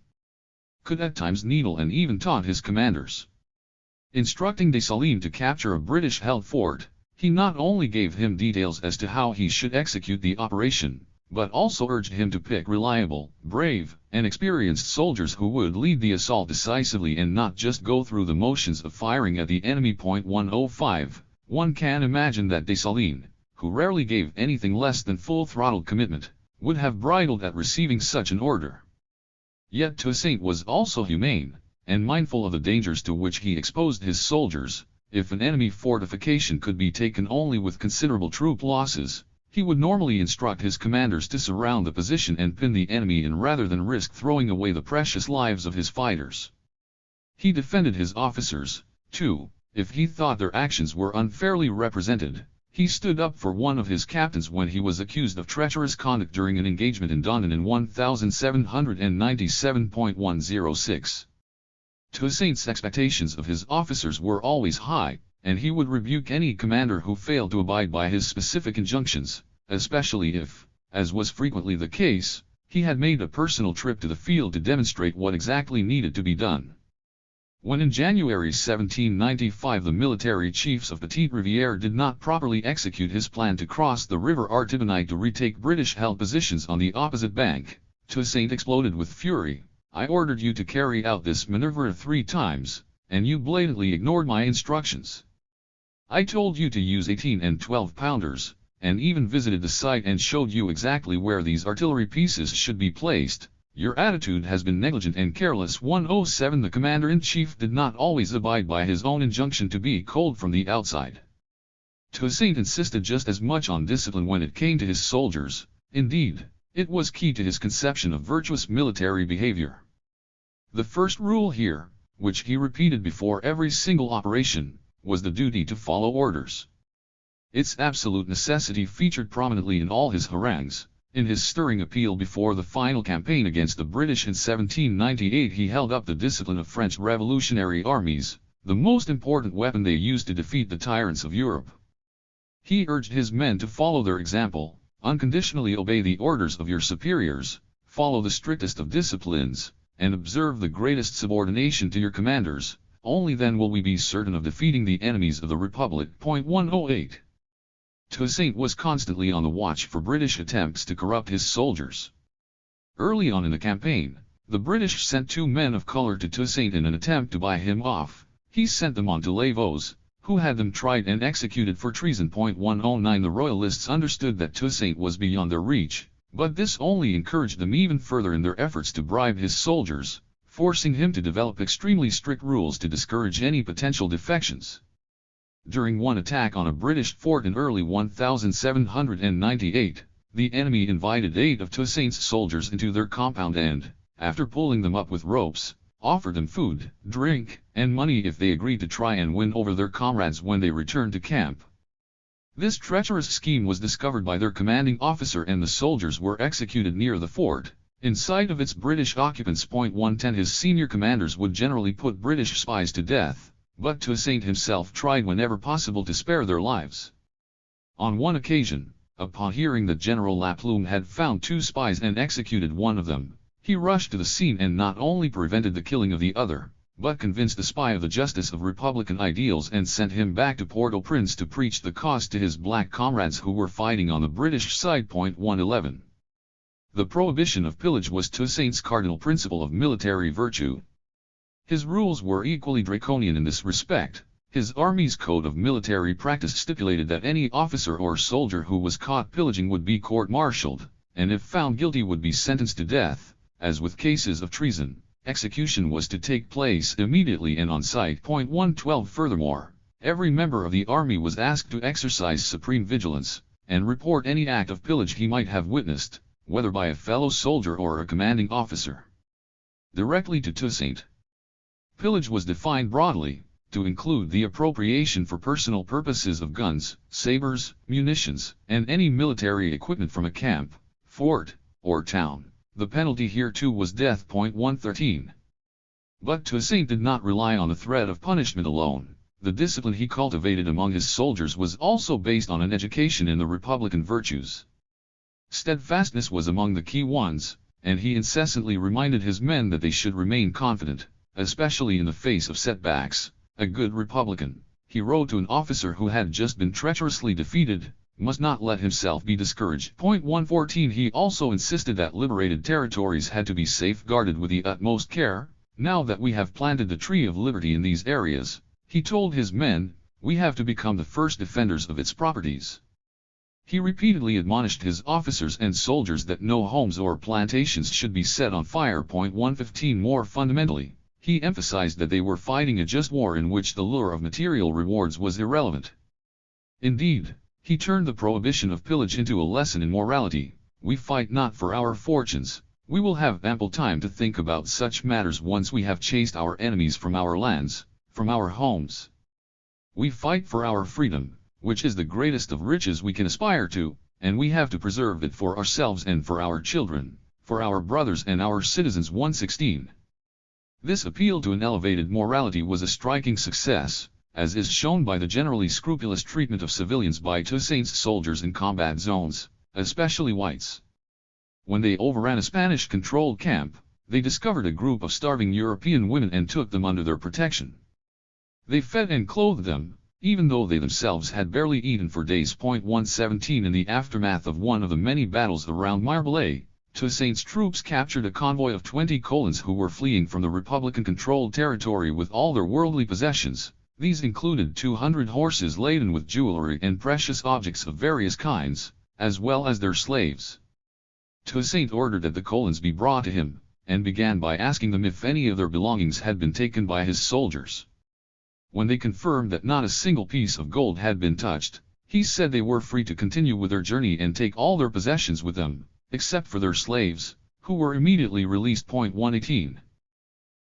could at times needle and even taunt his commanders. Instructing Dessalines to capture a British-held fort, he not only gave him details as to how he should execute the operation, but also urged him to pick reliable, brave, and experienced soldiers who would lead the assault decisively and not just go through the motions of firing at the enemy. 105 One can imagine that Dessalines, who rarely gave anything less than full-throttled commitment, would have bridled at receiving such an order. Yet Toussaint was also humane, and mindful of the dangers to which he exposed his soldiers. If an enemy fortification could be taken only with considerable troop losses, he would normally instruct his commanders to surround the position and pin the enemy in rather than risk throwing away the precious lives of his fighters. He defended his officers, too, if he thought their actions were unfairly represented. He stood up for one of his captains when he was accused of treacherous conduct during an engagement in Dondon in 1797.106. Toussaint's expectations of his officers were always high, and he would rebuke any commander who failed to abide by his specific injunctions, especially if, as was frequently the case, he had made a personal trip to the field to demonstrate what exactly needed to be done. When in January 1795 the military chiefs of Petite Rivière did not properly execute his plan to cross the river Artibonite to retake British-held positions on the opposite bank, Toussaint exploded with fury, I ordered you to carry out this maneuver 3 times, and you blatantly ignored my instructions. I told you to use 18 and 12 pounders, and even visited the site and showed you exactly where these artillery pieces should be placed. Your attitude has been negligent and careless. 107 The commander-in-chief did not always abide by his own injunction to be cold from the outside. Toussaint insisted just as much on discipline when it came to his soldiers. Indeed, it was key to his conception of virtuous military behavior. The first rule here, which he repeated before every single operation, was the duty to follow orders. Its absolute necessity featured prominently in all his harangues. In his stirring appeal before the final campaign against the British in 1798, he held up the discipline of French revolutionary armies, the most important weapon they used to defeat the tyrants of Europe. He urged his men to follow their example, unconditionally obey the orders of your superiors, follow the strictest of disciplines, and observe the greatest subordination to your commanders. Only then will we be certain of defeating the enemies of the Republic. 108. Toussaint was constantly on the watch for British attempts to corrupt his soldiers. Early on in the campaign, the British sent 2 men of color to Toussaint in an attempt to buy him off. He sent them on to Lavaux, who had them tried and executed for treason. 109 The Royalists understood that Toussaint was beyond their reach, but this only encouraged them even further in their efforts to bribe his soldiers, forcing him to develop extremely strict rules to discourage any potential defections. During one attack on a British fort in early 1798, the enemy invited 8 of Toussaint's soldiers into their compound and, after pulling them up with ropes, offered them food, drink, and money if they agreed to try and win over their comrades when they returned to camp. This treacherous scheme was discovered by their commanding officer and the soldiers were executed near the fort, in sight of its British occupants. 110 His senior commanders would generally put British spies to death, but Toussaint himself tried whenever possible to spare their lives. On one occasion, upon hearing that General Laplume had found 2 spies and executed one of them, he rushed to the scene and not only prevented the killing of the other, but convinced the spy of the justice of Republican ideals and sent him back to Port-au-Prince to preach the cause to his black comrades who were fighting on the British side. 111. The prohibition of pillage was Toussaint's cardinal principle of military virtue. His rules were equally draconian in this respect. His army's code of military practice stipulated that any officer or soldier who was caught pillaging would be court-martialed, and if found guilty would be sentenced to death. As with cases of treason, execution was to take place immediately and on sight. 112 Furthermore, every member of the army was asked to exercise supreme vigilance, and report any act of pillage he might have witnessed, whether by a fellow soldier or a commanding officer. Directly to Toussaint. Pillage was defined broadly, to include the appropriation for personal purposes of guns, sabers, munitions, and any military equipment from a camp, fort, or town. The penalty here too was death. 113. But Toussaint did not rely on the threat of punishment alone. The discipline he cultivated among his soldiers was also based on an education in the republican virtues. Steadfastness was among the key ones, and he incessantly reminded his men that they should remain confident, especially in the face of setbacks. A good republican, he wrote to an officer who had just been treacherously defeated, must not let himself be discouraged. 114 He also insisted that liberated territories had to be safeguarded with the utmost care. Now that we have planted the tree of liberty in these areas, he told his men, we have to become the first defenders of its properties. He repeatedly admonished his officers and soldiers that no homes or plantations should be set on fire. 115 More fundamentally, he emphasized that they were fighting a just war in which the lure of material rewards was irrelevant. Indeed, he turned the prohibition of pillage into a lesson in morality. We fight not for our fortunes. We will have ample time to think about such matters once we have chased our enemies from our lands, from our homes. We fight for our freedom, which is the greatest of riches we can aspire to, and we have to preserve it for ourselves and for our children, for our brothers and our citizens. 116. This appeal to an elevated morality was a striking success, as is shown by the generally scrupulous treatment of civilians by Toussaint's soldiers in combat zones, especially whites. When they overran a Spanish-controlled camp, they discovered a group of starving European women and took them under their protection. They fed and clothed them, even though they themselves had barely eaten for days. 117 In the aftermath of one of the many battles around Marblehead, Toussaint's troops captured a convoy of 20 colons who were fleeing from the Republican-controlled territory with all their worldly possessions. These included 200 horses laden with jewelry and precious objects of various kinds, as well as their slaves. Toussaint ordered that the colons be brought to him, and began by asking them if any of their belongings had been taken by his soldiers. When they confirmed that not a single piece of gold had been touched, he said they were free to continue with their journey and take all their possessions with them, except for their slaves, who were immediately released. 118.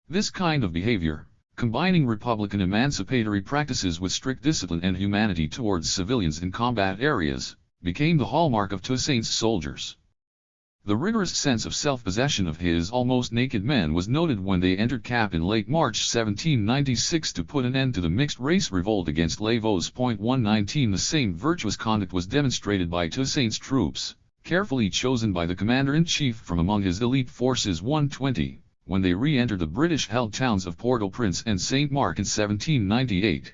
This kind of behavior, combining Republican emancipatory practices with strict discipline and humanity towards civilians in combat areas, became the hallmark of Toussaint's soldiers. The rigorous sense of self-possession of his almost naked men was noted when they entered Cap in late March 1796 to put an end to the mixed-race revolt against Les Veaux. 119. The same virtuous conduct was demonstrated by Toussaint's troops, carefully chosen by the commander-in-chief from among his elite forces. 120, when they re-entered the British-held towns of Port-au-Prince and Saint-Marc in 1798.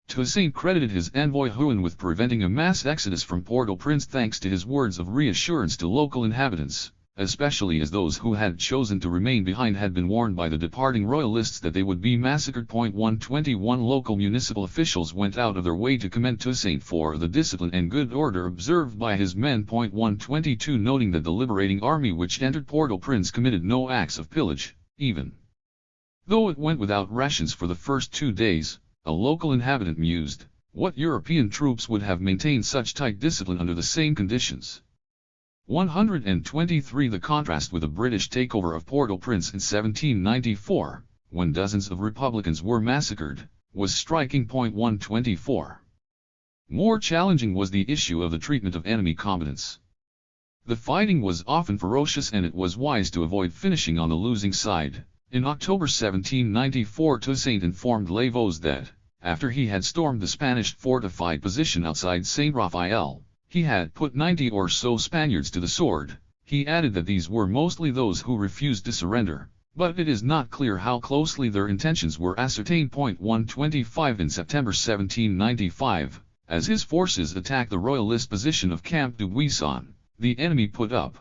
Toussaint credited his envoy Huon with preventing a mass exodus from Port-au-Prince thanks to his words of reassurance to local inhabitants, especially as those who had chosen to remain behind had been warned by the departing royalists that they would be massacred. 121. Local municipal officials went out of their way to commend Toussaint for the discipline and good order observed by his men. 122. Noting that the liberating army which entered Port-au-Prince committed no acts of pillage, even though it went without rations for the first 2 days, a local inhabitant mused, what European troops would have maintained such tight discipline under the same conditions? 123. The contrast with the British takeover of Port-au-Prince in 1794, when dozens of Republicans were massacred, was striking. 124. More challenging was the issue of the treatment of enemy combatants. The fighting was often ferocious and it was wise to avoid finishing on the losing side. In October 1794 Toussaint informed Les Veaux that, after he had stormed the Spanish fortified position outside Saint-Raphael, he had put 90 or so Spaniards to the sword. He added that these were mostly those who refused to surrender, but it is not clear how closely their intentions were ascertained. 125. In September 1795, as his forces attacked the royalist position of Camp du Buisson, the enemy put up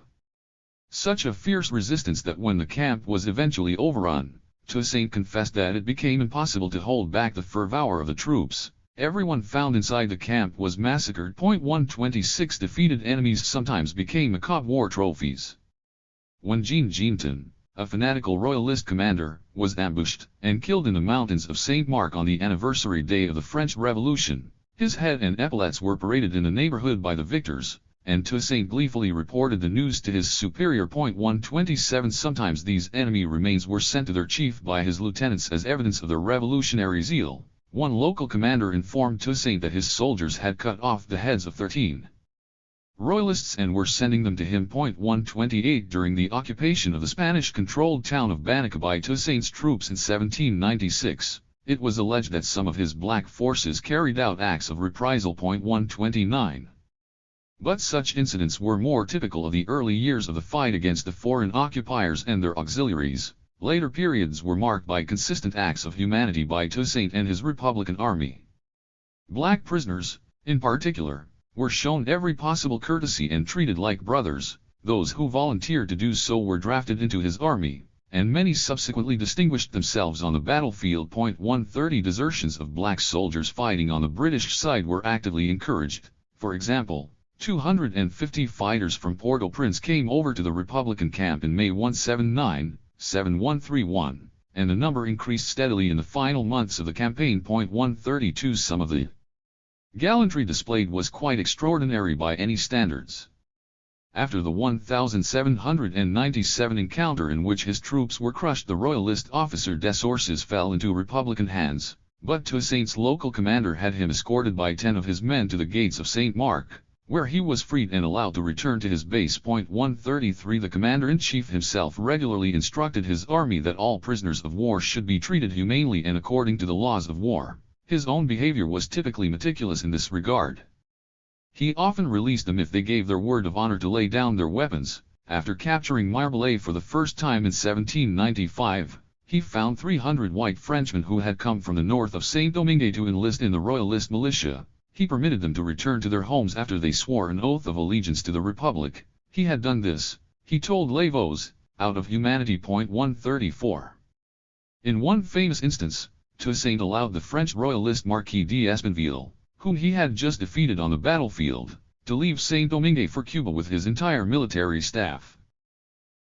such a fierce resistance that when the camp was eventually overrun, Toussaint confessed that it became impossible to hold back the fervor of the troops. Everyone found inside the camp was massacred. 126. Defeated enemies sometimes became macabre war trophies. When Jean Jeanton, a fanatical royalist commander, was ambushed and killed in the mountains of Saint-Marc on the anniversary day of the French Revolution, his head and epaulets were paraded in the neighborhood by the victors, and Toussaint gleefully reported the news to his superior. 127. Sometimes these enemy remains were sent to their chief by his lieutenants as evidence of their revolutionary zeal. One local commander informed Toussaint that his soldiers had cut off the heads of 13 royalists and were sending them to him. 128. During the occupation of the Spanish-controlled town of Banaka by Toussaint's troops in 1796, it was alleged that some of his black forces carried out acts of reprisal. 129. But such incidents were more typical of the early years of the fight against the foreign occupiers and their auxiliaries. Later periods were marked by consistent acts of humanity by Toussaint and his Republican army. Black prisoners, in particular, were shown every possible courtesy and treated like brothers. Those who volunteered to do so were drafted into his army, and many subsequently distinguished themselves on the battlefield. 130. Desertions of black soldiers fighting on the British side were actively encouraged. For example, 250 fighters from Port-au-Prince came over to the Republican camp in May 179, 7131, and the number increased steadily in the final months of the campaign. 132. Some of the gallantry displayed was quite extraordinary by any standards. After the 1797 encounter in which his troops were crushed, the royalist officer Desources fell into Republican hands, but Toussaint's local commander had him escorted by 10 of his men to the gates of Saint-Marc, where he was freed and allowed to return to his base. 133. The commander-in-chief himself regularly instructed his army that all prisoners of war should be treated humanely and according to the laws of war. His own behavior was typically meticulous in this regard. He often released them if they gave their word of honor to lay down their weapons. After capturing Marblehead for the first time in 1795, he found 300 white Frenchmen who had come from the north of Saint-Domingue to enlist in the royalist militia. He permitted them to return to their homes after they swore an oath of allegiance to the Republic. He had done this, he told Lavos, out of Humanity. 134. In one famous instance, Toussaint allowed the French royalist Marquis d'Espinville, whom he had just defeated on the battlefield, to leave Saint-Domingue for Cuba with his entire military staff.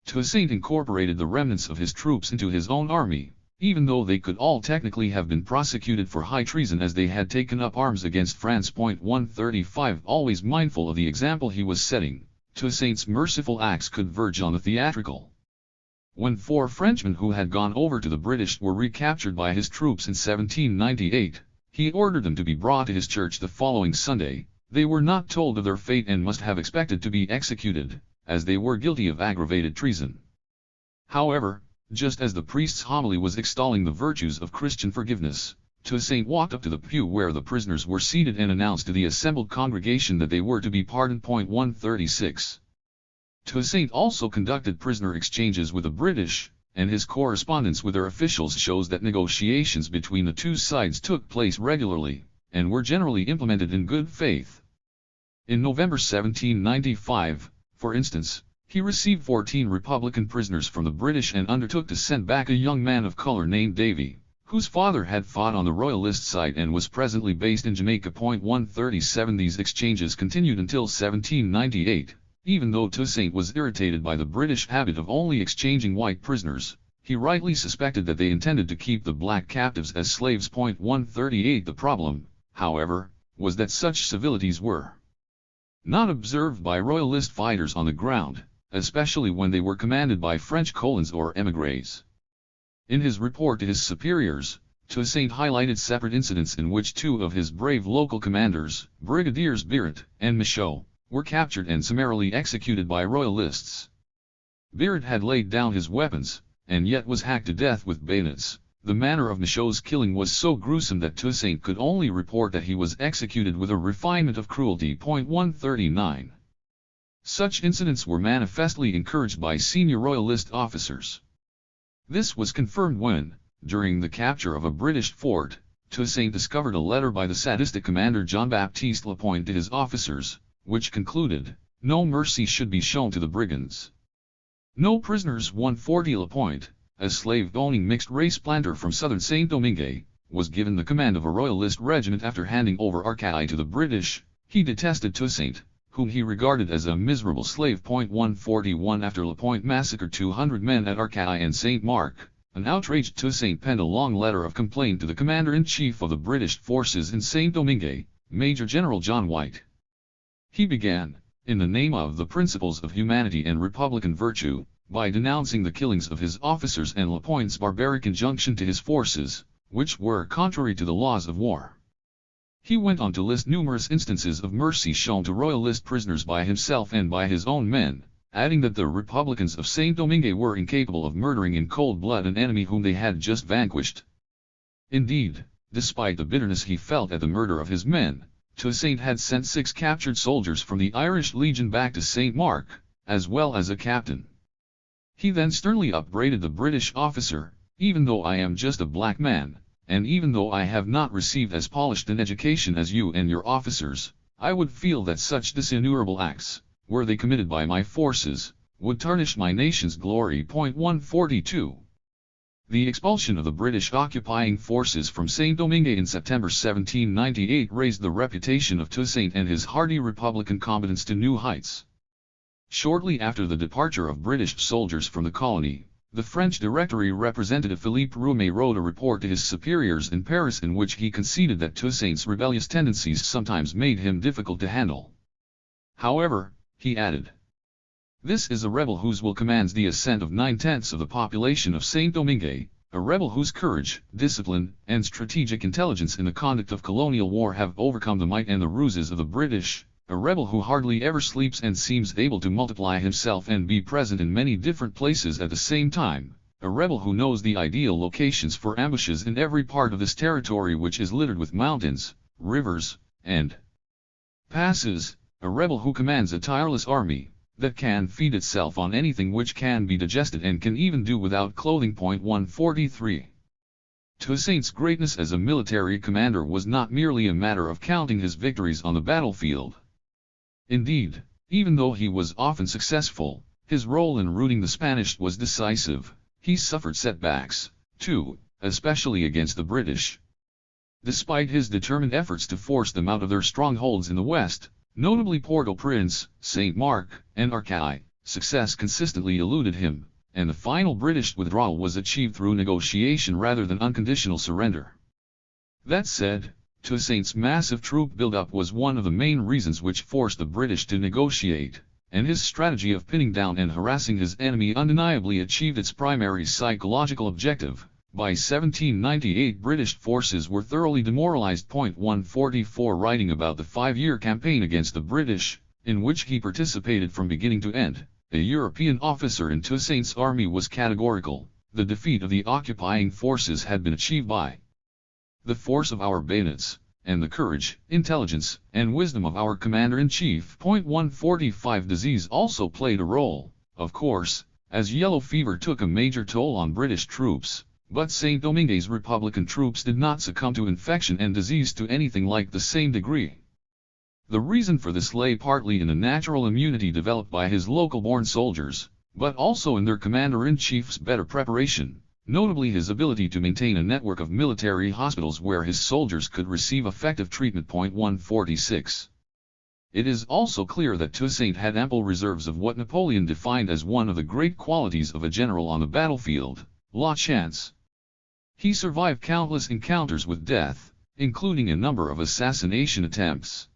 Toussaint incorporated the remnants of his troops into his own army, even though they could all technically have been prosecuted for high treason as they had taken up arms against France. 135. Always mindful of the example he was setting, Toussaint's merciful acts could verge on the theatrical. When 4 Frenchmen who had gone over to the British were recaptured by his troops in 1798, he ordered them to be brought to his church the following Sunday. They were not told of their fate and must have expected to be executed, as they were guilty of aggravated treason. However, just as the priest's homily was extolling the virtues of Christian forgiveness, Toussaint walked up to the pew where the prisoners were seated and announced to the assembled congregation that they were to be pardoned. 136. Toussaint also conducted prisoner exchanges with the British, and his correspondence with their officials shows that negotiations between the two sides took place regularly, and were generally implemented in good faith. In November 1795, for instance, he received 14 Republican prisoners from the British and undertook to send back a young man of color named Davy, whose father had fought on the Royalist side and was presently based in Jamaica. 137. These exchanges continued until 1798. Even though Toussaint was irritated by the British habit of only exchanging white prisoners, he rightly suspected that they intended to keep the black captives as slaves. 138. The problem, however, was that such civilities were not observed by Royalist fighters on the ground, especially when they were commanded by French colons or émigrés. In his report to his superiors, Toussaint highlighted separate incidents in which 2 of his brave local commanders, Brigadiers Biret and Michaud, were captured and summarily executed by Royalists. Biret had laid down his weapons, and yet was hacked to death with bayonets. The manner of Michaud's killing was so gruesome that Toussaint could only report that he was executed with a refinement of cruelty. 139. Such incidents were manifestly encouraged by senior Royalist officers. This was confirmed when, during the capture of a British fort, Toussaint discovered a letter by the sadistic commander Jean-Baptiste Lapointe to his officers, which concluded, no mercy should be shown to the brigands. No prisoners. 140. Lapointe, a slave-owning mixed-race planter from southern Saint-Domingue, was given the command of a Royalist regiment after handing over Arcueil to the British. He detested Toussaint, whom he regarded as a miserable slave. 141. After Lapointe massacred 200 men at Arcueil and Saint-Marc, an outraged Toussaint penned a long letter of complaint to the commander-in-chief of the British forces in Saint-Domingue, Major General John White. He began, in the name of the principles of humanity and republican virtue, by denouncing the killings of his officers and Lapointe's barbaric injunction to his forces, which were contrary to the laws of war. He went on to list numerous instances of mercy shown to Royalist prisoners by himself and by his own men, adding that the Republicans of Saint-Domingue were incapable of murdering in cold blood an enemy whom they had just vanquished. Indeed, despite the bitterness he felt at the murder of his men, Toussaint had sent 6 captured soldiers from the Irish Legion back to Saint-Marc, as well as a captain. He then sternly upbraided the British officer, even though I am just a black man, and even though I have not received as polished an education as you and your officers, I would feel that such dishonorable acts, were they committed by my forces, would tarnish my nation's glory. 142. The expulsion of the British occupying forces from Saint-Domingue in September 1798 raised the reputation of Toussaint and his hardy Republican combatants to new heights. Shortly after the departure of British soldiers from the colony, the French Directory representative Philippe Roumet wrote a report to his superiors in Paris in which he conceded that Toussaint's rebellious tendencies sometimes made him difficult to handle. However, he added, "This is a rebel whose will commands the assent of 9/10 of the population of Saint-Domingue, a rebel whose courage, discipline, and strategic intelligence in the conduct of colonial war have overcome the might and the ruses of the British, a rebel who hardly ever sleeps and seems able to multiply himself and be present in many different places at the same time, a rebel who knows the ideal locations for ambushes in every part of this territory which is littered with mountains, rivers, and passes, a rebel who commands a tireless army, that can feed itself on anything which can be digested and can even do without clothing." 143. Toussaint's greatness as a military commander was not merely a matter of counting his victories on the battlefield. Indeed, even though he was often successful, His role in routing the Spanish was decisive. He suffered setbacks, too, especially against the British. Despite his determined efforts to force them out of their strongholds in the west, notably Port-au-Prince, St. Mark, and Arcueil, success consistently eluded him, and the final British withdrawal was achieved through negotiation rather than unconditional surrender. That said, Toussaint's massive troop buildup was one of the main reasons which forced the British to negotiate, and his strategy of pinning down and harassing his enemy undeniably achieved its primary psychological objective. By 1798 British forces were thoroughly demoralized. 144 Writing about the 5-year campaign against the British, in which he participated from beginning to end, a European officer in Toussaint's army was categorical: the defeat of the occupying forces had been achieved by the force of our bayonets, and the courage, intelligence, and wisdom of our commander-in-chief. 145 Disease also played a role, of course, as yellow fever took a major toll on British troops. But Saint-Domingue's Republican troops did not succumb to infection and disease to anything like the same degree. The reason for this lay partly in the natural immunity developed by his local-born soldiers, but also in their commander-in-chief's better preparation, notably his ability to maintain a network of military hospitals where his soldiers could receive effective treatment. 146. It is also clear that Toussaint had ample reserves of what Napoleon defined as one of the great qualities of a general on the battlefield: la chance. He survived countless encounters with death, including a number of assassination attempts.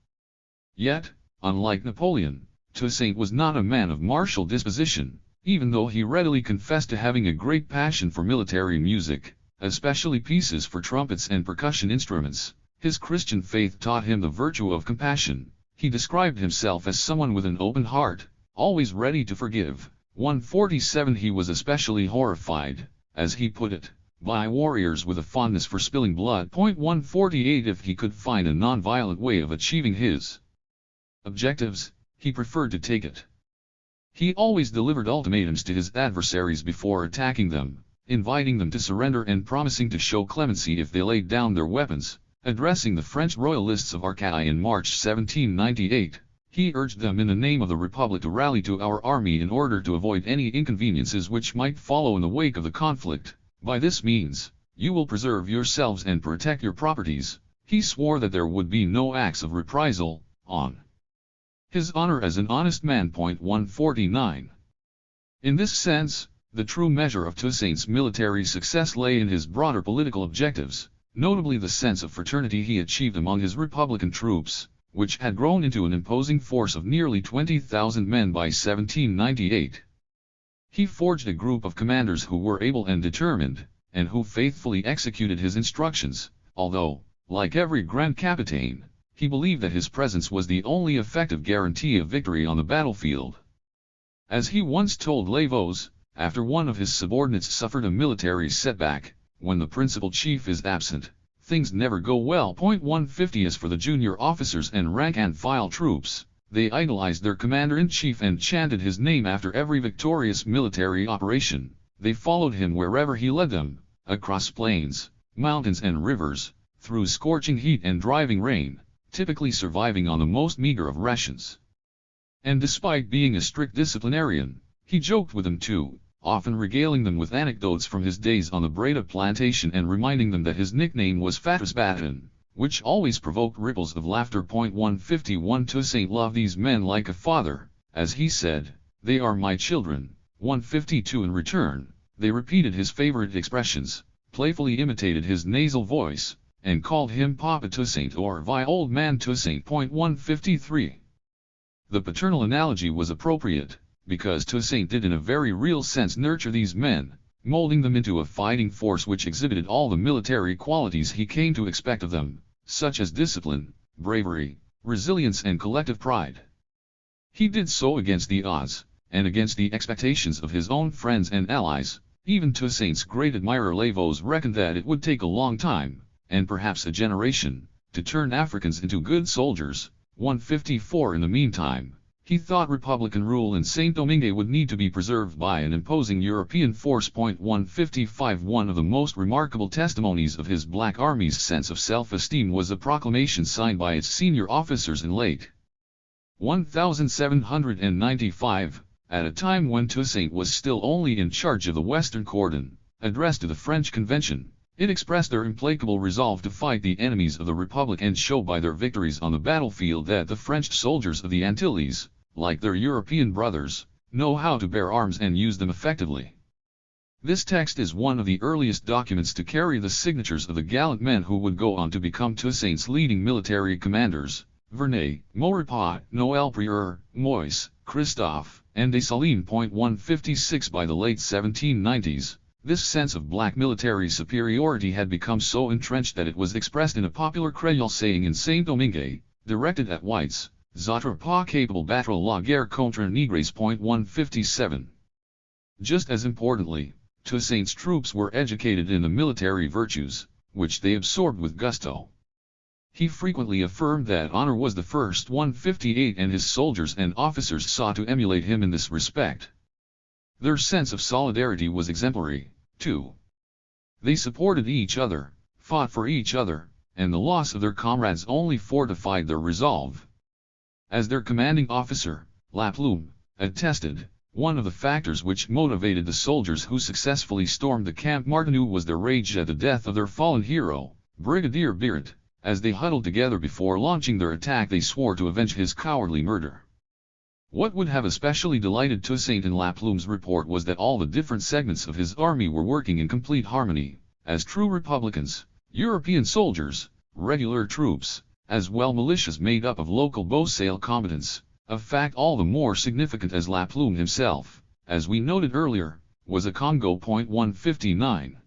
Yet, unlike Napoleon, Toussaint was not a man of martial disposition, even though he readily confessed to having a great passion for military music, especially pieces for trumpets and percussion instruments. His Christian faith taught him the virtue of compassion. He described himself as someone with an open heart, always ready to forgive. 147 He was especially horrified, as he put it, by warriors with a fondness for spilling blood. 148 If he could find a non-violent way of achieving his objectives, he preferred to take it. He always delivered ultimatums to his adversaries before attacking them, inviting them to surrender and promising to show clemency if they laid down their weapons. Addressing the French royalists of Arcueil in March 1798, he urged them in the name of the Republic to rally to our army in order to avoid any inconveniences which might follow in the wake of the conflict. By this means, you will preserve yourselves and protect your properties. He swore that there would be no acts of reprisal, on his honor as an honest man. 149. In this sense, the true measure of Toussaint's military success lay in his broader political objectives, notably the sense of fraternity he achieved among his Republican troops, which had grown into an imposing force of nearly 20,000 men by 1798. He forged a group of commanders who were able and determined, and who faithfully executed his instructions, although, like every grand capitaine, he believed that his presence was the only effective guarantee of victory on the battlefield. As he once told Lavaux, after one of his subordinates suffered a military setback, when the principal chief is absent, things never go well. 150 As for the junior officers and rank-and-file troops, they idolized their commander-in-chief and chanted his name after every victorious military operation. They followed him wherever he led them, across plains, mountains and rivers, through scorching heat and driving rain, typically surviving on the most meager of rations. And despite being a strict disciplinarian, he joked with them too, often regaling them with anecdotes from his days on the Breda plantation and reminding them that his nickname was Fatras Baton, which always provoked ripples of laughter. 151 Toussaint loved these men like a father, as he said, "They are my children." 152 In return, they repeated his favorite expressions, playfully imitated his nasal voice, and called him Papa Toussaint or Vi Old Man Toussaint. 153 The paternal analogy was appropriate, because Toussaint did in a very real sense nurture these men, molding them into a fighting force which exhibited all the military qualities he came to expect of them, such as discipline, bravery, resilience and collective pride. He did so against the odds, and against the expectations of his own friends and allies. Even Toussaint's great admirer Lavaux reckoned that it would take a long time, and perhaps a generation, to turn Africans into good soldiers. 154 In the meantime, he thought Republican rule in Saint-Domingue would need to be preserved by an imposing European force. 155 One of the most remarkable testimonies of his Black Army's sense of self-esteem was a proclamation signed by its senior officers in late 1795, at a time when Toussaint was still only in charge of the Western Cordon, addressed to the French Convention. It expressed their implacable resolve to fight the enemies of the Republic and show by their victories on the battlefield that the French soldiers of the Antilles, like their European brothers, know how to bear arms and use them effectively. This text is one of the earliest documents to carry the signatures of the gallant men who would go on to become Toussaint's leading military commanders: Vernet, Maurepas, Noël Prieur, Moyse, Christophe, and Dessalines. 156. By the late 1790s, this sense of black military superiority had become so entrenched that it was expressed in a popular Creole saying in Saint-Domingue, directed at whites: "Z'autres pas capable battre la guerre contre négres." 157. Just as importantly, Toussaint's troops were educated in the military virtues, which they absorbed with gusto. He frequently affirmed that honor was the first. 158, and his soldiers and officers sought to emulate him in this respect. Their sense of solidarity was exemplary, too. They supported each other, fought for each other, and the loss of their comrades only fortified their resolve. As their commanding officer, Laplume, attested, one of the factors which motivated the soldiers who successfully stormed the Camp Martineau was their rage at the death of their fallen hero, Brigadier Biret. As they huddled together before launching their attack, they swore to avenge his cowardly murder. What would have especially delighted Toussaint in Laplume's report was that all the different segments of his army were working in complete harmony, as true Republicans, European soldiers, regular troops, as well militias made up of local Beausale combatants, a fact all the more significant as Laplume himself, as we noted earlier, was a Congo. 159.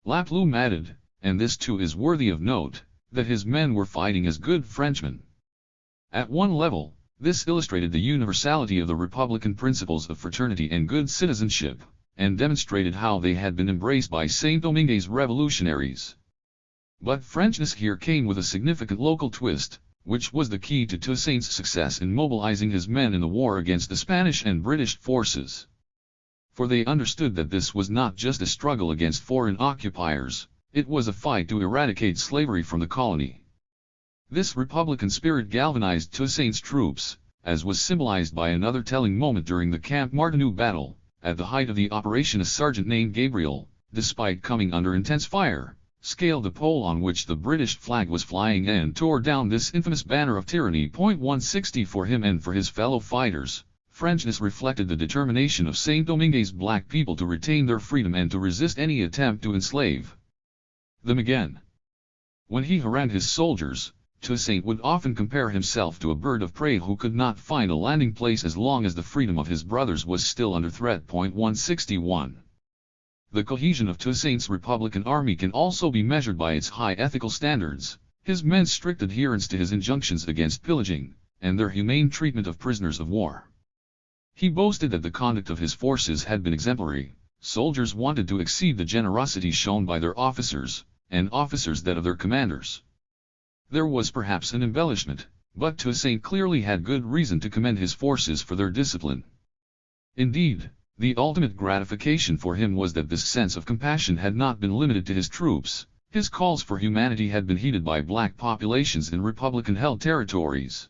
Laplume added, and this too is worthy of note, that his men were fighting as good Frenchmen. At one level, this illustrated the universality of the Republican principles of fraternity and good citizenship, and demonstrated how they had been embraced by Saint-Domingue's revolutionaries. But Frenchness here came with a significant local twist, which was the key to Toussaint's success in mobilizing his men in the war against the Spanish and British forces. For they understood that this was not just a struggle against foreign occupiers, it was a fight to eradicate slavery from the colony. This Republican spirit galvanized Toussaint's troops, as was symbolized by another telling moment during the Camp Martineau battle. At the height of the operation, a sergeant named Gabriel, despite coming under intense fire, scaled the pole on which the British flag was flying and tore down this infamous banner of tyranny. 160. For him and for his fellow fighters, Frenchness reflected the determination of Saint-Domingue's black people to retain their freedom and to resist any attempt to enslave them again. When he harangued his soldiers, Toussaint would often compare himself to a bird of prey who could not find a landing place as long as the freedom of his brothers was still under threat. 161. The cohesion of Toussaint's Republican army can also be measured by its high ethical standards, his men's strict adherence to his injunctions against pillaging, and their humane treatment of prisoners of war. He boasted that the conduct of his forces had been exemplary. Soldiers wanted to exceed the generosity shown by their officers, and officers that of their commanders. There was perhaps an embellishment, but Toussaint clearly had good reason to commend his forces for their discipline. Indeed, the ultimate gratification for him was that this sense of compassion had not been limited to his troops. His calls for humanity had been heeded by black populations in Republican-held territories.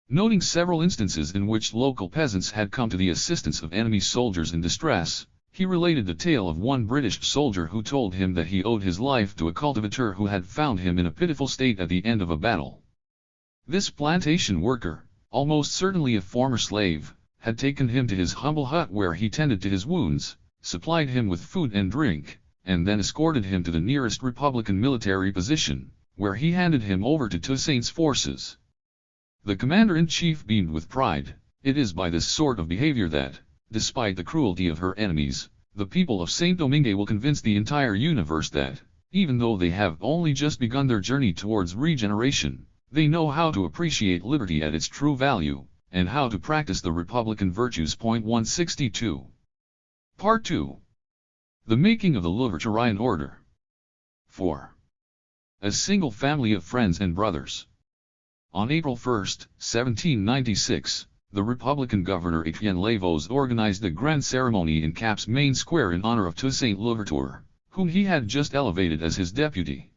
Noting several instances in which local peasants had come to the assistance of enemy soldiers in distress, he related the tale of one British soldier who told him that he owed his life to a cultivator who had found him in a pitiful state at the end of a battle. This plantation worker, almost certainly a former slave, had taken him to his humble hut where he tended to his wounds, supplied him with food and drink, and then escorted him to the nearest Republican military position, where he handed him over to Toussaint's forces. The commander-in-chief beamed with pride. It is by this sort of behavior that, despite the cruelty of her enemies, the people of Saint-Domingue will convince the entire universe that, even though they have only just begun their journey towards regeneration, they know how to appreciate liberty at its true value, and how to practice the Republican virtues. 162. Part 2. The making of the Libertarian Order. 4. A single family of friends and brothers. On April 1, 1796, the Republican governor Etienne Lavaux organized a grand ceremony in Cap's main square in honor of Toussaint Louverture, whom he had just elevated as his deputy.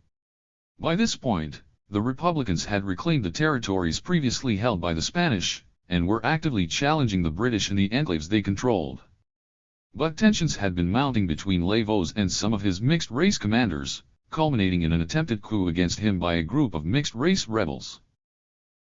By this point, the Republicans had reclaimed the territories previously held by the Spanish, and were actively challenging the British in the enclaves they controlled. But tensions had been mounting between Lavaux and some of his mixed-race commanders, culminating in an attempted coup against him by a group of mixed-race rebels.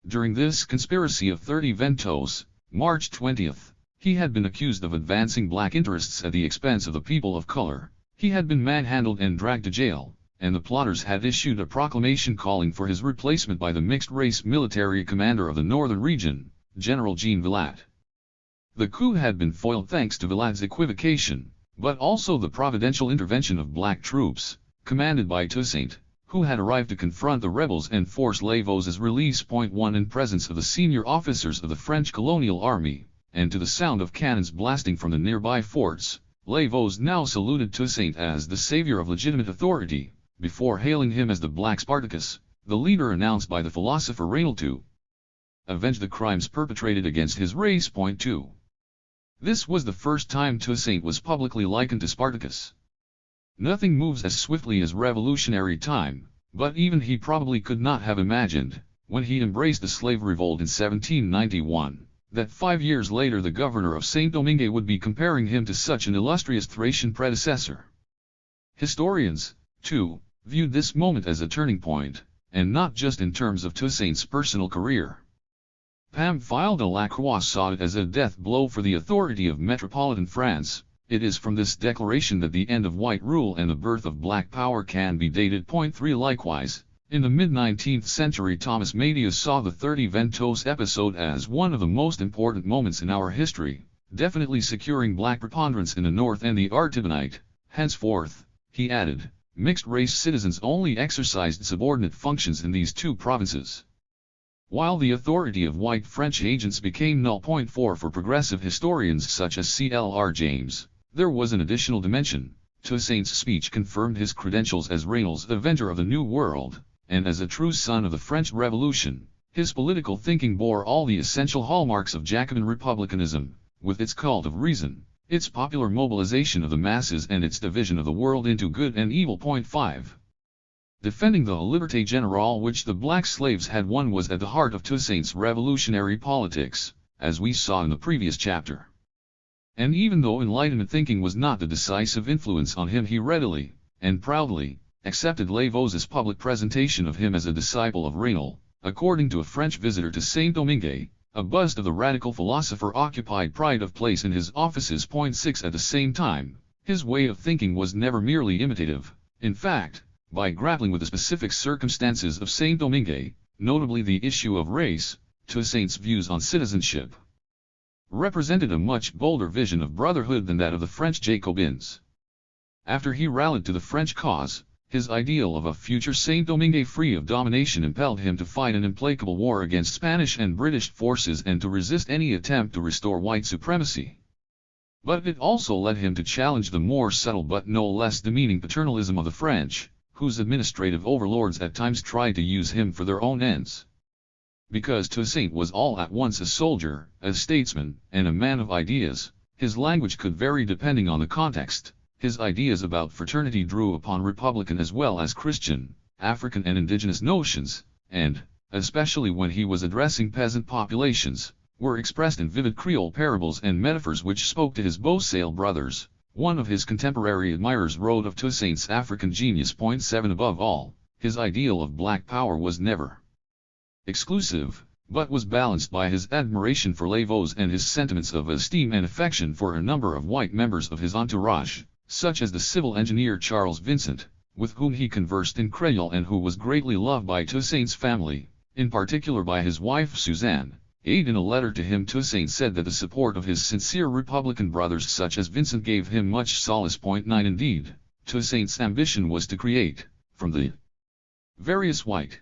During this conspiracy of 30 Ventos, March 20th, he had been accused of advancing black interests at the expense of the people of color. He had been manhandled and dragged to jail, and the plotters had issued a proclamation calling for his replacement by the mixed-race military commander of the northern region, General Jean Villatte. The coup had been foiled thanks to Villatte's equivocation, but also the providential intervention of black troops, commanded by Toussaint, who had arrived to confront the rebels and force Lavaux's release. 1 In presence of the senior officers of the French colonial army, and to the sound of cannons blasting from the nearby forts, Lavaux now saluted Toussaint as the savior of legitimate authority, before hailing him as the Black Spartacus, the leader announced by the philosopher Raynal to avenge the crimes perpetrated against his race. 2. This was the first time Toussaint was publicly likened to Spartacus. Nothing moves as swiftly as revolutionary time, but even he probably could not have imagined, when he embraced the slave revolt in 1791, that 5 years later the governor of Saint-Domingue would be comparing him to such an illustrious Thracian predecessor. Historians, too, viewed this moment as a turning point, and not just in terms of Toussaint's personal career. Pamphile de Lacroix saw it as a death blow for the authority of metropolitan France. It is from this declaration that the end of white rule and the birth of black power can be dated. 3 Likewise, in the mid-19th century Thomas Matius saw the 30 Ventos episode as one of the most important moments in our history, definitely securing black preponderance in the north and the Artibonite. Henceforth, he added, mixed-race citizens only exercised subordinate functions in these two provinces, while the authority of white French agents became null. 4 For progressive historians such as C.L.R. James, there was an additional dimension. Toussaint's speech confirmed his credentials as Raynal's avenger of the New World, and as a true son of the French Revolution, his political thinking bore all the essential hallmarks of Jacobin republicanism, with its cult of reason, its popular mobilization of the masses and its division of the world into good and evil. 5. Defending the Liberté Générale which the black slaves had won was at the heart of Toussaint's revolutionary politics, as we saw in the previous chapter. And even though Enlightenment thinking was not the decisive influence on him, he readily, and proudly, accepted Lavaux's public presentation of him as a disciple of Raynal. According to a French visitor to Saint-Domingue, a bust of the radical philosopher occupied pride of place in his offices. 6 At the same time, his way of thinking was never merely imitative. In fact, by grappling with the specific circumstances of Saint-Domingue, notably the issue of race, Toussaint's views on citizenship represented a much bolder vision of brotherhood than that of the French Jacobins. After he rallied to the French cause, his ideal of a future Saint-Domingue free of domination impelled him to fight an implacable war against Spanish and British forces and to resist any attempt to restore white supremacy. But it also led him to challenge the more subtle but no less demeaning paternalism of the French, whose administrative overlords at times tried to use him for their own ends. Because Toussaint was all at once a soldier, a statesman, and a man of ideas, his language could vary depending on the context. His ideas about fraternity drew upon Republican as well as Christian, African and indigenous notions, and, especially when he was addressing peasant populations, were expressed in vivid Creole parables and metaphors which spoke to his Beausale brothers. One of his contemporary admirers wrote of Toussaint's African genius. 7 Above all, his ideal of black power was never exclusive, but was balanced by his admiration for Lavaux and his sentiments of esteem and affection for a number of white members of his entourage, such as the civil engineer Charles Vincent, with whom he conversed in Creole and who was greatly loved by Toussaint's family, in particular by his wife Suzanne. In a letter to him Toussaint said that the support of his sincere Republican brothers such as Vincent gave him much solace. 9 Indeed, Toussaint's ambition was to create, from the various white,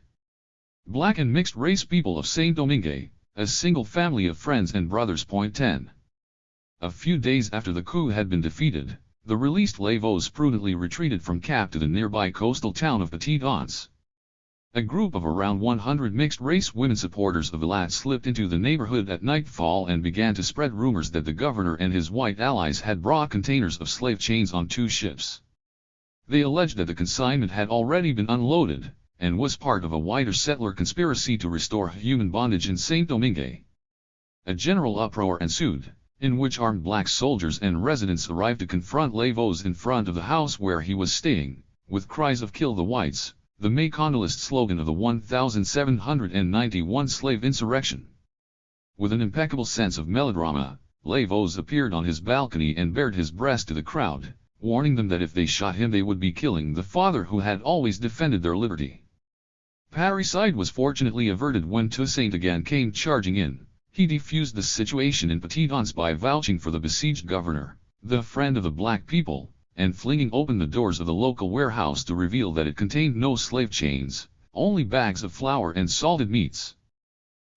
black and mixed race people of Saint-Domingue, a single family of friends and brothers. 10. A few days after the coup had been defeated, the released Lavaux prudently retreated from Cap to the nearby coastal town of Petit-Anse. A group of around 100 mixed-race women supporters of Villatte slipped into the neighborhood at nightfall and began to spread rumors that the governor and his white allies had brought containers of slave chains on 2 ships. They alleged that the consignment had already been unloaded, and was part of a wider settler conspiracy to restore human bondage in Saint-Domingue. A general uproar ensued, in which armed black soldiers and residents arrived to confront Lavaux in front of the house where he was staying, with cries of "Kill the Whites," the Macondalist slogan of the 1791 slave insurrection. With an impeccable sense of melodrama, Lavaux appeared on his balcony and bared his breast to the crowd, warning them that if they shot him they would be killing the father who had always defended their liberty. Parricide was fortunately averted when Toussaint again came charging in. He defused the situation in Petitance by vouching for the besieged governor, the friend of the black people, and flinging open the doors of the local warehouse to reveal that it contained no slave chains, only bags of flour and salted meats.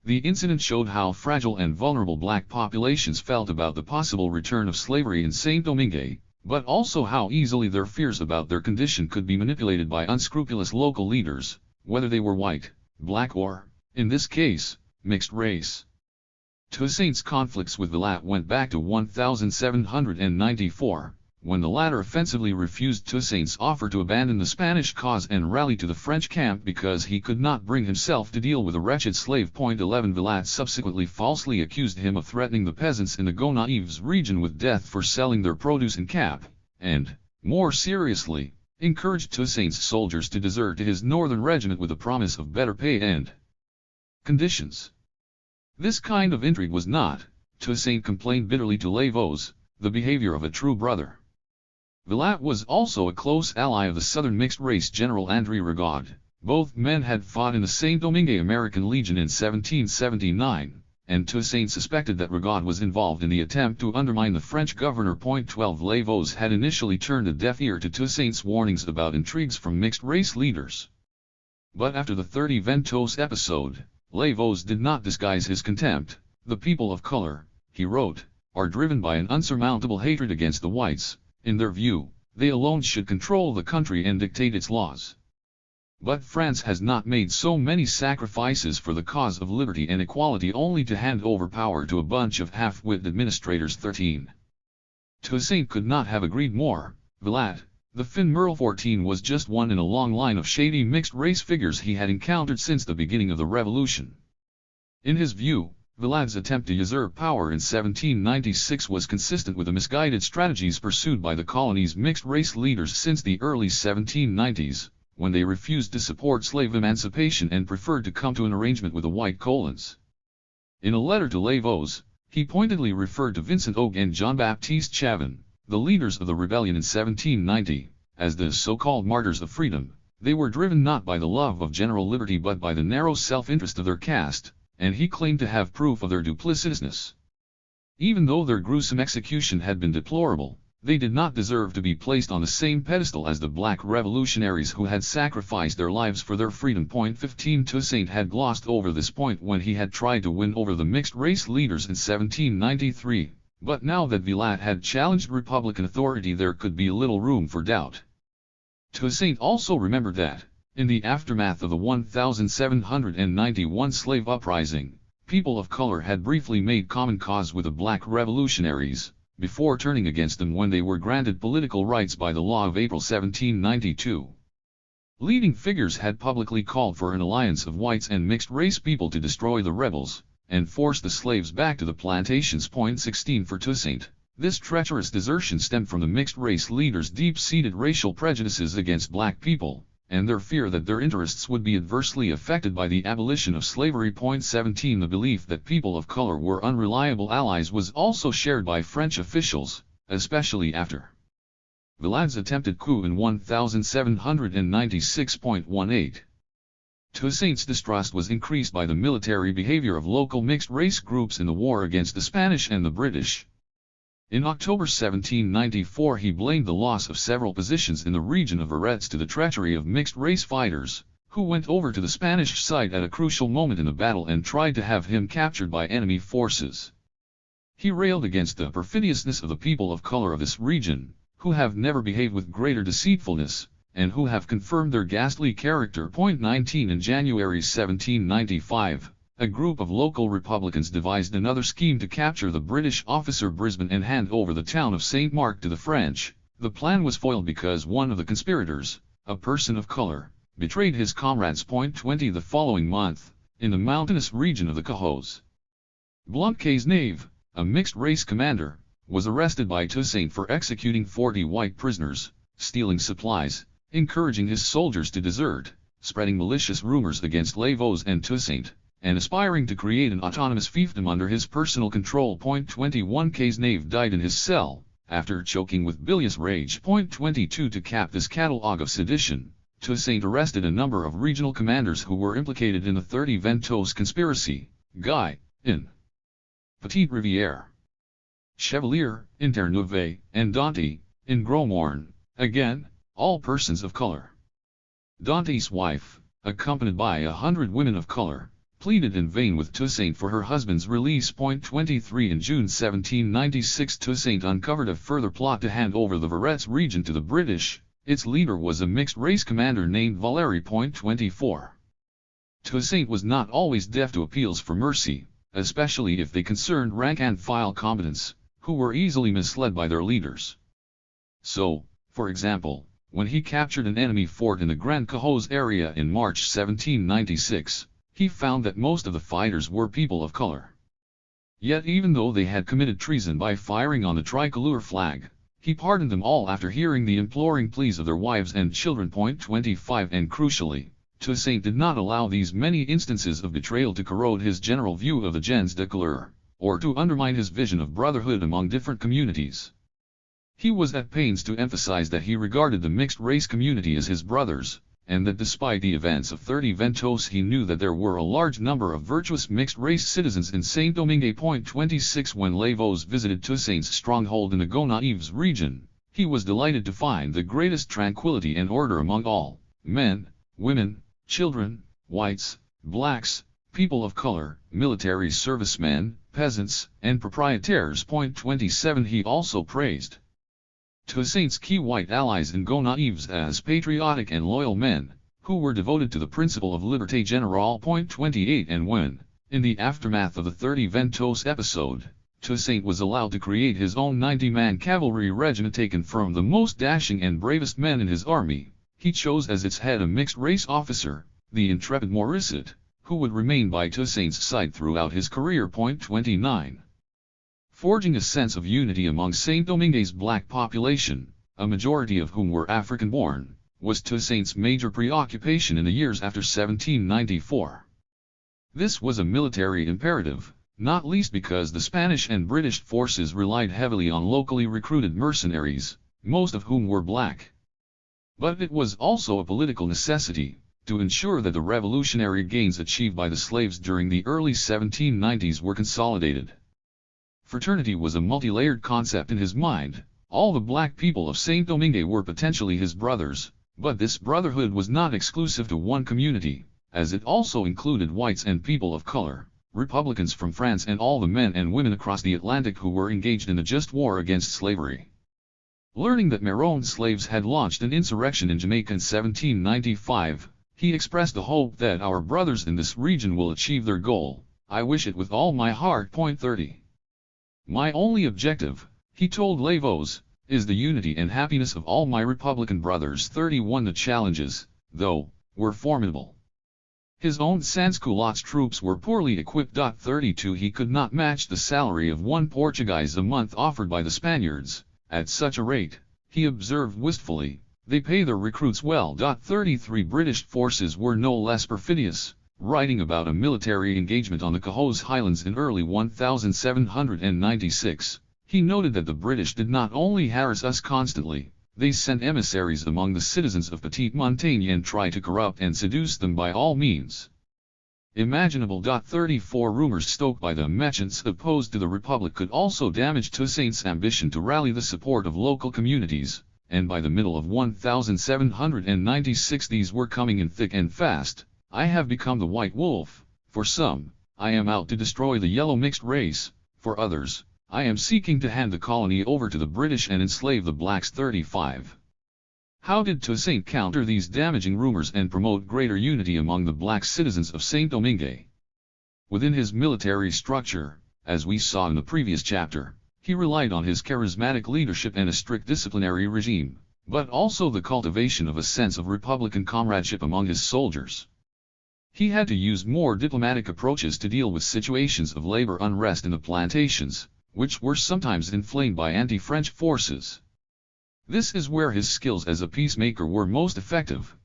The incident showed how fragile and vulnerable black populations felt about the possible return of slavery in Saint-Domingue, but also how easily their fears about their condition could be manipulated by unscrupulous local leaders, whether they were white, black or, in this case, mixed race. Toussaint's conflicts with Villatte went back to 1794, when the latter offensively refused Toussaint's offer to abandon the Spanish cause and rally to the French camp because he could not bring himself to deal with a wretched slave. 11 Villatte subsequently falsely accused him of threatening the peasants in the Gonaives region with death for selling their produce in Cap, and, more seriously, encouraged Toussaint's soldiers to desert to his northern regiment with the promise of better pay and conditions. This kind of intrigue was not, Toussaint complained bitterly to Lavaux, the behavior of a true brother. Villatte was also a close ally of the southern mixed-race General André Rigaud. Both men had fought in the Saint-Domingue American Legion in 1779, and Toussaint suspected that Rigaud was involved in the attempt to undermine the French governor. 12 Lavaux had initially turned a deaf ear to Toussaint's warnings about intrigues from mixed-race leaders. But after the 30 Ventos episode, Lavaux did not disguise his contempt. "The people of color," he wrote, "are driven by an unsurmountable hatred against the whites. In their view, they alone should control the country and dictate its laws. But France has not made so many sacrifices for the cause of liberty and equality only to hand over power to a bunch of half-witted administrators." 13. Toussaint could not have agreed more. Villatte, the Fin Merle 14, was just one in a long line of shady mixed-race figures he had encountered since the beginning of the revolution. In his view, Villatte's attempt to usurp power in 1796 was consistent with the misguided strategies pursued by the colony's mixed-race leaders since the early 1790s, when they refused to support slave emancipation and preferred to come to an arrangement with the white colons. In a letter to Lavaux, he pointedly referred to Vincent Ogue and Jean-Baptiste Chavin, the leaders of the rebellion in 1790, as the so-called martyrs of freedom. They were driven not by the love of general liberty but by the narrow self-interest of their caste, and he claimed to have proof of their duplicitousness. Even though their gruesome execution had been deplorable, they did not deserve to be placed on the same pedestal as the black revolutionaries who had sacrificed their lives for their freedom. 15 Toussaint had glossed over this point when he had tried to win over the mixed-race leaders in 1793. But now that Villatte had challenged Republican authority there could be little room for doubt. Toussaint also remembered that, in the aftermath of the 1791 slave uprising, people of color had briefly made common cause with the black revolutionaries, before turning against them when they were granted political rights by the law of April 1792. Leading figures had publicly called for an alliance of whites and mixed-race people to destroy the rebels, and force the slaves back to the plantations. 16 For Toussaint, this treacherous desertion stemmed from the mixed-race leaders' deep-seated racial prejudices against black people, and their fear that their interests would be adversely affected by the abolition of slavery. 17 The belief that people of color were unreliable allies was also shared by French officials, especially after Villatte's attempted coup in 1796. Toussaint's distrust was increased by the military behavior of local mixed-race groups in the war against the Spanish and the British. In October 1794 he blamed the loss of several positions in the region of Arets to the treachery of mixed-race fighters, who went over to the Spanish side at a crucial moment in the battle and tried to have him captured by enemy forces. He railed against the perfidiousness of the people of color of this region, who have never behaved with greater deceitfulness, and who have confirmed their ghastly character. 19 In January 1795, a group of local Republicans devised another scheme to capture the British officer Brisbane and hand over the town of St. Mark to the French. The plan was foiled because one of the conspirators, a person of color, betrayed his comrades. 20 The following month, in the mountainous region of the Cahos, Blunt Cazenave, a mixed-race commander, was arrested by Toussaint for executing 40 white prisoners, stealing supplies, encouraging his soldiers to desert, spreading malicious rumors against Levos and Toussaint, and aspiring to create an autonomous fiefdom under his personal control. 21 Cazenave died in his cell, after choking with bilious rage. 22 To cap this catalogue of sedition, Toussaint arrested a number of regional commanders who were implicated in the 30 Ventose conspiracy: Guy, in Petite Rivière, Chevalier, in Terre-Neuve, and Dante, in Gros Morne, again, all persons of color. Dante's wife, accompanied by 100 women of color, pleaded in vain with Toussaint for her husband's release. 23 In June 1796 Toussaint uncovered a further plot to hand over the Varetz region to the British. Its leader was a mixed-race commander named Valéry. 24 Toussaint was not always deaf to appeals for mercy, especially if they concerned rank-and-file combatants, who were easily misled by their leaders. So, for example, when he captured an enemy fort in the Grand Cahos area in March 1796, he found that most of the fighters were people of color. Yet even though they had committed treason by firing on the tricolor flag, he pardoned them all after hearing the imploring pleas of their wives and children. 25 And crucially, Toussaint did not allow these many instances of betrayal to corrode his general view of the gens de couleur, or to undermine his vision of brotherhood among different communities. He was at pains to emphasize that he regarded the mixed-race community as his brothers, and that despite the events of 30 Ventose he knew that there were a large number of virtuous mixed-race citizens in Saint-Domingue. 26 When Levos visited Toussaint's stronghold in the Gonaives region, he was delighted to find the greatest tranquility and order among all, men, women, children, whites, blacks, people of color, military servicemen, peasants, and proprietaires. 27 He also praised Toussaint's key white allies in Gonaives as patriotic and loyal men, who were devoted to the principle of liberté générale. 28 And when, in the aftermath of the 30 Ventose episode, Toussaint was allowed to create his own 90-man cavalry regiment taken from the most dashing and bravest men in his army, he chose as its head a mixed-race officer, the intrepid Morisset, who would remain by Toussaint's side throughout his career. 29 Forging a sense of unity among Saint-Domingue's black population, a majority of whom were African-born, was Toussaint's major preoccupation in the years after 1794. This was a military imperative, not least because the Spanish and British forces relied heavily on locally recruited mercenaries, most of whom were black. But it was also a political necessity, to ensure that the revolutionary gains achieved by the slaves during the early 1790s were consolidated. Fraternity was a multi-layered concept in his mind. All the black people of Saint-Domingue were potentially his brothers, but this brotherhood was not exclusive to one community, as it also included whites and people of color, Republicans from France and all the men and women across the Atlantic who were engaged in the just war against slavery. Learning that Maroon slaves had launched an insurrection in Jamaica in 1795, he expressed the hope that our brothers in this region will achieve their goal. I wish it with all my heart. 30 My only objective, he told Levos, is the unity and happiness of all my Republican brothers. 31 The challenges, though, were formidable. His own sans-culottes troops were poorly equipped. 32 He could not match the salary of one Portuguese a month offered by the Spaniards. At such a rate, he observed wistfully, they pay their recruits well. 33 British forces were no less perfidious. Writing about a military engagement on the Cahos Highlands in early 1796, he noted that the British did not only harass us constantly, they sent emissaries among the citizens of Petite Montagne and tried to corrupt and seduce them by all means imaginable. 34 Rumors stoked by the merchants opposed to the Republic could also damage Toussaint's ambition to rally the support of local communities, and by the middle of 1796 these were coming in thick and fast. I have become the white wolf. For some, I am out to destroy the yellow mixed race. For others, I am seeking to hand the colony over to the British and enslave the blacks. 35 How did Toussaint counter these damaging rumors and promote greater unity among the black citizens of Saint-Domingue? Within his military structure, as we saw in the previous chapter, he relied on his charismatic leadership and a strict disciplinary regime, but also the cultivation of a sense of Republican comradeship among his soldiers. He had to use more diplomatic approaches to deal with situations of labor unrest in the plantations, which were sometimes inflamed by anti-French forces. This is where his skills as a peacemaker were most effective.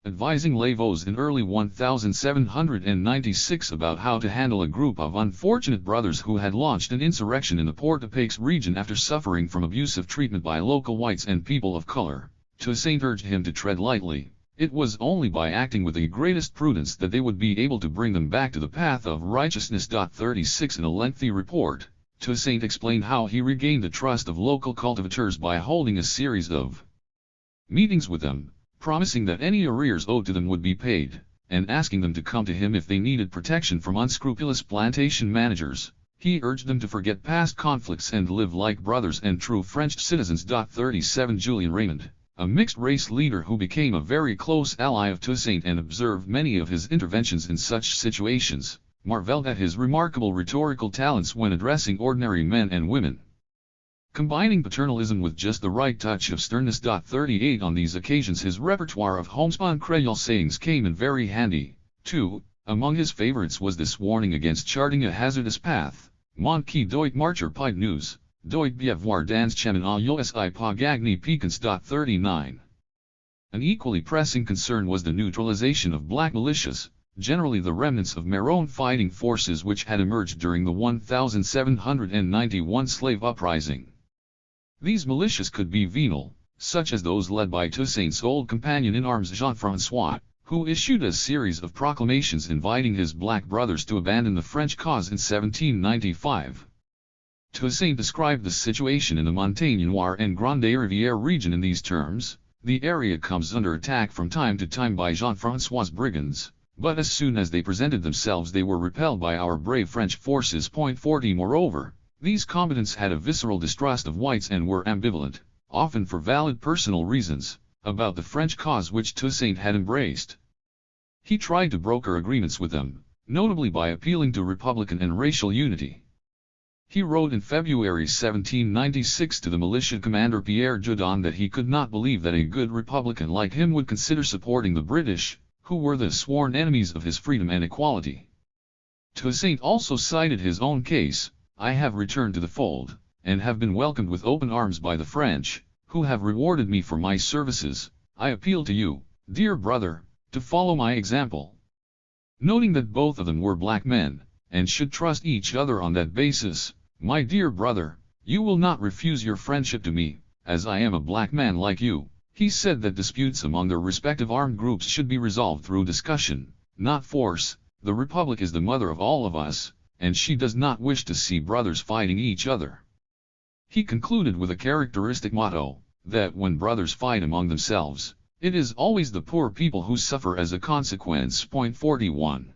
Advising Lavaux in early 1796 about how to handle a group of unfortunate brothers who had launched an insurrection in the Port-au-Paix region after suffering from abusive treatment by local whites and people of color, Toussaint urged him to tread lightly. It was only by acting with the greatest prudence that they would be able to bring them back to the path of righteousness. 36 In a lengthy report, Toussaint explained how he regained the trust of local cultivators by holding a series of meetings with them, promising that any arrears owed to them would be paid, and asking them to come to him if they needed protection from unscrupulous plantation managers. He urged them to forget past conflicts and live like brothers and true French citizens. 37 Julien Raymond, a mixed-race leader who became a very close ally of Toussaint and observed many of his interventions in such situations, marveled at his remarkable rhetorical talents when addressing ordinary men and women, combining paternalism with just the right touch of sternness. 38 On these occasions his repertoire of homespun Creole sayings came in very handy, too. Among his favorites was this warning against charting a hazardous path: Mon qui doit marcher pied news, doit bien voir dans chemin à usi pas gagner piquants. 39 An equally pressing concern was the neutralization of black militias, generally the remnants of Maroon fighting forces which had emerged during the 1791 slave uprising. These militias could be venal, such as those led by Toussaint's old companion in arms Jean-François, who issued a series of proclamations inviting his black brothers to abandon the French cause in 1795. Toussaint described the situation in the Montagne Noire and Grande Rivière region in these terms: the area comes under attack from time to time by Jean-François' brigands, but as soon as they presented themselves they were repelled by our brave French forces. 40 Moreover, these combatants had a visceral distrust of whites and were ambivalent, often for valid personal reasons, about the French cause which Toussaint had embraced. He tried to broker agreements with them, notably by appealing to republican and racial unity. He wrote in February 1796 to the militia commander Pierre Joudon that he could not believe that a good republican like him would consider supporting the British, who were the sworn enemies of his freedom and equality. Toussaint also cited his own case: I have returned to the fold, and have been welcomed with open arms by the French, who have rewarded me for my services. I appeal to you, dear brother, to follow my example. Noting that both of them were black men, and should trust each other on that basis, my dear brother, you will not refuse your friendship to me, as I am a black man like you. He said that disputes among their respective armed groups should be resolved through discussion, not force. The Republic is the mother of all of us, and she does not wish to see brothers fighting each other. He concluded with a characteristic motto, that when brothers fight among themselves, it is always the poor people who suffer as a consequence. 41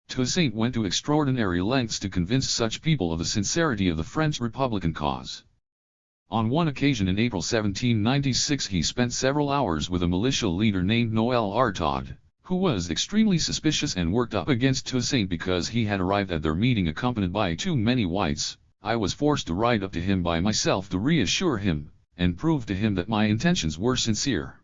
Toussaint went to extraordinary lengths to convince such people of the sincerity of the French Republican cause. On one occasion in April 1796 he spent several hours with a militia leader named Noël Artaud, who was extremely suspicious and worked up against Toussaint because he had arrived at their meeting accompanied by too many whites. I was forced to ride up to him by myself to reassure him, and prove to him that my intentions were sincere.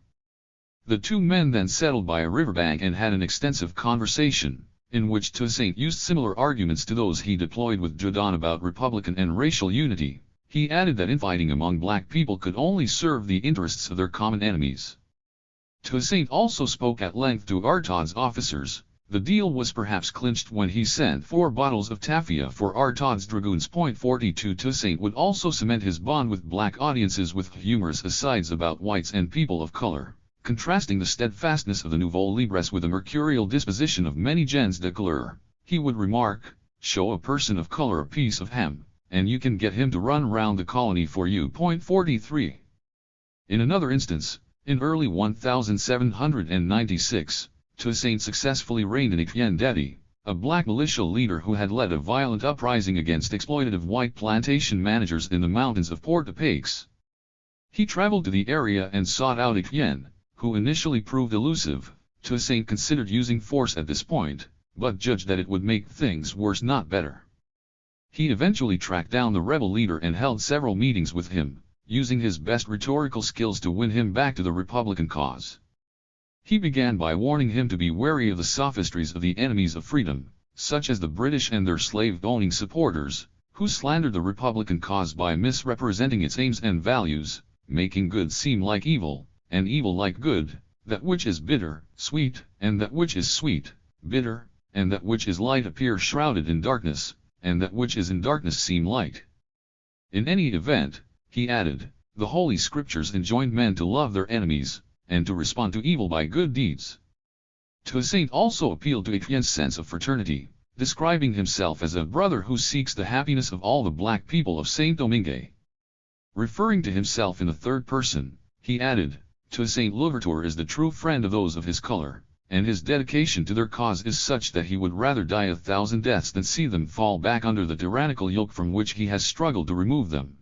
The two men then settled by a riverbank and had an extensive conversation, in which Toussaint used similar arguments to those he deployed with Joudon about republican and racial unity. He added that infighting among black people could only serve the interests of their common enemies. Toussaint also spoke at length to Artaud's officers. The deal was perhaps clinched when he sent 4 bottles of tafia for Artaud's dragoons. 42 Toussaint would also cement his bond with black audiences with humorous asides about whites and people of color, contrasting the steadfastness of the Nouveau Libres with the mercurial disposition of many gens de couleur. He would remark, show a person of color a piece of ham, and you can get him to run round the colony for you. 43 In another instance, in early 1796, Toussaint successfully reigned in Etienne Dety, a black militia leader who had led a violent uprising against exploitative white plantation managers in the mountains of Port-au-Paix. He traveled to the area and sought out Etienne, who initially proved elusive. Toussaint considered using force at this point, but judged that it would make things worse not better. He eventually tracked down the rebel leader and held several meetings with him, using his best rhetorical skills to win him back to the Republican cause. He began by warning him to be wary of the sophistries of the enemies of freedom, such as the British and their slave-owning supporters, who slandered the Republican cause by misrepresenting its aims and values, making good seem like evil, and evil like good, that which is bitter, sweet, and that which is sweet, bitter, and that which is light appear shrouded in darkness, and that which is in darkness seem light. In any event, he added, the Holy Scriptures enjoined men to love their enemies, and to respond to evil by good deeds. Toussaint also appealed to Etienne's sense of fraternity, describing himself as a brother who seeks the happiness of all the black people of Saint-Domingue. Referring to himself in the third person, he added, Toussaint Louverture is the true friend of those of his color, and his dedication to their cause is such that he would rather die 1,000 deaths than see them fall back under the tyrannical yoke from which he has struggled to remove them.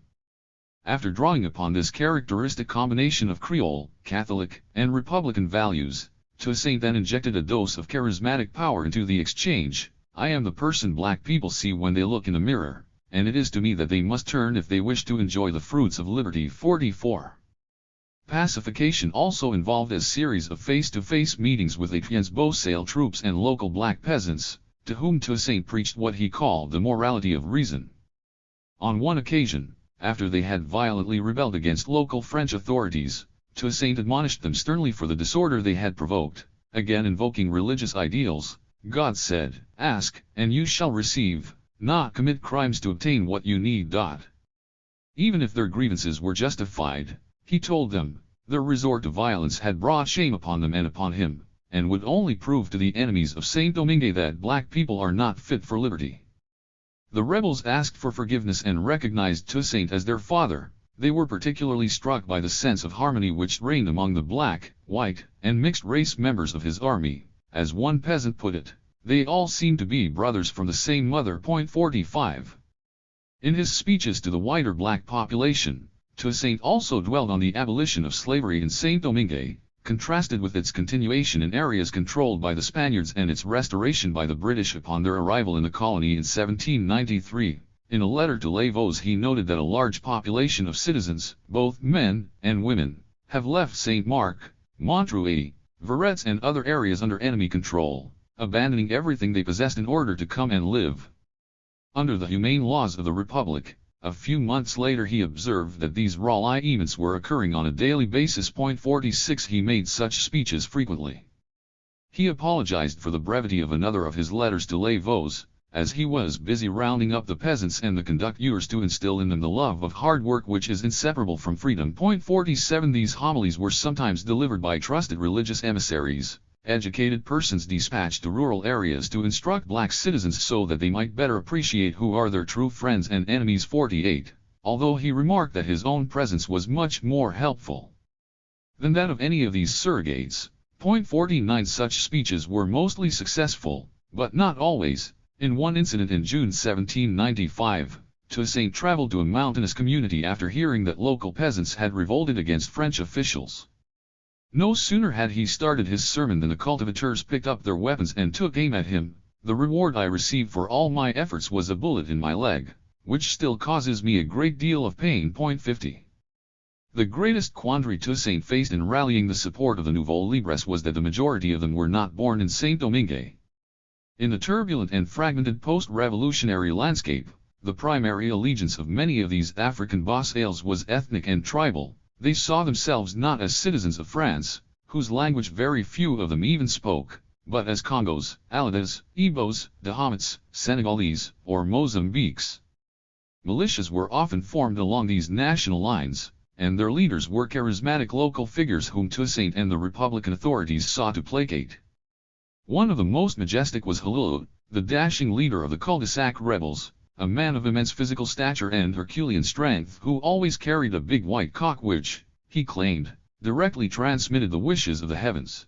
After drawing upon this characteristic combination of Creole, Catholic, and Republican values, Toussaint then injected a dose of charismatic power into the exchange. I am the person black people see when they look in a mirror, and it is to me that they must turn if they wish to enjoy the fruits of liberty. 44. Pacification also involved a series of face-to-face meetings with Etienne's Beausale troops and local black peasants, to whom Toussaint preached what he called the morality of reason. On one occasion, after they had violently rebelled against local French authorities, Toussaint admonished them sternly for the disorder they had provoked. Again invoking religious ideals, God said, ask, and you shall receive, not commit crimes to obtain what you need. Even if their grievances were justified, he told them, their resort to violence had brought shame upon them and upon him, and would only prove to the enemies of Saint-Domingue that black people are not fit for liberty. The rebels asked for forgiveness and recognized Toussaint as their father. They were particularly struck by the sense of harmony which reigned among the black, white, and mixed-race members of his army. As one peasant put it, they all seemed to be brothers from the same mother. 45. In his speeches to the wider black population, Toussaint also dwelled on the abolition of slavery in Saint-Domingue, contrasted with its continuation in areas controlled by the Spaniards and its restoration by the British upon their arrival in the colony in 1793. In a letter to Les Vosges he noted that a large population of citizens, both men and women, have left Saint-Marc, Montreuil, Verrettes and other areas under enemy control, abandoning everything they possessed in order to come and live under the humane laws of the Republic. A few months later he observed that these raw events were occurring on a daily basis. 46. He made such speeches frequently. He apologized for the brevity of another of his letters to Les Vosges, as he was busy rounding up the peasants and the conductors to instill in them the love of hard work which is inseparable from freedom. 47. These homilies were sometimes delivered by trusted religious emissaries, educated persons dispatched to rural areas to instruct black citizens so that they might better appreciate who are their true friends and enemies. 48. Although he remarked that his own presence was much more helpful than that of any of these surrogates. 49. Such speeches were mostly successful, but not always. In one incident in June 1795, Toussaint traveled to a mountainous community after hearing that local peasants had revolted against French officials. No sooner had he started his sermon than the cultivators picked up their weapons and took aim at him. The reward I received for all my efforts was a bullet in my leg, which still causes me a great deal of pain. 50. The greatest quandary Toussaint faced in rallying the support of the Nouveaux Libres was that the majority of them were not born in Saint-Domingue. In the turbulent and fragmented post-revolutionary landscape, the primary allegiance of many of these African Beausales was ethnic and tribal. They saw themselves not as citizens of France, whose language very few of them even spoke, but as Congos, Aladas, Igbos, Dahomey, Senegalese, or Mozambiques. Militias were often formed along these national lines, and their leaders were charismatic local figures whom Toussaint and the Republican authorities sought to placate. One of the most majestic was Halulu, the dashing leader of the cul-de-sac rebels, a man of immense physical stature and Herculean strength who always carried a big white cock which, he claimed, directly transmitted the wishes of the heavens.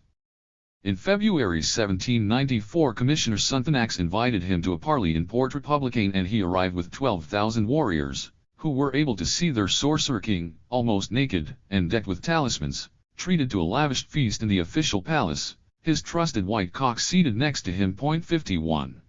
In February 1794 Commissioner Sonthonax invited him to a parley in Port Republicain and he arrived with 12,000 warriors, who were able to see their sorcerer king, almost naked, and decked with talismans, treated to a lavish feast in the official palace, his trusted white cock seated next to him. 51.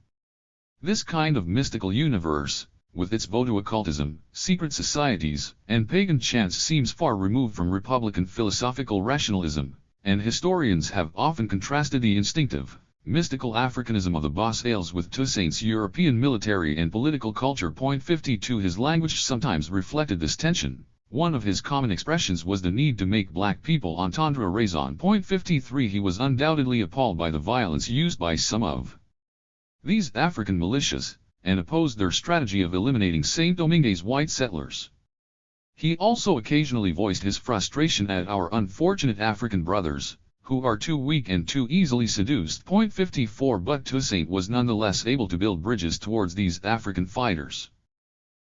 This kind of mystical universe, with its voodoo occultism, secret societies, and pagan chants seems far removed from Republican philosophical rationalism, and historians have often contrasted the instinctive, mystical Africanism of the Bosales with Toussaint's European military and political culture. 52 His language sometimes reflected this tension. One of his common expressions was the need to make black people entendre raison. 53 He was undoubtedly appalled by the violence used by some of these African militias, and opposed their strategy of eliminating Saint-Domingue's white settlers. He also occasionally voiced his frustration at our unfortunate African brothers, who are too weak and too easily seduced. 54 But Toussaint was nonetheless able to build bridges towards these African fighters.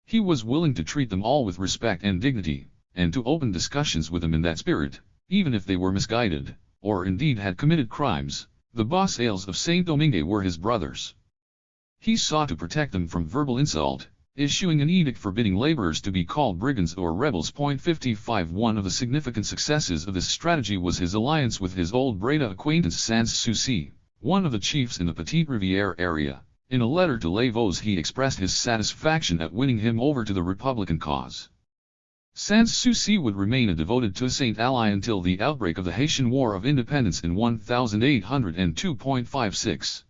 He was willing to treat them all with respect and dignity, and to open discussions with them in that spirit, even if they were misguided, or indeed had committed crimes. The Bosales of Saint-Domingue were his brothers. He sought to protect them from verbal insult, issuing an edict forbidding laborers to be called brigands or rebels. 55 One of the significant successes of this strategy was his alliance with his old Breda acquaintance Sans-Souci, one of the chiefs in the Petite Rivière area. In a letter to Lavaux he expressed his satisfaction at winning him over to the Republican cause. Sans-Souci would remain a devoted Toussaint ally until the outbreak of the Haitian War of Independence in 1802. 56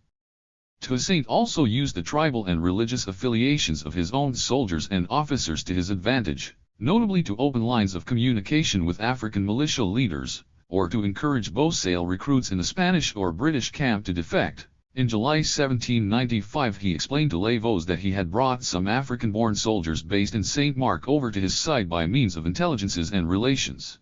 Toussaint also used the tribal and religious affiliations of his own soldiers and officers to his advantage, notably to open lines of communication with African militia leaders, or to encourage Bosale recruits in the Spanish or British camp to defect. In July 1795 he explained to Lavaux that he had brought some African-born soldiers based in Saint Mark over to his side by means of intelligences and relations.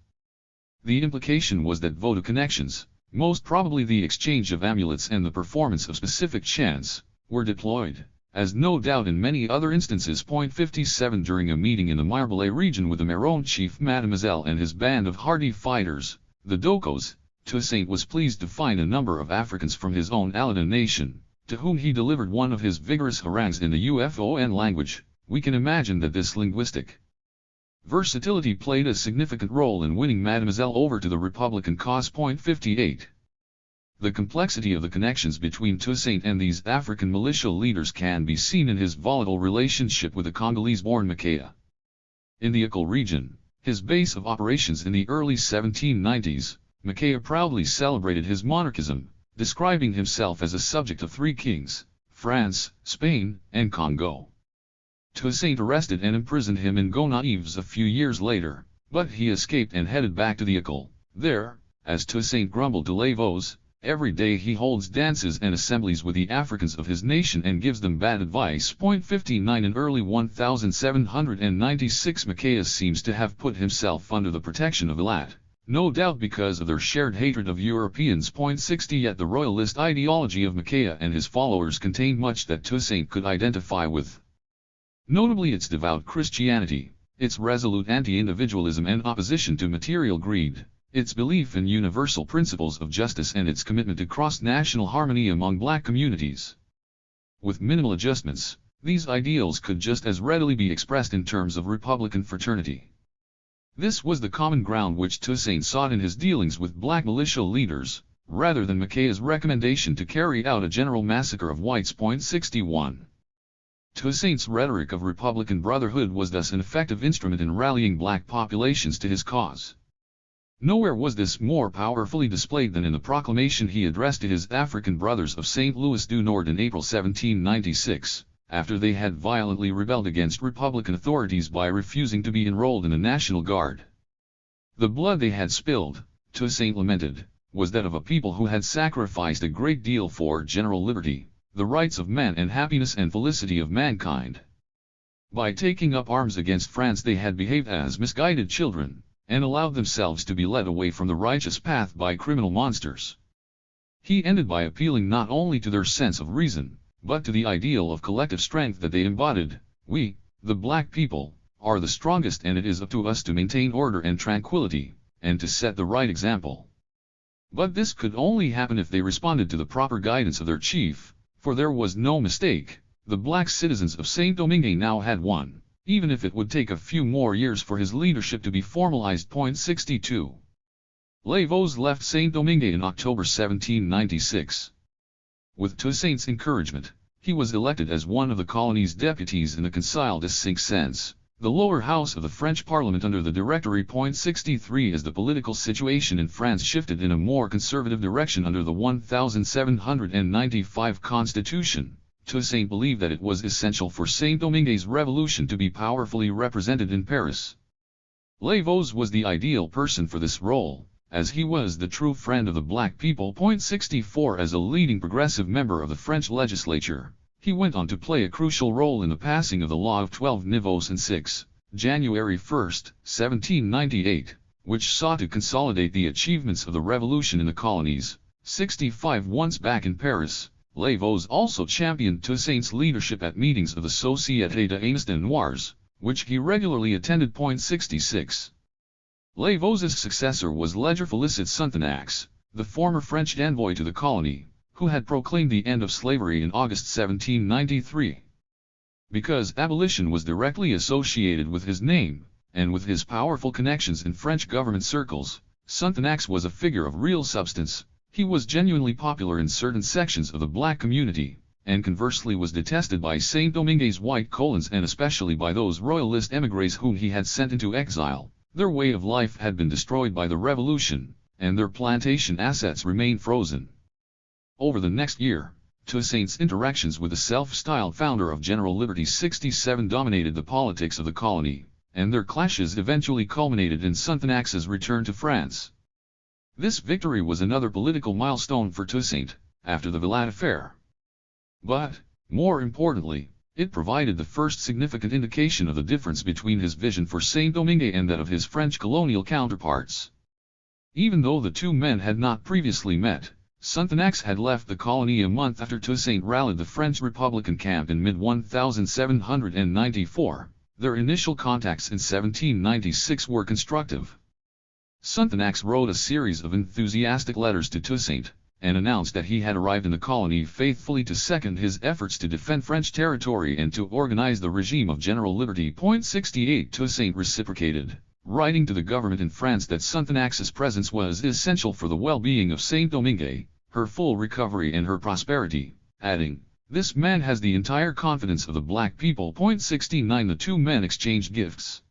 The implication was that voodoo connections, most probably the exchange of amulets and the performance of specific chants, were deployed, as no doubt in many other instances. 57 During a meeting in the Marbleay region with the Maroon chief Mademoiselle and his band of hardy fighters, the Docos, Toussaint was pleased to find a number of Africans from his own Aladan nation, to whom he delivered one of his vigorous harangues in the UFON language. We can imagine that this linguistic versatility played a significant role in winning Mademoiselle over to the Republican cause. 58 The complexity of the connections between Toussaint and these African militia leaders can be seen in his volatile relationship with the Congolese-born Makaya. In the Akol region, his base of operations in the early 1790s, Makaya proudly celebrated his monarchism, describing himself as a subject of three kings, France, Spain, and Congo. Toussaint arrested and imprisoned him in Gonaives a few years later, but he escaped and headed back to the Akol. There, as Toussaint grumbled to Lavaux, every day he holds dances and assemblies with the Africans of his nation and gives them bad advice. 59 In early 1796 Makaya seems to have put himself under the protection of Elat, no doubt because of their shared hatred of Europeans. 60 Yet the royalist ideology of Makaya and his followers contained much that Toussaint could identify with. Notably its devout Christianity, its resolute anti-individualism and opposition to material greed, its belief in universal principles of justice and its commitment to cross-national harmony among black communities. With minimal adjustments, these ideals could just as readily be expressed in terms of Republican fraternity. This was the common ground which Toussaint sought in his dealings with black militia leaders, rather than Makaya's recommendation to carry out a general massacre of whites. 61 Toussaint's rhetoric of Republican brotherhood was thus an effective instrument in rallying black populations to his cause. Nowhere was this more powerfully displayed than in the proclamation he addressed to his African brothers of St. Louis du Nord in April 1796, after they had violently rebelled against Republican authorities by refusing to be enrolled in the National Guard. The blood they had spilled, Toussaint lamented, was that of a people who had sacrificed a great deal for general liberty, the rights of man and happiness and felicity of mankind. By taking up arms against France they had behaved as misguided children, and allowed themselves to be led away from the righteous path by criminal monsters. He ended by appealing not only to their sense of reason, but to the ideal of collective strength that they embodied. We, the black people, are the strongest, and it is up to us to maintain order and tranquility, and to set the right example. But this could only happen if they responded to the proper guidance of their chief. For there was no mistake, the black citizens of Saint-Domingue now had won, even if it would take a few more years for his leadership to be formalized. 62 Lavaux left Saint-Domingue in October 1796. With Toussaint's encouragement, he was elected as one of the colony's deputies in the Conseil de Cinq Cents, The lower house of the French Parliament under the Directory. 63 As the political situation in France shifted in a more conservative direction under the 1795 Constitution, Toussaint believed that it was essential for Saint-Domingue's revolution to be powerfully represented in Paris. Lévos was the ideal person for this role, as he was the true friend of the black people. 64 As a leading progressive member of the French legislature, he went on to play a crucial role in the passing of the Law of 12 Niveaux and 6, January 1, 1798, which sought to consolidate the achievements of the revolution in the colonies. 65 Once back in Paris, Lévos also championed Toussaint's leadership at meetings of the Société des Amis Noirs, which he regularly attended. 66 Lévos's successor was Ledger-Félicite Sonthonax, the former French envoy to the colony, who had proclaimed the end of slavery in August 1793. Because abolition was directly associated with his name, and with his powerful connections in French government circles, Sonthonax was a figure of real substance. He was genuinely popular in certain sections of the black community, and conversely was detested by Saint-Domingue's white colons and especially by those royalist émigrés whom he had sent into exile. Their way of life had been destroyed by the revolution, and their plantation assets remained frozen. Over the next year, Toussaint's interactions with the self-styled founder of General Liberty 67 dominated the politics of the colony, and their clashes eventually culminated in Sonthonax's return to France. This victory was another political milestone for Toussaint, after the Villat affair. But, more importantly, it provided the first significant indication of the difference between his vision for Saint-Domingue and that of his French colonial counterparts. Even though the two men had not previously met, Sonthonax had left the colony a month after Toussaint rallied the French Republican camp in mid-1794. Their initial contacts in 1796 were constructive. Sonthonax wrote a series of enthusiastic letters to Toussaint, and announced that he had arrived in the colony faithfully to second his efforts to defend French territory and to organize the regime of General Liberty. 68 Toussaint reciprocated, writing to the government in France that Sonthonax's presence was essential for the well-being of Saint-Domingue, her full recovery and her prosperity, adding, "This man has the entire confidence of the black people." 69 The two men exchanged gifts.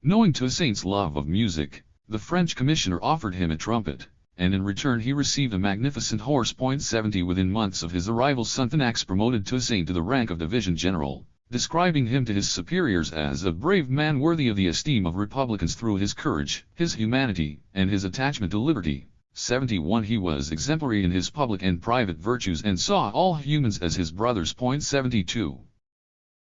Knowing Toussaint's love of music, the French commissioner offered him a trumpet, and in return he received a magnificent horse. 70 Within months of his arrival, Sonthonax promoted Toussaint to the rank of division general, describing him to his superiors as a brave man worthy of the esteem of republicans through his courage, his humanity, and his attachment to liberty. 71 He was exemplary in his public and private virtues and saw all humans as his brothers. 72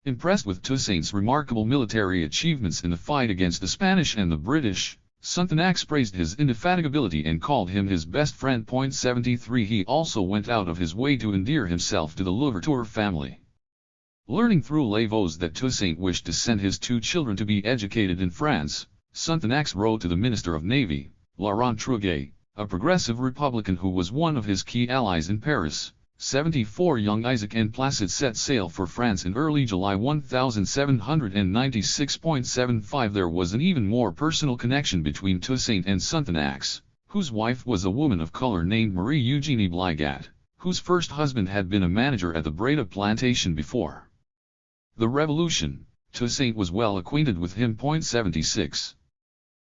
Impressed with Toussaint's remarkable military achievements in the fight against the Spanish and the British, Sonthonax praised his indefatigability and called him his best friend. 73 He also went out of his way to endear himself to the Louverture family. Learning through Lévos that Toussaint wished to send his two children to be educated in France, Sonthonax wrote to the Minister of Navy, Laurent Truguet, a progressive Republican who was one of his key allies in Paris. 74 Young Isaac and Placide set sail for France in early July 1796. 75 There was an even more personal connection between Toussaint and Sonthonax, whose wife was a woman of color named Marie Eugénie Bligat, whose first husband had been a manager at the Breda plantation before the Revolution. Toussaint was well acquainted with him. 76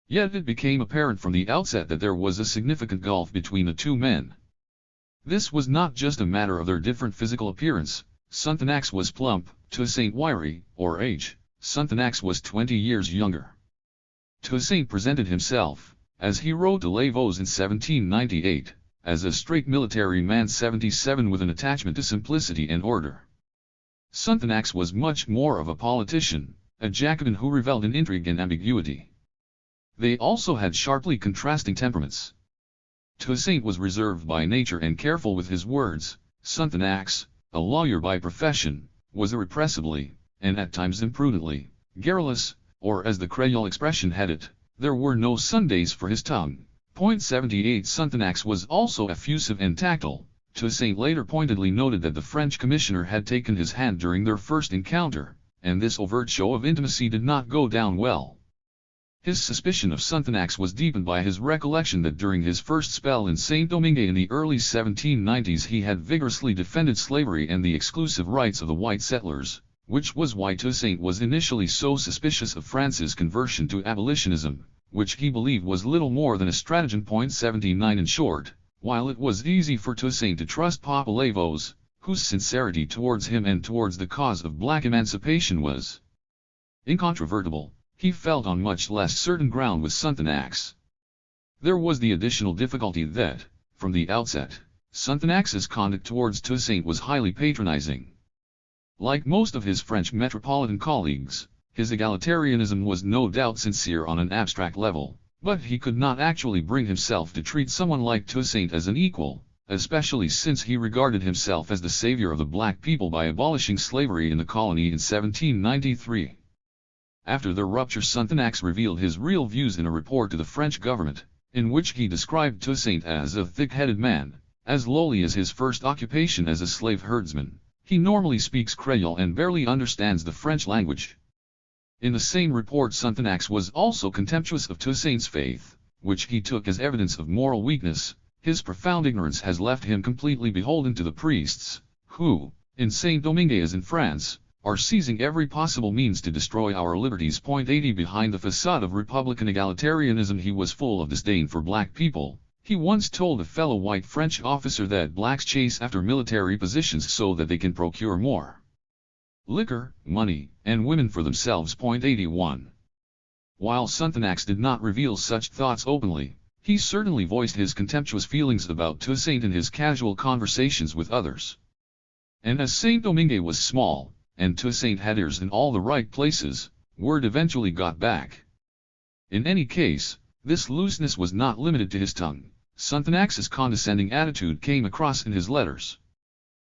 Yet it became apparent from the outset that there was a significant gulf between the two men. This was not just a matter of their different physical appearance. Sonthonax was plump, Toussaint wiry, or age. Sonthonax was 20 years younger. Toussaint presented himself, as he wrote to Lévos in 1798, as a straight military man. 77 With an attachment to simplicity and order. Sonthonax was much more of a politician, a Jacobin who revelled in intrigue and ambiguity. They also had sharply contrasting temperaments. Toussaint was reserved by nature and careful with his words. Sonthonax, a lawyer by profession, was irrepressibly, and at times imprudently, garrulous, or as the Creole expression had it, there were no Sundays for his tongue. 78 Sonthonax was also effusive and tactile. Toussaint later pointedly noted that the French commissioner had taken his hand during their first encounter, and this overt show of intimacy did not go down well. His suspicion of Sonthonax was deepened by his recollection that during his first spell in Saint-Domingue in the early 1790s he had vigorously defended slavery and the exclusive rights of the white settlers, which was why Toussaint was initially so suspicious of France's conversion to abolitionism, which he believed was little more than a stratagem. 79 In short, while it was easy for Toussaint to trust Papa Levos, whose sincerity towards him and towards the cause of black emancipation was incontrovertible, he felt on much less certain ground with Sonthonax. There was the additional difficulty that, from the outset, Sonthonax's conduct towards Toussaint was highly patronizing. Like most of his French metropolitan colleagues, his egalitarianism was no doubt sincere on an abstract level, but he could not actually bring himself to treat someone like Toussaint as an equal, especially since he regarded himself as the savior of the black people by abolishing slavery in the colony in 1793. After the rupture, Sonthonax revealed his real views in a report to the French government, in which he described Toussaint as a thick-headed man, as lowly as his first occupation as a slave herdsman. He normally speaks Creole and barely understands the French language. In the same report, Sonthonax was also contemptuous of Toussaint's faith, which he took as evidence of moral weakness. His profound ignorance has left him completely beholden to the priests, who, in Saint-Domingue as in France, are seizing every possible means to destroy our liberties. 80 Behind the facade of Republican egalitarianism, he was full of disdain for black people. He once told a fellow white French officer that blacks chase after military positions so that they can procure more liquor, money, and women for themselves. 81. While Sonthonax did not reveal such thoughts openly, he certainly voiced his contemptuous feelings about Toussaint in his casual conversations with others. And as Saint-Domingue was small, and Toussaint had ears in all the right places, word eventually got back. In any case, this looseness was not limited to his tongue. Sonthonax's condescending attitude came across in his letters.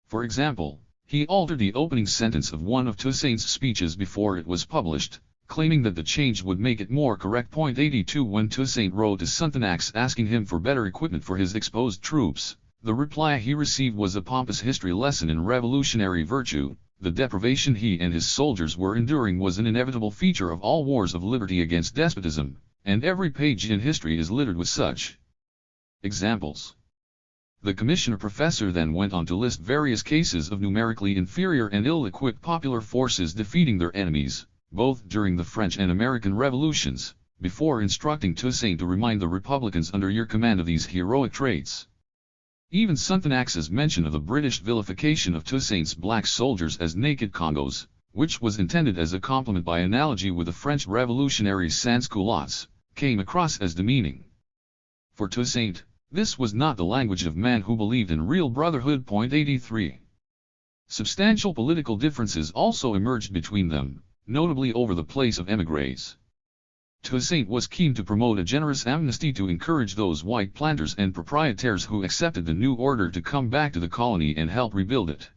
For example, he altered the opening sentence of one of Toussaint's speeches before it was published, claiming that the change would make it more correct. 82 When Toussaint wrote to Sonthonax asking him for better equipment for his exposed troops, the reply he received was a pompous history lesson in revolutionary virtue. The deprivation he and his soldiers were enduring was an inevitable feature of all wars of liberty against despotism, and every page in history is littered with such examples. The commissioner professor then went on to list various cases of numerically inferior and ill-equipped popular forces defeating their enemies, both during the French and American revolutions, before instructing Toussaint to remind the Republicans under your command of these heroic traits. Even Sonthonax's mention of the British vilification of Toussaint's black soldiers as naked Congos, which was intended as a compliment by analogy with the French revolutionaries sans-culottes, came across as demeaning. For Toussaint, this was not the language of man who believed in real brotherhood. 83. Substantial political differences also emerged between them, notably over the place of émigrés. Toussaint was keen to promote a generous amnesty to encourage those white planters and proprietaires who accepted the new order to come back to the colony and help rebuild it.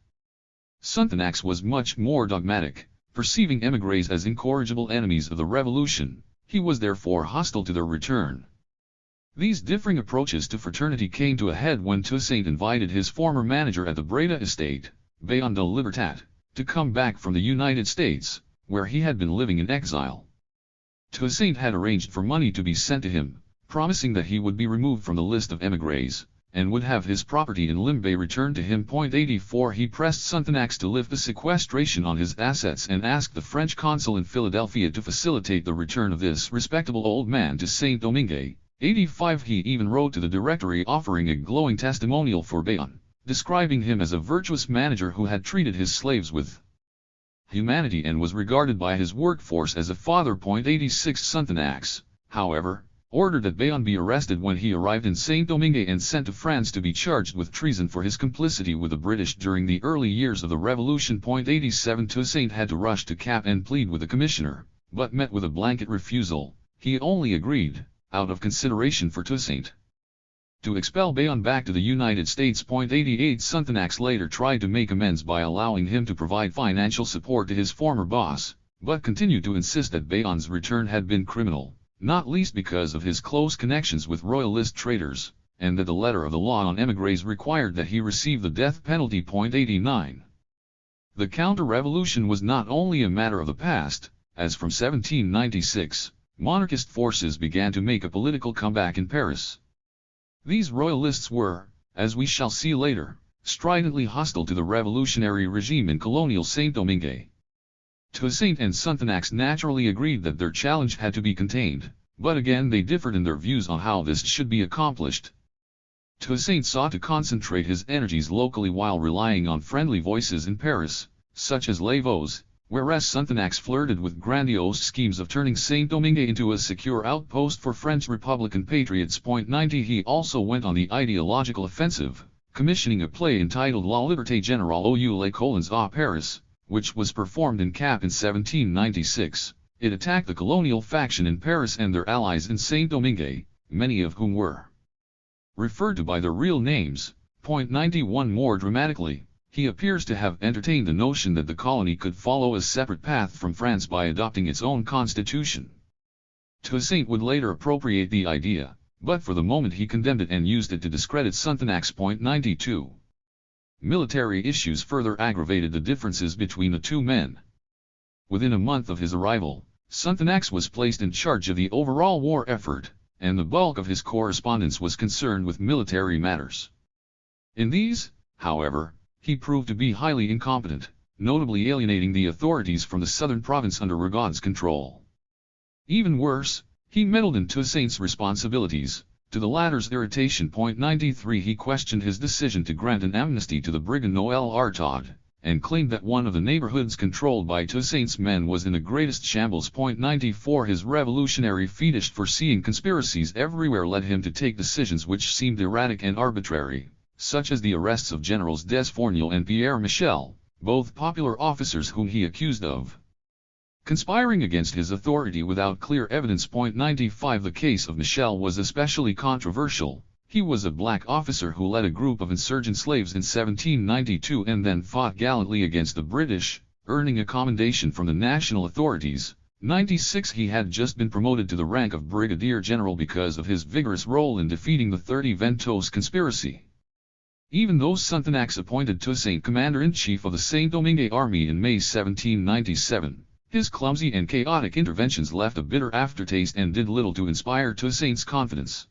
Sonthonax was much more dogmatic, perceiving émigrés as incorrigible enemies of the revolution. He was therefore hostile to their return. These differing approaches to fraternity came to a head when Toussaint invited his former manager at the Breda estate, Bayon de Libertat, to come back from the United States, where he had been living in exile. Toussaint had arranged for money to be sent to him, promising that he would be removed from the list of émigrés, and would have his property in Limbe returned to him. 84 He pressed Sonthonax to lift the sequestration on his assets and asked the French consul in Philadelphia to facilitate the return of this respectable old man to Saint-Domingue. 85 He even wrote to the Directory offering a glowing testimonial for Bayon, describing him as a virtuous manager who had treated his slaves with humanity and was regarded by his workforce as a father. 86 Sonthonax, however, ordered that Bayon be arrested when he arrived in Saint-Domingue and sent to France to be charged with treason for his complicity with the British during the early years of the Revolution. 87 Toussaint had to rush to Cap and plead with the commissioner, but met with a blanket refusal. He only agreed, out of consideration for Toussaint, to expel Bayon back to the United States. 88 Sonthonax later tried to make amends by allowing him to provide financial support to his former boss, but continued to insist that Bayon's return had been criminal, not least because of his close connections with royalist traitors, and that the letter of the law on émigrés required that he receive the death penalty. 89. The counter-revolution was not only a matter of the past, as from 1796, monarchist forces began to make a political comeback in Paris. These royalists were, as we shall see later, stridently hostile to the revolutionary regime in colonial Saint-Domingue. Toussaint and Sonthonax naturally agreed that their challenge had to be contained, but again they differed in their views on how this should be accomplished. Toussaint sought to concentrate his energies locally while relying on friendly voices in Paris, such as Lavaux, whereas Sonthonax flirted with grandiose schemes of turning Saint-Domingue into a secure outpost for French Republican patriots. 90 He also went on the ideological offensive, commissioning a play entitled La Liberté Générale ou les Colons à Paris, which was performed in Cap in 1796. It attacked the colonial faction in Paris and their allies in Saint-Domingue, many of whom were referred to by their real names. 91 More dramatically, he appears to have entertained the notion that the colony could follow a separate path from France by adopting its own constitution. Toussaint would later appropriate the idea, but for the moment he condemned it and used it to discredit Sonthonax. 92. Military issues further aggravated the differences between the two men. Within a month of his arrival, Sonthonax was placed in charge of the overall war effort, and the bulk of his correspondence was concerned with military matters. In these, however, he proved to be highly incompetent, notably alienating the authorities from the southern province under Rigaud's control. Even worse, he meddled in Toussaint's responsibilities, to the latter's irritation. 93 He questioned his decision to grant an amnesty to the brigand Noël Artaud, and claimed that one of the neighborhoods controlled by Toussaint's men was in the greatest shambles. 94 His revolutionary fetish for seeing conspiracies everywhere led him to take decisions which seemed erratic and arbitrary, such as the arrests of Generals Desfourneaux and Pierre Michel, both popular officers whom he accused of conspiring against his authority without clear evidence. 95 The case of Michel was especially controversial. He was a black officer who led a group of insurgent slaves in 1792 and then fought gallantly against the British, earning a commendation from the national authorities. 96 He had just been promoted to the rank of brigadier general because of his vigorous role in defeating the 30 Ventose conspiracy. Even though Sonthonax appointed Toussaint commander-in-chief of the Saint-Domingue army in May 1797, his clumsy and chaotic interventions left a bitter aftertaste and did little to inspire Toussaint's confidence.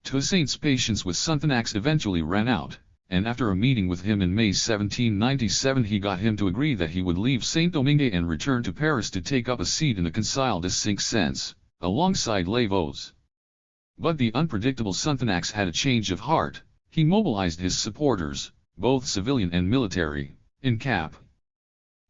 Toussaint's patience with Sonthonax eventually ran out, and after a meeting with him in May 1797 he got him to agree that he would leave Saint-Domingue and return to Paris to take up a seat in the Conseil des Cinq Cents, alongside Lavaux. But the unpredictable Sonthonax had a change of heart. He mobilized his supporters, both civilian and military, in Cap.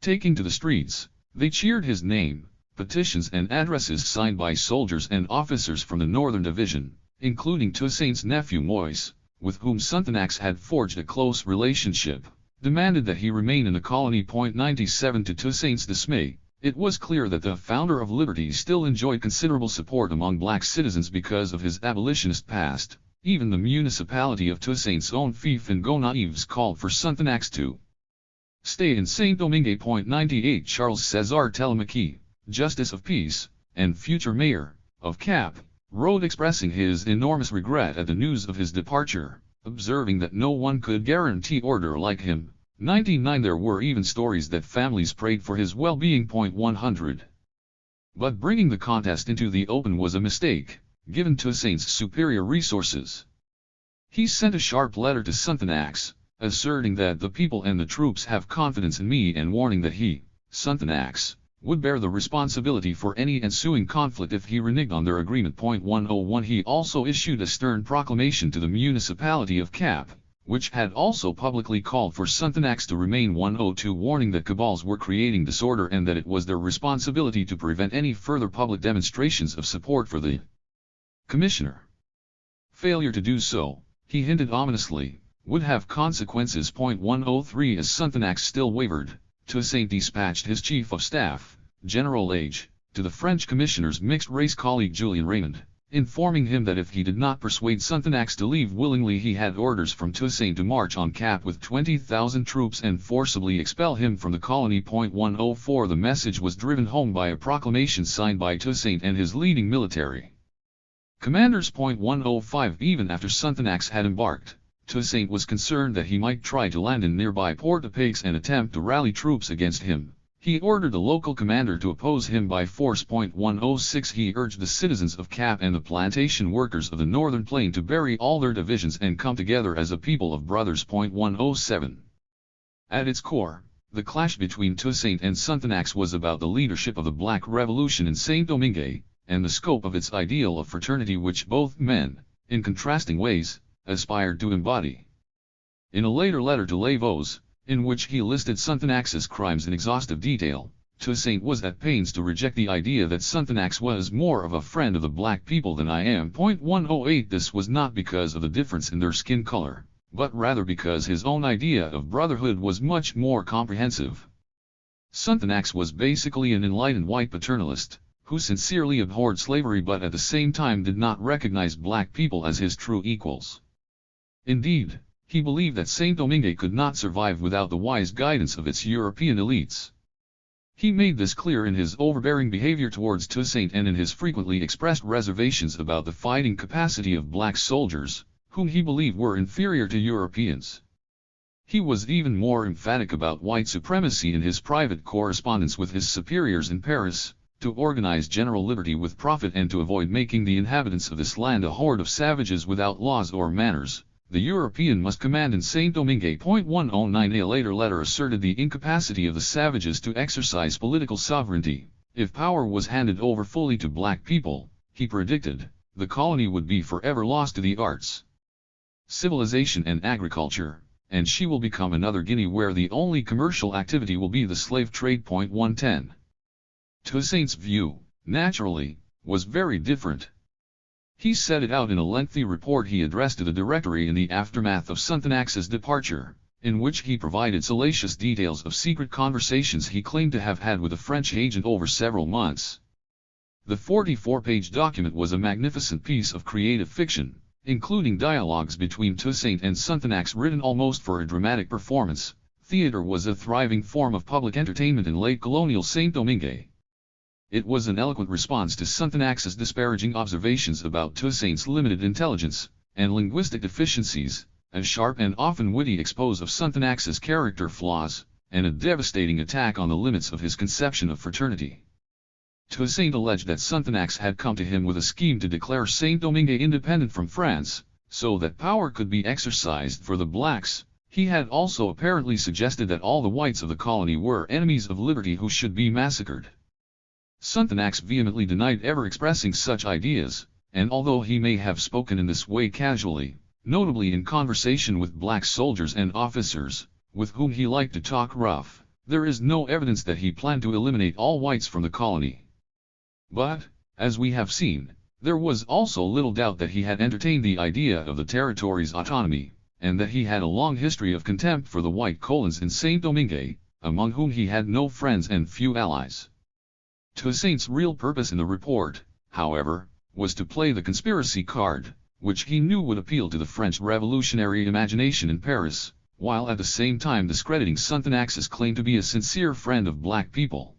Taking to the streets, they cheered his name. Petitions and addresses signed by soldiers and officers from the Northern Division, including Toussaint's nephew Moise, with whom Sonthonax had forged a close relationship, demanded that he remain in the colony. 97 To Toussaint's dismay, it was clear that the founder of liberty still enjoyed considerable support among black citizens because of his abolitionist past. Even the municipality of Toussaint's own fief and Gonaives called for Sonthonax to stay in Saint-Domingue. 98 Charles César Télémaque, Justice of Peace, and future mayor of Cap, wrote expressing his enormous regret at the news of his departure, observing that no one could guarantee order like him. 99 There were even stories that families prayed for his well-being. 100 But bringing the contest into the open was a mistake, given Toussaint's superior resources. He sent a sharp letter to Sonthonax, asserting that the people and the troops have confidence in me and warning that he, Sonthonax, would bear the responsibility for any ensuing conflict if he reneged on their agreement. 101 He also issued a stern proclamation to the municipality of Cap, which had also publicly called for Sonthonax to remain. 102 Warning that cabals were creating disorder and that it was their responsibility to prevent any further public demonstrations of support for the commissioner. Failure to do so, he hinted ominously, would have consequences. 103 As Sonthonax still wavered, Toussaint dispatched his chief of staff, General Lage, to the French commissioner's mixed-race colleague Julien Raymond, informing him that if he did not persuade Sonthonax to leave willingly he had orders from Toussaint to march on Cap with 20,000 troops and forcibly expel him from the colony. 104 The message was driven home by a proclamation signed by Toussaint and his leading military commanders. 105 Even after Sonthonax had embarked, Toussaint was concerned that he might try to land in nearby Port-au-Paix and attempt to rally troops against him. He ordered the local commander to oppose him by force. 106 He urged the citizens of Cap and the plantation workers of the northern plain to bury all their divisions and come together as a people of brothers. 107 At its core, The clash between Toussaint and Sonthonax was about the leadership of the Black Revolution in Saint-Domingue, and the scope of its ideal of fraternity which both men, in contrasting ways, aspired to embody. In a later letter to Lavaux, in which he listed Sonthonax's crimes in exhaustive detail, Toussaint was at pains to reject the idea that Sonthonax was more of a friend of the black people than I am. 108 This was not because of the difference in their skin color, but rather because his own idea of brotherhood was much more comprehensive. Sonthonax was basically an enlightened white paternalist, who sincerely abhorred slavery but at the same time did not recognize black people as his true equals. Indeed, he believed that Saint-Domingue could not survive without the wise guidance of its European elites. He made this clear in his overbearing behavior towards Toussaint and in his frequently expressed reservations about the fighting capacity of black soldiers, whom he believed were inferior to Europeans. He was even more emphatic about white supremacy in his private correspondence with his superiors in Paris, to organize general liberty with profit and to avoid making the inhabitants of this land a horde of savages without laws or manners. The European must command in Saint-Domingue. 109 A later letter asserted the incapacity of the savages to exercise political sovereignty. If power was handed over fully to black people, he predicted, the colony would be forever lost to the arts, civilization and agriculture, and she will become another Guinea where the only commercial activity will be the slave trade. 110. Toussaint's view, naturally, was very different. He set it out in a lengthy report he addressed to the Directory in the aftermath of Sonthonax's departure, in which he provided salacious details of secret conversations he claimed to have had with a French agent over several months. The 44-page document was a magnificent piece of creative fiction, including dialogues between Toussaint and Sonthonax written almost for a dramatic performance. Theater was a thriving form of public entertainment in late colonial Saint-Domingue. It was an eloquent response to Sonthonax's disparaging observations about Toussaint's limited intelligence and linguistic deficiencies, a sharp and often witty expose of Sonthonax's character flaws, and a devastating attack on the limits of his conception of fraternity. Toussaint alleged that Sonthonax had come to him with a scheme to declare Saint-Domingue independent from France, so that power could be exercised for the blacks. He had also apparently suggested that all the whites of the colony were enemies of liberty who should be massacred. Sonthonax vehemently denied ever expressing such ideas, and although he may have spoken in this way casually, notably in conversation with black soldiers and officers, with whom he liked to talk rough, there is no evidence that he planned to eliminate all whites from the colony. But, as we have seen, there was also little doubt that he had entertained the idea of the territory's autonomy, and that he had a long history of contempt for the white colons in Saint-Domingue, among whom he had no friends and few allies. Toussaint's real purpose in the report, however, was to play the conspiracy card, which he knew would appeal to the French revolutionary imagination in Paris, while at the same time discrediting Sonthonax's claim to be a sincere friend of black people.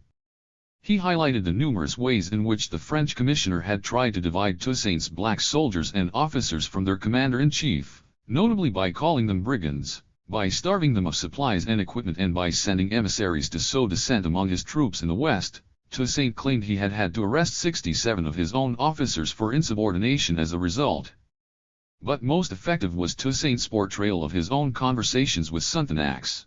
He highlighted the numerous ways in which the French commissioner had tried to divide Toussaint's black soldiers and officers from their commander-in-chief, notably by calling them brigands, by starving them of supplies and equipment and by sending emissaries to sow dissent among his troops in the West. Toussaint claimed he had had to arrest 67 of his own officers for insubordination as a result. But most effective was Toussaint's portrayal of his own conversations with Sonthonax.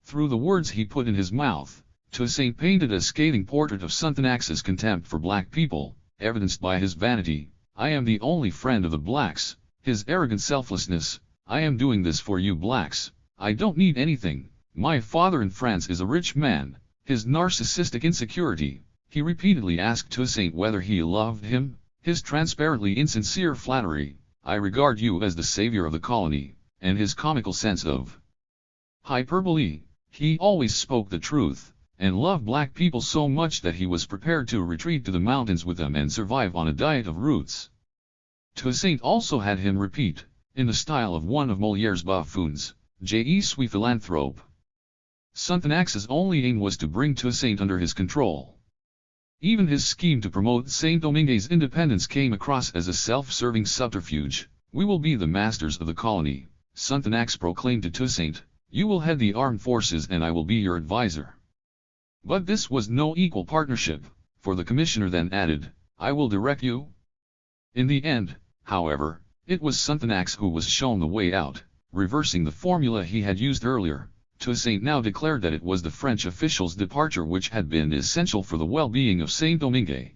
Through the words he put in his mouth, Toussaint painted a scathing portrait of Sonthonax's contempt for black people, evidenced by his vanity, "I am the only friend of the blacks," his arrogant selflessness, "I am doing this for you blacks, I don't need anything, my father in France is a rich man," his narcissistic insecurity. He repeatedly asked Toussaint whether he loved him, his transparently insincere flattery, "I regard you as the savior of the colony," and his comical sense of hyperbole. He always spoke the truth, and loved black people so much that he was prepared to retreat to the mountains with them and survive on a diet of roots. Toussaint also had him repeat, in the style of one of Molière's buffoons, "Je suis philanthrope." Sonthonax's only aim was to bring Toussaint under his control. Even his scheme to promote Saint-Domingue's independence came across as a self-serving subterfuge. "We will be the masters of the colony," Sonthonax proclaimed to Toussaint, "you will head the armed forces and I will be your advisor." But this was no equal partnership, for the commissioner then added, "I will direct you." In the end, however, it was Sonthonax who was shown the way out, reversing the formula he had used earlier, Toussaint now declared that it was the French official's departure which had been essential for the well-being of Saint-Domingue.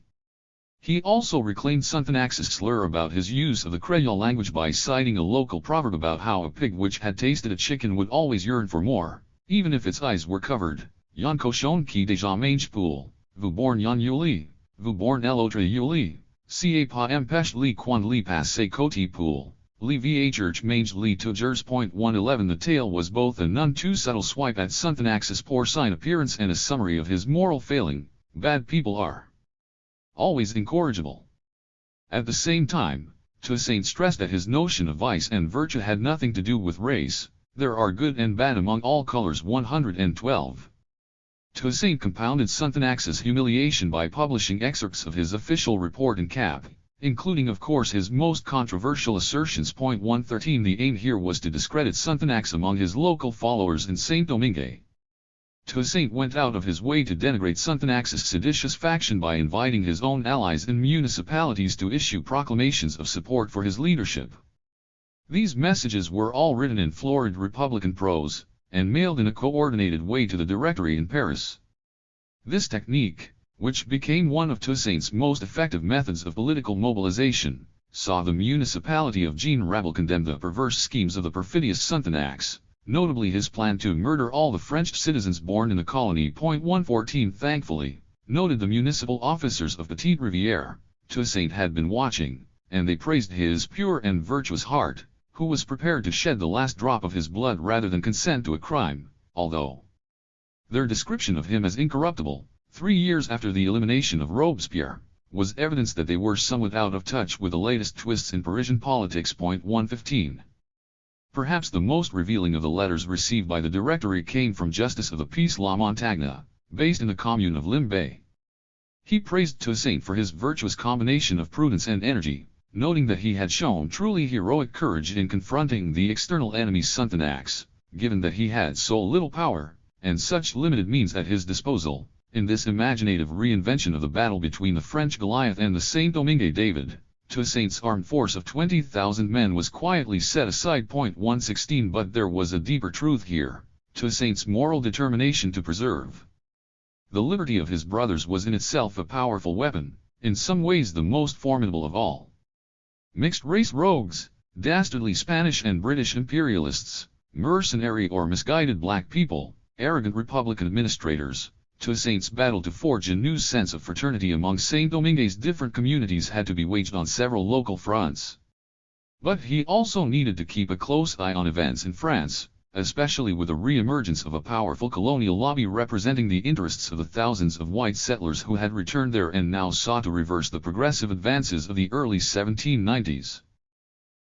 He also reclaimed Sonthonax's slur about his use of the Creole language by citing a local proverb about how a pig which had tasted a chicken would always yearn for more, even if its eyes were covered. Yon cochon qui déjà mange poule, vous born yon yuli, vous born l'autre yuli, ca pas empêche li quand li passe côté poule. Li vh mange li tougers. 111. The tale was both a none too subtle swipe at Sonthonax's porcine appearance and a summary of his moral failing. Bad people are always incorrigible. At the same time, Toussaint stressed that his notion of vice and virtue had nothing to do with race. There are good and bad among all colors. 112. Toussaint compounded Sonthonax's humiliation by publishing excerpts of his official report in Cap, including of course his most controversial assertions. 113. The aim here was to discredit Sonthonax among his local followers in Saint-Domingue. Toussaint went out of his way to denigrate Sonthonax's seditious faction by inviting his own allies in municipalities to issue proclamations of support for his leadership. These messages were all written in florid Republican prose, and mailed in a coordinated way to the Directory in Paris. This technique, which became one of Toussaint's most effective methods of political mobilization, saw the municipality of Jean Rabel condemn the perverse schemes of the perfidious Sonthonax, notably his plan to murder all the French citizens born in the colony. 114. Thankfully, noted the municipal officers of Petite Rivière, Toussaint had been watching, and they praised his pure and virtuous heart, who was prepared to shed the last drop of his blood rather than consent to a crime, although their description of him as incorruptible, 3 years after the elimination of Robespierre, was evidence that they were somewhat out of touch with the latest twists in Parisian politics. 115. Perhaps the most revealing of the letters received by the Directory came from Justice of the Peace La Montagne, based in the commune of Limbé. He praised Toussaint for his virtuous combination of prudence and energy, noting that he had shown truly heroic courage in confronting the external enemy Sonthonax, given that he had so little power, and such limited means at his disposal, in this imaginative reinvention of the battle between the French Goliath and the Saint-Domingue David. Toussaint's armed force of 20,000 men was quietly set aside. 116. But there was a deeper truth here. Toussaint's moral determination to preserve the liberty of his brothers was in itself a powerful weapon, in some ways the most formidable of all. Mixed-race rogues, dastardly Spanish and British imperialists, mercenary or misguided black people, arrogant Republican administrators, Toussaint's battle to forge a new sense of fraternity among Saint-Domingue's different communities had to be waged on several local fronts. But he also needed to keep a close eye on events in France, especially with the re-emergence of a powerful colonial lobby representing the interests of the thousands of white settlers who had returned there and now sought to reverse the progressive advances of the early 1790s.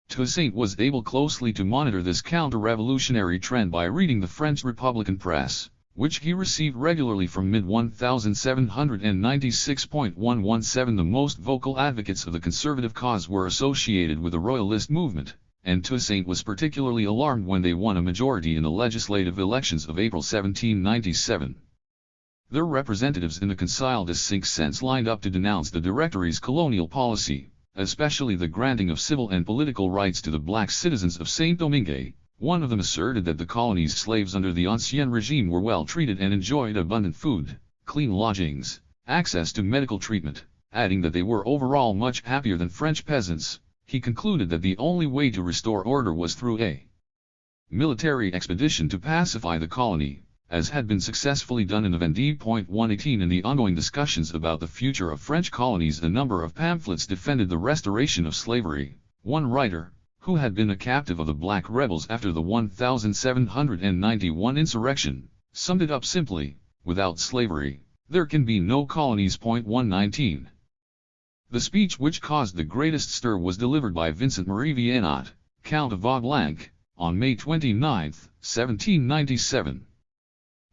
Toussaint was able closely to monitor this counter-revolutionary trend by reading the French Republican press, which he received regularly from mid-1796. 117. The most vocal advocates of the conservative cause were associated with the Royalist movement, and Toussaint was particularly alarmed when they won a majority in the legislative elections of April 1797. Their representatives in the Conseil des Cinq Cents lined up to denounce the Directory's colonial policy, especially the granting of civil and political rights to the black citizens of Saint-Domingue. One of them asserted that the colony's slaves under the Ancien regime were well treated and enjoyed abundant food, clean lodgings, access to medical treatment, adding that they were overall much happier than French peasants. He concluded that the only way to restore order was through a military expedition to pacify the colony, as had been successfully done in the Vendée. 118. In the ongoing discussions about the future of French colonies, a number of pamphlets defended the restoration of slavery. One writer, who had been a captive of the black rebels after the 1791 insurrection, summed it up simply: without slavery, there can be no colonies. 119. The speech which caused the greatest stir was delivered by Vincent Marie Vienot, Count of Vaudblanc, on May 29, 1797.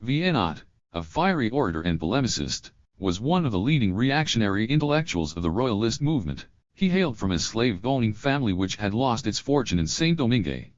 Vienot, a fiery orator and polemicist, was one of the leading reactionary intellectuals of the Royalist movement. He hailed from a slave-owning family which had lost its fortune in Saint-Domingue.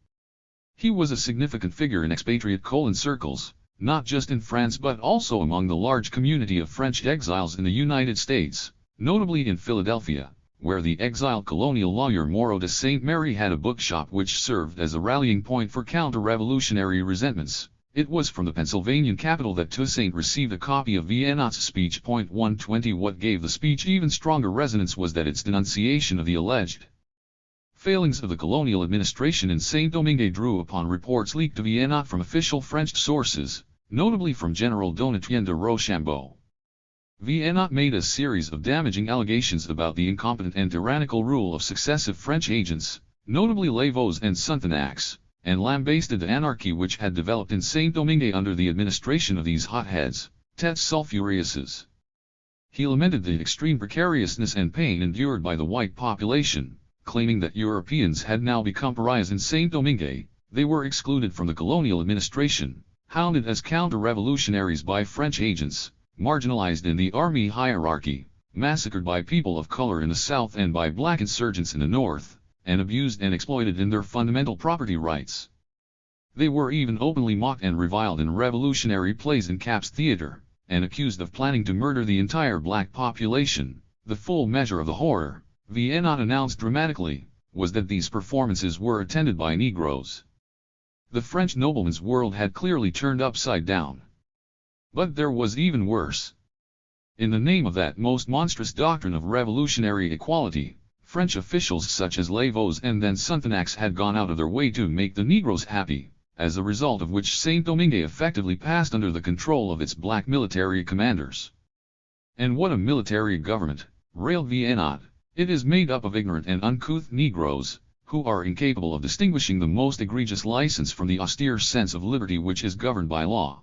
He was a significant figure in expatriate circles, not just in France but also among the large community of French exiles in the United States, notably in Philadelphia, where the exiled colonial lawyer Moreau de Saint Mary had a bookshop which served as a rallying point for counter-revolutionary resentments. It was from the Pennsylvanian capital that Toussaint received a copy of Viennot's speech. 120 What gave the speech even stronger resonance was that its denunciation of the alleged failings of the colonial administration in Saint-Domingue drew upon reports leaked to Viennot from official French sources, notably from General Donatien de Rochambeau. Viennot made a series of damaging allegations about the incompetent and tyrannical rule of successive French agents, notably Lavaux and Sonthonax, and lambasted the anarchy which had developed in Saint-Domingue under the administration of these hotheads, têtes sulfureuses. He lamented the extreme precariousness and pain endured by the white population, claiming that Europeans had now become pariahs in Saint-Domingue. They were excluded from the colonial administration, hounded as counter-revolutionaries by French agents, marginalized in the army hierarchy, massacred by people of color in the south and by black insurgents in the north, and abused and exploited in their fundamental property rights. They were even openly mocked and reviled in revolutionary plays in Cap's theater, and accused of planning to murder the entire black population. The full measure of the horror, Viennot announced dramatically, was that these performances were attended by Negroes. The French nobleman's world had clearly turned upside down. But there was even worse. In the name of that most monstrous doctrine of revolutionary equality, French officials such as Lavaux and then Sonthonax had gone out of their way to make the Negroes happy, as a result of which Saint-Domingue effectively passed under the control of its black military commanders. And what a military government, railed Viennot. It is made up of ignorant and uncouth Negroes, who are incapable of distinguishing the most egregious license from the austere sense of liberty which is governed by law.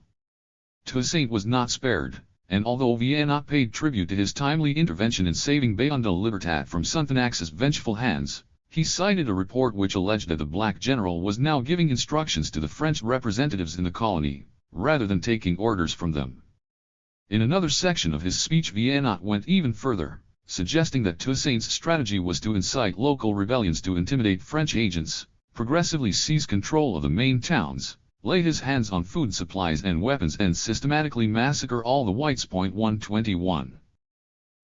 Toussaint was not spared, and although Viennot paid tribute to his timely intervention in saving Bayon de Libertat from Sonthonax's vengeful hands, he cited a report which alleged that the black general was now giving instructions to the French representatives in the colony, rather than taking orders from them. In another section of his speech Viennot went even further, suggesting that Toussaint's strategy was to incite local rebellions to intimidate French agents, progressively seize control of the main towns, lay his hands on food supplies and weapons and systematically massacre all the whites. 121.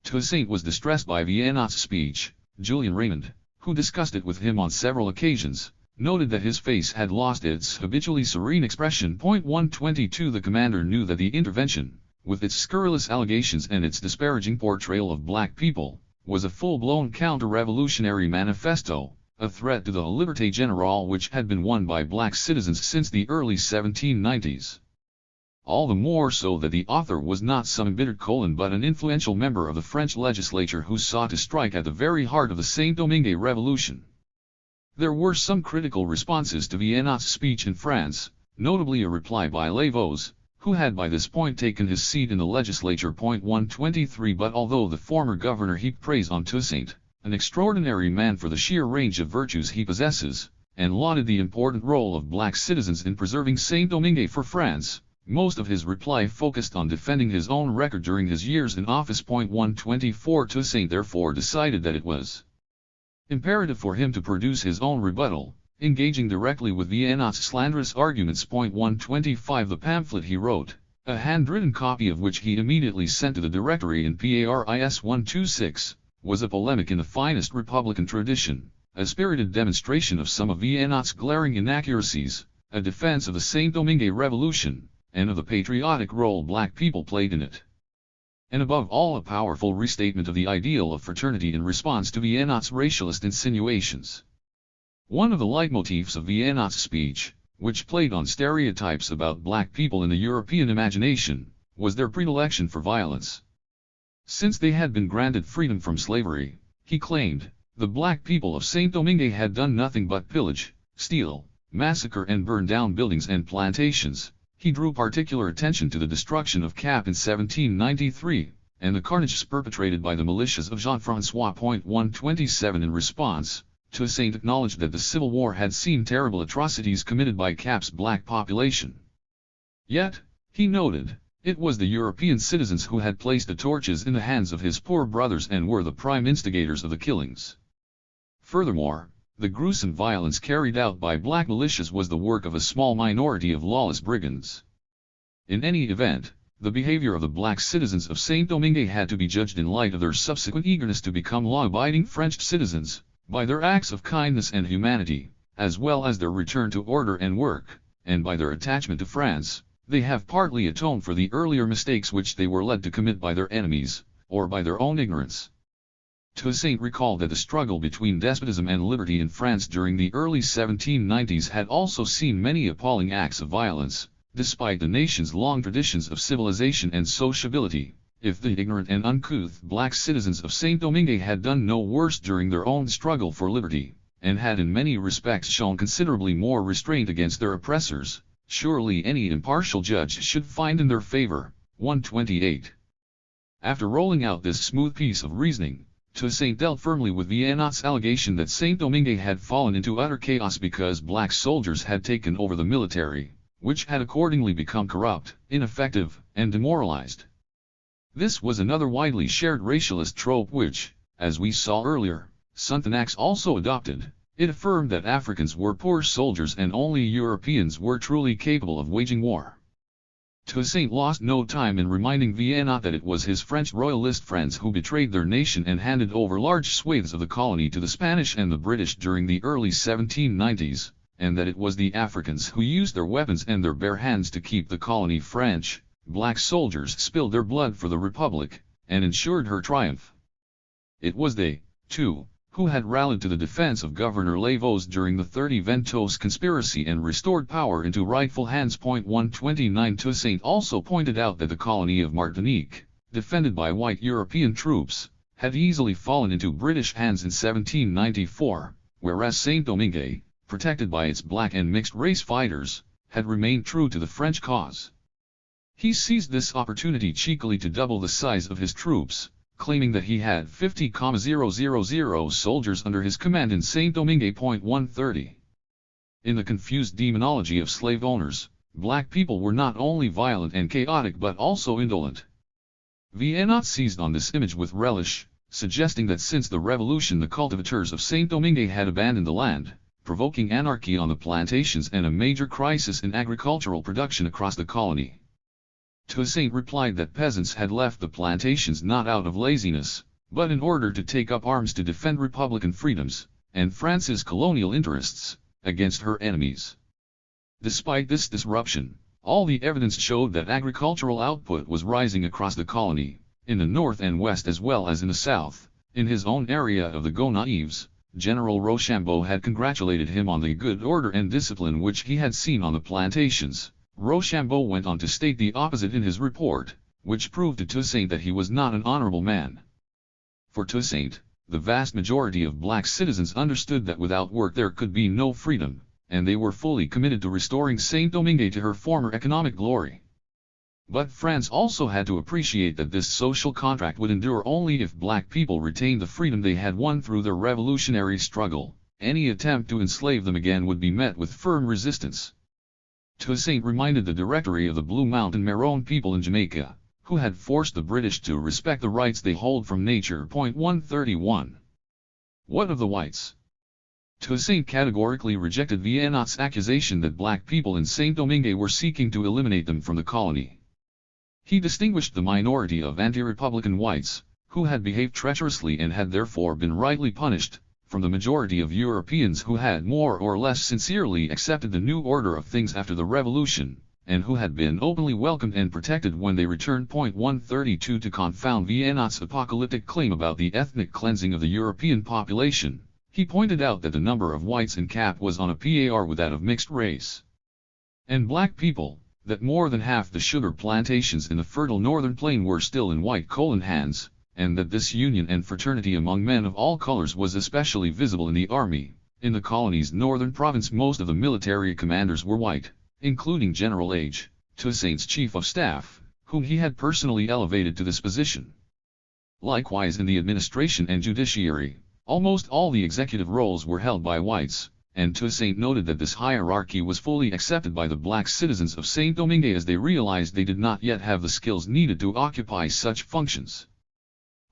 Toussaint was distressed by Viennot's speech. Julian Raymond, who discussed it with him on several occasions, noted that his face had lost its habitually serene expression. 122 The commander knew that the intervention, with its scurrilous allegations and its disparaging portrayal of black people, was a full-blown counter-revolutionary manifesto, a threat to the liberté générale which had been won by black citizens since the early 1790s. All the more so that the author was not some embittered Colon but an influential member of the French legislature who sought to strike at the very heart of the Saint-Domingue Revolution. There were some critical responses to Viennot's speech in France, notably a reply by Lavaux, who had by this point taken his seat in the legislature. 123 But although the former governor heaped praise on Toussaint, an extraordinary man for the sheer range of virtues he possesses, and lauded the important role of black citizens in preserving Saint-Domingue for France, most of his reply focused on defending his own record during his years in office. 124 Toussaint therefore decided that it was imperative for him to produce his own rebuttal, engaging directly with Viennot's slanderous arguments. 125 The pamphlet he wrote, a handwritten copy of which he immediately sent to the Directory in Paris 126, was a polemic in the finest Republican tradition, a spirited demonstration of some of Viennot's glaring inaccuracies, a defense of the Saint-Domingue Revolution, and of the patriotic role black people played in it. And above all a powerful restatement of the ideal of fraternity in response to Viennot's racialist insinuations. One of the leitmotifs of Viennot's speech, which played on stereotypes about black people in the European imagination, was their predilection for violence. Since they had been granted freedom from slavery, he claimed, the black people of Saint-Domingue had done nothing but pillage, steal, massacre and burn down buildings and plantations. He drew particular attention to the destruction of Cap in 1793, and the carnage perpetrated by the militias of Jean-François. 127 In response, Toussaint acknowledged that the Civil War had seen terrible atrocities committed by Cap's black population. Yet, he noted, it was the European citizens who had placed the torches in the hands of his poor brothers and were the prime instigators of the killings. Furthermore, the gruesome violence carried out by black militias was the work of a small minority of lawless brigands. In any event, the behavior of the black citizens of Saint-Domingue had to be judged in light of their subsequent eagerness to become law-abiding French citizens, by their acts of kindness and humanity, as well as their return to order and work, and by their attachment to France, they have partly atoned for the earlier mistakes which they were led to commit by their enemies, or by their own ignorance. Toussaint recalled that the struggle between despotism and liberty in France during the early 1790s had also seen many appalling acts of violence, despite the nation's long traditions of civilization and sociability. If the ignorant and uncouth black citizens of Saint-Domingue had done no worse during their own struggle for liberty, and had in many respects shown considerably more restraint against their oppressors, surely any impartial judge should find in their favor. 128. After rolling out this smooth piece of reasoning, Toussaint dealt firmly with Vienot's allegation that Saint-Domingue had fallen into utter chaos because black soldiers had taken over the military, which had accordingly become corrupt, ineffective, and demoralized. This was another widely shared racialist trope which, as we saw earlier, Sonthonax also adopted. It affirmed that Africans were poor soldiers and only Europeans were truly capable of waging war. Toussaint lost no time in reminding Vienot that it was his French royalist friends who betrayed their nation and handed over large swathes of the colony to the Spanish and the British during the early 1790s, and that it was the Africans who used their weapons and their bare hands to keep the colony French. Black soldiers spilled their blood for the Republic, and ensured her triumph. It was they, too, who had rallied to the defense of Governor Lavaux during the 30 Ventos conspiracy and restored power into rightful hands. 129 Toussaint also pointed out that the colony of Martinique, defended by white European troops, had easily fallen into British hands in 1794, whereas Saint-Domingue, protected by its black and mixed-race fighters, had remained true to the French cause. He seized this opportunity cheekily to double the size of his troops, claiming that he had 50,000 soldiers under his command in Saint-Domingue. 130. In the confused demonology of slave owners, black people were not only violent and chaotic but also indolent. Vienot seized on this image with relish, suggesting that since the revolution the cultivators of Saint-Domingue had abandoned the land, provoking anarchy on the plantations and a major crisis in agricultural production across the colony. Toussaint replied that peasants had left the plantations not out of laziness, but in order to take up arms to defend republican freedoms, and France's colonial interests, against her enemies. Despite this disruption, all the evidence showed that agricultural output was rising across the colony, in the north and west as well as in the south. In his own area of the Gonaives, General Rochambeau had congratulated him on the good order and discipline which he had seen on the plantations. Rochambeau went on to state the opposite in his report, which proved to Toussaint that he was not an honorable man. For Toussaint, the vast majority of black citizens understood that without work there could be no freedom, and they were fully committed to restoring Saint-Domingue to her former economic glory. But France also had to appreciate that this social contract would endure only if black people retained the freedom they had won through their revolutionary struggle. Any attempt to enslave them again would be met with firm resistance. Toussaint reminded the Directory of the Blue Mountain Maroon people in Jamaica, who had forced the British to respect the rights they hold from nature. 131. What of the whites? Toussaint categorically rejected Vienot's accusation that black people in Saint-Domingue were seeking to eliminate them from the colony. He distinguished the minority of anti-republican whites, who had behaved treacherously and had therefore been rightly punished, from the majority of Europeans who had more or less sincerely accepted the new order of things after the revolution, and who had been openly welcomed and protected when they returned. 132 To confound Vienot's apocalyptic claim about the ethnic cleansing of the European population, he pointed out that the number of whites in Cap was on a par with that of mixed race and black people, that more than half the sugar plantations in the fertile northern plain were still in white colon hands, and that this union and fraternity among men of all colors was especially visible in the army. In the colony's northern province most of the military commanders were white, including General H., Toussaint's chief of staff, whom he had personally elevated to this position. Likewise in the administration and judiciary, almost all the executive roles were held by whites, and Toussaint noted that this hierarchy was fully accepted by the black citizens of Saint-Domingue as they realized they did not yet have the skills needed to occupy such functions.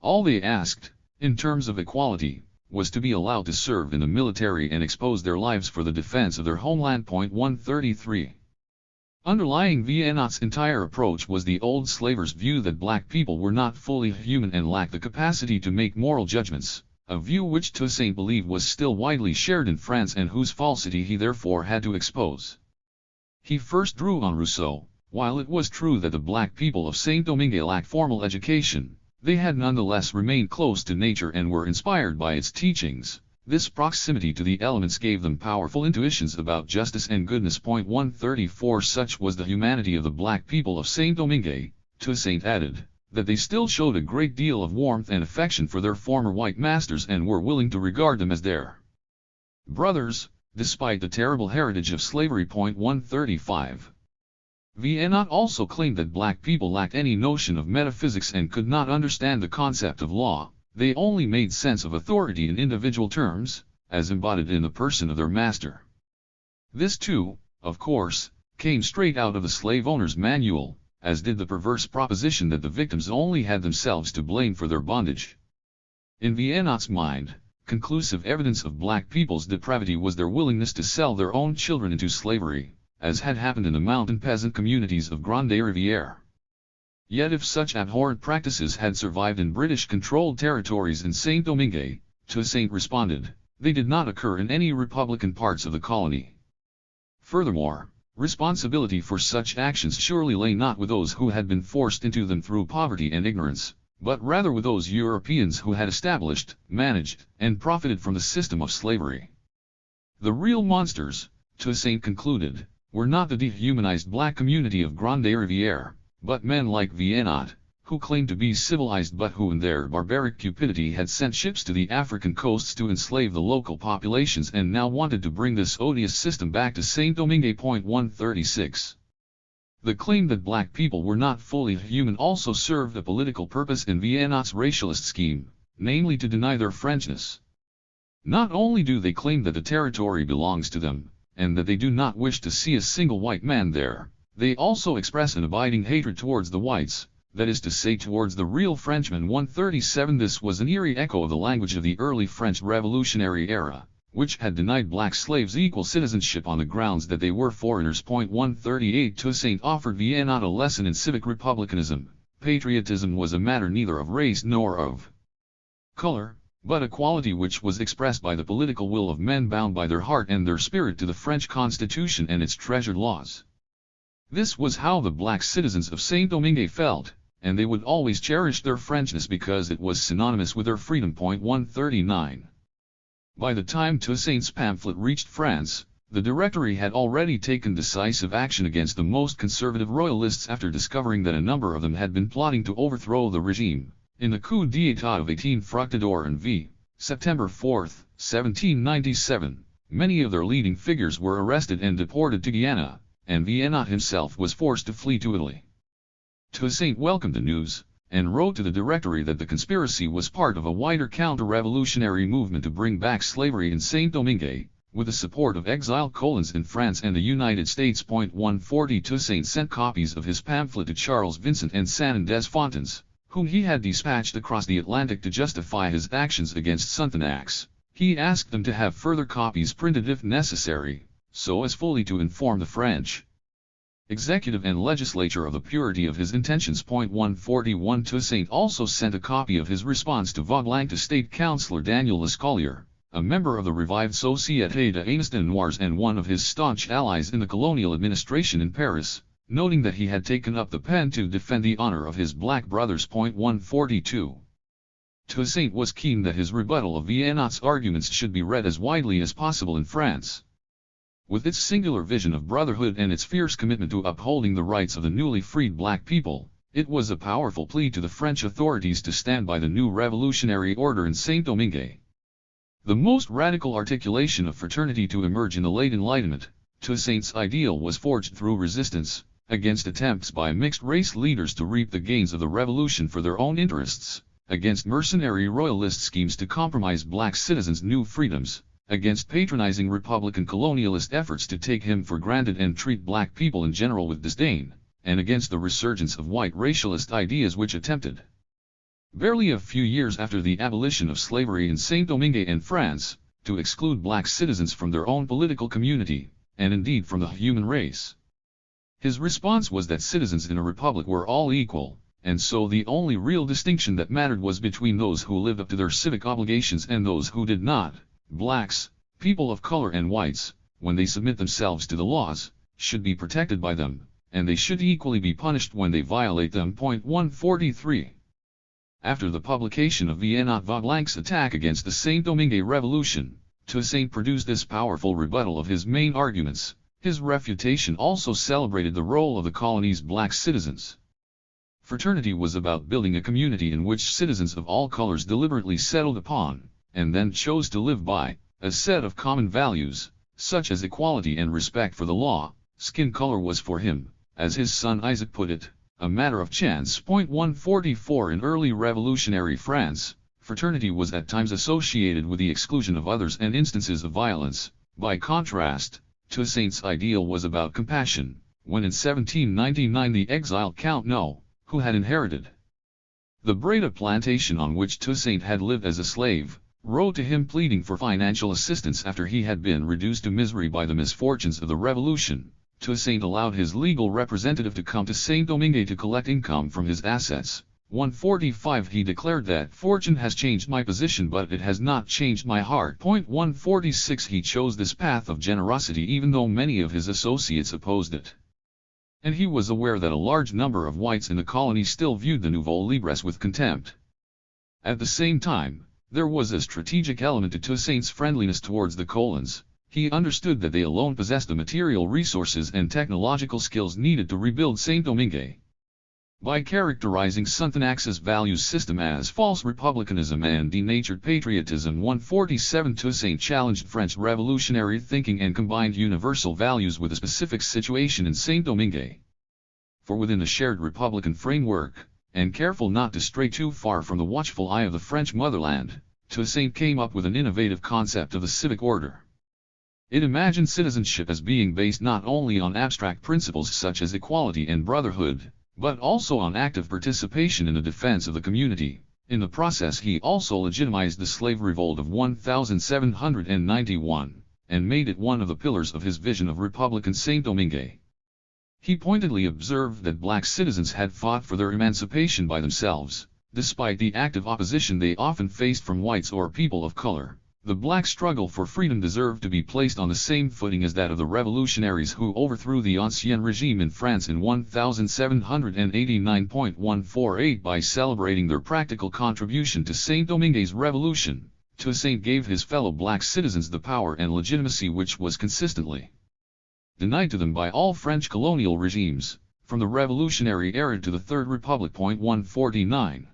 All they asked, in terms of equality, was to be allowed to serve in the military and expose their lives for the defense of their homeland. 133. Underlying Vienot's entire approach was the old slaver's view that black people were not fully human and lacked the capacity to make moral judgments, a view which Toussaint believed was still widely shared in France and whose falsity he therefore had to expose. He first drew on Rousseau. While it was true that the black people of Saint-Domingue lacked formal education, they had nonetheless remained close to nature and were inspired by its teachings. This proximity to the elements gave them powerful intuitions about justice and goodness. 134 Such was the humanity of the black people of Saint-Domingue, Toussaint added, that they still showed a great deal of warmth and affection for their former white masters and were willing to regard them as their brothers, despite the terrible heritage of slavery. 135. Vienna also claimed that black people lacked any notion of metaphysics and could not understand the concept of law. They only made sense of authority in individual terms, as embodied in the person of their master. This too, of course, came straight out of the slave owner's manual, as did the perverse proposition that the victims only had themselves to blame for their bondage. In Vienna's mind, conclusive evidence of black people's depravity was their willingness to sell their own children into slavery, as had happened in the mountain peasant communities of Grande Rivière. Yet if such abhorrent practices had survived in British-controlled territories in Saint-Domingue, Toussaint responded, they did not occur in any Republican parts of the colony. Furthermore, responsibility for such actions surely lay not with those who had been forced into them through poverty and ignorance, but rather with those Europeans who had established, managed, and profited from the system of slavery. The real monsters, Toussaint concluded, were not the dehumanized black community of Grande Rivière, but men like Vienna, who claimed to be civilized but who in their barbaric cupidity had sent ships to the African coasts to enslave the local populations and now wanted to bring this odious system back to Saint-Domingue. 136. The claim that black people were not fully human also served a political purpose in Vienna's racialist scheme, namely to deny their Frenchness. Not only do they claim that the territory belongs to them, and that they do not wish to see a single white man there, they also express an abiding hatred towards the whites, that is to say towards the real Frenchmen. 137 This was an eerie echo of the language of the early French Revolutionary era, which had denied black slaves equal citizenship on the grounds that they were foreigners. 138 Toussaint offered Vienna a lesson in civic republicanism. Patriotism was a matter neither of race nor of color, but a quality which was expressed by the political will of men bound by their heart and their spirit to the French Constitution and its treasured laws. This was how the black citizens of Saint-Domingue felt, and they would always cherish their Frenchness because it was synonymous with their freedom. 139. By the time Toussaint's pamphlet reached France, the Directory had already taken decisive action against the most conservative royalists after discovering that a number of them had been plotting to overthrow the regime. In the coup d'état of 18 Fructidor and v. September 4, 1797, many of their leading figures were arrested and deported to Guyana, and Vienna himself was forced to flee to Italy. Toussaint welcomed the news, and wrote to the Directory that the conspiracy was part of a wider counter-revolutionary movement to bring back slavery in Saint-Domingue, with the support of exiled colons in France and the United States. 140 Toussaint sent copies of his pamphlet to Charles Vincent and Sanon des Fontaines, whom he had dispatched across the Atlantic to justify his actions against Sonthonax. He asked them to have further copies printed if necessary, so as fully to inform the French executive and legislature of the purity of his intentions. 141 Toussaint also sent a copy of his response to Vaudlantes State Councillor Daniel Lescollier, a member of the revived Société des Anistes Noirs and one of his staunch allies in the colonial administration in Paris, noting that he had taken up the pen to defend the honor of his black brothers. 142. Toussaint was keen that his rebuttal of Vienna's arguments should be read as widely as possible in France. With its singular vision of brotherhood and its fierce commitment to upholding the rights of the newly freed black people, it was a powerful plea to the French authorities to stand by the new revolutionary order in Saint-Domingue. The most radical articulation of fraternity to emerge in the late Enlightenment, Toussaint's ideal was forged through resistance against attempts by mixed-race leaders to reap the gains of the revolution for their own interests, against mercenary royalist schemes to compromise black citizens' new freedoms, against patronizing Republican colonialist efforts to take him for granted and treat black people in general with disdain, and against the resurgence of white racialist ideas which attempted, barely a few years after the abolition of slavery in Saint-Domingue and France, to exclude black citizens from their own political community, and indeed from the human race. His response was that citizens in a republic were all equal, and so the only real distinction that mattered was between those who lived up to their civic obligations and those who did not. Blacks, people of color and whites, when they submit themselves to the laws, should be protected by them, and they should equally be punished when they violate them. Point 143. After the publication of Vienna Vaublanc's attack against the Saint-Domingue Revolution, Toussaint produced this powerful rebuttal of his main arguments. His refutation also celebrated the role of the colony's black citizens. Fraternity was about building a community in which citizens of all colors deliberately settled upon, and then chose to live by, a set of common values, such as equality and respect for the law. Skin color was for him, as his son Isaac put it, a matter of chance. Point 144. In early revolutionary France, fraternity was at times associated with the exclusion of others and instances of violence. By contrast, Toussaint's ideal was about compassion, when in 1799 the exiled Count No, who had inherited the Breda plantation on which Toussaint had lived as a slave, wrote to him pleading for financial assistance after he had been reduced to misery by the misfortunes of the revolution. Toussaint allowed his legal representative to come to Saint-Domingue to collect income from his assets. 145. He declared that fortune has changed my position but it has not changed my heart. Point 146. He chose this path of generosity even though many of his associates opposed it. And he was aware that a large number of whites in the colony still viewed the nouveaux libres with contempt. At the same time, there was a strategic element to Toussaint's friendliness towards the colons. He understood that they alone possessed the material resources and technological skills needed to rebuild Saint-Domingue. By characterizing Sonthonax's values system as false republicanism and denatured patriotism, 147, Toussaint challenged French revolutionary thinking and combined universal values with a specific situation in Saint-Domingue. For within the shared republican framework, and careful not to stray too far from the watchful eye of the French motherland, Toussaint came up with an innovative concept of the civic order. It imagined citizenship as being based not only on abstract principles such as equality and brotherhood, but also on active participation in the defense of the community. In the process he also legitimized the slave revolt of 1791, and made it one of the pillars of his vision of Republican Saint-Domingue. He pointedly observed that black citizens had fought for their emancipation by themselves, despite the active opposition they often faced from whites or people of color. The black struggle for freedom deserved to be placed on the same footing as that of the revolutionaries who overthrew the Ancien Regime in France in 1789.148 by celebrating their practical contribution to Saint-Domingue's revolution. Toussaint gave his fellow black citizens the power and legitimacy which was consistently denied to them by all French colonial regimes, from the Revolutionary era to the Third Republic. 149.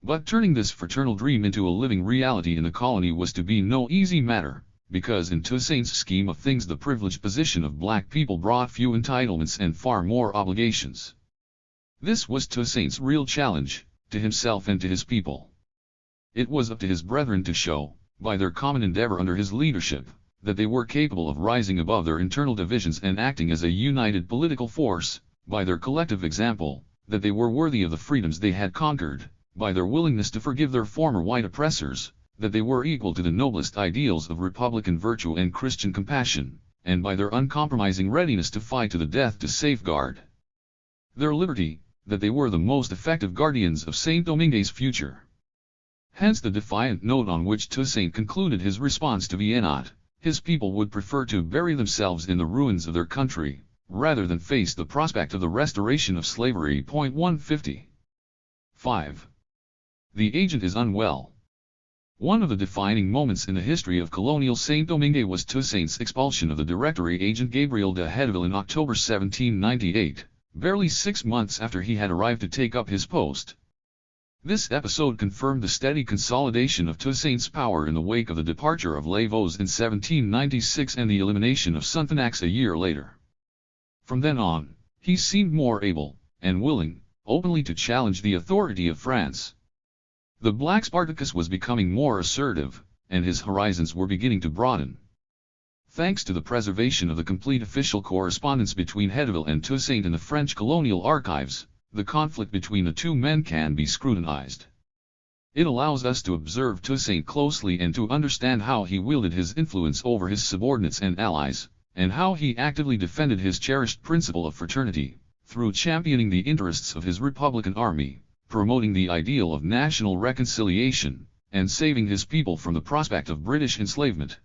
But turning this fraternal dream into a living reality in the colony was to be no easy matter, because in Toussaint's scheme of things the privileged position of black people brought few entitlements and far more obligations. This was Toussaint's real challenge, to himself and to his people. It was up to his brethren to show, by their common endeavor under his leadership, that they were capable of rising above their internal divisions and acting as a united political force, by their collective example, that they were worthy of the freedoms they had conquered, by their willingness to forgive their former white oppressors, that they were equal to the noblest ideals of republican virtue and Christian compassion, and by their uncompromising readiness to fight to the death to safeguard their liberty, that they were the most effective guardians of Saint-Domingue's future. Hence the defiant note on which Toussaint concluded his response to Vienna. His people would prefer to bury themselves in the ruins of their country, rather than face the prospect of the restoration of slavery. 150. 5. The agent is unwell. One of the defining moments in the history of colonial Saint-Domingue was Toussaint's expulsion of the Directory agent Gabriel de Hedeville in October 1798, barely 6 months after he had arrived to take up his post. This episode confirmed the steady consolidation of Toussaint's power in the wake of the departure of Lavaux in 1796 and the elimination of Sonthonax a year later. From then on, he seemed more able, and willing, openly to challenge the authority of France. The black Spartacus was becoming more assertive, and his horizons were beginning to broaden. Thanks to the preservation of the complete official correspondence between Hedeville and Toussaint in the French colonial archives, the conflict between the two men can be scrutinized. It allows us to observe Toussaint closely and to understand how he wielded his influence over his subordinates and allies, and how he actively defended his cherished principle of fraternity, through championing the interests of his Republican army, promoting the ideal of national reconciliation, and saving his people from the prospect of British enslavement.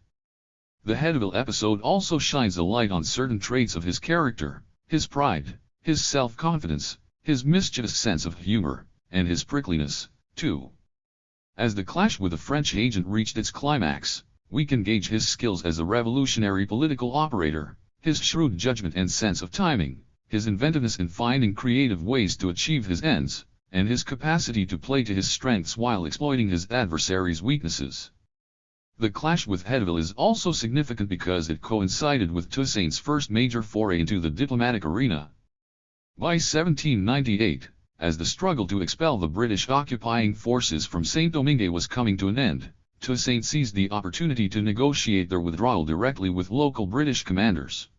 The Hauteville episode also shines a light on certain traits of his character: his pride, his self-confidence, his mischievous sense of humor, and his prickliness, too. As the clash with the French agent reached its climax, we can gauge his skills as a revolutionary political operator, his shrewd judgment and sense of timing, his inventiveness in finding creative ways to achieve his ends, and his capacity to play to his strengths while exploiting his adversaries' weaknesses. The clash with Hauteville is also significant because it coincided with Toussaint's first major foray into the diplomatic arena. By 1798, as the struggle to expel the British occupying forces from Saint-Domingue was coming to an end, Toussaint seized the opportunity to negotiate their withdrawal directly with local British commanders.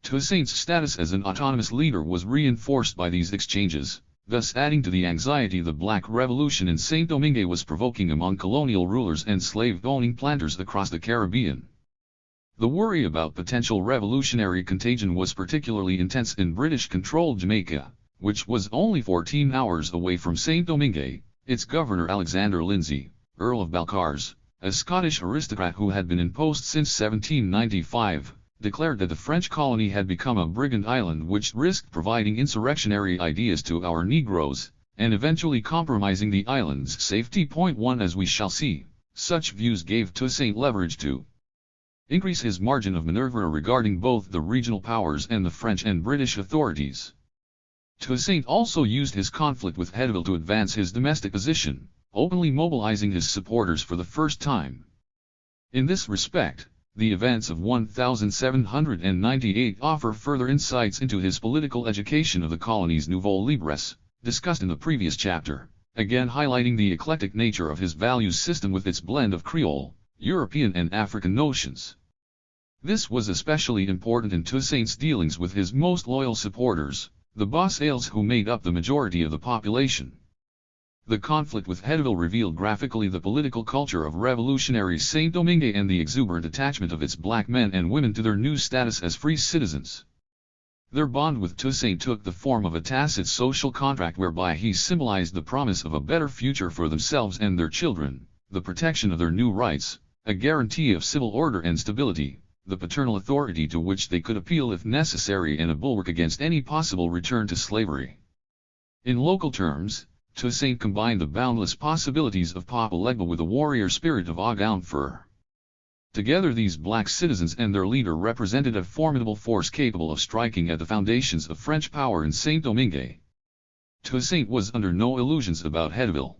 Toussaint's status as an autonomous leader was reinforced by these exchanges, thus adding to the anxiety the Black Revolution in Saint-Domingue was provoking among colonial rulers and slave-owning planters across the Caribbean. The worry about potential revolutionary contagion was particularly intense in British-controlled Jamaica, which was only 14 hours away from Saint-Domingue. Its governor Alexander Lindsay, Earl of Balcarres, a Scottish aristocrat who had been in post since 1795, declared that the French colony had become a brigand island which risked providing insurrectionary ideas to our Negroes, and eventually compromising the island's safety. 1 As we shall see, such views gave Toussaint leverage to increase his margin of maneuver regarding both the regional powers and the French and British authorities. Toussaint also used his conflict with Hauteville to advance his domestic position, openly mobilizing his supporters for the first time. In this respect, the events of 1798 offer further insights into his political education of the colony's nouveaux libres, discussed in the previous chapter, again highlighting the eclectic nature of his values system with its blend of Creole, European and African notions. This was especially important in Toussaint's dealings with his most loyal supporters, the Bosales, who made up the majority of the population. The conflict with Hauteville revealed graphically the political culture of revolutionary Saint-Domingue and the exuberant attachment of its black men and women to their new status as free citizens. Their bond with Toussaint took the form of a tacit social contract whereby he symbolized the promise of a better future for themselves and their children, the protection of their new rights, a guarantee of civil order and stability, the paternal authority to which they could appeal if necessary, and a bulwark against any possible return to slavery. In local terms, Toussaint combined the boundless possibilities of Papa Legba with the warrior spirit of Agaunfer. Together these black citizens and their leader represented a formidable force capable of striking at the foundations of French power in Saint-Domingue. Toussaint was under no illusions about Hauteville.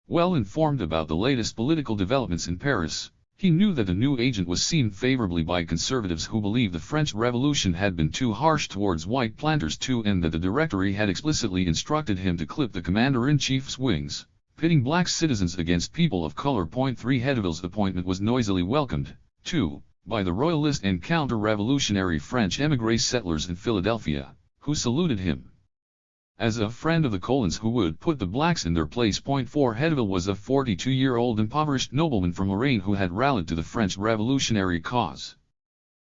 Well informed about the latest political developments in Paris, he knew that the new agent was seen favorably by conservatives who believed the French Revolution had been too harsh towards white planters too, and that the Directory had explicitly instructed him to clip the commander-in-chief's wings, pitting black citizens against people of color. 3 Hauteville's appointment was noisily welcomed, too, by the royalist and counter-revolutionary French émigré settlers in Philadelphia, who saluted him as a friend of the colons who would put the blacks in their place. 4 Hauteville was a 42-year-old impoverished nobleman from Lorraine who had rallied to the French revolutionary cause.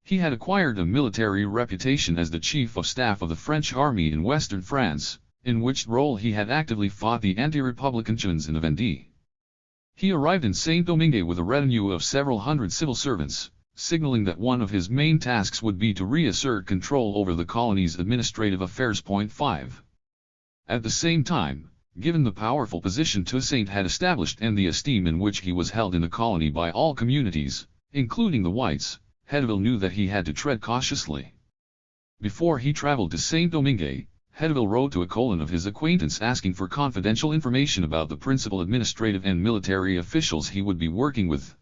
He had acquired a military reputation as the chief of staff of the French army in western France, in which role he had actively fought the anti-republican Juins in the Vendée. He arrived in Saint-Domingue with a retinue of several hundred civil servants, signaling that one of his main tasks would be to reassert control over the colony's administrative affairs. 5. At the same time, given the powerful position Toussaint had established and the esteem in which he was held in the colony by all communities, including the whites, Hauteville knew that he had to tread cautiously. Before he traveled to Saint-Domingue, Hauteville wrote to a colon of his acquaintance asking for confidential information about the principal administrative and military officials he would be working with.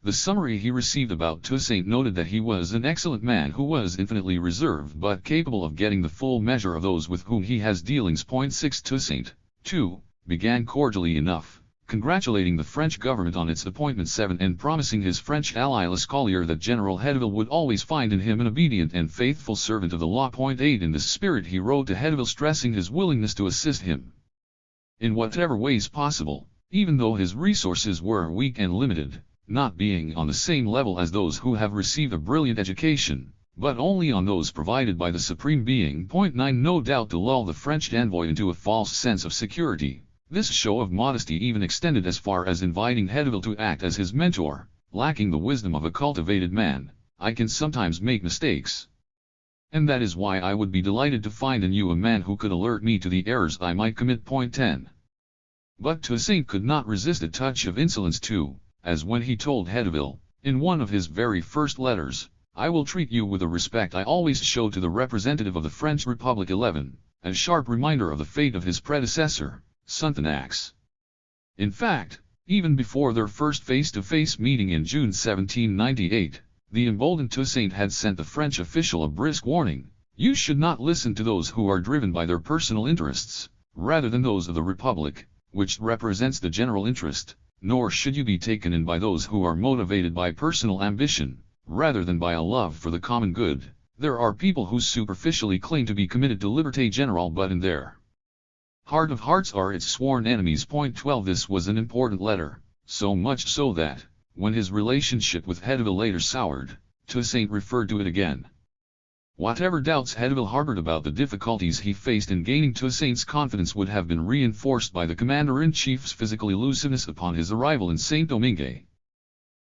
The summary he received about Toussaint noted that he was an excellent man who was infinitely reserved but capable of getting the full measure of those with whom he has dealings. 6 Toussaint, too, began cordially enough, congratulating the French government on its appointment. 7 And promising his French ally Lescalier that General Hauteville would always find in him an obedient and faithful servant of the law. 8 In this spirit he wrote to Hauteville stressing his willingness to assist him in whatever ways possible, even though his resources were weak and limited, not being on the same level as those who have received a brilliant education, but only on those provided by the Supreme Being. 9 No doubt to lull the French envoy into a false sense of security, this show of modesty even extended as far as inviting Hauteville to act as his mentor, lacking the wisdom of a cultivated man, I can sometimes make mistakes. And that is why I would be delighted to find in you a man who could alert me to the errors I might commit. Point 10. But Toussaint could not resist a touch of insolence too, as when he told Hedeville, in one of his very first letters, "I will treat you with the respect I always show to the representative of the French Republic." 11, a sharp reminder of the fate of his predecessor, Sonthonax. In fact, even before their first face-to-face meeting in June 1798, the emboldened Toussaint had sent the French official a brisk warning: "You should not listen to those who are driven by their personal interests, rather than those of the Republic, which represents the general interest, nor should you be taken in by those who are motivated by personal ambition, rather than by a love for the common good. There are people who superficially claim to be committed to liberté générale but in their heart of hearts are its sworn enemies." Point 12. This was an important letter, so much so that, when his relationship with Hedeville later soured, Toussaint referred to it again. Whatever doubts Hedeville harbored about the difficulties he faced in gaining Toussaint's confidence would have been reinforced by the commander-in-chief's physical elusiveness upon his arrival in Saint-Domingue.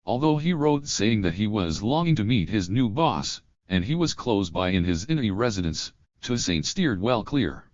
Although he wrote saying that he was longing to meet his new boss, and he was close by in his Inouï residence, Toussaint steered well clear.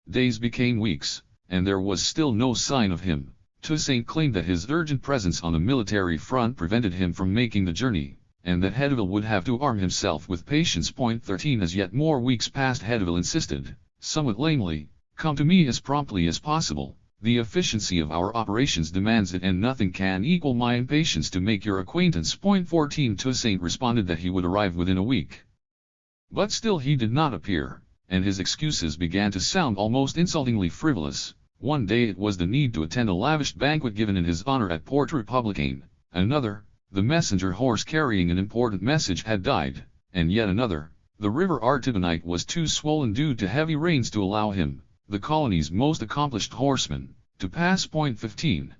Days became weeks, and there was still no sign of him. Toussaint claimed that his urgent presence on the military front prevented him from making the journey, and that Hedeville would have to arm himself with patience. Point 13. As yet more weeks passed, Hedeville insisted, somewhat lamely, "Come to me as promptly as possible. The efficiency of our operations demands it, and nothing can equal my impatience to make your acquaintance." Point 14. Toussaint responded that he would arrive within a week. But still he did not appear, and his excuses began to sound almost insultingly frivolous. One day it was the need to attend a lavish banquet given in his honor at Port Républicain; another, the messenger horse carrying an important message had died; and yet another, the river Artibonite was too swollen due to heavy rains to allow him, the colony's most accomplished horseman, to pass. Point 15.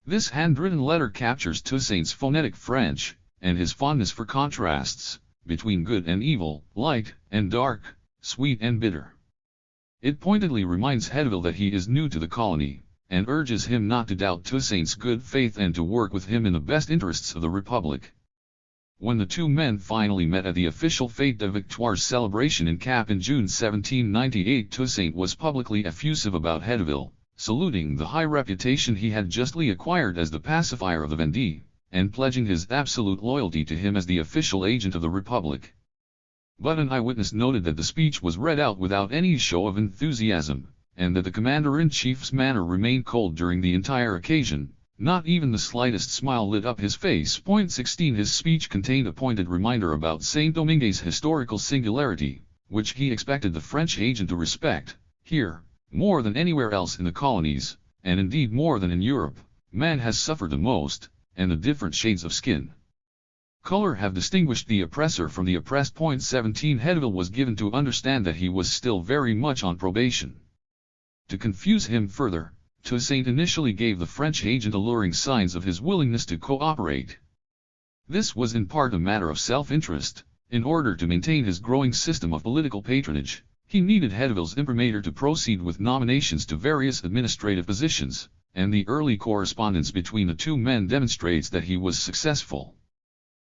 This handwritten letter captures Toussaint's phonetic French, and his fondness for contrasts, between good and evil, light and dark, sweet and bitter. It pointedly reminds Hedeville that he is new to the colony, and urges him not to doubt Toussaint's good faith and to work with him in the best interests of the Republic. When the two men finally met at the official Fête de Victoire celebration in Cap in June 1798, Toussaint was publicly effusive about Hedeville, saluting the high reputation he had justly acquired as the pacifier of the Vendée, and pledging his absolute loyalty to him as the official agent of the Republic. But an eyewitness noted that the speech was read out without any show of enthusiasm, and that the commander-in-chief's manner remained cold during the entire occasion. Not even the slightest smile lit up his face. Point 16. His speech contained a pointed reminder about Saint-Domingue's historical singularity, which he expected the French agent to respect. Here, more than anywhere else in the colonies, and indeed more than in Europe, man has suffered the most, and the different shades of skin color have distinguished the oppressor from the oppressed. Point 17. Hedeville was given to understand that he was still very much on probation. To confuse him further, Toussaint initially gave the French agent alluring signs of his willingness to cooperate. This was in part a matter of self-interest. In order to maintain his growing system of political patronage, he needed Hedeville's imprimatur to proceed with nominations to various administrative positions, and the early correspondence between the two men demonstrates that he was successful.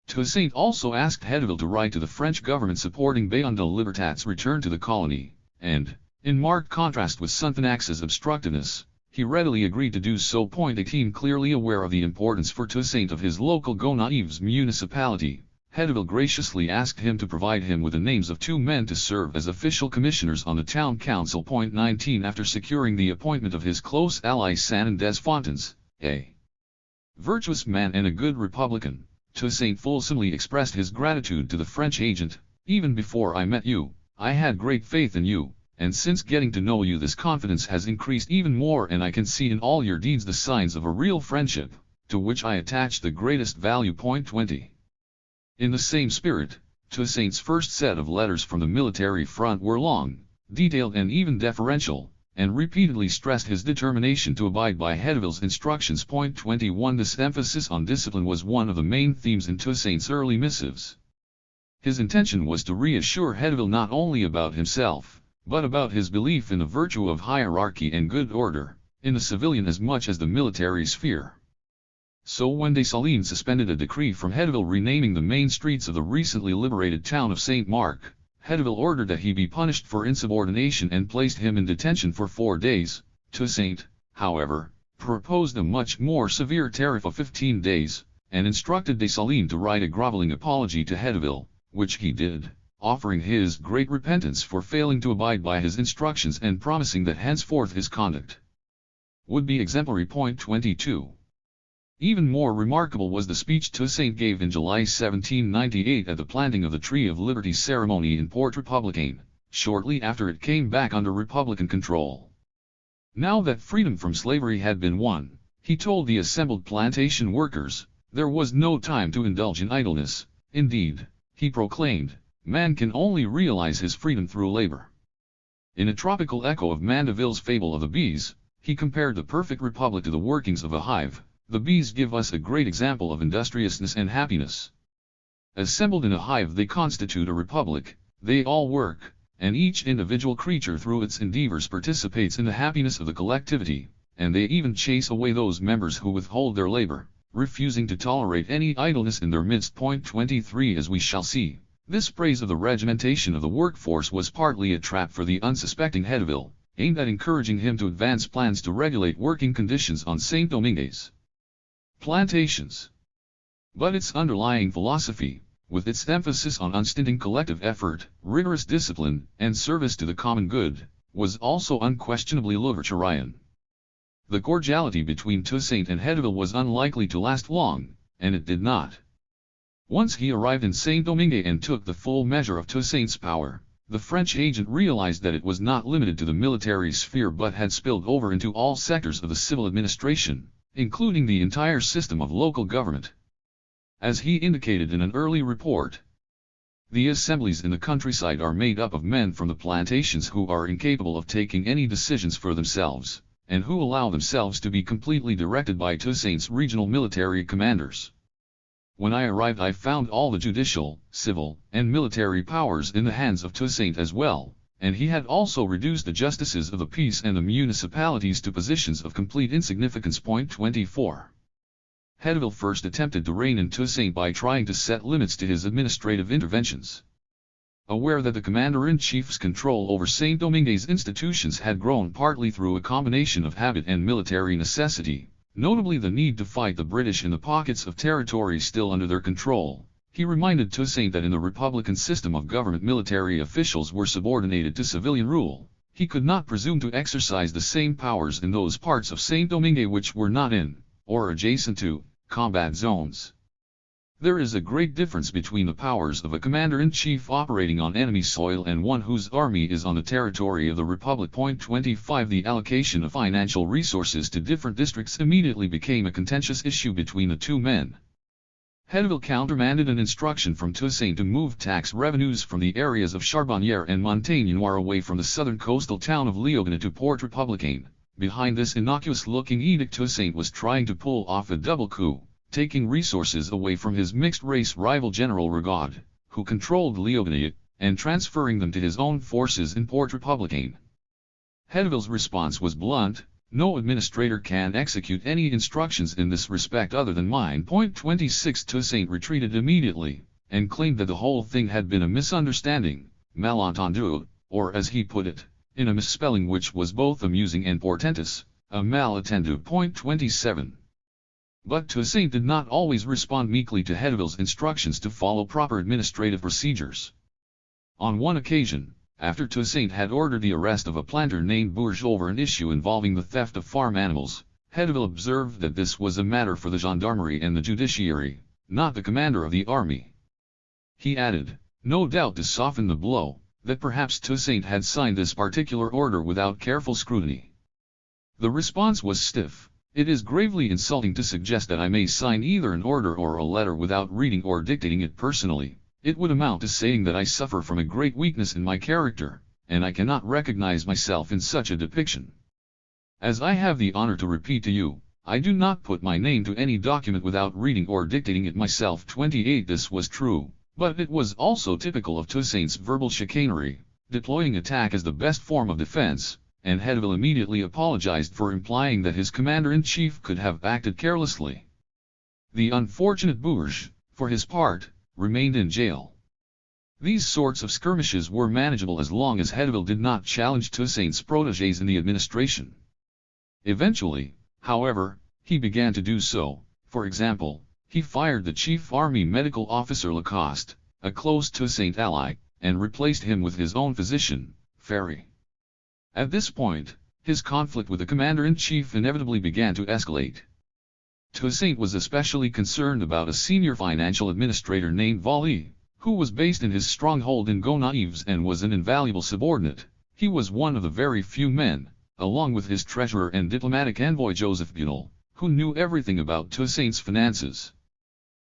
Toussaint also asked Hedeville to write to the French government supporting Bayon de Libertat's return to the colony, and, in marked contrast with Sonthonax's obstructiveness, he readily agreed to do so. Point 18. Clearly aware of the importance for Toussaint of his local Gonaives municipality, Hedeville graciously asked him to provide him with the names of two men to serve as official commissioners on the town council. Point 19. After securing the appointment of his close ally Sanon des Fontaines, a virtuous man and a good Republican, Toussaint fulsomely expressed his gratitude to the French agent. "Even before I met you, I had great faith in you, and since getting to know you this confidence has increased even more, and I can see in all your deeds the signs of a real friendship, to which I attach the greatest value." Point 20. In the same spirit, Toussaint's first set of letters from the military front were long, detailed and even deferential, and repeatedly stressed his determination to abide by Hedeville's instructions. Point 21. This emphasis on discipline was one of the main themes in Toussaint's early missives. His intention was to reassure Hedeville not only about himself, but about his belief in the virtue of hierarchy and good order, in the civilian as much as the military sphere. So when Dessalines suspended a decree from Hetteville renaming the main streets of the recently liberated town of St. Mark, Hetteville ordered that he be punished for insubordination and placed him in detention for 4 days. Toussaint, however, proposed a much more severe tariff of 15 days, and instructed Dessalines to write a groveling apology to Hetteville, which he did, offering his great repentance for failing to abide by his instructions and promising that henceforth his conduct would be exemplary. 22. Even more remarkable was the speech Toussaint gave in July 1798 at the planting of the Tree of Liberty ceremony in Port Republicain, shortly after it came back under Republican control. Now that freedom from slavery had been won, he told the assembled plantation workers, there was no time to indulge in idleness. Indeed, he proclaimed, man can only realize his freedom through labor. In a tropical echo of Mandeville's fable of the bees, he compared the perfect republic to the workings of a hive. The bees give us a great example of industriousness and happiness. Assembled in a hive they constitute a republic, they all work, and each individual creature through its endeavors participates in the happiness of the collectivity, and they even chase away those members who withhold their labor, refusing to tolerate any idleness in their midst. 23. As we shall see, this praise of the regimentation of the workforce was partly a trap for the unsuspecting Hetteville, aimed at encouraging him to advance plans to regulate working conditions on St. Domingue's plantations. But its underlying philosophy, with its emphasis on unstinting collective effort, rigorous discipline, and service to the common good, was also unquestionably libertarian. The cordiality between Toussaint and Hetteville was unlikely to last long, and it did not. Once he arrived in Saint-Domingue and took the full measure of Toussaint's power, the French agent realized that it was not limited to the military sphere but had spilled over into all sectors of the civil administration, including the entire system of local government. As he indicated in an early report, the assemblies in the countryside are made up of men from the plantations who are incapable of taking any decisions for themselves, and who allow themselves to be completely directed by Toussaint's regional military commanders. When I arrived I found all the judicial, civil, and military powers in the hands of Toussaint as well, and he had also reduced the justices of the peace and the municipalities to positions of complete insignificance. 24. Hetteville first attempted to rein in Toussaint by trying to set limits to his administrative interventions. Aware that the commander-in-chief's control over Saint-Domingue's institutions had grown partly through a combination of habit and military necessity, notably the need to fight the British in the pockets of territory still under their control, he reminded Toussaint that in the Republican system of government military officials were subordinated to civilian rule. He could not presume to exercise the same powers in those parts of Saint-Domingue which were not in, or adjacent to, combat zones. There is a great difference between the powers of a commander-in-chief operating on enemy soil and one whose army is on the territory of the Republic. 25. The allocation of financial resources to different districts immediately became a contentious issue between the two men. Hetteville countermanded an instruction from Toussaint to move tax revenues from the areas of Charbonnière and Montagne Noire away from the southern coastal town of Léogâne to Port Republicain. Behind this innocuous-looking edict Toussaint was trying to pull off a double coup, taking resources away from his mixed-race rival General Rigaud, who controlled Léogâne, and transferring them to his own forces in Port Republicain. Hetteville's response was blunt: no administrator can execute any instructions in this respect other than mine. 26. Toussaint retreated immediately, and claimed that the whole thing had been a misunderstanding, malentendu, or as he put it, in a misspelling which was both amusing and portentous, a malentendu. 27. But Toussaint did not always respond meekly to Hetteville's instructions to follow proper administrative procedures. On one occasion, after Toussaint had ordered the arrest of a planter named Bourges over an issue involving the theft of farm animals, Hetteville observed that this was a matter for the gendarmerie and the judiciary, not the commander of the army. He added, no doubt to soften the blow, that perhaps Toussaint had signed this particular order without careful scrutiny. The response was stiff. It is gravely insulting to suggest that I may sign either an order or a letter without reading or dictating it personally. It would amount to saying that I suffer from a great weakness in my character, and I cannot recognize myself in such a depiction. As I have the honor to repeat to you, I do not put my name to any document without reading or dictating it myself. 28. This was true, but it was also typical of Toussaint's verbal chicanery, deploying attack as the best form of defense, and Hetteville immediately apologized for implying that his commander-in-chief could have acted carelessly. The unfortunate Bourges, for his part, remained in jail. These sorts of skirmishes were manageable as long as Hauteville did not challenge Toussaint's protégés in the administration. Eventually, however, he began to do so. For example, he fired the chief army medical officer Lacoste, a close Toussaint ally, and replaced him with his own physician, Ferry. At this point, his conflict with the commander-in-chief inevitably began to escalate. Toussaint was especially concerned about a senior financial administrator named Vallee, who was based in his stronghold in Gonaives and was an invaluable subordinate. He was one of the very few men, along with his treasurer and diplomatic envoy Joseph Bunel, who knew everything about Toussaint's finances.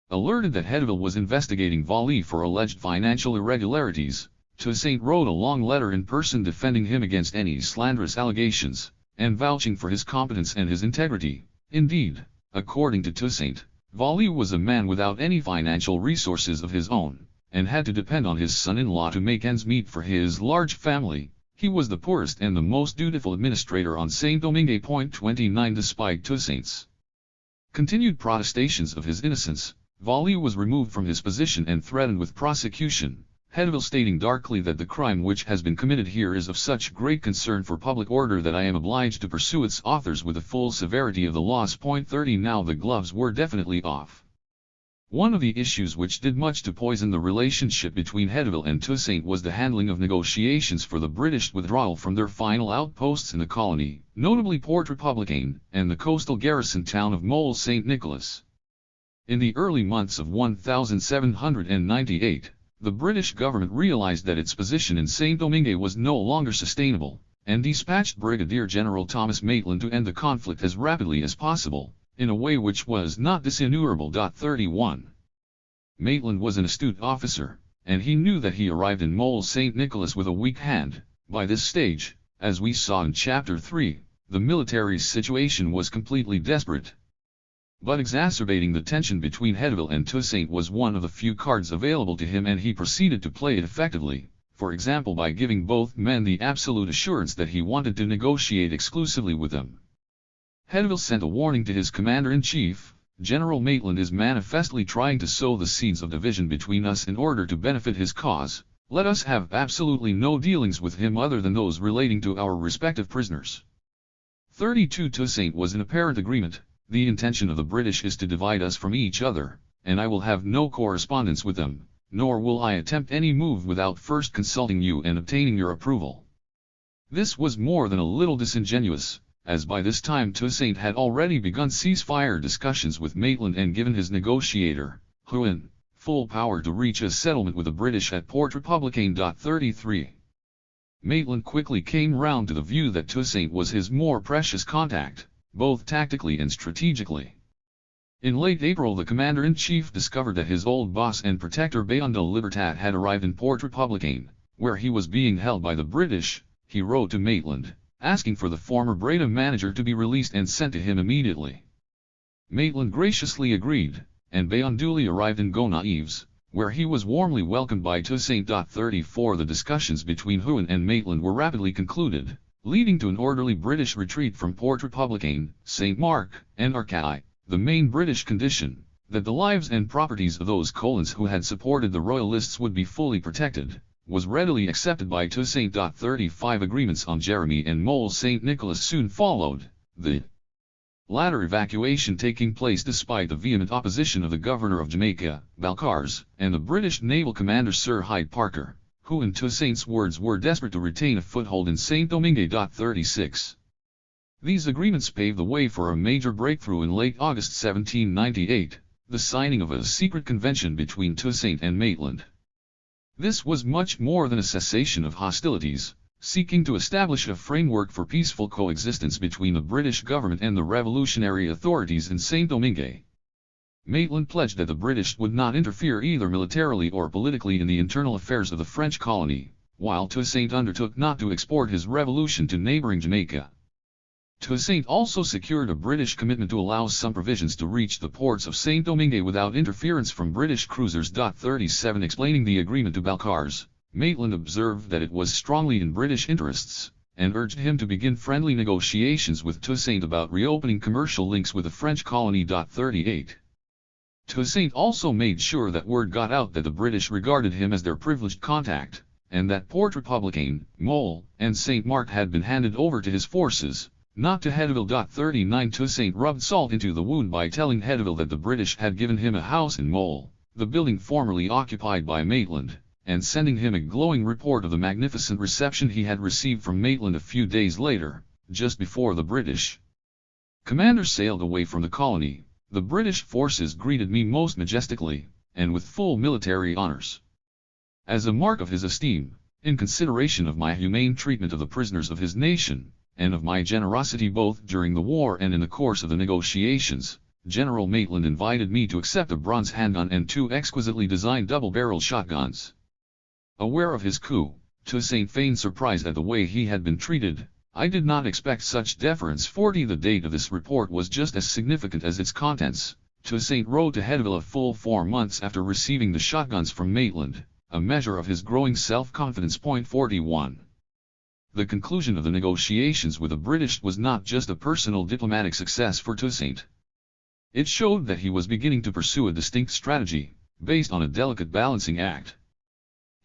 Alerted that Hauteville was investigating Vallee for alleged financial irregularities, Toussaint wrote a long letter in person defending him against any slanderous allegations, and vouching for his competence and his integrity. Indeed, according to Toussaint, Vallee was a man without any financial resources of his own, and had to depend on his son-in-law to make ends meet for his large family. He was the poorest and the most dutiful administrator on Saint-Domingue. 29 Despite Toussaint's continued protestations of his innocence, Vallee was removed from his position and threatened with prosecution, Hauteville stating darkly that the crime which has been committed here is of such great concern for public order that I am obliged to pursue its authors with the full severity of the laws. 30 Now the gloves were definitely off. One of the issues which did much to poison the relationship between Hauteville and Toussaint was the handling of negotiations for the British withdrawal from their final outposts in the colony, notably Port Republicain, and the coastal garrison town of Mole St. Nicholas. In the early months of 1798, the British government realized that its position in Saint-Domingue was no longer sustainable, and dispatched Brigadier General Thomas Maitland to end the conflict as rapidly as possible, in a way which was not dishonorable. 31. Maitland was an astute officer, and he knew that he arrived in Mole St. Nicholas with a weak hand. By this stage, as we saw in Chapter 3, the military situation was completely desperate. But exacerbating the tension between Hauteville and Toussaint was one of the few cards available to him, and he proceeded to play it effectively, for example by giving both men the absolute assurance that he wanted to negotiate exclusively with them. Hauteville sent a warning to his commander-in-chief, General Maitland is manifestly trying to sow the seeds of division between us in order to benefit his cause. Let us have absolutely no dealings with him other than those relating to our respective prisoners. 32 Toussaint was in apparent agreement. The intention of the British is to divide us from each other, and I will have no correspondence with them, nor will I attempt any move without first consulting you and obtaining your approval. This was more than a little disingenuous, as by this time Toussaint had already begun ceasefire discussions with Maitland and given his negotiator, Huon, full power to reach a settlement with the British at Port Republicain. 33. Maitland quickly came round to the view that Toussaint was his more precious contact, both tactically and strategically. In late April the commander-in-chief discovered that his old boss and protector Bayon de Libertat had arrived in Port Republicain, where he was being held by the British. He wrote to Maitland, asking for the former Breda manager to be released and sent to him immediately. Maitland graciously agreed, and Bayon duly arrived in Gonaives, where he was warmly welcomed by Toussaint. 34 The discussions between Huon and Maitland were rapidly concluded, leading to an orderly British retreat from Port Republicain, St. Mark, and Arcueil. The main British condition, that the lives and properties of those colons who had supported the Royalists would be fully protected, was readily accepted by Toussaint. 35 Agreements on Jeremy and Mole St. Nicholas soon followed, the latter evacuation taking place despite the vehement opposition of the governor of Jamaica, Balcarres, and the British naval commander Sir Hyde Parker, who in Toussaint's words were desperate to retain a foothold in Saint-Domingue. 36. These agreements paved the way for a major breakthrough in late August 1798, the signing of a secret convention between Toussaint and Maitland. This was much more than a cessation of hostilities, seeking to establish a framework for peaceful coexistence between the British government and the revolutionary authorities in Saint-Domingue. Maitland pledged that the British would not interfere either militarily or politically in the internal affairs of the French colony, while Toussaint undertook not to export his revolution to neighboring Jamaica. Toussaint also secured a British commitment to allow some provisions to reach the ports of Saint-Domingue without interference from British cruisers. 37 Explaining the agreement to Balcarres, Maitland observed that it was strongly in British interests, and urged him to begin friendly negotiations with Toussaint about reopening commercial links with the French colony. 38 Toussaint also made sure that word got out that the British regarded him as their privileged contact, and that Port Republicain, Mole, and St. Mark had been handed over to his forces, not to Hauteville. 39 Toussaint rubbed salt into the wound by telling Hauteville that the British had given him a house in Mole, the building formerly occupied by Maitland, and sending him a glowing report of the magnificent reception he had received from Maitland a few days later, just before the British commander sailed away from the colony. The British forces greeted me most majestically, and with full military honors. As a mark of his esteem, in consideration of my humane treatment of the prisoners of his nation, and of my generosity both during the war and in the course of the negotiations, General Maitland invited me to accept a bronze handgun and 2 exquisitely designed double-barreled shotguns. Aware of his coup, Toussaint feigned surprise at the way he had been treated. I did not expect such deference. 40 The date of this report was just as significant as its contents. Toussaint rode to Hauteville a full 4 months after receiving the shotguns from Maitland, a measure of his growing self-confidence. 41. The conclusion of the negotiations with the British was not just a personal diplomatic success for Toussaint. It showed that he was beginning to pursue a distinct strategy, based on a delicate balancing act.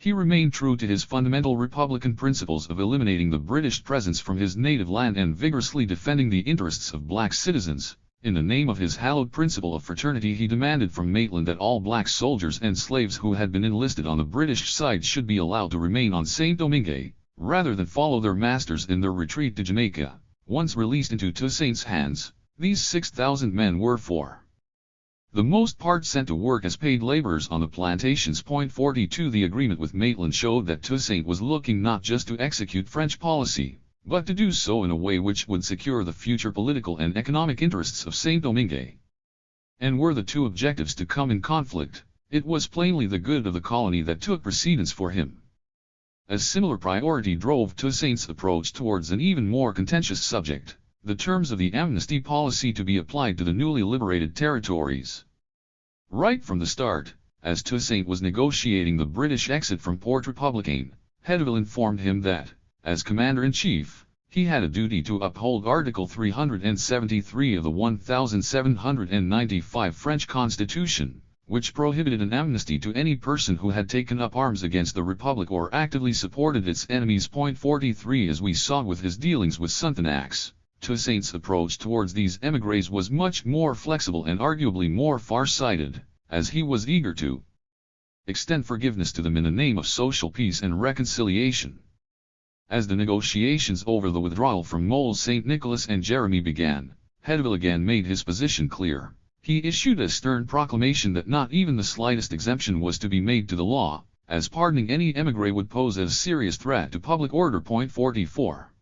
He remained true to his fundamental republican principles of eliminating the British presence from his native land and vigorously defending the interests of black citizens. In the name of his hallowed principle of fraternity, he demanded from Maitland that all black soldiers and slaves who had been enlisted on the British side should be allowed to remain on Saint-Domingue, rather than follow their masters in their retreat to Jamaica. Once released into Toussaint's hands, these 6,000 men were for the most part sent to work as paid laborers on the plantations. 42 The agreement with Maitland showed that Toussaint was looking not just to execute French policy, but to do so in a way which would secure the future political and economic interests of Saint-Domingue. And were the two objectives to come in conflict, it was plainly the good of the colony that took precedence for him. A similar priority drove Toussaint's approach towards an even more contentious subject: the terms of the amnesty policy to be applied to the newly liberated territories. Right from the start, as Toussaint was negotiating the British exit from Port Republicain, Hauteville informed him that, as Commander-in-Chief, he had a duty to uphold Article 373 of the 1795 French Constitution, which prohibited an amnesty to any person who had taken up arms against the Republic or actively supported its enemies. 43 As we saw with his dealings with Sonthonax, Toussaint's approach towards these émigrés was much more flexible and arguably more far-sighted, as he was eager to extend forgiveness to them in the name of social peace and reconciliation. As the negotiations over the withdrawal from Mole St. Nicholas and Jeremy began, Hauteville again made his position clear. He issued a stern proclamation that not even the slightest exemption was to be made to the law, as pardoning any émigré would pose a serious threat to public order. 44.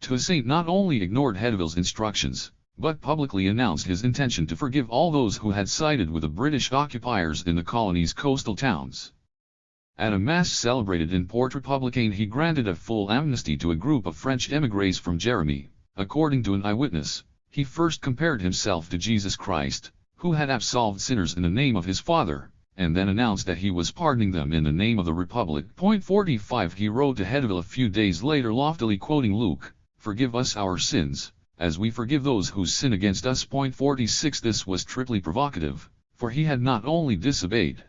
Toussaint not only ignored Hauteville's instructions, but publicly announced his intention to forgive all those who had sided with the British occupiers in the colony's coastal towns. At a mass celebrated in Port Republicain, he granted a full amnesty to a group of French émigrés from Jeremy. According to an eyewitness, he first compared himself to Jesus Christ, who had absolved sinners in the name of his Father, and then announced that he was pardoning them in the name of the Republic. 45 He wrote to Hauteville a few days later, loftily quoting Luke, "Forgive us our sins, as we forgive those who sin against us." 46 This was triply provocative, for he had not only disobeyed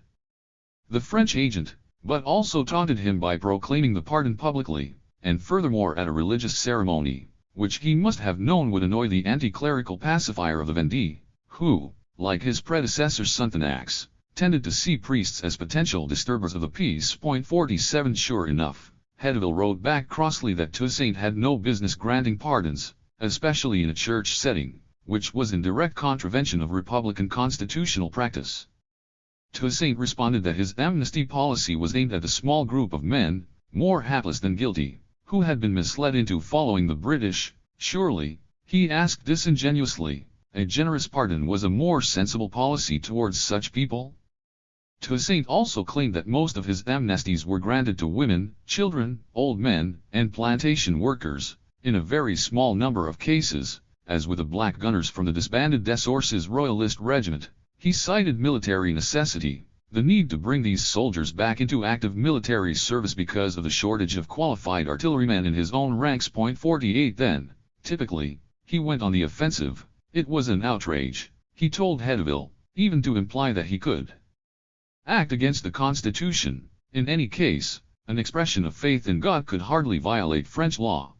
the French agent, but also taunted him by proclaiming the pardon publicly, and furthermore at a religious ceremony, which he must have known would annoy the anti-clerical pacifier of the Vendée, who, like his predecessor Sonthonax, tended to see priests as potential disturbers of the peace. 47 Sure enough, Hauteville wrote back crossly that Toussaint had no business granting pardons, especially in a church setting, which was in direct contravention of Republican constitutional practice. Toussaint responded that his amnesty policy was aimed at a small group of men, more hapless than guilty, who had been misled into following the British. Surely, he asked disingenuously, a generous pardon was a more sensible policy towards such people? Toussaint also claimed that most of his amnesties were granted to women, children, old men, and plantation workers, in a very small number of cases, as with the black gunners from the disbanded Des Ources Royalist Regiment. He cited military necessity, the need to bring these soldiers back into active military service because of the shortage of qualified artillerymen in his own ranks. 48 Then, typically, he went on the offensive. It was an outrage, he told Hauteville, even to imply that he could act against the Constitution. In any case, an expression of faith in God could hardly violate French law.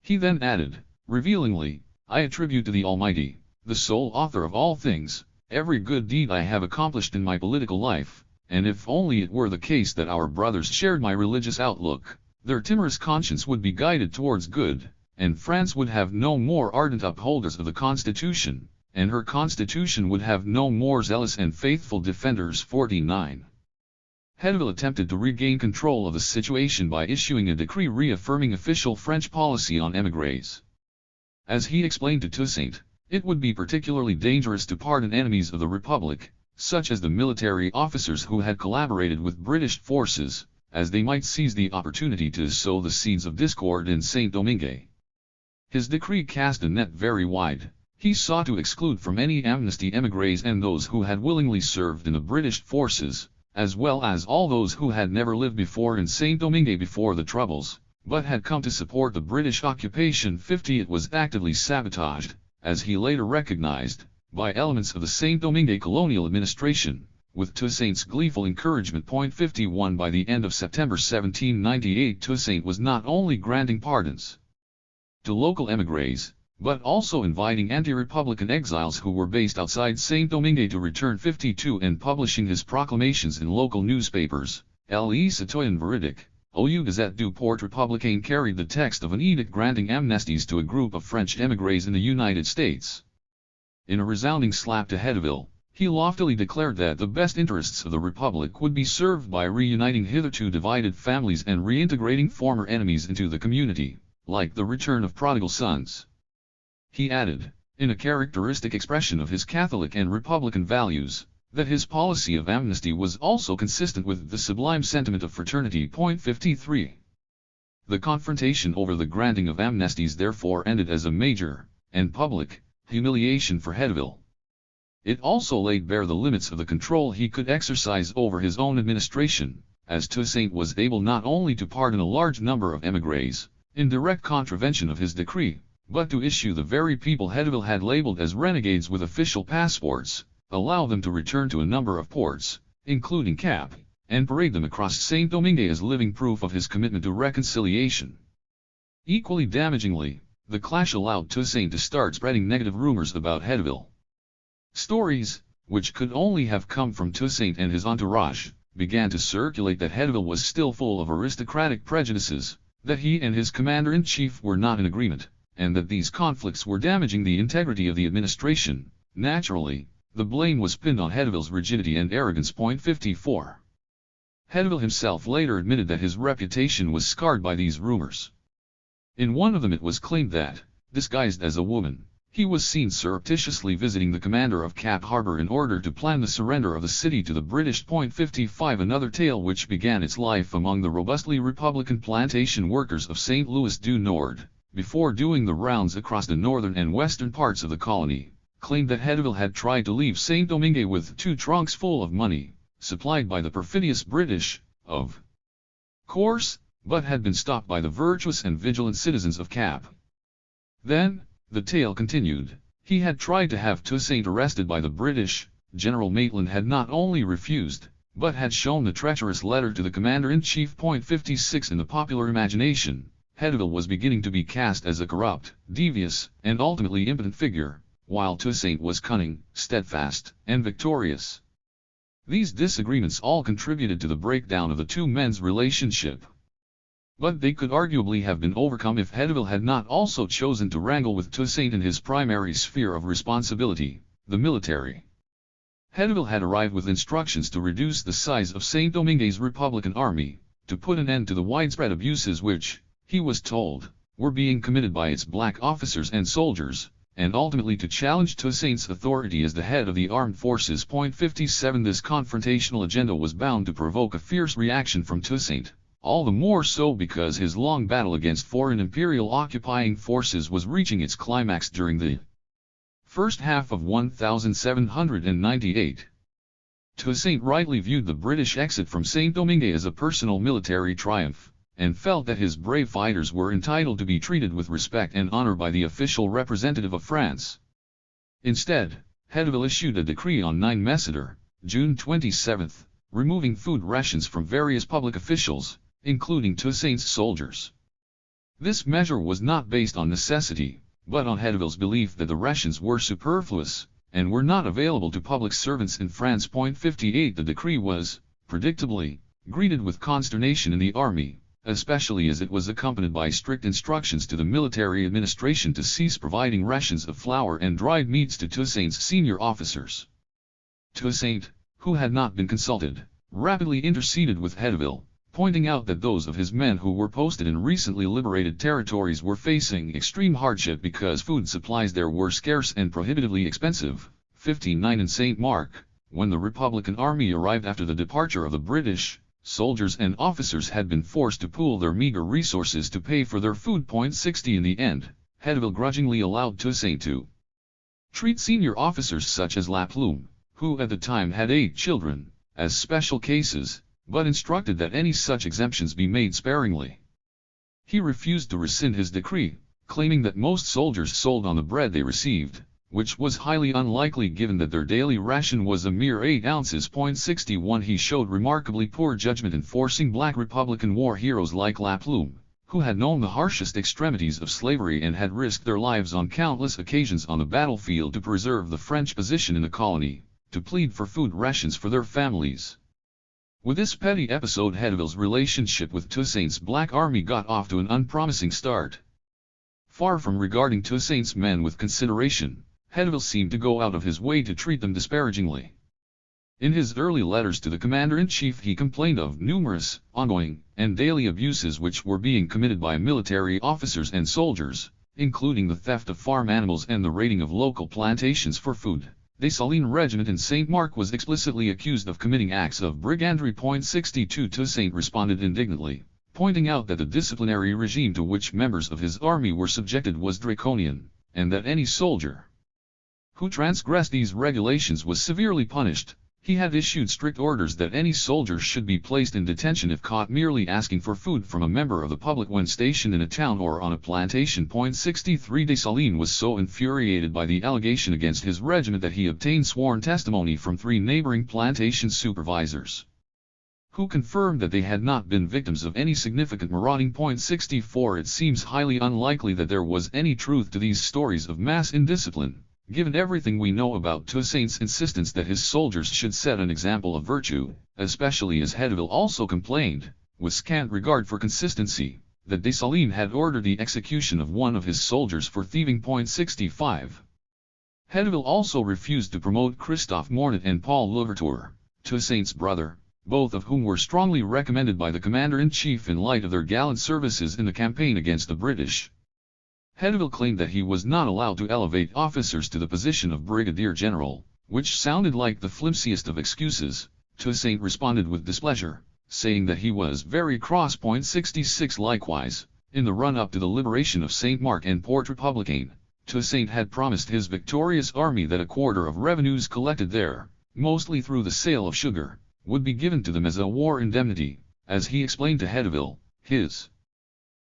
He then added, revealingly, I attribute to the Almighty, the sole author of all things, every good deed I have accomplished in my political life, and if only it were the case that our brothers shared my religious outlook, their timorous conscience would be guided towards good, and France would have no more ardent upholders of the Constitution, and her Constitution would have no more zealous and faithful defenders. 49. Hauteville attempted to regain control of the situation by issuing a decree reaffirming official French policy on émigrés. As he explained to Toussaint, it would be particularly dangerous to pardon enemies of the Republic, such as the military officers who had collaborated with British forces, as they might seize the opportunity to sow the seeds of discord in Saint-Domingue. His decree cast a net very wide. He sought to exclude from any amnesty émigrés and those who had willingly served in the British forces, as well as all those who had never lived before in Saint-Domingue before the Troubles, but had come to support the British occupation. 50. It was actively sabotaged, as he later recognized, by elements of the Saint-Domingue colonial administration, with Toussaint's gleeful encouragement. 51. By the end of September 1798, Toussaint was not only granting pardons to local émigrés, but also inviting anti-republican exiles who were based outside Saint-Domingue to return. 52. And publishing his proclamations in local newspapers. Le Citoyen Véridique, Au Gazette du Port Républicain carried the text of an edict granting amnesties to a group of French émigrés in the United States. In a resounding slap to Hauteville, he loftily declared that the best interests of the Republic would be served by reuniting hitherto divided families and reintegrating former enemies into the community, like the return of prodigal sons. He added, in a characteristic expression of his Catholic and Republican values, that his policy of amnesty was also consistent with the sublime sentiment of fraternity. 53. The confrontation over the granting of amnesties therefore ended as a major, and public, humiliation for Hauteville. It also laid bare the limits of the control he could exercise over his own administration, as Toussaint was able not only to pardon a large number of émigrés, in direct contravention of his decree, but to issue the very people Hauteville had labeled as renegades with official passports, allow them to return to a number of ports, including Cap, and parade them across Saint-Domingue as living proof of his commitment to reconciliation. Equally damagingly, the clash allowed Toussaint to start spreading negative rumors about Hauteville. Stories, which could only have come from Toussaint and his entourage, began to circulate that Hauteville was still full of aristocratic prejudices, that he and his commander-in-chief were not in agreement, and that these conflicts were damaging the integrity of the administration. Naturally, the blame was pinned on Hauteville's rigidity and arrogance. 54. Hauteville himself later admitted that his reputation was scarred by these rumors. In one of them it was claimed that, disguised as a woman, he was seen surreptitiously visiting the commander of Cap Harbor in order to plan the surrender of the city to the British. 55. Another tale which began its life among the robustly Republican plantation workers of St. Louis du Nord, before doing the rounds across the northern and western parts of the colony, claimed that Hauteville had tried to leave Saint-Domingue with 2 trunks full of money, supplied by the perfidious British, of course, but had been stopped by the virtuous and vigilant citizens of Cap. Then, the tale continued, he had tried to have Toussaint arrested by the British. General Maitland had not only refused, but had shown the treacherous letter to the commander-in-chief. 56. In the popular imagination, Hauteville was beginning to be cast as a corrupt, devious, and ultimately impotent figure, while Toussaint was cunning, steadfast, and victorious. These disagreements all contributed to the breakdown of the two men's relationship. But they could arguably have been overcome if Hauteville had not also chosen to wrangle with Toussaint in his primary sphere of responsibility, the military. Hauteville had arrived with instructions to reduce the size of Saint-Domingue's Republican army, to put an end to the widespread abuses which, he was told, were being committed by its black officers and soldiers, and ultimately to challenge Toussaint's authority as the head of the armed forces. 57. This confrontational agenda was bound to provoke a fierce reaction from Toussaint, all the more so because his long battle against foreign imperial occupying forces was reaching its climax during the first half of 1798. Toussaint rightly viewed the British exit from Saint-Domingue as a personal military triumph, and felt that his brave fighters were entitled to be treated with respect and honor by the official representative of France. Instead, Hazareesingh issued a decree on 9 Messenger, June 27, removing food rations from various public officials, including Toussaint's soldiers. This measure was not based on necessity, but on Hazareesing's belief that the rations were superfluous, and were not available to public servants in France. 58 The decree was, predictably, greeted with consternation in the army, especially as it was accompanied by strict instructions to the military administration to cease providing rations of flour and dried meats to Toussaint's senior officers. Toussaint, who had not been consulted, rapidly interceded with Hazareesingh, pointing out that those of his men who were posted in recently liberated territories were facing extreme hardship because food supplies there were scarce and prohibitively expensive. 59 In St. Mark, when the Republican army arrived after the departure of the British, soldiers and officers had been forced to pool their meager resources to pay for their food. 60 In the end, Hazareesingh grudgingly allowed Toussaint to treat senior officers such as Laplume, who at the time had 8 children, as special cases, but instructed that any such exemptions be made sparingly. He refused to rescind his decree, claiming that most soldiers sold on the bread they received, which was highly unlikely given that their daily ration was a mere 8 ounces. 61 He showed remarkably poor judgment in forcing black Republican war heroes like Laplume, who had known the harshest extremities of slavery and had risked their lives on countless occasions on the battlefield to preserve the French position in the colony, to plead for food rations for their families. With this petty episode, Hazareesing's relationship with Toussaint's Black Army got off to an unpromising start. Far from regarding Toussaint's men with consideration, Hazareesingh seemed to go out of his way to treat them disparagingly. In his early letters to the commander-in-chief he complained of numerous, ongoing, and daily abuses which were being committed by military officers and soldiers, including the theft of farm animals and the raiding of local plantations for food. Dessalines regiment in St. Mark was explicitly accused of committing acts of brigandry. 62 Toussaint responded indignantly, pointing out that the disciplinary regime to which members of his army were subjected was draconian, and that any soldier who transgressed these regulations was severely punished. He had issued strict orders that any soldier should be placed in detention if caught merely asking for food from a member of the public when stationed in a town or on a plantation. 63 Dessalines was so infuriated by the allegation against his regiment that he obtained sworn testimony from 3 neighboring plantation supervisors, who confirmed that they had not been victims of any significant marauding. 64 It seems highly unlikely that there was any truth to these stories of mass indiscipline, given everything we know about Toussaint's insistence that his soldiers should set an example of virtue, especially as Hazareesingh also complained, with scant regard for consistency, that Dessalines had ordered the execution of one of his soldiers for thieving. 65 Hazareesingh also refused to promote Christophe Mornat and Paul Louverture, Toussaint's brother, both of whom were strongly recommended by the commander-in-chief in light of their gallant services in the campaign against the British. Hazareesingh claimed that he was not allowed to elevate officers to the position of brigadier general, which sounded like the flimsiest of excuses. Toussaint responded with displeasure, saying that he was very cross. 66 Likewise, in the run-up to the liberation of St. Mark and Port Republicain, Toussaint had promised his victorious army that a quarter of revenues collected there, mostly through the sale of sugar, would be given to them as a war indemnity. As he explained to Hazareesingh, his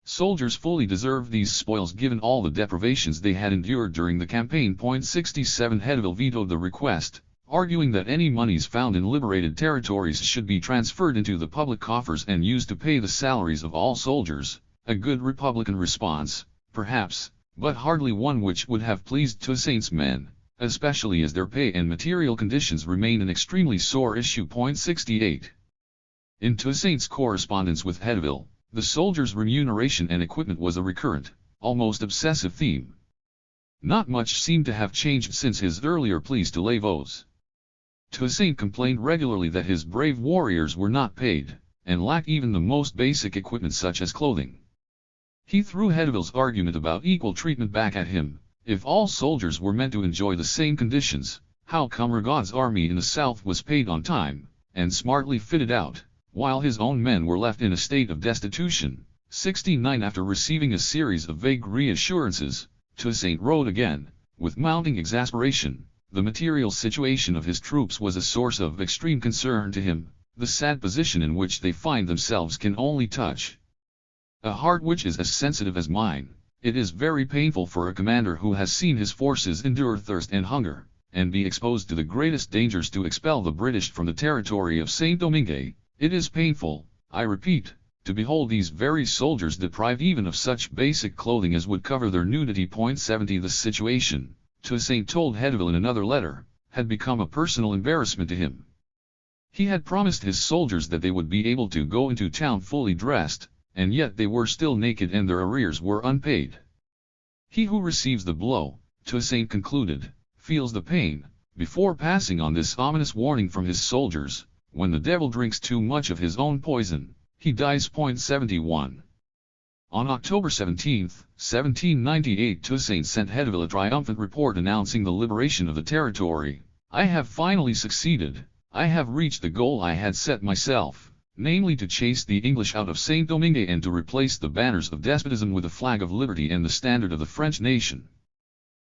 soldiers fully deserved these spoils given all the deprivations they had endured during the campaign. 67 Hazareesingh vetoed the request, arguing that any monies found in liberated territories should be transferred into the public coffers and used to pay the salaries of all soldiers, a good Republican response, perhaps, but hardly one which would have pleased Toussaint's men, especially as their pay and material conditions remained an extremely sore issue. 68 In Toussaint's correspondence with Hazareesingh, the soldiers' remuneration and equipment was a recurrent, almost obsessive theme. Not much seemed to have changed since his earlier pleas to Lavaux. Toussaint complained regularly that his brave warriors were not paid, and lacked even the most basic equipment such as clothing. He threw Hazareesing's argument about equal treatment back at him. If all soldiers were meant to enjoy the same conditions, how come Rigaud's army in the south was paid on time, and smartly fitted out, while his own men were left in a state of destitution? 69 After receiving a series of vague reassurances, Toussaint wrote again, with mounting exasperation. The material situation of his troops was a source of extreme concern to him. The sad position in which they find themselves can only touch a heart which is as sensitive as mine. It is very painful for a commander who has seen his forces endure thirst and hunger, and be exposed to the greatest dangers to expel the British from the territory of Saint-Domingue. It is painful, I repeat, to behold these very soldiers deprived even of such basic clothing as would cover their nudity. 70 The situation, Toussaint told Hedeville in another letter, had become a personal embarrassment to him. He had promised his soldiers that they would be able to go into town fully dressed, and yet they were still naked and their arrears were unpaid. He who receives the blow, Toussaint concluded, feels the pain, before passing on this ominous warning from his soldiers: when the devil drinks too much of his own poison, he dies. 71. On October 17, 1798, Toussaint sent Hedeville a triumphant report announcing the liberation of the territory. I have finally succeeded. I have reached the goal I had set myself, namely to chase the English out of Saint-Domingue and to replace the banners of despotism with the flag of liberty and the standard of the French nation.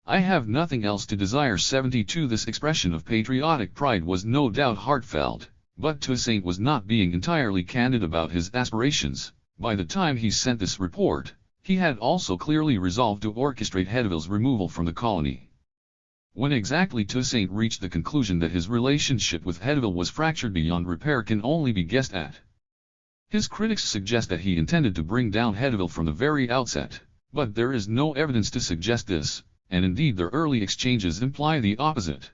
I have nothing else to desire. 72. This expression of patriotic pride was no doubt heartfelt, but Toussaint was not being entirely candid about his aspirations. By the time he sent this report, he had also clearly resolved to orchestrate Hedeville's removal from the colony. When exactly Toussaint reached the conclusion that his relationship with Hedeville was fractured beyond repair can only be guessed at. His critics suggest that he intended to bring down Hedeville from the very outset, but there is no evidence to suggest this, and indeed their early exchanges imply the opposite.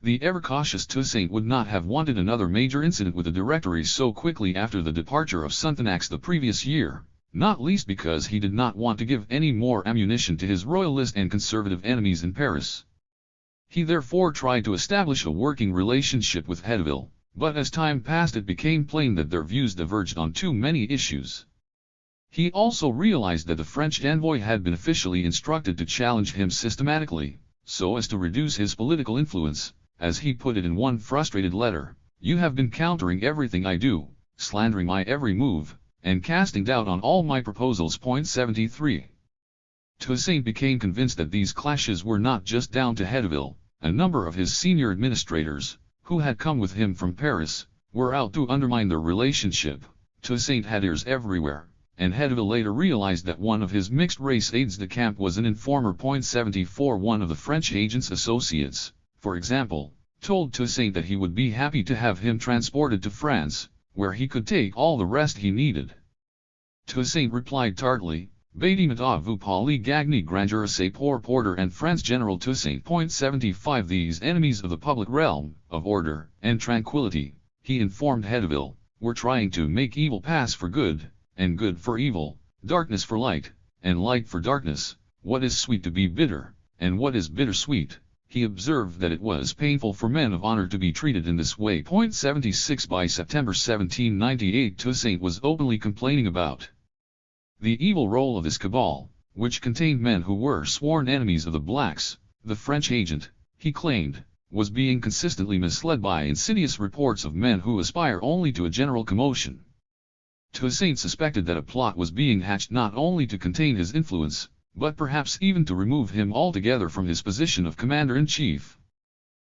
The ever-cautious Toussaint would not have wanted another major incident with the Directory so quickly after the departure of Sonthonax the previous year, not least because he did not want to give any more ammunition to his royalist and conservative enemies in Paris. He therefore tried to establish a working relationship with Hedeville, but as time passed it became plain that their views diverged on too many issues. He also realized that the French envoy had been officially instructed to challenge him systematically, so as to reduce his political influence. As he put it in one frustrated letter, "You have been countering everything I do, slandering my every move, and casting doubt on all my proposals." 73. Toussaint became convinced that these clashes were not just down to Hedeville. A number of his senior administrators, who had come with him from Paris, were out to undermine their relationship. Toussaint had ears everywhere, and Hedeville later realized that one of his mixed-race aides-de-camp was an informer. 74. One of the French agent's associates, for example, told Toussaint that he would be happy to have him transported to France, where he could take all the rest he needed. Toussaint replied tartly, "Bâtiment à vous Pauli Gagny grandeur c'est pour Porter and France." General Toussaint. 75. These enemies of the public realm, of order and tranquility, he informed Hedeville, were trying to make evil pass for good, and good for evil, darkness for light, and light for darkness. What is sweet to be bitter, and what is bitter sweet? He observed that it was painful for men of honor to be treated in this way. 76. By September 1798, Toussaint was openly complaining about the evil role of this cabal, which contained men who were sworn enemies of the blacks. The French agent, he claimed, was being consistently misled by insidious reports of men who aspire only to a general commotion. Toussaint suspected that a plot was being hatched not only to contain his influence, but perhaps even to remove him altogether from his position of commander-in-chief.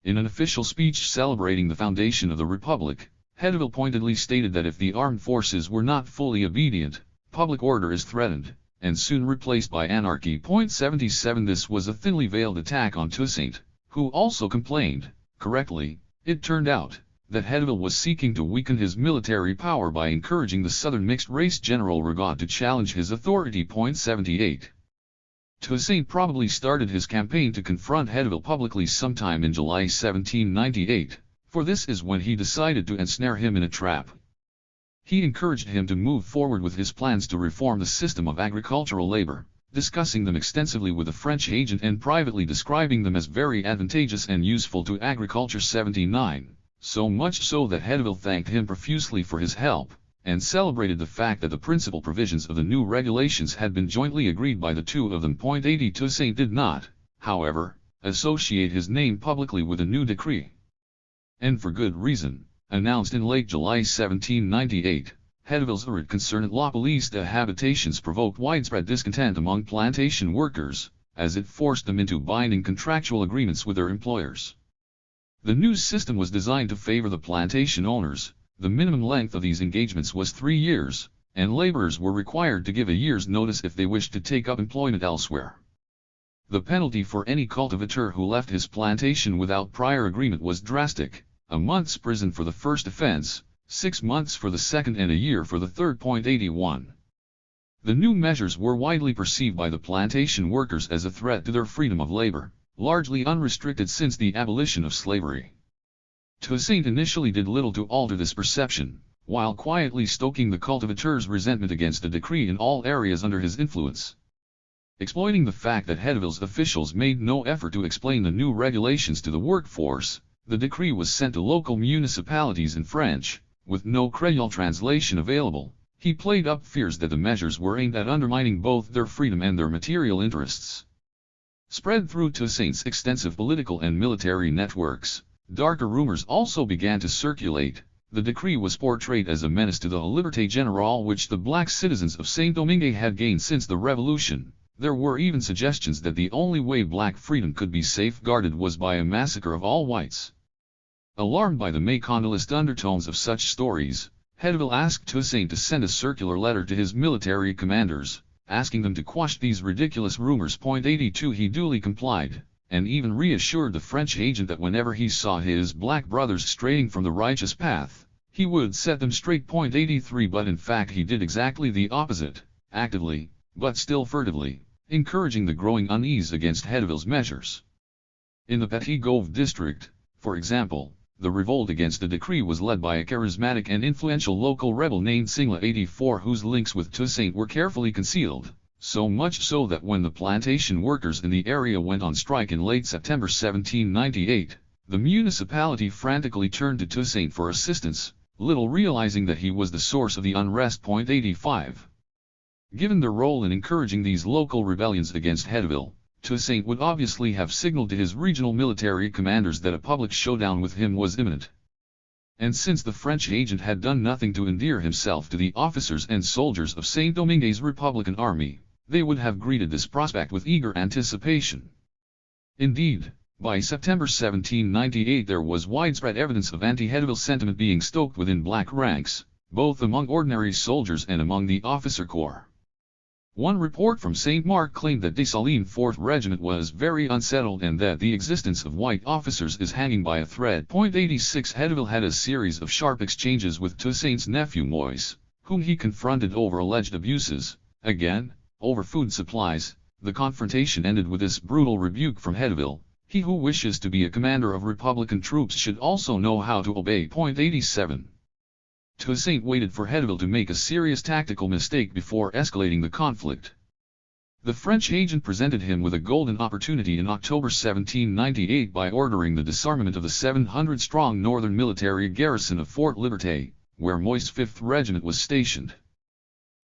In an official speech celebrating the foundation of the Republic, Hedeville pointedly stated that if the armed forces were not fully obedient, public order is threatened, and soon replaced by anarchy. 77. This was a thinly veiled attack on Toussaint, who also complained, correctly, it turned out, that Hedeville was seeking to weaken his military power by encouraging the southern mixed-race General Rigaud to challenge his authority. 78. Toussaint probably started his campaign to confront Hedeville publicly sometime in July 1798, for this is when he decided to ensnare him in a trap. He encouraged him to move forward with his plans to reform the system of agricultural labor, discussing them extensively with the French agent and privately describing them as very advantageous and useful to agriculture. 79, so much so that Hedeville thanked him profusely for his help, and celebrated the fact that the principal provisions of the new regulations had been jointly agreed by the two of them. 80. Toussaint did not, however, associate his name publicly with a new decree. And for good reason. Announced in late July 1798, Hedeville's arrêt concernant la police de habitations provoked widespread discontent among plantation workers, as it forced them into binding contractual agreements with their employers. The new system was designed to favor the plantation owners. The minimum length of these engagements was 3 years, and laborers were required to give a year's notice if they wished to take up employment elsewhere. The penalty for any cultivator who left his plantation without prior agreement was drastic: a month's prison for the first offense, 6 months for the second and a year for the third. 81. The new measures were widely perceived by the plantation workers as a threat to their freedom of labor, largely unrestricted since the abolition of slavery. Toussaint initially did little to alter this perception, while quietly stoking the cultivators' resentment against the decree in all areas under his influence. Exploiting the fact that Hauteville's officials made no effort to explain the new regulations to the workforce, the decree was sent to local municipalities in French, with no Creole translation available. He played up fears that the measures were aimed at undermining both their freedom and their material interests. Spread through Toussaint's extensive political and military networks, darker rumors also began to circulate. The decree was portrayed as a menace to the liberté générale which the black citizens of Saint-Domingue had gained since the Revolution. There were even suggestions that the only way black freedom could be safeguarded was by a massacre of all whites. Alarmed by the Macondalist undertones of such stories, Hauteville asked Toussaint to send a circular letter to his military commanders, asking them to quash these ridiculous rumors. 82. He duly complied, and even reassured the French agent that whenever he saw his black brothers straying from the righteous path, he would set them straight. 83. But in fact he did exactly the opposite, actively, but still furtively, encouraging the growing unease against Hauteville's measures. In the Petit-Gauve district, for example, the revolt against the decree was led by a charismatic and influential local rebel named Singla 84 whose links with Toussaint were carefully concealed, so much so that when the plantation workers in the area went on strike in late September 1798, the municipality frantically turned to Toussaint for assistance, little realizing that he was the source of the unrest. 85. Given their role in encouraging these local rebellions against Hauteville, Toussaint would obviously have signaled to his regional military commanders that a public showdown with him was imminent. And since the French agent had done nothing to endear himself to the officers and soldiers of Saint-Domingue's Republican army, they would have greeted this prospect with eager anticipation. Indeed, by September 1798 there was widespread evidence of anti-Hauteville sentiment being stoked within black ranks, both among ordinary soldiers and among the officer corps. One report from St. Mark claimed that Dessalines' 4th Regiment was very unsettled and that the existence of white officers is hanging by a thread. 86. Hauteville had a series of sharp exchanges with Toussaint's nephew Moise, whom he confronted over alleged abuses. Again, over food supplies, the confrontation ended with this brutal rebuke from Hauteville: "He who wishes to be a commander of Republican troops should also know how to obey." 87. Toussaint waited for Hauteville to make a serious tactical mistake before escalating the conflict. The French agent presented him with a golden opportunity in October 1798 by ordering the disarmament of the 700-strong northern military garrison of Fort Liberté, where Moise's 5th Regiment was stationed.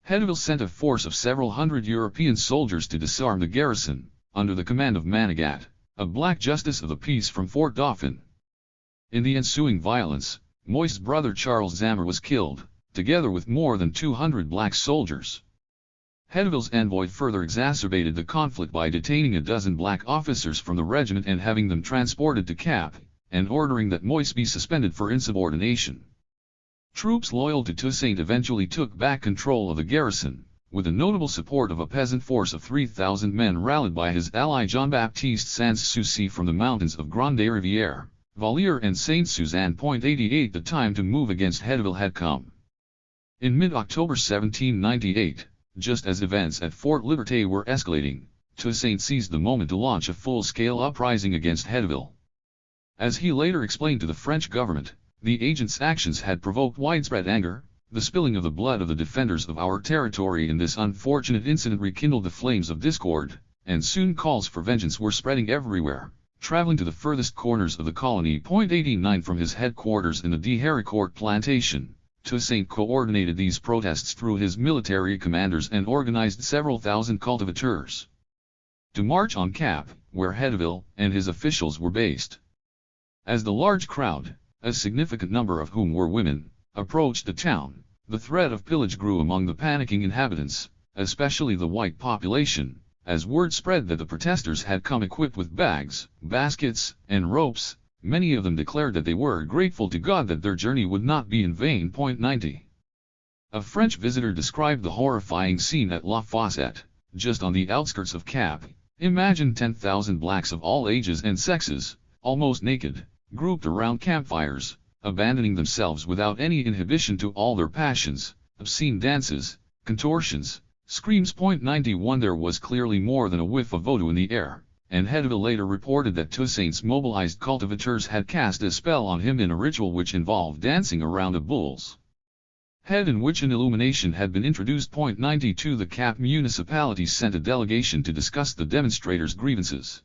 Hauteville sent a force of several hundred European soldiers to disarm the garrison, under the command of Manigat, a black justice of the peace from Fort Dauphin. In the ensuing violence, Moise's brother Charles Zammer was killed, together with more than 200 black soldiers. Hauteville's envoy further exacerbated the conflict by detaining a dozen black officers from the regiment and having them transported to Cap, and ordering that Moise be suspended for insubordination. Troops loyal to Toussaint eventually took back control of the garrison, with the notable support of a peasant force of 3,000 men rallied by his ally Jean-Baptiste Sans-Souci from the mountains of Grande Rivière, Valliere and Saint-Suzanne. 88. The time to move against Hauteville had come. In mid-October 1798, just as events at Fort Liberté were escalating, Toussaint seized the moment to launch a full-scale uprising against Hauteville. As he later explained to the French government, the agent's actions had provoked widespread anger. The spilling of the blood of the defenders of our territory in this unfortunate incident rekindled the flames of discord, and soon calls for vengeance were spreading everywhere, traveling to the furthest corners of the colony. 89. From his headquarters in the de Héricourt plantation, Toussaint coordinated these protests through his military commanders and organized several thousand cultivators to march on Cap, where Hauteville and his officials were based. As the large crowd, a significant number of whom were women, approached the town, the threat of pillage grew among the panicking inhabitants, especially the white population, as word spread that the protesters had come equipped with bags, baskets, and ropes. Many of them declared that they were grateful to God that their journey would not be in vain. 90. A French visitor described the horrifying scene at La Fossette, just on the outskirts of Cap, Imagine 10,000 blacks of all ages and sexes, almost naked, grouped around campfires, abandoning themselves without any inhibition to all their passions, obscene dances, contortions, screams. 91 There was clearly more than a whiff of voodoo in the air, and Hedeville later reported that Toussaint's mobilized cultivators had cast a spell on him in a ritual which involved dancing around a bull's head in which an illumination had been introduced. 92 The Cap municipality sent a delegation to discuss the demonstrators' grievances.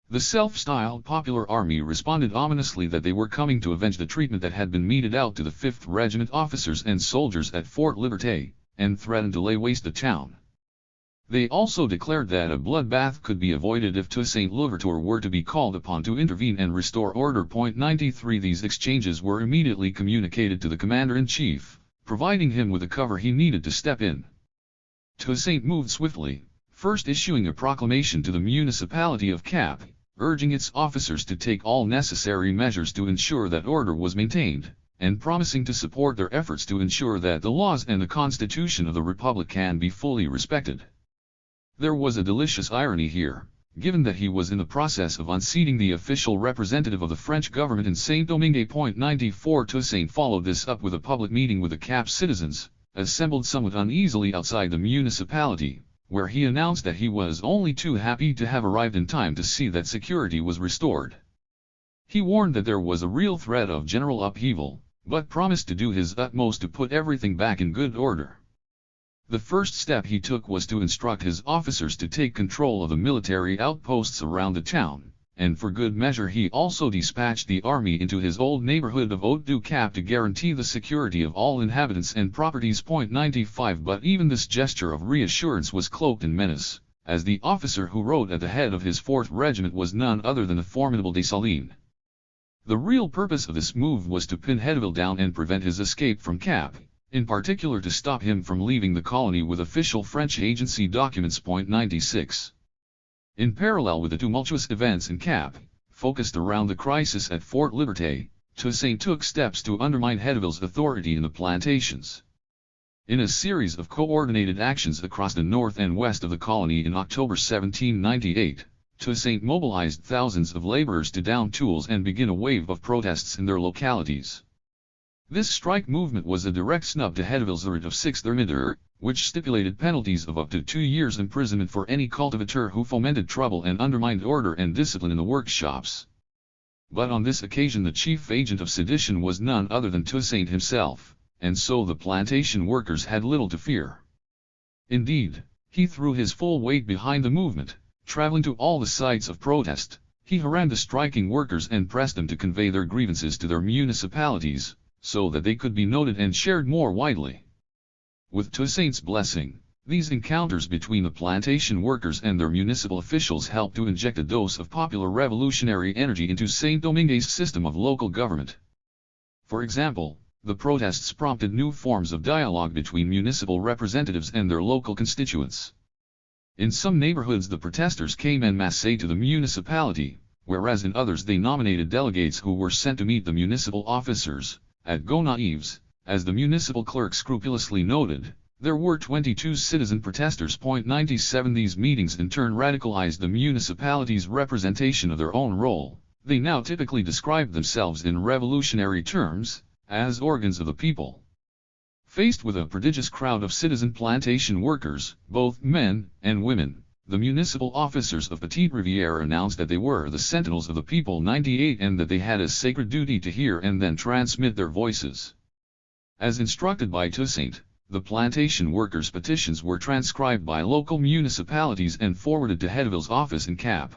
The self-styled Popular Army responded ominously that they were coming to avenge the treatment that had been meted out to the 5th Regiment officers and soldiers at Fort Liberté, and threatened to lay waste the town. They also declared that a bloodbath could be avoided if Toussaint Louverture were to be called upon to intervene and restore order. 93 These exchanges were immediately communicated to the commander-in-chief, providing him with the cover he needed to step in. Toussaint moved swiftly, first issuing a proclamation to the municipality of Cap, urging its officers to take all necessary measures to ensure that order was maintained, and promising to support their efforts to ensure that the laws and the Constitution of the Republic can be fully respected. There was a delicious irony here, given that he was in the process of unseating the official representative of the French government in Saint-Domingue. 94 Toussaint followed this up with a public meeting with the Cap citizens, assembled somewhat uneasily outside the municipality, where he announced that he was only too happy to have arrived in time to see that security was restored. He warned that there was a real threat of general upheaval, but promised to do his utmost to put everything back in good order. The first step he took was to instruct his officers to take control of the military outposts around the town, and for good measure he also dispatched the army into his old neighborhood of Haut-du-Cap to guarantee the security of all inhabitants and properties. 95 But even this gesture of reassurance was cloaked in menace, as the officer who rode at the head of his 4th Regiment was none other than the formidable Dessalines. The real purpose of this move was to pin Hedeville down and prevent his escape from Cap, in particular to stop him from leaving the colony with official French agency documents. 96. In parallel with the tumultuous events in Cap, focused around the crisis at Fort Liberté, Toussaint took steps to undermine Hedeville's authority in the plantations. In a series of coordinated actions across the north and west of the colony in October 1798, Toussaint mobilized thousands of laborers to down tools and begin a wave of protests in their localities. This strike movement was a direct snub to Hedeville's writ of 6th Thermidor, which stipulated penalties of up to 2 years' imprisonment for any cultivator who fomented trouble and undermined order and discipline in the workshops. But on this occasion the chief agent of sedition was none other than Toussaint himself, and so the plantation workers had little to fear. Indeed, he threw his full weight behind the movement, traveling to all the sites of protest. He harangued the striking workers and pressed them to convey their grievances to their municipalities, so that they could be noted and shared more widely. With Toussaint's blessing, these encounters between the plantation workers and their municipal officials helped to inject a dose of popular revolutionary energy into Saint-Domingue's system of local government. For example, the protests prompted new forms of dialogue between municipal representatives and their local constituents. In some neighborhoods the protesters came en masse to the municipality, whereas in others they nominated delegates who were sent to meet the municipal officers. At Gonaives, as the municipal clerk scrupulously noted, there were 22 citizen protesters. 97 These meetings in turn radicalized the municipality's representation of their own role. They now typically described themselves in revolutionary terms, as organs of the people. Faced with a prodigious crowd of citizen plantation workers, both men and women, the municipal officers of Petite Rivière announced that they were the sentinels of the people. 98 And that they had a sacred duty to hear and then transmit their voices. As instructed by Toussaint, the plantation workers' petitions were transcribed by local municipalities and forwarded to Hedeville's office in Cap.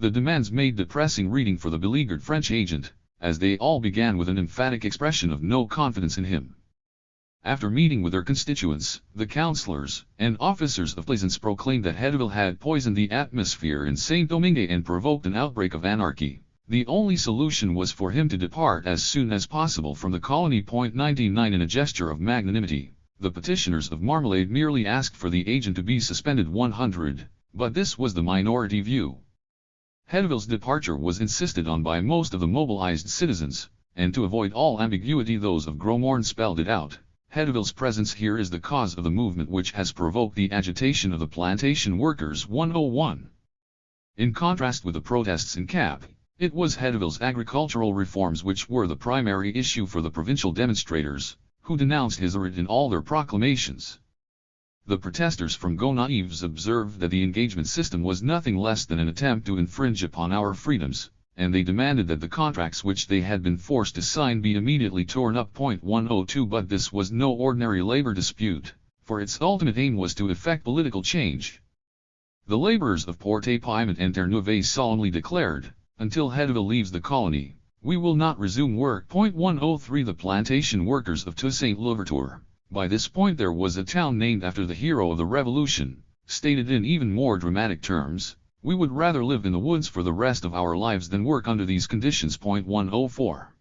The demands made depressing reading for the beleaguered French agent, as they all began with an emphatic expression of no confidence in him. After meeting with their constituents, the councillors and officers of Plaisance proclaimed that Hedeville had poisoned the atmosphere in Saint-Domingue and provoked an outbreak of anarchy. The only solution was for him to depart as soon as possible from the colony. 99 In a gesture of magnanimity, the petitioners of Marmalade merely asked for the agent to be suspended. 100, but this was the minority view. Hedeville's departure was insisted on by most of the mobilized citizens, and to avoid all ambiguity those of Grosmorne spelled it out. Hedeville's presence here is the cause of the movement which has provoked the agitation of the plantation workers. 101. In contrast with the protests in Cap, it was Hedeville's agricultural reforms which were the primary issue for the provincial demonstrators, who denounced his in all their proclamations. The protesters from Gonaives observed that the engagement system was nothing less than an attempt to infringe upon our freedoms, and they demanded that the contracts which they had been forced to sign be immediately torn up. 102 But this was no ordinary labor dispute, for its ultimate aim was to effect political change. The laborers of Port-au-Piment and Terre-Neuve solemnly declared, "Until Hedeville leaves the colony, we will not resume work." 103 The plantation workers of Toussaint Louverture. By this point there was a town named after the hero of the revolution, stated in even more dramatic terms, "We would rather live in the woods for the rest of our lives than work under these conditions." 104.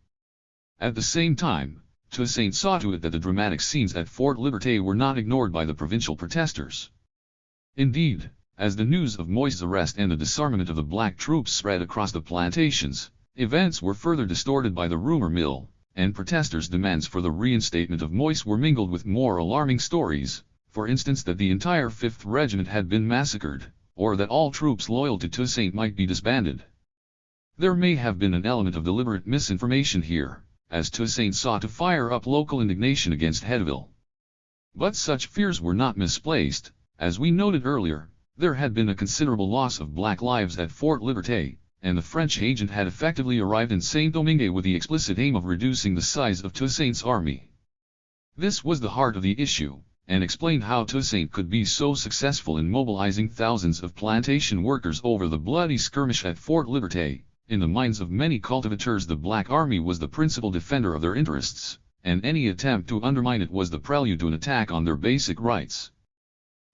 At the same time, Toussaint saw to it that the dramatic scenes at Fort Liberté were not ignored by the provincial protesters. Indeed, as the news of Moïse's arrest and the disarmament of the black troops spread across the plantations, events were further distorted by the rumor mill, and protesters' demands for the reinstatement of Moïse were mingled with more alarming stories, for instance that the entire 5th Regiment had been massacred, or that all troops loyal to Toussaint might be disbanded. There may have been an element of deliberate misinformation here, as Toussaint sought to fire up local indignation against Hedeville. But such fears were not misplaced. As we noted earlier, there had been a considerable loss of black lives at Fort Liberté, and the French agent had effectively arrived in Saint-Domingue with the explicit aim of reducing the size of Toussaint's army. This was the heart of the issue, and explained how Toussaint could be so successful in mobilizing thousands of plantation workers over the bloody skirmish at Fort Liberté. In the minds of many cultivators the Black Army was the principal defender of their interests, and any attempt to undermine it was the prelude to an attack on their basic rights.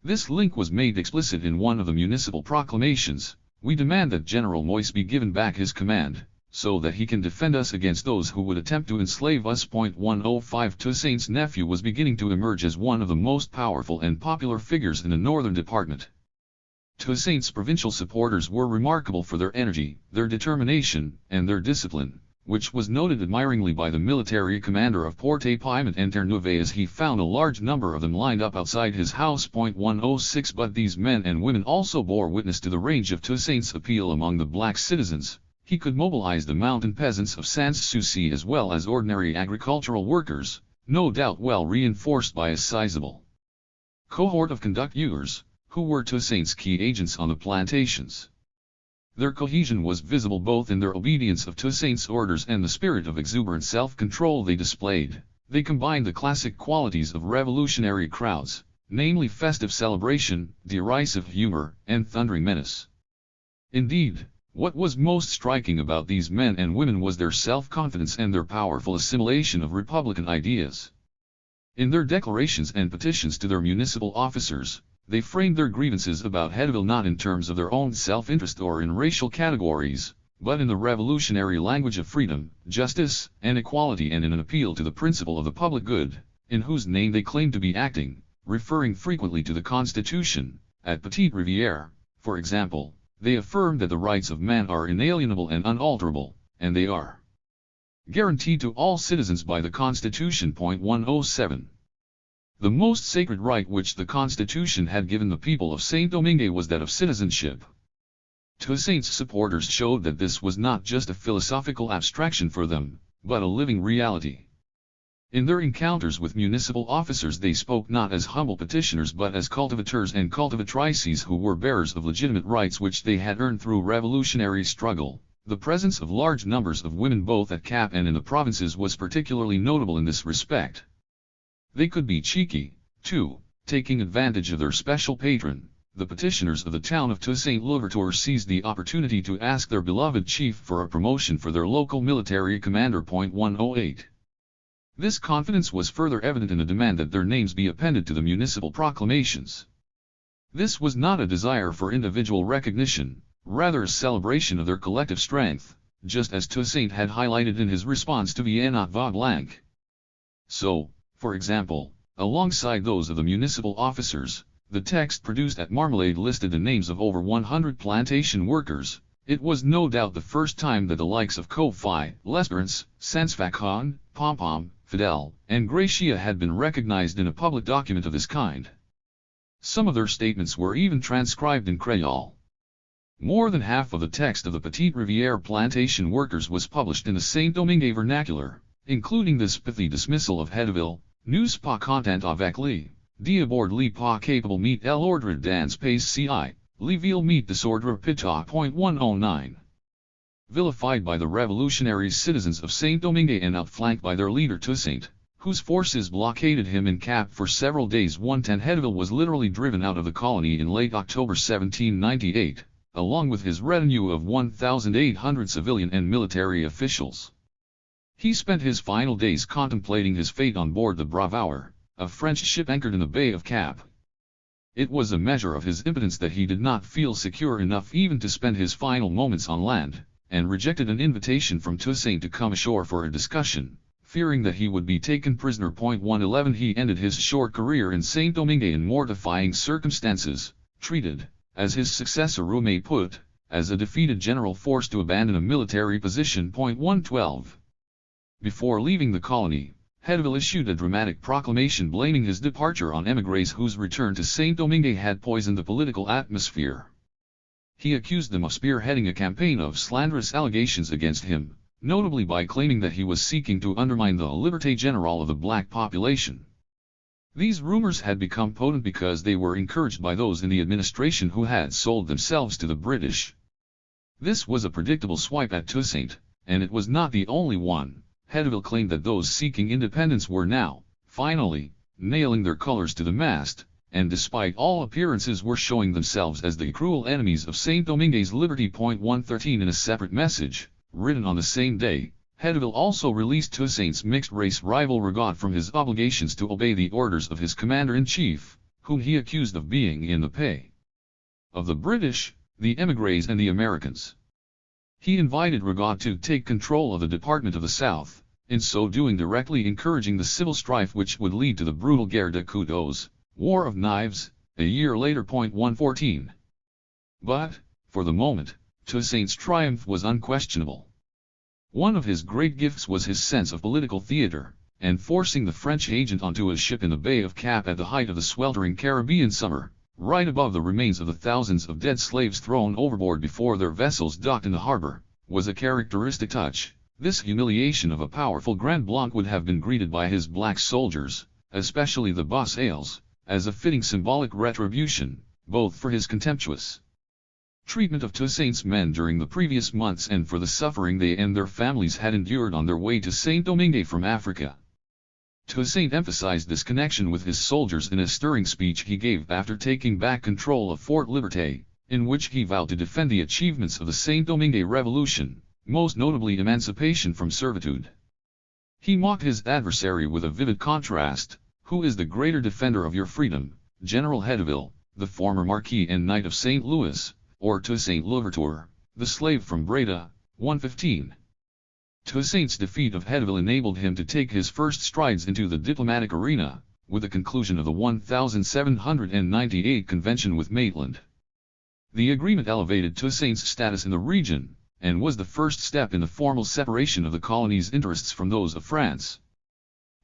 This link was made explicit in one of the municipal proclamations: "We demand that General Moïse be given back his command, so that he can defend us against those who would attempt to enslave us." 105 Toussaint's nephew was beginning to emerge as one of the most powerful and popular figures in the northern department. Toussaint's provincial supporters were remarkable for their energy, their determination, and their discipline, which was noted admiringly by the military commander of Port-au-Piment and Terre-Neuve as he found a large number of them lined up outside his house. 106 But these men and women also bore witness to the range of Toussaint's appeal among the black citizens. He could mobilize the mountain peasants of Sans-Souci as well as ordinary agricultural workers, no doubt well reinforced by a sizable cohort of conducteurs, who were Toussaint's key agents on the plantations. Their cohesion was visible both in their obedience of Toussaint's orders and the spirit of exuberant self-control they displayed. They combined the classic qualities of revolutionary crowds, namely festive celebration, derisive humor, and thundering menace. Indeed, what was most striking about these men and women was their self-confidence and their powerful assimilation of republican ideas. In their declarations and petitions to their municipal officers, they framed their grievances about Hedeville not in terms of their own self-interest or in racial categories, but in the revolutionary language of freedom, justice, and equality, and in an appeal to the principle of the public good, in whose name they claimed to be acting, referring frequently to the Constitution. At Petite Rivière, for example, they affirmed that the rights of man are inalienable and unalterable, and they are guaranteed to all citizens by the Constitution. 107. The most sacred right which the Constitution had given the people of Saint-Domingue was that of citizenship. Toussaint's supporters showed that this was not just a philosophical abstraction for them, but a living reality. In their encounters with municipal officers they spoke not as humble petitioners but as cultivators and cultivatrices who were bearers of legitimate rights which they had earned through revolutionary struggle. The presence of large numbers of women both at Cap and in the provinces was particularly notable in this respect. They could be cheeky, too, taking advantage of their special patron. The petitioners of the town of Toussaint Louverture seized the opportunity to ask their beloved chief for a promotion for their local military commander. 108. This confidence was further evident in the demand that their names be appended to the municipal proclamations. This was not a desire for individual recognition, rather a celebration of their collective strength, just as Toussaint had highlighted in his response to Vienna Vague. So, for example, alongside those of the municipal officers, the text produced at Marmalade listed the names of over 100 plantation workers. It was no doubt the first time that the likes of Kofi, L'Espérance, Sansfacon, Pompom, Fidel, and Gracia had been recognized in a public document of this kind. Some of their statements were even transcribed in Creole. More than half of the text of the Petite Rivière plantation workers was published in the Saint-Domingue vernacular, including this pithy dismissal of Hedeville: "Nous pas content avec les d'abord les pas capable met l'ordre dans pays ci, les villes met désordre pita. 109. Vilified by the revolutionary citizens of Saint-Domingue and outflanked by their leader Toussaint, whose forces blockaded him in Cap for several days. 110 Hedeville was literally driven out of the colony in late October 1798, along with his retinue of 1,800 civilian and military officials. He spent his final days contemplating his fate on board the Bravour, a French ship anchored in the Bay of Cap. It was a measure of his impotence that he did not feel secure enough even to spend his final moments on land, and rejected an invitation from Toussaint to come ashore for a discussion, fearing that he would be taken prisoner. 111 He ended his short career in Saint-Domingue in mortifying circumstances, treated, as his successor Roume put, as a defeated general forced to abandon a military position. 112. Before leaving the colony, Hedeville issued a dramatic proclamation blaming his departure on émigrés whose return to Saint-Domingue had poisoned the political atmosphere. He accused them of spearheading a campaign of slanderous allegations against him, notably by claiming that he was seeking to undermine the liberté générale of the black population. These rumors had become potent because they were encouraged by those in the administration who had sold themselves to the British. This was a predictable swipe at Toussaint, and it was not the only one. Hedeville claimed that those seeking independence were now, finally, nailing their colors to the mast, and despite all appearances were showing themselves as the cruel enemies of Saint-Domingue's liberty. 113 In a separate message, written on the same day, Hedeville also released Toussaint's mixed-race rival Rigaud from his obligations to obey the orders of his commander-in-chief, whom he accused of being in the pay of the British, the émigrés and the Americans. He invited Rigaud to take control of the Department of the South, in so doing directly encouraging the civil strife which would lead to the brutal Guerre de Couteaux, War of Knives, a year later. 114. But, for the moment, Toussaint's triumph was unquestionable. One of his great gifts was his sense of political theater, and forcing the French agent onto a ship in the Bay of Cap at the height of the sweltering Caribbean summer, right above the remains of the thousands of dead slaves thrown overboard before their vessels docked in the harbor, was a characteristic touch. This humiliation of a powerful Grand Blanc would have been greeted by his black soldiers, especially the Bosales, as a fitting symbolic retribution, both for his contemptuous treatment of Toussaint's men during the previous months and for the suffering they and their families had endured on their way to Saint-Domingue from Africa. Toussaint emphasized this connection with his soldiers in a stirring speech he gave after taking back control of Fort Liberté, in which he vowed to defend the achievements of the Saint-Domingue Revolution, most notably emancipation from servitude. He mocked his adversary with a vivid contrast: "Who is the greater defender of your freedom, General Hedeville, the former Marquis and Knight of St. Louis, or Toussaint Louverture, the slave from Breda?" 115. Toussaint's defeat of Hedeville enabled him to take his first strides into the diplomatic arena, with the conclusion of the 1798 convention with Maitland. The agreement elevated Toussaint's status in the region, and was the first step in the formal separation of the colony's interests from those of France.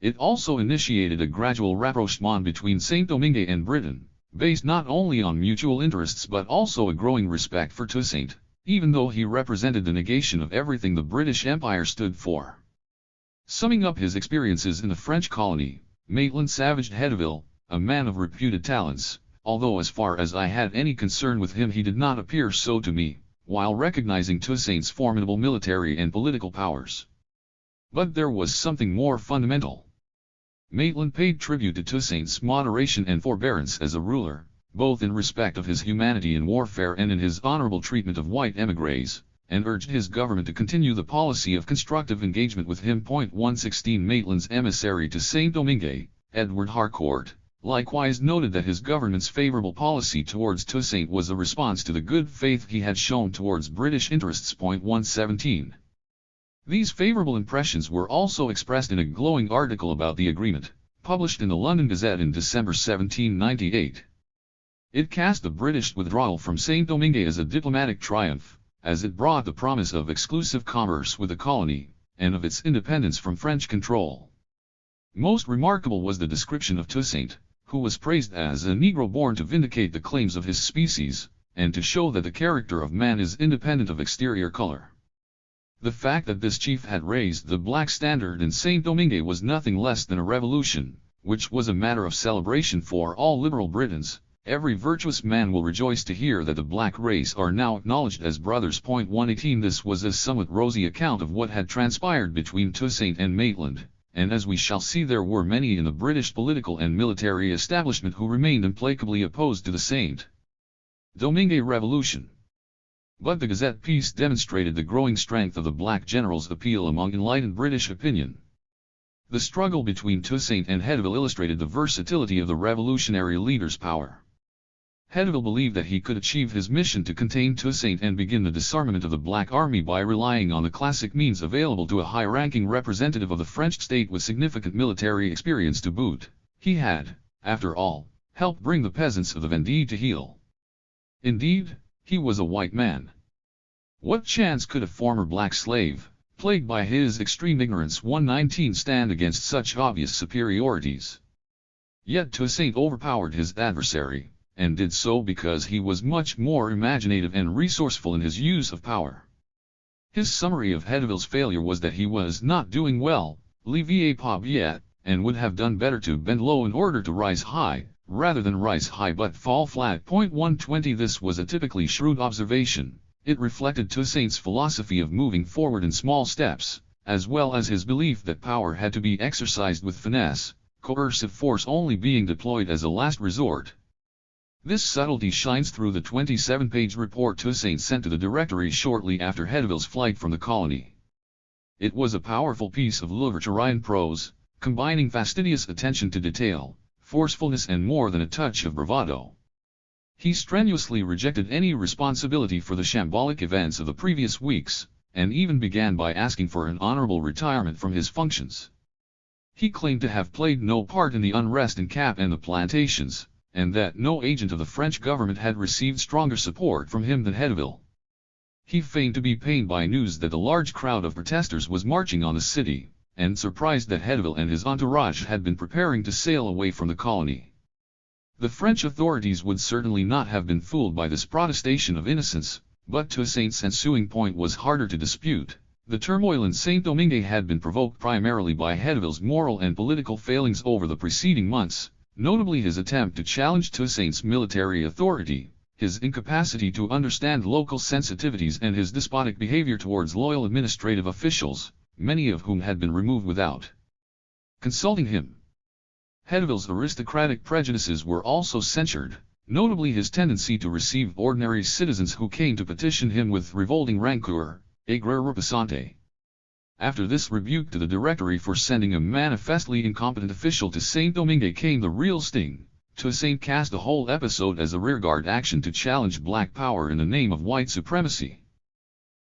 It also initiated a gradual rapprochement between Saint-Domingue and Britain, based not only on mutual interests but also a growing respect for Toussaint, even though he represented the negation of everything the British Empire stood for. Summing up his experiences in the French colony, Maitland savaged Hedeville, a man of reputed talents, although as far as I had any concern with him he did not appear so to me, while recognizing Toussaint's formidable military and political powers. But there was something more fundamental. Maitland paid tribute to Toussaint's moderation and forbearance as a ruler, both in respect of his humanity in warfare and in his honorable treatment of white émigrés, and urged his government to continue the policy of constructive engagement with him. 116 Maitland's emissary to Saint-Domingue, Edward Harcourt, likewise noted that his government's favorable policy towards Toussaint was a response to the good faith he had shown towards British interests. 117. These favorable impressions were also expressed in a glowing article about the agreement, published in the London Gazette in December 1798. It cast the British withdrawal from Saint-Domingue as a diplomatic triumph, as it brought the promise of exclusive commerce with the colony, and of its independence from French control. Most remarkable was the description of Toussaint, who was praised as a Negro born to vindicate the claims of his species, and to show that the character of man is independent of exterior color. The fact that this chief had raised the black standard in Saint-Domingue was nothing less than a revolution, which was a matter of celebration for all liberal Britons. Every virtuous man will rejoice to hear that the black race are now acknowledged as brothers. 118 This was a somewhat rosy account of what had transpired between Toussaint and Maitland, and as we shall see there were many in the British political and military establishment who remained implacably opposed to the Saint-Domingue Revolution. But the Gazette piece demonstrated the growing strength of the black general's appeal among enlightened British opinion. The struggle between Toussaint and Hauteville illustrated the versatility of the revolutionary leader's power. Hauteville believed that he could achieve his mission to contain Toussaint and begin the disarmament of the Black Army by relying on the classic means available to a high-ranking representative of the French state with significant military experience to boot. He had, after all, helped bring the peasants of the Vendée to heel. Indeed, he was a white man. What chance could a former black slave, plagued by his extreme ignorance, 119 stand against such obvious superiorities? Yet Toussaint overpowered his adversary, and did so because he was much more imaginative and resourceful in his use of power. His summary of Hauteville's failure was that he was not doing well, levier pas bien, and would have done better to bend low in order to rise high, rather than rise high but fall flat. 120 This was a typically shrewd observation. It reflected Toussaint's philosophy of moving forward in small steps, as well as his belief that power had to be exercised with finesse, coercive force only being deployed as a last resort. This subtlety shines through the 27-page report Toussaint sent to the Directory shortly after Hauteville's flight from the colony. It was a powerful piece of Louverturian prose, combining fastidious attention to detail, forcefulness and more than a touch of bravado. He strenuously rejected any responsibility for the shambolic events of the previous weeks, and even began by asking for an honorable retirement from his functions. He claimed to have played no part in the unrest in Cap and the plantations, and that no agent of the French government had received stronger support from him than Hauteville. He feigned to be pained by news that a large crowd of protesters was marching on the city, and surprised that Hauteville and his entourage had been preparing to sail away from the colony. The French authorities would certainly not have been fooled by this protestation of innocence, but Toussaint's ensuing point was harder to dispute. The turmoil in Saint-Domingue had been provoked primarily by Hauteville's moral and political failings over the preceding months, notably his attempt to challenge Toussaint's military authority, his incapacity to understand local sensitivities and his despotic behavior towards loyal administrative officials, many of whom had been removed without consulting him. Hauteville's aristocratic prejudices were also censured, notably his tendency to receive ordinary citizens who came to petition him with revolting rancor, aigre repussante. After this rebuke to the Directory for sending a manifestly incompetent official to Saint-Domingue came the real sting. Toussaint cast the whole episode as a rearguard action to challenge black power in the name of white supremacy.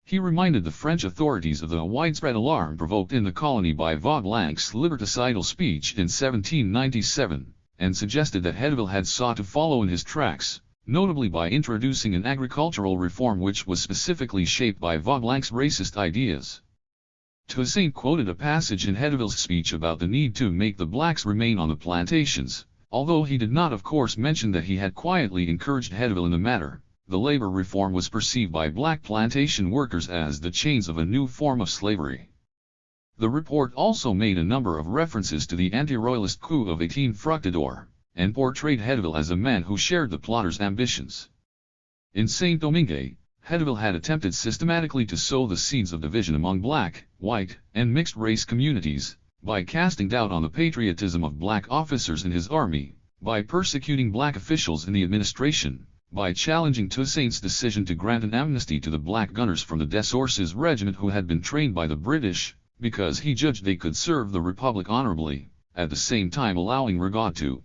He reminded the French authorities of the widespread alarm provoked in the colony by Vaublanc's liberticidal speech in 1797, and suggested that Hauteville had sought to follow in his tracks, notably by introducing an agricultural reform which was specifically shaped by Vaublanc's racist ideas. Toussaint quoted a passage in Hauteville's speech about the need to make the blacks remain on the plantations, although he did not of course mention that he had quietly encouraged Hauteville in the matter. The labor reform was perceived by black plantation workers as the chains of a new form of slavery. The report also made a number of references to the anti-royalist coup of 18 Fructidor, and portrayed Hauteville as a man who shared the plotters' ambitions. In Saint-Domingue, Hauteville had attempted systematically to sow the seeds of division among black, white, and mixed-race communities, by casting doubt on the patriotism of black officers in his army, by persecuting black officials in the administration, by challenging Toussaint's decision to grant an amnesty to the black gunners from the Desources regiment who had been trained by the British, because he judged they could serve the Republic honorably, at the same time allowing Rigaud to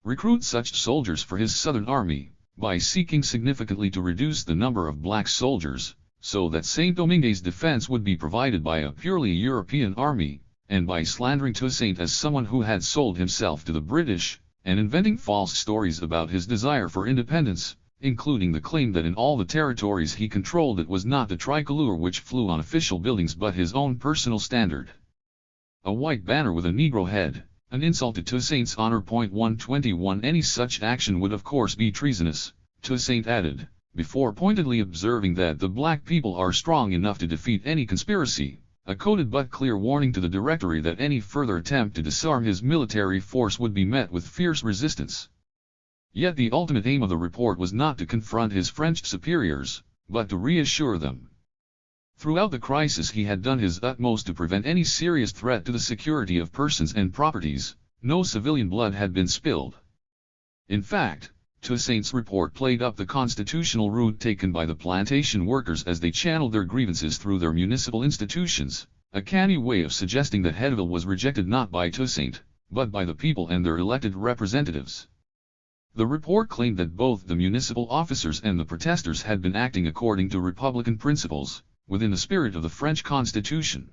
recruit such soldiers for his southern army, by seeking significantly to reduce the number of black soldiers, so that Saint-Domingue's defense would be provided by a purely European army, and by slandering Toussaint as someone who had sold himself to the British, and inventing false stories about his desire for independence, including the claim that in all the territories he controlled it was not the tricolor which flew on official buildings but his own personal standard. a white banner with a Negro head, an insult to Toussaint's honor. 121 Any such action would of course be treasonous, Toussaint added, before pointedly observing that the black people are strong enough to defeat any conspiracy, a coded but clear warning to the Directory that any further attempt to disarm his military force would be met with fierce resistance. Yet the ultimate aim of the report was not to confront his French superiors, but to reassure them. Throughout the crisis he had done his utmost to prevent any serious threat to the security of persons and properties. No civilian blood had been spilled. In fact, Toussaint's report played up the constitutional route taken by the plantation workers as they channeled their grievances through their municipal institutions, a canny way of suggesting that Hauteville was rejected not by Toussaint, but by the people and their elected representatives. The report claimed that both the municipal officers and the protesters had been acting according to Republican principles, within the spirit of the French Constitution.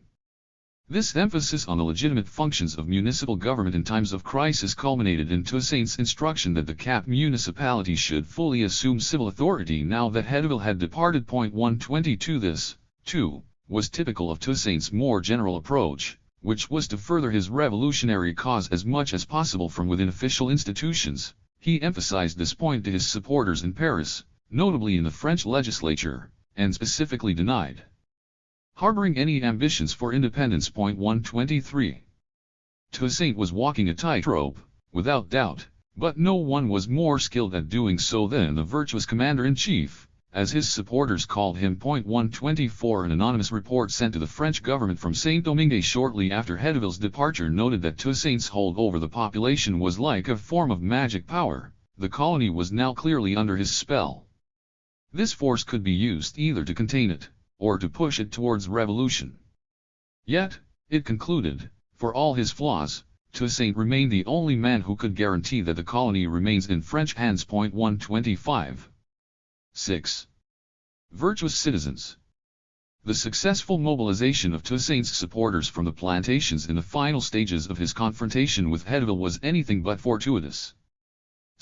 This emphasis on the legitimate functions of municipal government in times of crisis culminated in Toussaint's instruction that the Cap municipality should fully assume civil authority now that Hauteville had departed. 122 This, too, was typical of Toussaint's more general approach, which was to further his revolutionary cause as much as possible from within official institutions. He emphasized this point to his supporters in Paris, notably in the French legislature, and specifically denied harboring any ambitions for independence. 123. Toussaint was walking a tightrope, without doubt, but no one was more skilled at doing so than the virtuous commander-in-chief, as his supporters called him. 124 An anonymous report sent to the French government from Saint-Domingue shortly after Hauteville's departure noted that Toussaint's hold over the population was like a form of magic power. The colony was now clearly under his spell. This force could be used either to contain it, or to push it towards revolution. Yet, it concluded, for all his flaws, Toussaint remained the only man who could guarantee that the colony remains in French hands. 125. 6. Virtuous citizens. The successful mobilization of Toussaint's supporters from the plantations in the final stages of his confrontation with Hauteville was anything but fortuitous.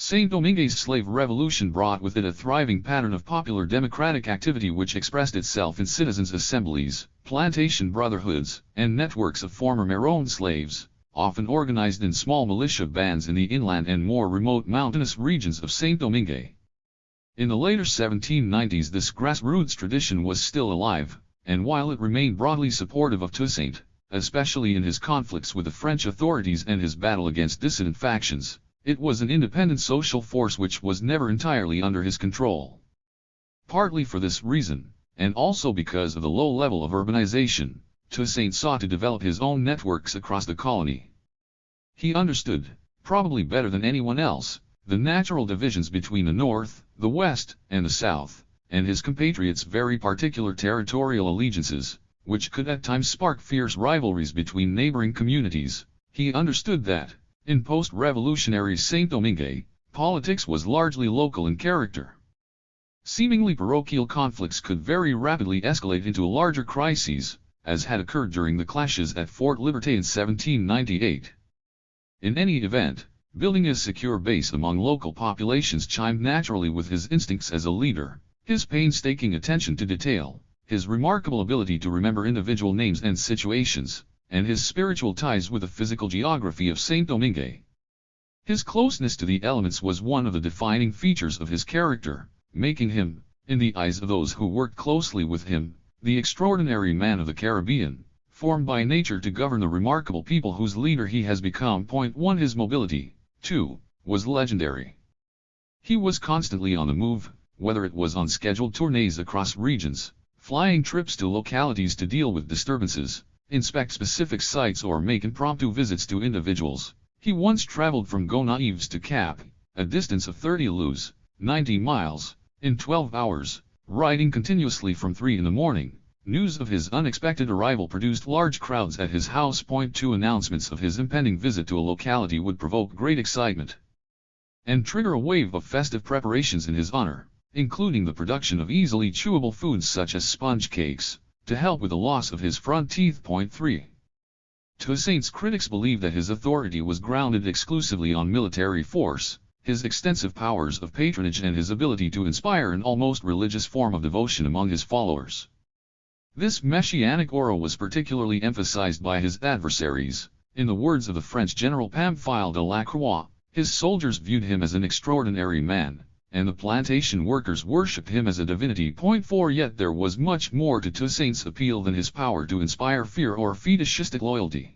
Saint-Domingue's slave revolution brought with it a thriving pattern of popular democratic activity which expressed itself in citizens' assemblies, plantation brotherhoods, and networks of former Maroon slaves, often organized in small militia bands in the inland and more remote mountainous regions of Saint-Domingue. In the later 1790s this grassroots tradition was still alive, and while it remained broadly supportive of Toussaint, especially in his conflicts with the French authorities and his battle against dissident factions, it was an independent social force which was never entirely under his control. Partly for this reason, and also because of the low level of urbanization, Toussaint sought to develop his own networks across the colony. He understood, probably better than anyone else, the natural divisions between the North, the West, and the South, and his compatriots' very particular territorial allegiances, which could at times spark fierce rivalries between neighboring communities. He understood that, in post-revolutionary Saint-Domingue, politics was largely local in character. Seemingly parochial conflicts could very rapidly escalate into larger crises, as had occurred during the clashes at Fort Liberté in 1798. In any event, building a secure base among local populations chimed naturally with his instincts as a leader, his painstaking attention to detail, his remarkable ability to remember individual names and situations, and his spiritual ties with the physical geography of Saint-Domingue. His closeness to the elements was one of the defining features of his character, making him, in the eyes of those who worked closely with him, the extraordinary man of the Caribbean, formed by nature to govern the remarkable people whose leader he has become. 1 His mobility, too, was legendary. He was constantly on the move, whether it was on scheduled tourneys across regions, flying trips to localities to deal with disturbances, inspect specific sites or make impromptu visits to individuals. He once traveled from Gonaives to Cap, a distance of 30 lieues, 90 miles, in 12 hours, riding continuously from 3 in the morning. News of his unexpected arrival produced large crowds at his house. 2 Announcements of his impending visit to a locality would provoke great excitement and trigger a wave of festive preparations in his honor, including the production of easily chewable foods such as sponge cakes, to help with the loss of his front teeth. 3. Toussaint's critics believed that his authority was grounded exclusively on military force, his extensive powers of patronage and his ability to inspire an almost religious form of devotion among his followers. This messianic aura was particularly emphasized by his adversaries. In the words of the French general Pamphile de la Croix, his soldiers viewed him as an extraordinary man, and the plantation workers worshipped him as a divinity. 4 Yet there was much more to Toussaint's appeal than his power to inspire fear or fetishistic loyalty.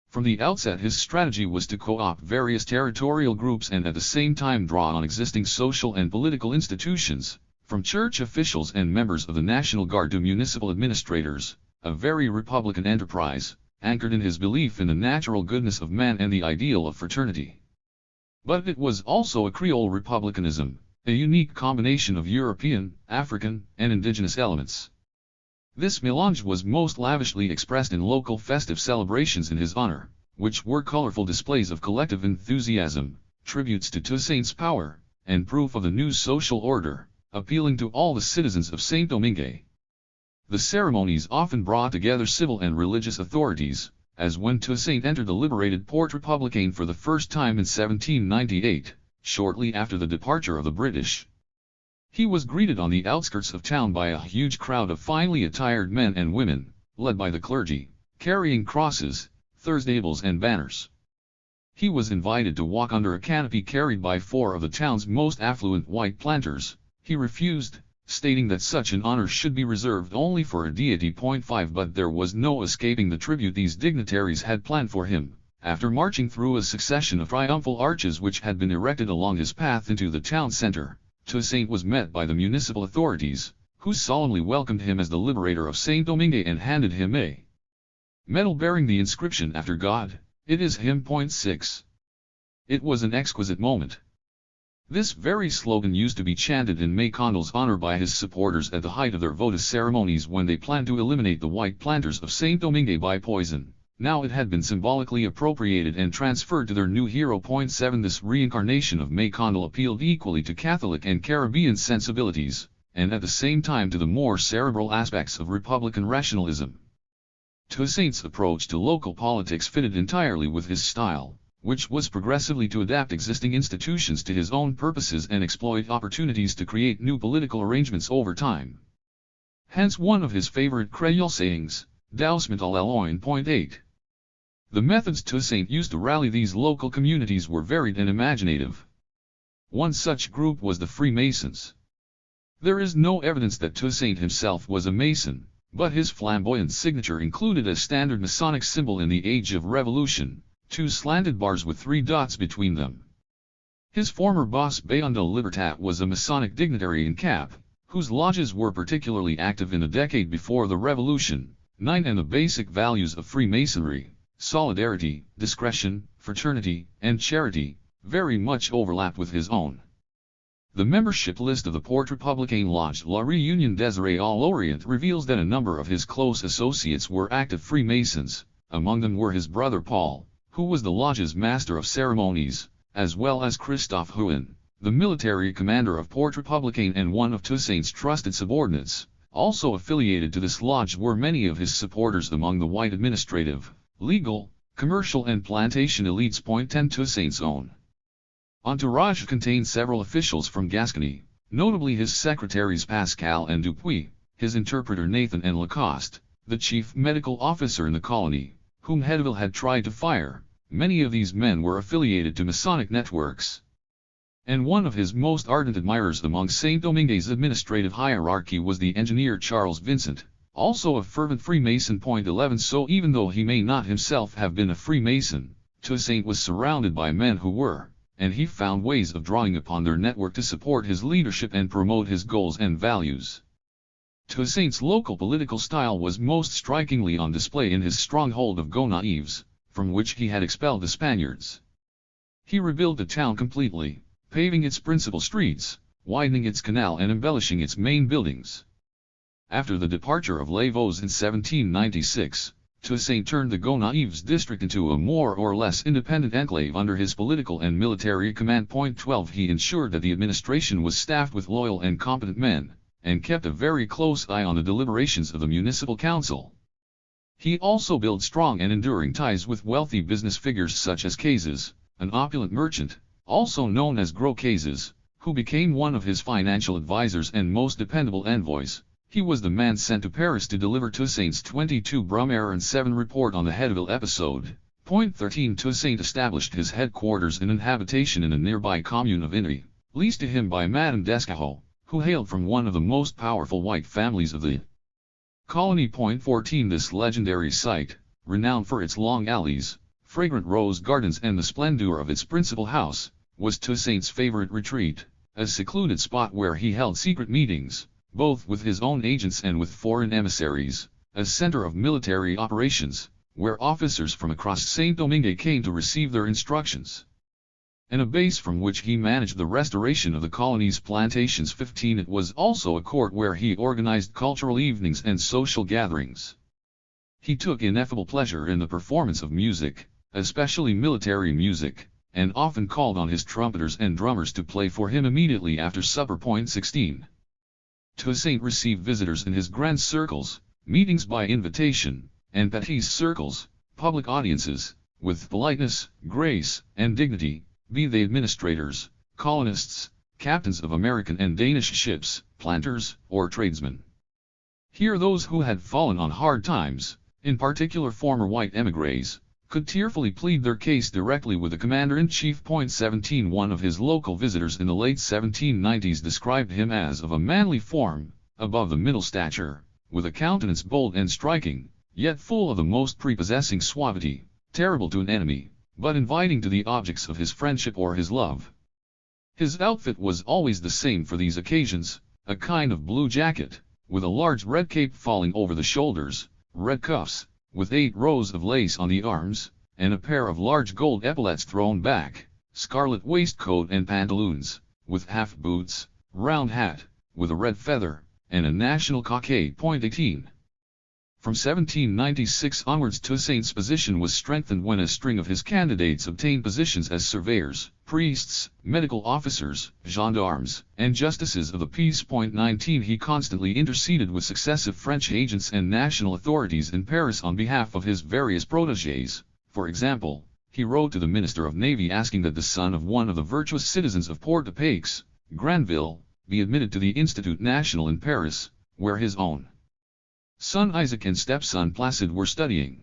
From the outset his strategy was to co-opt various territorial groups and at the same time draw on existing social and political institutions, from church officials and members of the National Guard to municipal administrators, a very republican enterprise, anchored in his belief in the natural goodness of man and the ideal of fraternity. But it was also a Creole republicanism, a unique combination of European, African, and indigenous elements. This mélange was most lavishly expressed in local festive celebrations in his honor, which were colorful displays of collective enthusiasm, tributes to Toussaint's power, and proof of the new social order, appealing to all the citizens of Saint-Domingue. The ceremonies often brought together civil and religious authorities, as when Toussaint entered the liberated Port Républicain for the first time in 1798, shortly after the departure of the British. He was greeted on the outskirts of town by a huge crowd of finely attired men and women, led by the clergy, carrying crosses, thirstables and banners. He was invited to walk under a canopy carried by 4 of the town's most affluent white planters. He refused, stating that such an honor should be reserved only for a deity. 5 But there was no escaping the tribute these dignitaries had planned for him. After marching through a succession of triumphal arches which had been erected along his path into the town center, Toussaint was met by the municipal authorities, who solemnly welcomed him as the liberator of Saint-Domingue and handed him a medal bearing the inscription "After God, it is Him." 6. It was an exquisite moment. This very slogan used to be chanted in Macondal's honor by his supporters at the height of their votive ceremonies when they planned to eliminate the white planters of Saint-Domingue by poison. Now it had been symbolically appropriated and transferred to their new hero. 7 This reincarnation of Macondal appealed equally to Catholic and Caribbean sensibilities, and at the same time to the more cerebral aspects of republican rationalism. Toussaint's approach to local politics fitted entirely with his style, which was progressively to adapt existing institutions to his own purposes and exploit opportunities to create new political arrangements over time. Hence one of his favorite Creole sayings, "Doucement à l'éloigne." 8. The methods Toussaint used to rally these local communities were varied and imaginative. One such group was the Freemasons. There is no evidence that Toussaint himself was a Mason, but his flamboyant signature included a standard Masonic symbol in the Age of Revolution, 2 slanted bars with 3 dots between them. His former boss Bayon de Libertat was a Masonic dignitary in Cap, whose lodges were particularly active in the decade before the Revolution. 9 And the basic values of Freemasonry, solidarity, discretion, fraternity, and charity, very much overlapped with his own. The membership list of the Port Républicain Lodge La Réunion Désirée à l'Orient reveals that a number of his close associates were active Freemasons. Among them were his brother Paul, who was the lodge's master of ceremonies, as well as Christophe Huon, the military commander of Port Républicain and one of Toussaint's trusted subordinates. Also affiliated to this lodge were many of his supporters among the white administrative, legal, commercial and plantation elites. 10 Toussaint's own entourage contained several officials from Gascony, notably his secretaries Pascal and Dupuis, his interpreter Nathan and Lacoste, the chief medical officer in the colony, whom Hedeville had tried to fire. Many of these men were affiliated to Masonic networks. And one of his most ardent admirers among Saint-Domingue's administrative hierarchy was the engineer Charles Vincent, also a fervent Freemason. 11 So even though he may not himself have been a Freemason, Toussaint was surrounded by men who were, and he found ways of drawing upon their network to support his leadership and promote his goals and values. Toussaint's local political style was most strikingly on display in his stronghold of Gonaives, from which he had expelled the Spaniards. He rebuilt the town completely, paving its principal streets, widening its canal and embellishing its main buildings. After the departure of Les Vosges in 1796, Toussaint turned the Gonaives district into a more or less independent enclave under his political and military command. 12 He ensured that the administration was staffed with loyal and competent men, and kept a very close eye on the deliberations of the municipal council. He also built strong and enduring ties with wealthy business figures such as Cazes, an opulent merchant, also known as Gros Cazes, who became one of his financial advisors and most dependable envoys. He was the man sent to Paris to deliver Toussaint's 22 Brumaire and 7 report on the Headeville episode. Point 13 Toussaint established his headquarters in an habitation in a nearby commune of Inry, leased to him by Madame d'Escaut, who hailed from one of the most powerful white families of the colony. Point 14 This legendary site, renowned for its long alleys, fragrant rose gardens and the splendor of its principal house, was Toussaint's favorite retreat, a secluded spot where he held secret meetings, both with his own agents and with foreign emissaries, a center of military operations, where officers from across Saint-Domingue came to receive their instructions, and a base from which he managed the restoration of the colony's plantations. 15 It was also a court where he organized cultural evenings and social gatherings. He took ineffable pleasure in the performance of music, especially military music, and often called on his trumpeters and drummers to play for him immediately after supper. Point 16 Toussaint received visitors in his grand circles, meetings by invitation, and petits circles, public audiences, with politeness, grace, and dignity, be they administrators, colonists, captains of American and Danish ships, planters, or tradesmen. Here those who had fallen on hard times, in particular former white émigrés, could tearfully plead their case directly with the commander-in-chief. Point 17 One of his local visitors in the late 1790s described him as of a manly form, above the middle stature, with a countenance bold and striking, yet full of the most prepossessing suavity, terrible to an enemy, but inviting to the objects of his friendship or his love. His outfit was always the same for these occasions, a kind of blue jacket, with a large red cape falling over the shoulders, red cuffs, with 8 rows of lace on the arms, and a pair of large gold epaulettes thrown back, scarlet waistcoat and pantaloons, with half boots, round hat, with a red feather, and a national cockade. Point 18 From 1796 onwards Toussaint's position was strengthened when a string of his candidates obtained positions as surveyors, priests, medical officers, gendarmes, and justices of the peace. Point 19 He constantly interceded with successive French agents and national authorities in Paris on behalf of his various protégés. For example, he wrote to the Minister of Navy asking that the son of one of the virtuous citizens of Port-de-Paix, Granville, be admitted to the Institut National in Paris, where his own son Isaac and stepson Placide were studying.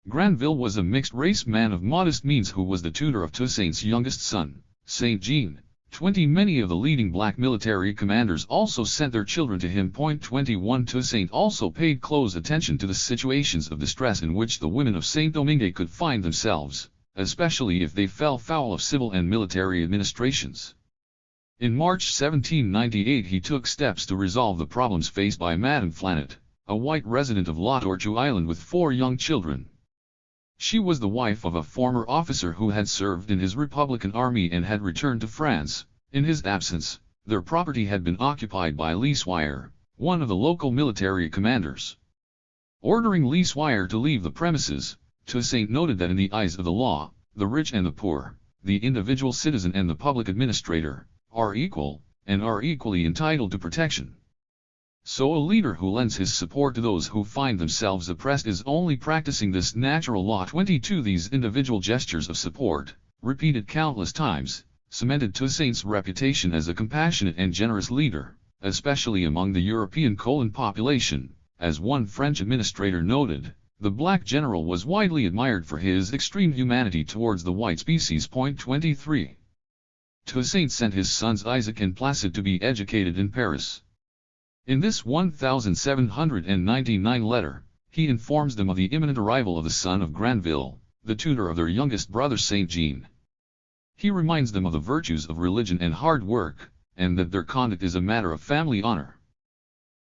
Granville was a mixed-race man of modest means who was the tutor of Toussaint's youngest son, Saint Jean. 20 Many of the leading black military commanders also sent their children to him. Point 21 Toussaint also paid close attention to the situations of distress in which the women of Saint-Domingue could find themselves, especially if they fell foul of civil and military administrations. In March 1798 he took steps to resolve the problems faced by Madame Flannat, a white resident of La Tortue Island with 4 young children. She was the wife of a former officer who had served in his Republican army and had returned to France. In his absence, their property had been occupied by Leeswire, one of the local military commanders. Ordering Leeswire to leave the premises, Toussaint noted that in the eyes of the law, the rich and the poor, the individual citizen and the public administrator, are equal, and are equally entitled to protection. So a leader who lends his support to those who find themselves oppressed is only practicing this natural law. 22 These individual gestures of support, repeated countless times, cemented Toussaint's reputation as a compassionate and generous leader, especially among the European colon population. As one French administrator noted, the black general was widely admired for his extreme humanity towards the white species. Point 23 Toussaint sent his sons Isaac and Placide to be educated in Paris. In this 1799 letter, he informs them of the imminent arrival of the son of Granville, the tutor of their youngest brother Saint Jean. He reminds them of the virtues of religion and hard work, and that their conduct is a matter of family honor.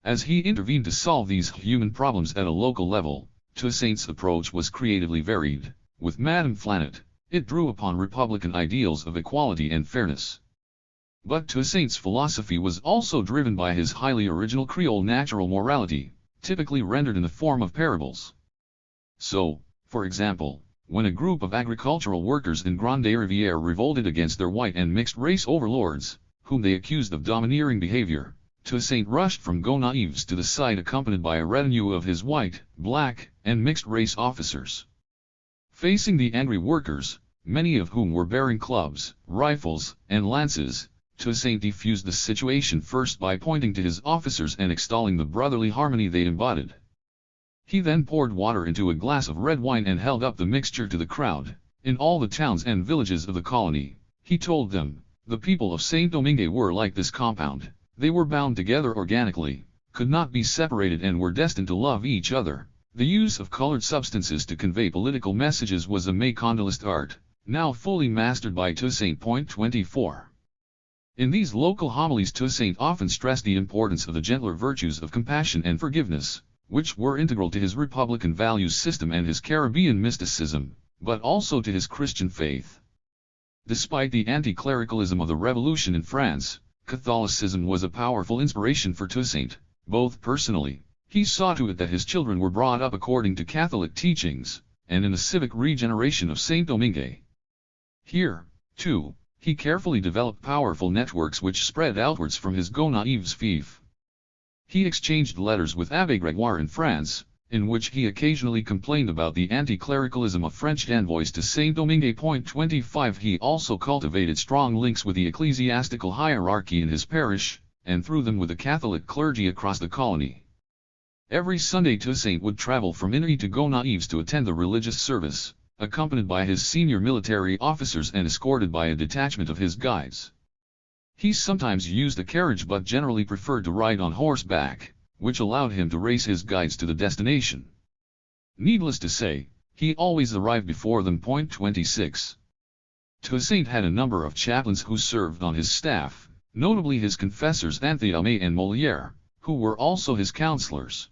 As he intervened to solve these human problems at a local level, Toussaint's approach was creatively varied. With Madame Flannat, it drew upon Republican ideals of equality and fairness. But Toussaint's philosophy was also driven by his highly original Creole natural morality, typically rendered in the form of parables. So, for example, when a group of agricultural workers in Grande Rivière revolted against their white and mixed-race overlords, whom they accused of domineering behavior, Toussaint rushed from Gonaives to the site accompanied by a retinue of his white, black, and mixed-race officers. Facing the angry workers, many of whom were bearing clubs, rifles, and lances, Toussaint defused the situation first by pointing to his officers and extolling the brotherly harmony they embodied. He then poured water into a glass of red wine and held up the mixture to the crowd. In all the towns and villages of the colony, he told them, the people of Saint-Domingue were like this compound. They were bound together organically, could not be separated and were destined to love each other. The use of colored substances to convey political messages was a Macondalist art, now fully mastered by Toussaint. 24. In these local homilies Toussaint often stressed the importance of the gentler virtues of compassion and forgiveness, which were integral to his Republican values system and his Caribbean mysticism, but also to his Christian faith. Despite the anti-clericalism of the Revolution in France, Catholicism was a powerful inspiration for Toussaint. Both personally, he saw to it that his children were brought up according to Catholic teachings, and in the civic regeneration of Saint-Domingue. Here, too, he carefully developed powerful networks which spread outwards from his Gonaives fief. He exchanged letters with Abbé Gregoire in France, in which he occasionally complained about the anti-clericalism of French envoys to Saint-Domingue. 25. He also cultivated strong links with the ecclesiastical hierarchy in his parish, and through them with the Catholic clergy across the colony. Every Sunday Toussaint would travel from Inri to Gonaives to attend the religious service, accompanied by his senior military officers and escorted by a detachment of his guides. He sometimes used a carriage but generally preferred to ride on horseback, which allowed him to race his guides to the destination. Needless to say, he always arrived before them. 26. Toussaint had a number of chaplains who served on his staff, notably his confessors Anthiame and Molière, who were also his counselors.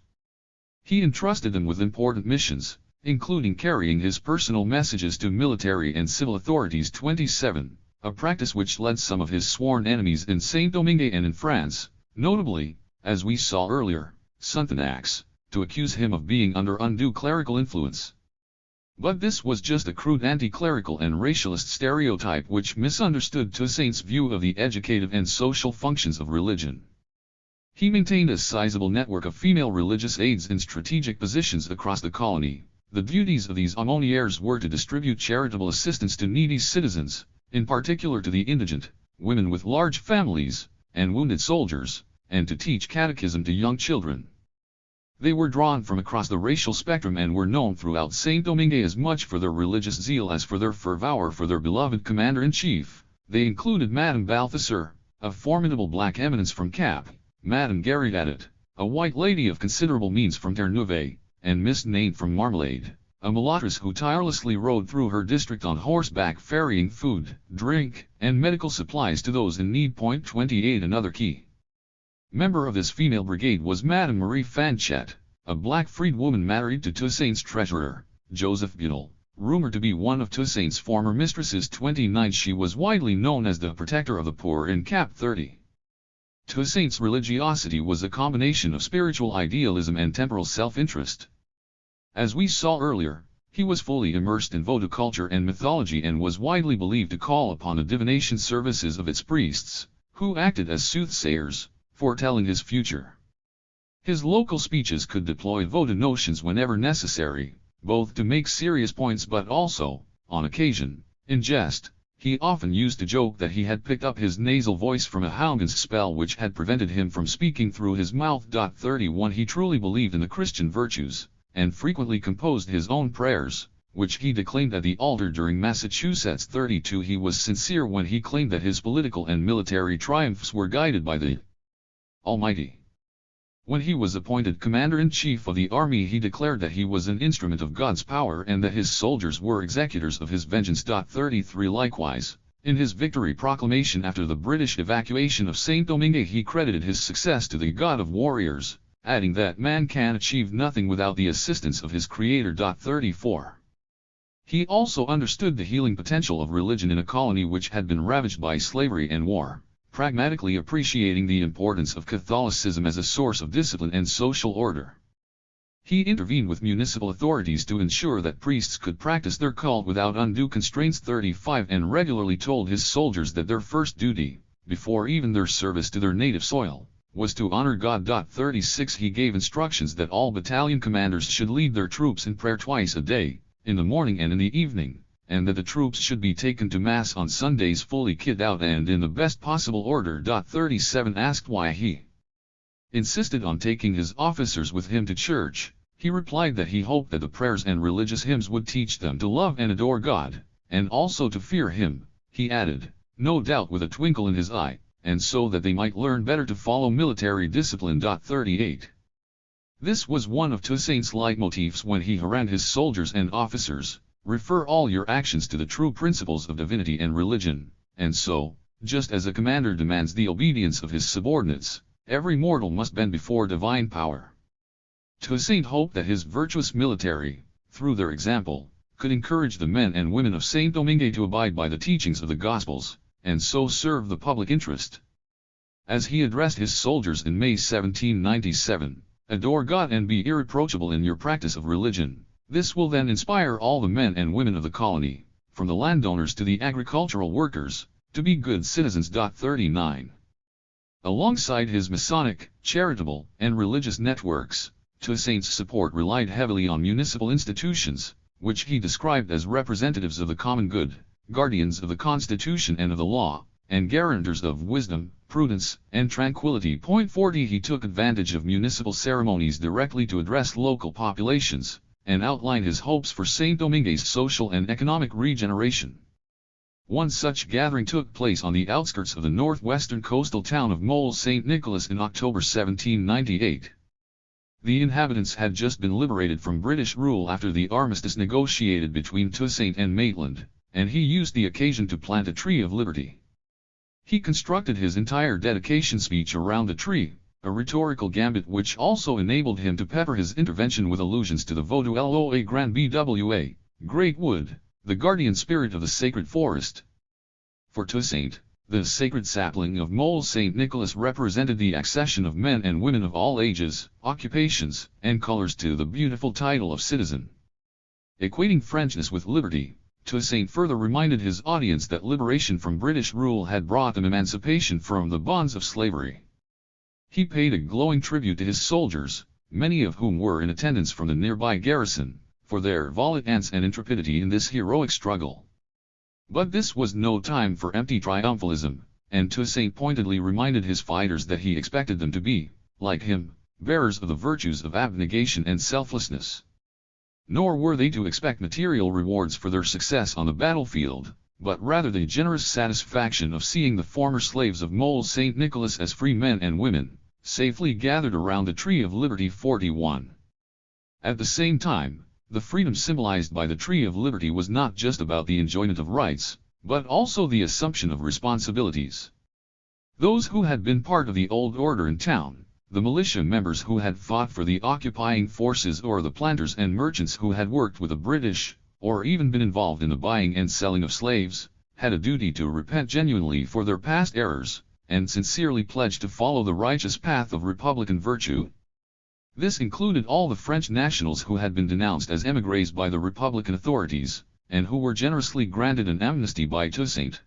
He entrusted them with important missions, including carrying his personal messages to military and civil authorities. 27. A practice which led some of his sworn enemies in Saint-Domingue and in France, notably, as we saw earlier, Sonthonax, to accuse him of being under undue clerical influence. But this was just a crude anti-clerical and racialist stereotype which misunderstood Toussaint's view of the educative and social functions of religion. He maintained a sizable network of female religious aides in strategic positions across the colony. The duties of these aumônières were to distribute charitable assistance to needy citizens, in particular to the indigent, women with large families, and wounded soldiers, and to teach catechism to young children. They were drawn from across the racial spectrum and were known throughout Saint-Domingue as much for their religious zeal as for their fervor for their beloved commander-in-chief. They included Madame Balthasar, a formidable black eminence from Cap, Madame Garrigadet, a white lady of considerable means from Terre-Neuve, and Miss Nain from Marmalade, a mulattress who tirelessly rode through her district on horseback ferrying food, drink, and medical supplies to those in need. 28. Another key member of this female brigade was Madame Marie Fanchette, a black freedwoman married to Toussaint's treasurer, Joseph Goodall, rumored to be one of Toussaint's former mistresses. 29. She was widely known as the protector of the poor in Cap 30. Toussaint's religiosity was a combination of spiritual idealism and temporal self-interest. As we saw earlier, he was fully immersed in Vodou culture and mythology and was widely believed to call upon the divination services of its priests, who acted as soothsayers, foretelling his future. His local speeches could deploy Vodou notions whenever necessary, both to make serious points but also, on occasion, in jest. He often used to joke that he had picked up his nasal voice from a Houngan's spell which had prevented him from speaking through his mouth. 31. He truly believed in the Christian virtues, and frequently composed his own prayers, which he declaimed at the altar during Massachusetts. 32. He was sincere when he claimed that his political and military triumphs were guided by the Almighty. When he was appointed commander-in-chief of the army he declared that he was an instrument of God's power and that his soldiers were executors of his vengeance. 33. Likewise, in his victory proclamation after the British evacuation of Saint-Domingue he credited his success to the God of warriors, adding that man can achieve nothing without the assistance of his Creator. 34. He also understood the healing potential of religion in a colony which had been ravaged by slavery and war, pragmatically appreciating the importance of Catholicism as a source of discipline and social order. He intervened with municipal authorities to ensure that priests could practice their cult without undue constraints. 35. And regularly told his soldiers that their first duty, before even their service to their native soil, was to honor God. 36. He gave instructions that all battalion commanders should lead their troops in prayer twice a day, in the morning and in the evening, and that the troops should be taken to Mass on Sundays fully kitted out and in the best possible order. 37 Asked why he insisted on taking his officers with him to church, he replied that he hoped that the prayers and religious hymns would teach them to love and adore God, and also to fear Him, he added, no doubt with a twinkle in his eye, and so that they might learn better to follow military discipline. 38. This was one of Toussaint's leitmotifs when he harangued his soldiers and officers: refer all your actions to the true principles of divinity and religion, and so, just as a commander demands the obedience of his subordinates, every mortal must bend before divine power. Toussaint hoped that his virtuous military, through their example, could encourage the men and women of Saint-Domingue to abide by the teachings of the Gospels, and so serve the public interest. As he addressed his soldiers in May 1797, adore God and be irreproachable in your practice of religion. This will then inspire all the men and women of the colony, from the landowners to the agricultural workers, to be good citizens. 39. Alongside his Masonic, charitable, and religious networks, Toussaint's support relied heavily on municipal institutions, which he described as representatives of the common good, guardians of the Constitution and of the law, and guarantors of wisdom, prudence, and tranquility. 40 He took advantage of municipal ceremonies directly to address local populations, and outline his hopes for Saint-Domingue's social and economic regeneration. One such gathering took place on the outskirts of the northwestern coastal town of Mole St. Nicholas in October 1798. The inhabitants had just been liberated from British rule after the armistice negotiated between Toussaint and Maitland, and he used the occasion to plant a tree of liberty. He constructed his entire dedication speech around the tree, a rhetorical gambit which also enabled him to pepper his intervention with allusions to the Vodou Loa Grand Bwa, Great Wood, the guardian spirit of the sacred forest. For Toussaint, the sacred sapling of Mole St. Nicholas represented the accession of men and women of all ages, occupations, and colors to the beautiful title of citizen. Equating Frenchness with liberty, Toussaint further reminded his audience that liberation from British rule had brought them emancipation from the bonds of slavery. He paid a glowing tribute to his soldiers, many of whom were in attendance from the nearby garrison, for their valiance and intrepidity in this heroic struggle. But this was no time for empty triumphalism, and Toussaint pointedly reminded his fighters that he expected them to be, like him, bearers of the virtues of abnegation and selflessness. Nor were they to expect material rewards for their success on the battlefield, but rather the generous satisfaction of seeing the former slaves of Mole St. Nicholas as free men and women, safely gathered around the Tree of Liberty. 41. At the same time, the freedom symbolized by the Tree of Liberty was not just about the enjoyment of rights, but also the assumption of responsibilities. Those who had been part of the old order in town, the militia members who had fought for the occupying forces, or the planters and merchants who had worked with the British, or even been involved in the buying and selling of slaves, had a duty to repent genuinely for their past errors, and sincerely pledge to follow the righteous path of republican virtue. This included all the French nationals who had been denounced as émigrés by the republican authorities, and who were generously granted an amnesty by Toussaint.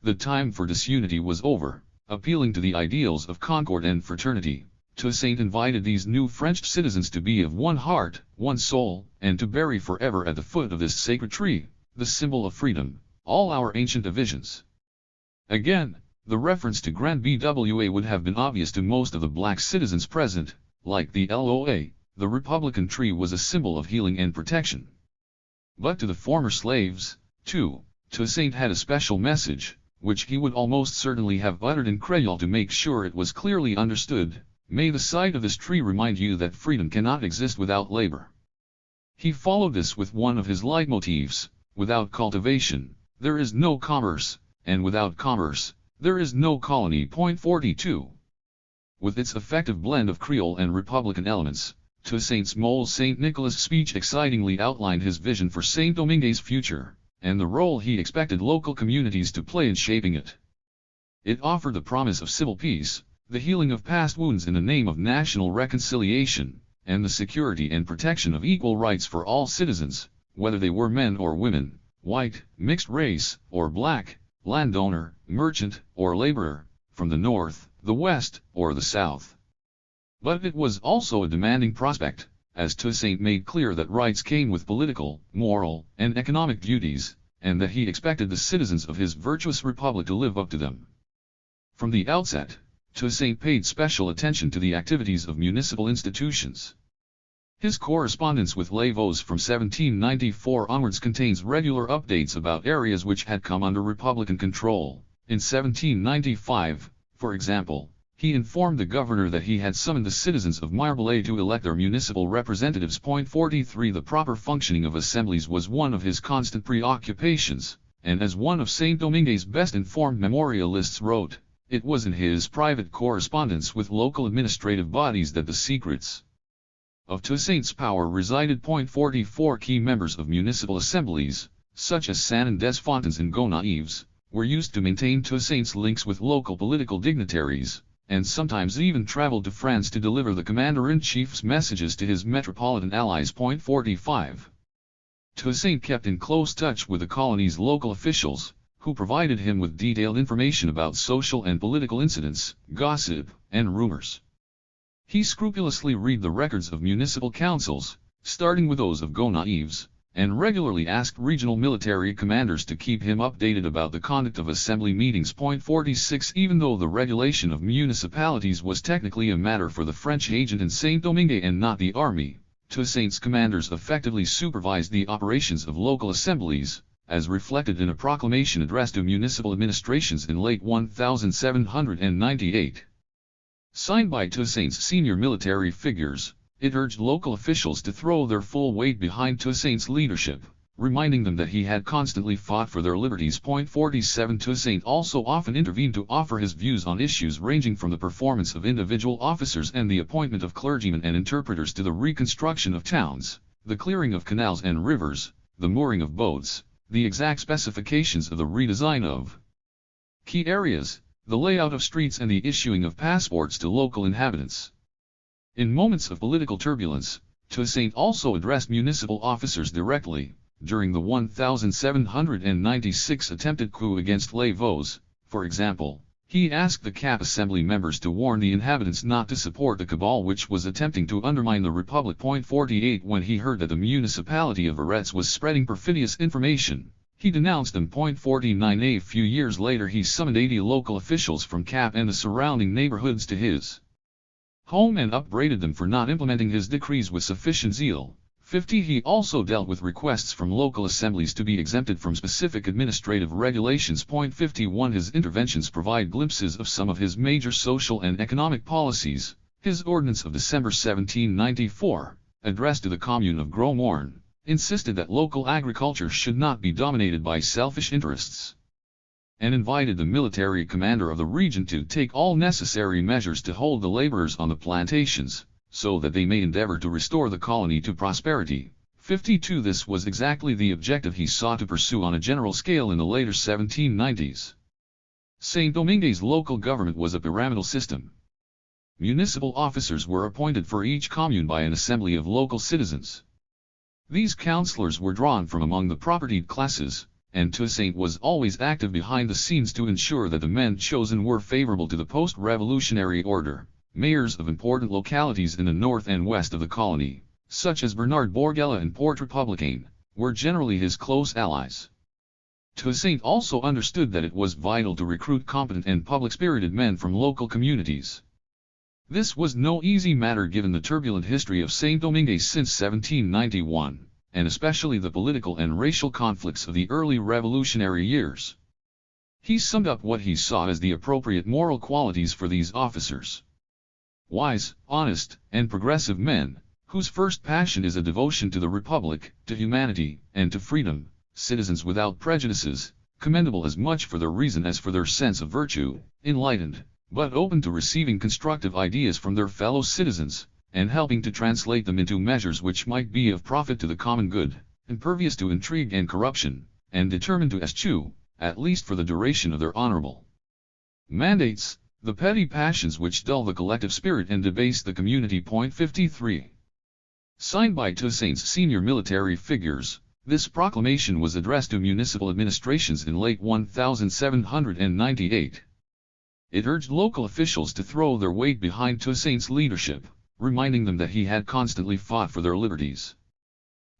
The time for disunity was over. Appealing to the ideals of concord and fraternity, Toussaint invited these new French citizens to be of one heart, one soul, and to bury forever at the foot of this sacred tree, the symbol of freedom, all our ancient divisions. Again, the reference to Grand Bwa would have been obvious to most of the black citizens present. Like the LOA, the Republican tree was a symbol of healing and protection. But to the former slaves, too, Toussaint had a special message, which he would almost certainly have uttered in Creole to make sure it was clearly understood. May the sight of this tree remind you that freedom cannot exist without labor. He followed this with one of his leitmotifs: without cultivation, there is no commerce, and without commerce, there is no colony. 42. With its effective blend of Creole and Republican elements, Toussaint's Mole St. Nicholas speech excitingly outlined his vision for Saint-Domingue's future, and the role he expected local communities to play in shaping it. It offered the promise of civil peace, the healing of past wounds in the name of national reconciliation, and the security and protection of equal rights for all citizens, whether they were men or women, white, mixed race, or black, landowner, merchant, or laborer, from the north, the west, or the south. But it was also a demanding prospect, as Toussaint made clear that rights came with political, moral, and economic duties, and that he expected the citizens of his virtuous republic to live up to them. From the outset, Toussaint paid special attention to the activities of municipal institutions. His correspondence with Lavaux from 1794 onwards contains regular updates about areas which had come under Republican control. In 1795, for example, he informed the governor that he had summoned the citizens of Marblehead to elect their municipal representatives. 43 The proper functioning of assemblies was one of his constant preoccupations, and as one of Saint-Domingue's best-informed memorialists wrote, it was in his private correspondence with local administrative bodies that the secrets of Toussaint's power resided. 44 Key members of municipal assemblies, such as Saint and Desfontaines and Gonaives, were used to maintain Toussaint's links with local political dignitaries, and sometimes even traveled to France to deliver the commander-in-chief's messages to his metropolitan allies. 45 Toussaint kept in close touch with the colony's local officials, who provided him with detailed information about social and political incidents, gossip, and rumors. He scrupulously read the records of municipal councils, starting with those of Gonaives, and regularly asked regional military commanders to keep him updated about the conduct of assembly meetings. 46 Even though the regulation of municipalities was technically a matter for the French agent in Saint-Domingue and not the army, Toussaint's commanders effectively supervised the operations of local assemblies, as reflected in a proclamation addressed to municipal administrations in late 1798. Signed by Toussaint's senior military figures, it urged local officials to throw their full weight behind Toussaint's leadership, reminding them that he had constantly fought for their liberties. 47 Toussaint also often intervened to offer his views on issues ranging from the performance of individual officers and the appointment of clergymen and interpreters to the reconstruction of towns, the clearing of canals and rivers, the mooring of boats, the exact specifications of the redesign of key areas, the layout of streets and the issuing of passports to local inhabitants. In moments of political turbulence, Toussaint also addressed municipal officers directly. During the 1796 attempted coup against Lavaux, for example, he asked the Cap Assembly members to warn the inhabitants not to support the cabal which was attempting to undermine the Republic. 48 When he heard that the municipality of Arets was spreading perfidious information, he denounced them. 49 A few years later he summoned 80 local officials from Cap and the surrounding neighborhoods to his home and upbraided them for not implementing his decrees with sufficient zeal. 50 He also dealt with requests from local assemblies to be exempted from specific administrative regulations. 51 His interventions provide glimpses of some of his major social and economic policies. His ordinance of December 1794, addressed to the commune of Gros Morne, insisted that local agriculture should not be dominated by selfish interests, and invited the military commander of the region to take all necessary measures to hold the laborers on the plantations, so that they may endeavor to restore the colony to prosperity. 52 This was exactly the objective he sought to pursue on a general scale in the later 1790s. Saint-Domingue's local government was a pyramidal system. Municipal officers were appointed for each commune by an assembly of local citizens. These councillors were drawn from among the propertied classes, and Toussaint was always active behind the scenes to ensure that the men chosen were favorable to the post-revolutionary order. Mayors of important localities in the north and west of the colony, such as Bernard Bourgella and Port Républicain, were generally his close allies. Toussaint also understood that it was vital to recruit competent and public-spirited men from local communities. This was no easy matter given the turbulent history of Saint-Domingue since 1791, and especially the political and racial conflicts of the early revolutionary years. He summed up what he saw as the appropriate moral qualities for these officers: wise, honest, and progressive men, whose first passion is a devotion to the Republic, to humanity, and to freedom, citizens without prejudices, commendable as much for their reason as for their sense of virtue, enlightened, but open to receiving constructive ideas from their fellow citizens, and helping to translate them into measures which might be of profit to the common good, impervious to intrigue and corruption, and determined to eschew, at least for the duration of their honorable mandates, the petty passions which dull the collective spirit and debase the community. 53. Signed by Toussaint's senior military figures, this proclamation was addressed to municipal administrations in late 1798. It urged local officials to throw their weight behind Toussaint's leadership, reminding them that he had constantly fought for their liberties.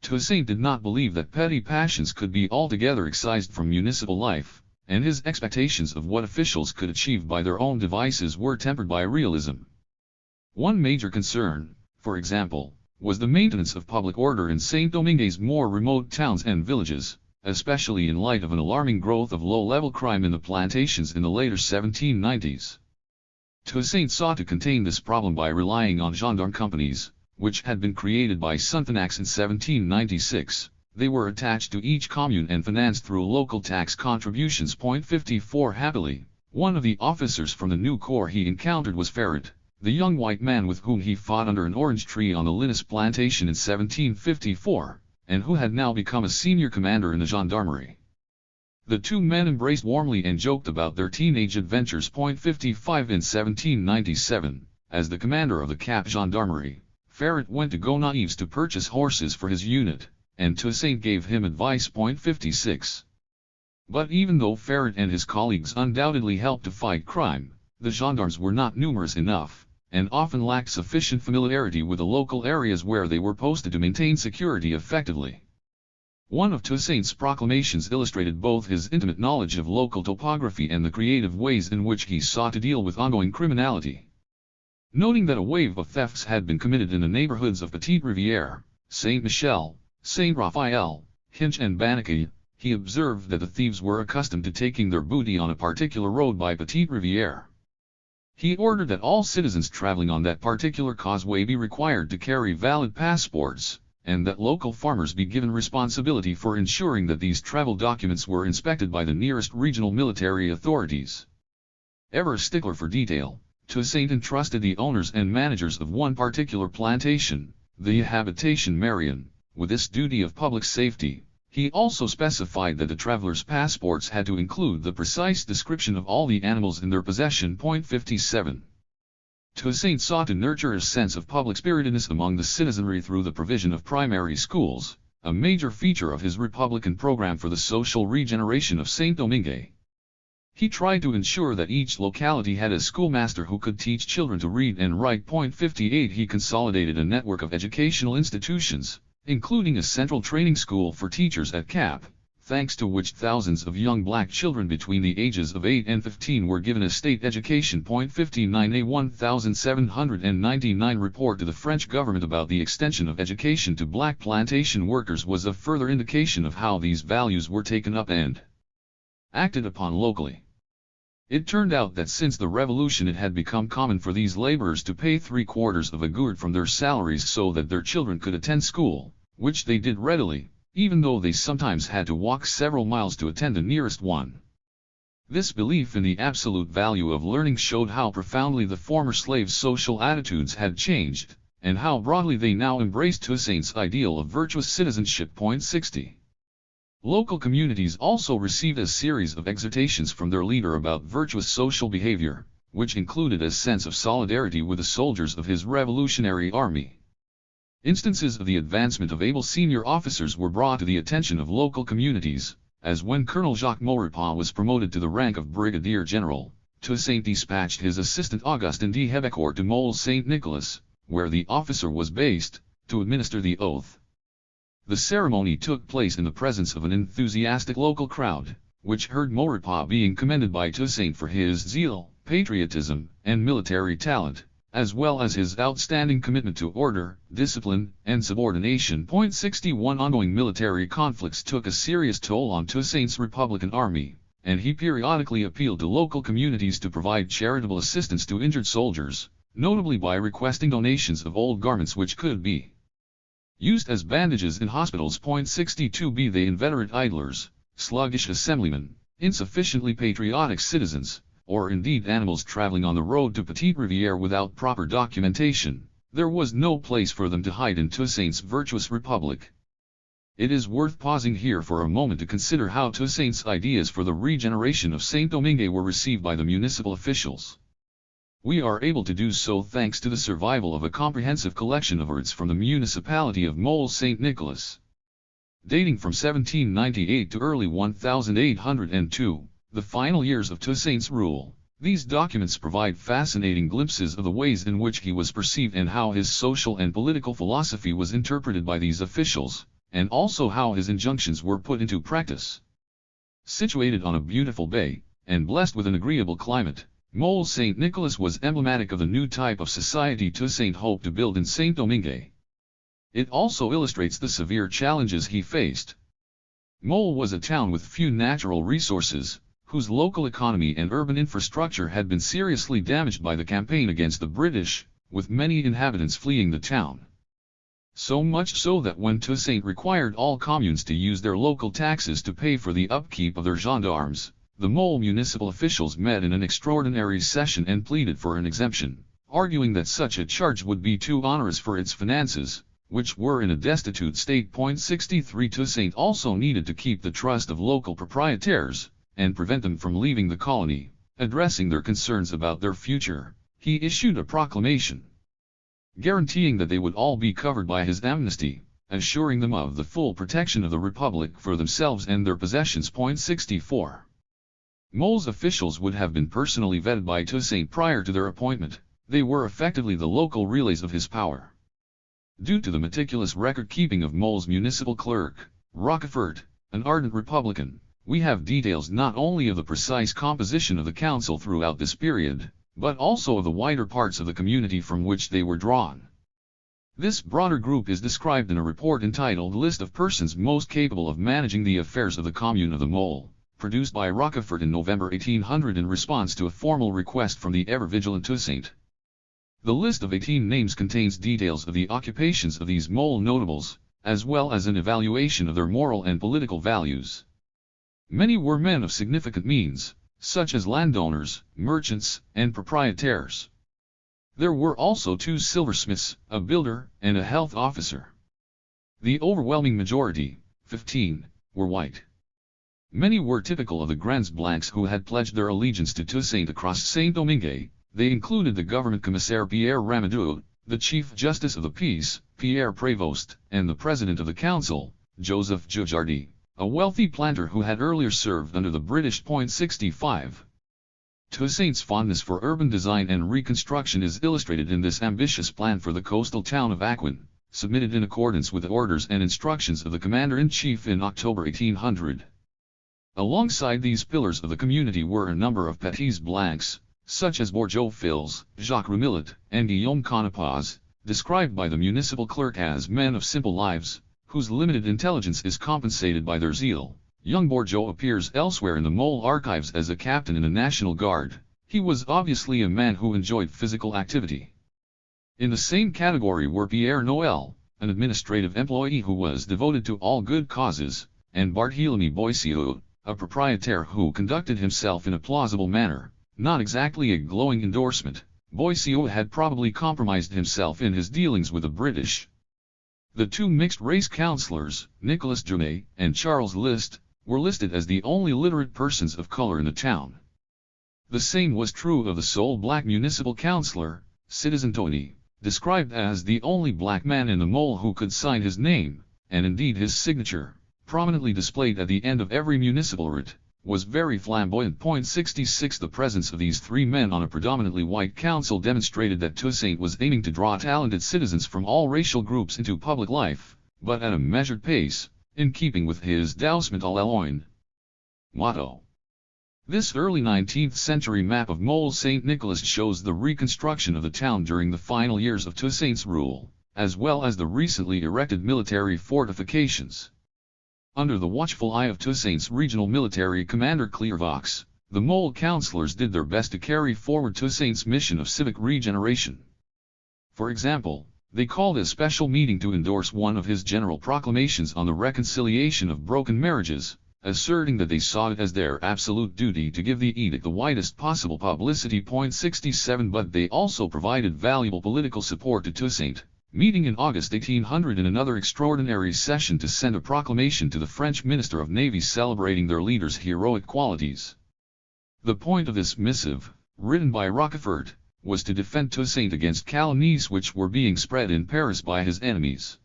Toussaint did not believe that petty passions could be altogether excised from municipal life, and his expectations of what officials could achieve by their own devices were tempered by realism. One major concern, for example, was the maintenance of public order in Saint-Domingue's more remote towns and villages, especially in light of an alarming growth of low-level crime in the plantations in the later 1790s. Toussaint sought to contain this problem by relying on gendarme companies, which had been created by Sonthonax in 1796. They were attached to each commune and financed through local tax contributions. 54 Happily, one of the officers from the new corps he encountered was Ferret, the young white man with whom he fought under an orange tree on the Linus plantation in 1754, and who had now become a senior commander in the gendarmerie. The two men embraced warmly and joked about their teenage adventures. 55 In 1797, as the commander of the Cap Gendarmerie, Ferret went to Gonaives to purchase horses for his unit, and Toussaint gave him advice. 56. But even though Ferret and his colleagues undoubtedly helped to fight crime, the gendarmes were not numerous enough, and often lacked sufficient familiarity with the local areas where they were posted to maintain security effectively. One of Toussaint's proclamations illustrated both his intimate knowledge of local topography and the creative ways in which he sought to deal with ongoing criminality. Noting that a wave of thefts had been committed in the neighborhoods of Petite Rivière, Saint-Michel, Saint-Raphaël, Hinche and Bannequy, he observed that the thieves were accustomed to taking their booty on a particular road by Petite Rivière. He ordered that all citizens traveling on that particular causeway be required to carry valid passports, and that local farmers be given responsibility for ensuring that these travel documents were inspected by the nearest regional military authorities. Ever a stickler for detail, Toussaint entrusted the owners and managers of one particular plantation, the Habitation Marion, with this duty of public safety. He also specified that the travelers' passports had to include the precise description of all the animals in their possession. 57. Toussaint sought to nurture a sense of public spiritedness among the citizenry through the provision of primary schools, a major feature of his Republican program for the social regeneration of Saint-Domingue. He tried to ensure that each locality had a schoolmaster who could teach children to read and write. 58. He consolidated a network of educational institutions, including a central training school for teachers at Cap, thanks to which thousands of young black children between the ages of 8 and 15 were given a state education. 59. A 1799 report to the French government about the extension of education to black plantation workers was a further indication of how these values were taken up and acted upon locally. It turned out that since the Revolution it had become common for these laborers to pay 3/4 of a gourd from their salaries so that their children could attend school, which they did readily, even though they sometimes had to walk several miles to attend the nearest one. This belief in the absolute value of learning showed how profoundly the former slaves' social attitudes had changed, and how broadly they now embraced Toussaint's ideal of virtuous citizenship. 60. Local communities also received a series of exhortations from their leader about virtuous social behavior, which included a sense of solidarity with the soldiers of his Revolutionary Army. Instances of the advancement of able senior officers were brought to the attention of local communities, as when Colonel Jacques Maurepas was promoted to the rank of Brigadier General, Toussaint dispatched his assistant Augustin de Hebecourt to Mole Saint-Nicolas, where the officer was based, to administer the oath. The ceremony took place in the presence of an enthusiastic local crowd, which heard Maurepas being commended by Toussaint for his zeal, patriotism, and military talent, as well as his outstanding commitment to order, discipline, and subordination. 61. Ongoing military conflicts took a serious toll on Toussaint's Republican Army, and he periodically appealed to local communities to provide charitable assistance to injured soldiers, notably by requesting donations of old garments which could be used as bandages in hospitals. 62b. The inveterate idlers, sluggish assemblymen, insufficiently patriotic citizens, or indeed animals traveling on the road to Petite Rivière without proper documentation, there was no place for them to hide in Toussaint's virtuous republic. It is worth pausing here for a moment to consider how Toussaint's ideas for the regeneration of Saint-Domingue were received by the municipal officials. We are able to do so thanks to the survival of a comprehensive collection of words from the municipality of Mole Saint-Nicolas. Dating from 1798 to early 1802, the final years of Toussaint's rule, These documents provide fascinating glimpses of the ways in which he was perceived and how his social and political philosophy was interpreted by these officials, and also how his injunctions were put into practice. Situated on a beautiful bay, and blessed with an agreeable climate, Mole St. Nicholas was emblematic of the new type of society Toussaint hoped to build in Saint-Domingue. It also illustrates the severe challenges he faced. Mole was a town with few natural resources, whose local economy and urban infrastructure had been seriously damaged by the campaign against the British, with many inhabitants fleeing the town. So much so that when Toussaint required all communes to use their local taxes to pay for the upkeep of their gendarmes, the Mole municipal officials met in an extraordinary session and pleaded for an exemption, arguing that such a charge would be too onerous for its finances, which were in a destitute state. 63 Toussaint also needed to keep the trust of local proprietaires, and prevent them from leaving the colony. Addressing their concerns about their future, he issued a proclamation guaranteeing that they would all be covered by his amnesty, assuring them of the full protection of the Republic for themselves and their possessions. 64. Mole's officials would have been personally vetted by Toussaint prior to their appointment. They were effectively the local relays of his power. Due to the meticulous record-keeping of Mole's municipal clerk, Rochefort, an ardent Republican, we have details not only of the precise composition of the council throughout this period, but also of the wider parts of the community from which they were drawn. This broader group is described in a report entitled List of Persons Most Capable of Managing the Affairs of the Commune of the Mole, produced by Rochefort in November 1800 in response to a formal request from the ever-vigilant Toussaint. The list of 18 names contains details of the occupations of these Mole notables, as well as an evaluation of their moral and political values. Many were men of significant means, such as landowners, merchants, and proprietaires. There were also 2 silversmiths, a builder, and a health officer. The overwhelming majority, 15, were white. Many were typical of the Grands Blancs who had pledged their allegiance to Toussaint across Saint-Domingue. They included the government commissaire Pierre Ramadou, the chief justice of the peace, Pierre Prévost, and the president of the council, Joseph Jujardi, a wealthy planter who had earlier served under the British. 65. Toussaint's fondness for urban design and reconstruction is illustrated in this ambitious plan for the coastal town of Aquin, submitted in accordance with the orders and instructions of the Commander-in-Chief in October 1800. Alongside these pillars of the community were a number of petits blancs, such as Bourgeot Fils, Jacques Rumillet, and Guillaume Conopaz, described by the municipal clerk as men of simple lives, whose limited intelligence is compensated by their zeal. Young Bourgeot appears elsewhere in the Mole archives as a captain in the National Guard. He was obviously a man who enjoyed physical activity. In the same category were Pierre Noël, an administrative employee who was devoted to all good causes, and Barthélemy Boissieu, a proprietaire who conducted himself in a plausible manner. Not exactly a glowing endorsement, Boissieu had probably compromised himself in his dealings with the British. The 2 mixed-race councillors, Nicolas Journet and Charles List, were listed as the only literate persons of color in the town. The same was true of the sole black municipal councillor, Citizen Tony, described as the only black man in the Mole who could sign his name, and indeed his signature, prominently displayed at the end of every municipal writ, was very flamboyant. 66 The presence of these 3 men on a predominantly white council demonstrated that Toussaint was aiming to draw talented citizens from all racial groups into public life, but at a measured pace, in keeping with his Doucement à l'Éloigne motto. This early 19th century map of Mole St. Nicholas shows the reconstruction of the town during the final years of Toussaint's rule, as well as the recently erected military fortifications. Under the watchful eye of Toussaint's regional military commander Clairvaux, the Mole councillors did their best to carry forward Toussaint's mission of civic regeneration. For example, they called a special meeting to endorse one of his general proclamations on the reconciliation of broken marriages, asserting that they saw it as their absolute duty to give the edict the widest possible publicity. 67 But they also provided valuable political support to Toussaint, meeting in August 1800 in another extraordinary session to send a proclamation to the French Minister of Navy celebrating their leader's heroic qualities. The point of this missive, written by Rochefort, was to defend Toussaint against calumnies which were being spread in Paris by his enemies.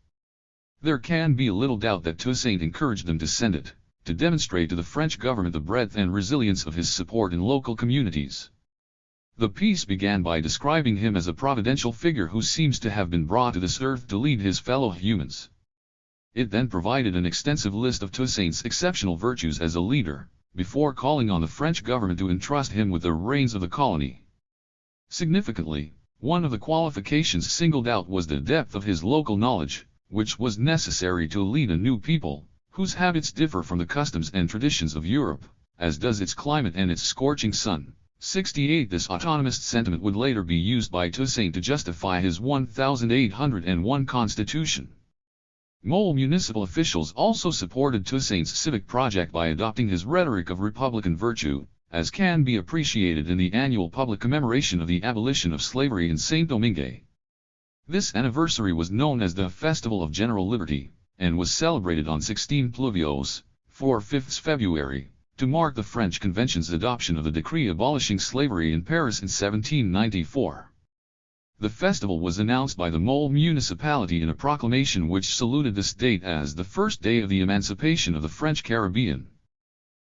There can be little doubt that Toussaint encouraged them to send it, to demonstrate to the French government the breadth and resilience of his support in local communities. The piece began by describing him as a providential figure who seems to have been brought to this earth to lead his fellow humans. It then provided an extensive list of Toussaint's exceptional virtues as a leader, before calling on the French government to entrust him with the reins of the colony. Significantly, one of the qualifications singled out was the depth of his local knowledge, which was necessary to lead a new people, whose habits differ from the customs and traditions of Europe, as does its climate and its scorching sun. 68 This autonomist sentiment would later be used by Toussaint to justify his 1801 constitution. Mole municipal officials also supported Toussaint's civic project by adopting his rhetoric of republican virtue, as can be appreciated in the annual public commemoration of the abolition of slavery in Saint-Domingue. This anniversary was known as the Festival of General Liberty, and was celebrated on 16 Pluviose, 4/5 February, to mark the French Convention's adoption of the decree abolishing slavery in Paris in 1794. The festival was announced by the Mole municipality in a proclamation which saluted this date as the first day of the emancipation of the French Caribbean.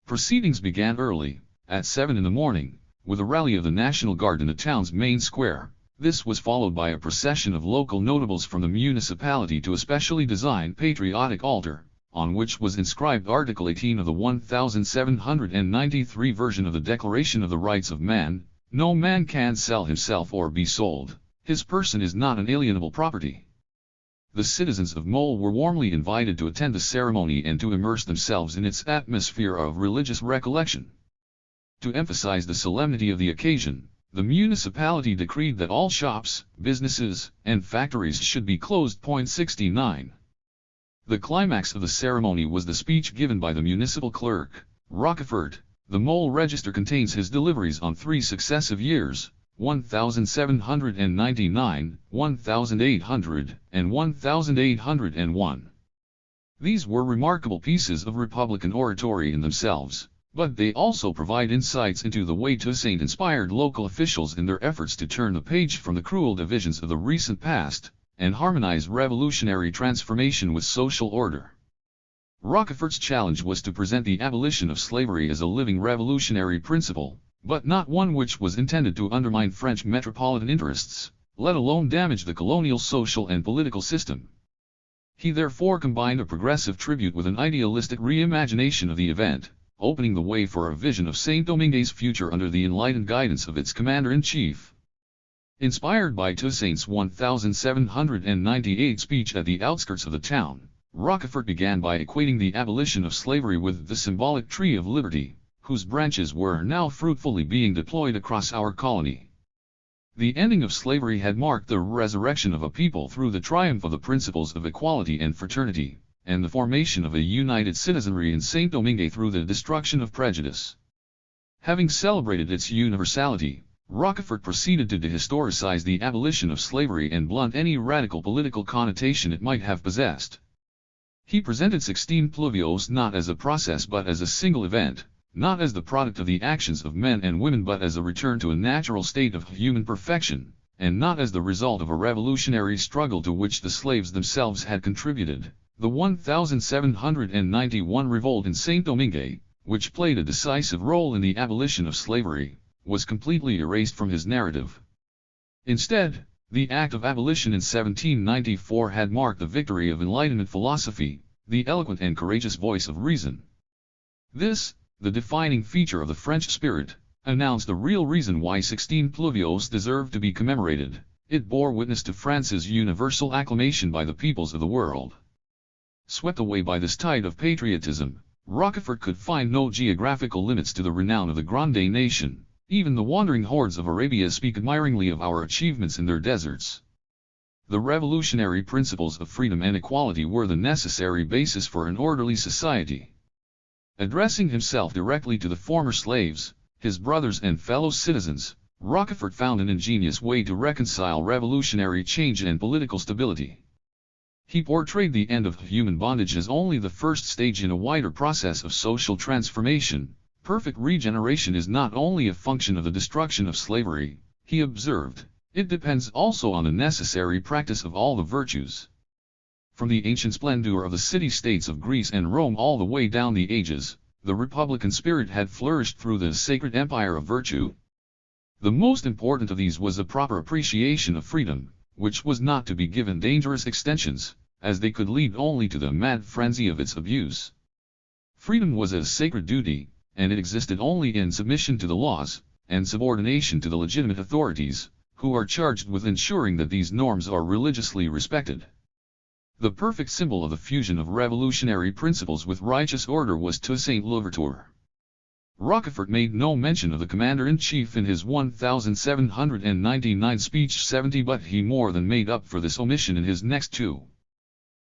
Proceedings began early, at 7 in the morning, with a rally of the National Guard in the town's main square. This was followed by a procession of local notables from the municipality to a specially designed patriotic altar, on which was inscribed Article 18 of the 1793 version of the Declaration of the Rights of Man: "No man can sell himself or be sold. His person is not an alienable property." The citizens of Mole were warmly invited to attend the ceremony and to immerse themselves in its atmosphere of religious recollection. To emphasize the solemnity of the occasion, the municipality decreed that all shops, businesses, and factories should be closed. 69. The climax of the ceremony was the speech given by the municipal clerk, Rochefort. The Mole register contains his deliveries on 3 successive years, 1799, 1800, and 1801. These were remarkable pieces of republican oratory in themselves, but they also provide insights into the way Toussaint inspired local officials in their efforts to turn the page from the cruel divisions of the recent past, and harmonize revolutionary transformation with social order. Rochefort's challenge was to present the abolition of slavery as a living revolutionary principle, but not one which was intended to undermine French metropolitan interests, let alone damage the colonial social and political system. He therefore combined a progressive tribute with an idealistic reimagination of the event, opening the way for a vision of Saint-Domingue's future under the enlightened guidance of its commander-in-chief. Inspired by Toussaint's 1798 speech at the outskirts of the town, Rochefort began by equating the abolition of slavery with the symbolic tree of liberty, whose branches were now fruitfully being deployed across our colony. The ending of slavery had marked the resurrection of a people through the triumph of the principles of equality and fraternity, and the formation of a united citizenry in Saint-Domingue through the destruction of prejudice. Having celebrated its universality, Rochefort proceeded to dehistoricize the abolition of slavery and blunt any radical political connotation it might have possessed. He presented 16 Pluviose not as a process but as a single event, not as the product of the actions of men and women but as a return to a natural state of human perfection, and not as the result of a revolutionary struggle to which the slaves themselves had contributed. The 1791 revolt in Saint-Domingue, which played a decisive role in the abolition of slavery, was completely erased from his narrative. Instead, the act of abolition in 1794 had marked the victory of Enlightenment philosophy, the eloquent and courageous voice of reason. This, the defining feature of the French spirit, announced the real reason why 16 Pluviose deserved to be commemorated. It bore witness to France's universal acclamation by the peoples of the world. Swept away by this tide of patriotism, Rochefort could find no geographical limits to the renown of the Grande Nation. Even the wandering hordes of Arabia speak admiringly of our achievements in their deserts. The revolutionary principles of freedom and equality were the necessary basis for an orderly society. Addressing himself directly to the former slaves, his brothers and fellow citizens, Rochefort found an ingenious way to reconcile revolutionary change and political stability. He portrayed the end of human bondage as only the first stage in a wider process of social transformation. Perfect regeneration is not only a function of the destruction of slavery, he observed, it depends also on the necessary practice of all the virtues. From the ancient splendor of the city-states of Greece and Rome all the way down the ages, the republican spirit had flourished through the sacred empire of virtue. The most important of these was a proper appreciation of freedom, which was not to be given dangerous extensions, as they could lead only to the mad frenzy of its abuse. Freedom was a sacred duty, and it existed only in submission to the laws, and subordination to the legitimate authorities, who are charged with ensuring that these norms are religiously respected. The perfect symbol of the fusion of revolutionary principles with righteous order was Toussaint Louverture. Rochefort made no mention of the commander-in-chief in his 1799 speech 70, but he more than made up for this omission in his next two.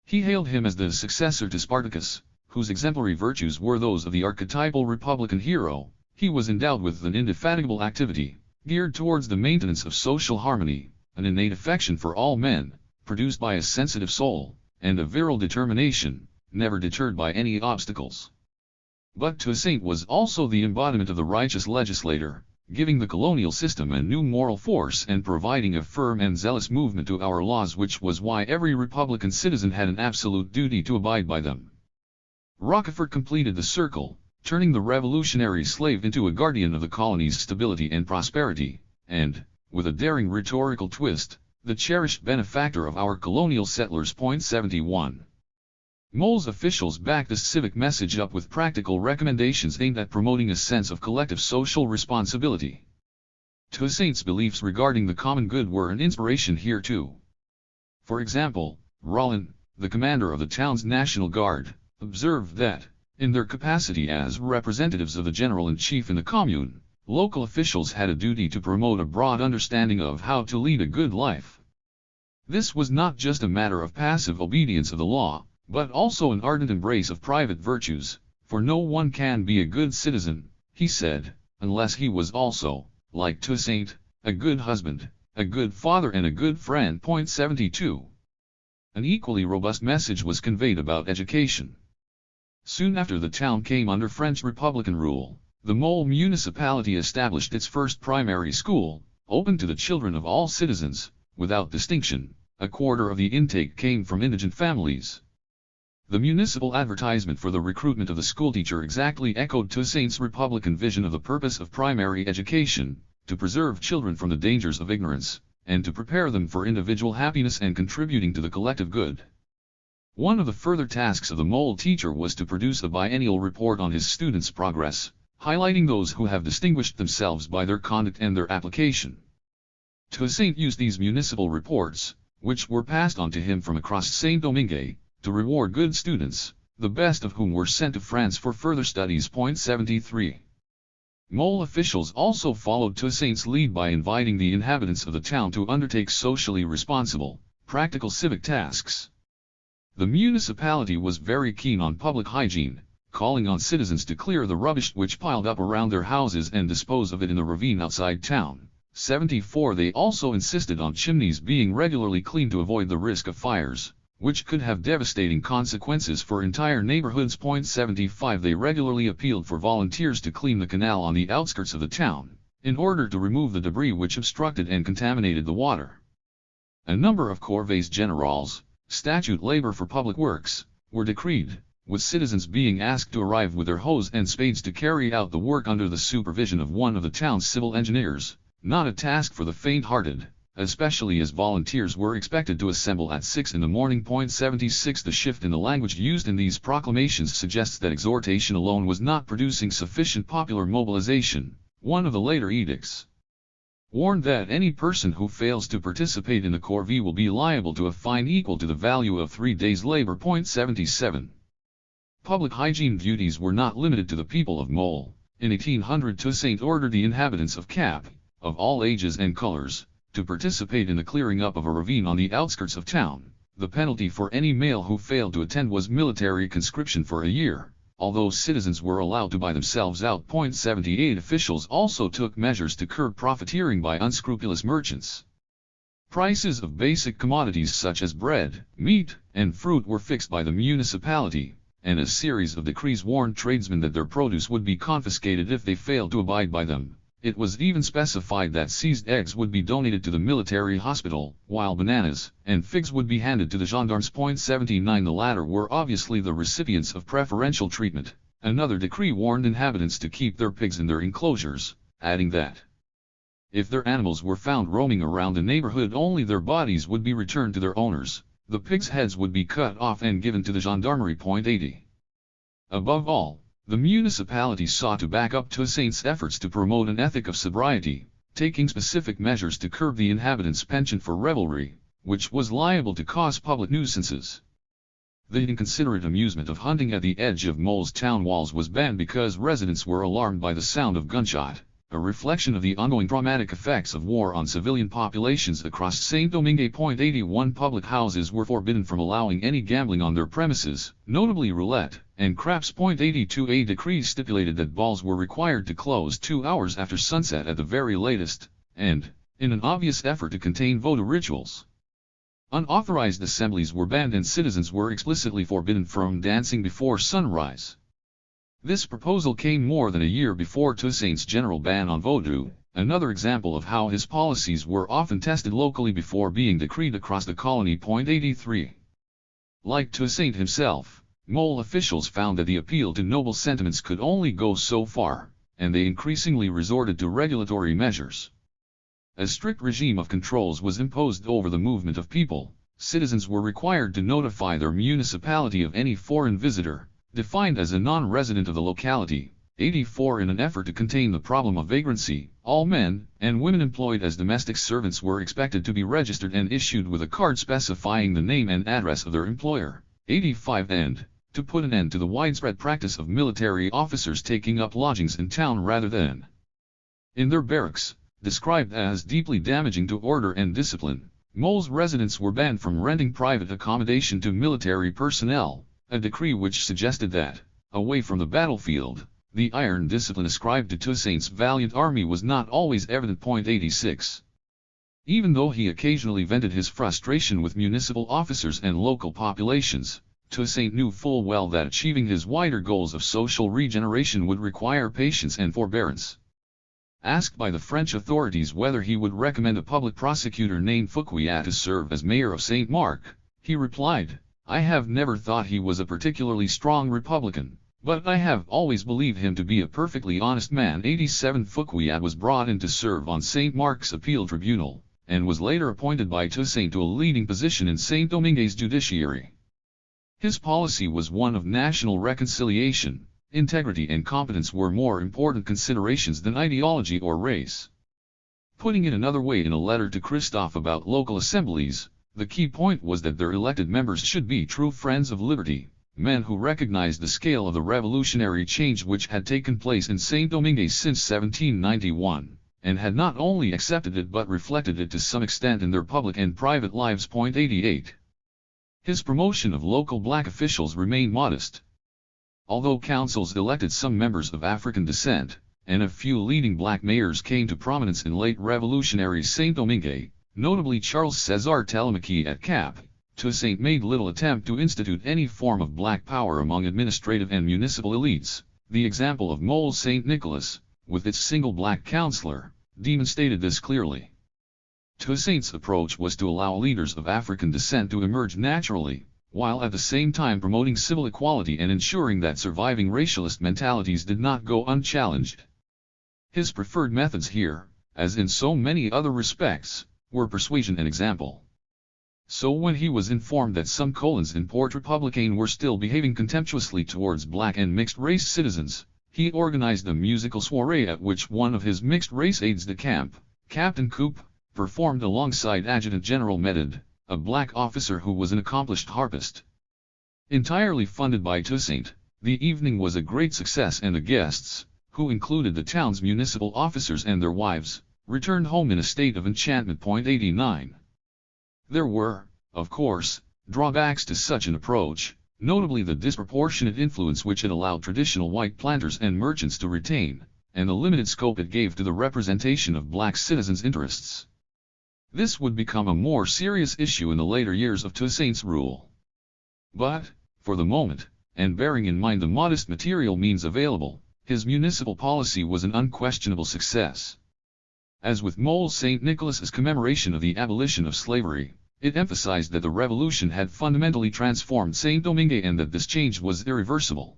He hailed him as the successor to Spartacus, whose exemplary virtues were those of the archetypal republican hero. He was endowed with an indefatigable activity, geared towards the maintenance of social harmony, an innate affection for all men, produced by a sensitive soul, and a virile determination, never deterred by any obstacles. But Toussaint was also the embodiment of the righteous legislator, giving the colonial system a new moral force and providing a firm and zealous movement to our laws, which was why every republican citizen had an absolute duty to abide by them. Rochefort completed the circle, turning the revolutionary slave into a guardian of the colony's stability and prosperity, and, with a daring rhetorical twist, the cherished benefactor of our colonial settlers. 71. Mole's officials backed this civic message up with practical recommendations aimed at promoting a sense of collective social responsibility. Toussaint's beliefs regarding the common good were an inspiration here too. For example, Rollin, the commander of the town's National Guard, observed that, in their capacity as representatives of the general-in-chief in the commune, local officials had a duty to promote a broad understanding of how to lead a good life. This was not just a matter of passive obedience of the law, but also an ardent embrace of private virtues, for no one can be a good citizen, he said, unless he was also, like Toussaint, a good husband, a good father and a good friend. 72. An equally robust message was conveyed about education. Soon after the town came under French Republican rule, the Mole municipality established its first primary school, open to the children of all citizens, without distinction. A quarter of the intake came from indigent families. The municipal advertisement for the recruitment of the schoolteacher exactly echoed Toussaint's Republican vision of the purpose of primary education, to preserve children from the dangers of ignorance, and to prepare them for individual happiness and contributing to the collective good. One of the further tasks of the Mole teacher was to produce a biennial report on his students' progress, highlighting those who have distinguished themselves by their conduct and their application. Toussaint used these municipal reports, which were passed on to him from across Saint-Domingue, to reward good students, the best of whom were sent to France for further studies. 73. Mole officials also followed Toussaint's lead by inviting the inhabitants of the town to undertake socially responsible, practical civic tasks. The municipality was very keen on public hygiene, calling on citizens to clear the rubbish which piled up around their houses and dispose of it in the ravine outside town. 74. They also insisted on chimneys being regularly cleaned to avoid the risk of fires, which could have devastating consequences for entire neighborhoods. 75. They regularly appealed for volunteers to clean the canal on the outskirts of the town, in order to remove the debris which obstructed and contaminated the water. A number of corvées générales, statute labor for public works, were decreed, with citizens being asked to arrive with their hoes and spades to carry out the work under the supervision of one of the town's civil engineers, not a task for the faint-hearted, especially as volunteers were expected to assemble at 6 in the morning. 76. The shift in the language used in these proclamations suggests that exhortation alone was not producing sufficient popular mobilization. One of the later edicts warned that any person who fails to participate in the corvée will be liable to a fine equal to the value of 3 days' labor. 77. Public hygiene duties were not limited to the people of Mole. In 1800 Toussaint ordered the inhabitants of Cap, of all ages and colors, to participate in the clearing up of a ravine on the outskirts of town. The penalty for any male who failed to attend was military conscription for a year, although citizens were allowed to buy themselves out. 78. Officials also took measures to curb profiteering by unscrupulous merchants. Prices of basic commodities such as bread, meat, and fruit were fixed by the municipality, and a series of decrees warned tradesmen that their produce would be confiscated if they failed to abide by them. It was even specified that seized eggs would be donated to the military hospital, while bananas and figs would be handed to the gendarmes. 79. The latter were obviously the recipients of preferential treatment. Another decree warned inhabitants to keep their pigs in their enclosures, adding that If their animals were found roaming around the neighborhood, only their bodies would be returned to their owners. The pigs' heads would be cut off and given to the gendarmerie. 80. Above all, the municipality sought to back up Toussaint's efforts to promote an ethic of sobriety, taking specific measures to curb the inhabitants' penchant for revelry, which was liable to cause public nuisances. The inconsiderate amusement of hunting at the edge of Mole's town walls was banned because residents were alarmed by the sound of gunshot, a reflection of the ongoing traumatic effects of war on civilian populations across Saint-Domingue. 81 Public houses were forbidden from allowing any gambling on their premises, notably roulette and craps. 82 A decree stipulated that balls were required to close 2 hours after sunset at the very latest, and, in an obvious effort to contain voodoo rituals, unauthorized assemblies were banned and citizens were explicitly forbidden from dancing before sunrise. This proposal came more than a year before Toussaint's general ban on voodoo, another example of how his policies were often tested locally before being decreed across the colony. 83. Like Toussaint himself, Mole officials found that the appeal to noble sentiments could only go so far, and they increasingly resorted to regulatory measures. A strict regime of controls was imposed over the movement of people. Citizens were required to notify their municipality of any foreign visitor, defined as a non-resident of the locality. 84 In an effort to contain the problem of vagrancy, all men and women employed as domestic servants were expected to be registered and issued with a card specifying the name and address of their employer. 85 And, to put an end to the widespread practice of military officers taking up lodgings in town rather than in their barracks, described as deeply damaging to order and discipline, Mole's residents were banned from renting private accommodation to military personnel, a decree which suggested that, away from the battlefield, the iron discipline ascribed to Toussaint's valiant army was not always evident. 86. Even though he occasionally vented his frustration with municipal officers and local populations, Toussaint knew full well that achieving his wider goals of social regeneration would require patience and forbearance. Asked by the French authorities whether he would recommend a public prosecutor named Fouquier to serve as mayor of Saint-Marc, he replied, "I have never thought he was a particularly strong Republican, but I have always believed him to be a perfectly honest man." 87 Fouquier was brought in to serve on Saint-Marc's appeal tribunal, and was later appointed by Toussaint to a leading position in Saint-Domingue's judiciary. His policy was one of national reconciliation. Integrity and competence were more important considerations than ideology or race. Putting it another way, in a letter to Christophe about local assemblies, the key point was that their elected members should be true friends of liberty, men who recognized the scale of the revolutionary change which had taken place in Saint-Domingue since 1791, and had not only accepted it but reflected it to some extent in their public and private lives. 88. His promotion of local black officials remained modest. Although councils elected some members of African descent, and a few leading black mayors came to prominence in late revolutionary Saint-Domingue, notably Charles César Télémaque at Cap, Toussaint made little attempt to institute any form of black power among administrative and municipal elites. The example of Mole Saint Nicholas, with its single black councillor, demonstrated this clearly. Toussaint's approach was to allow leaders of African descent to emerge naturally, while at the same time promoting civil equality and ensuring that surviving racialist mentalities did not go unchallenged. His preferred methods here, as in so many other respects, were persuasion and example. So when he was informed that some colons in Port Républicain were still behaving contemptuously towards black and mixed-race citizens, he organized a musical soiree at which one of his mixed-race aides-de-camp, Captain Coupe, performed alongside Adjutant General Medard, a black officer who was an accomplished harpist. Entirely funded by Toussaint, the evening was a great success and the guests, who included the town's municipal officers and their wives, returned home in a state of enchantment. 89. There were, of course, drawbacks to such an approach, notably the disproportionate influence which it allowed traditional white planters and merchants to retain, and the limited scope it gave to the representation of black citizens' interests. This would become a more serious issue in the later years of Toussaint's rule. But, for the moment, and bearing in mind the modest material means available, his municipal policy was an unquestionable success. As with Mole St. Nicholas's commemoration of the abolition of slavery, it emphasized that the revolution had fundamentally transformed Saint-Domingue and that this change was irreversible.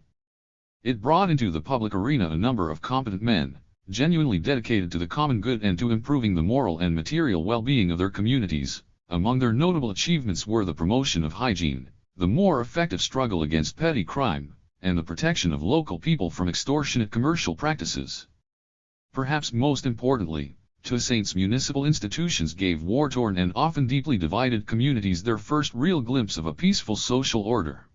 It brought into the public arena a number of competent men, genuinely dedicated to the common good and to improving the moral and material well-being of their communities. Among their notable achievements were the promotion of hygiene, the more effective struggle against petty crime, and the protection of local people from extortionate commercial practices. Perhaps most importantly, Toussaint's municipal institutions gave war-torn and often deeply divided communities their first real glimpse of a peaceful social order.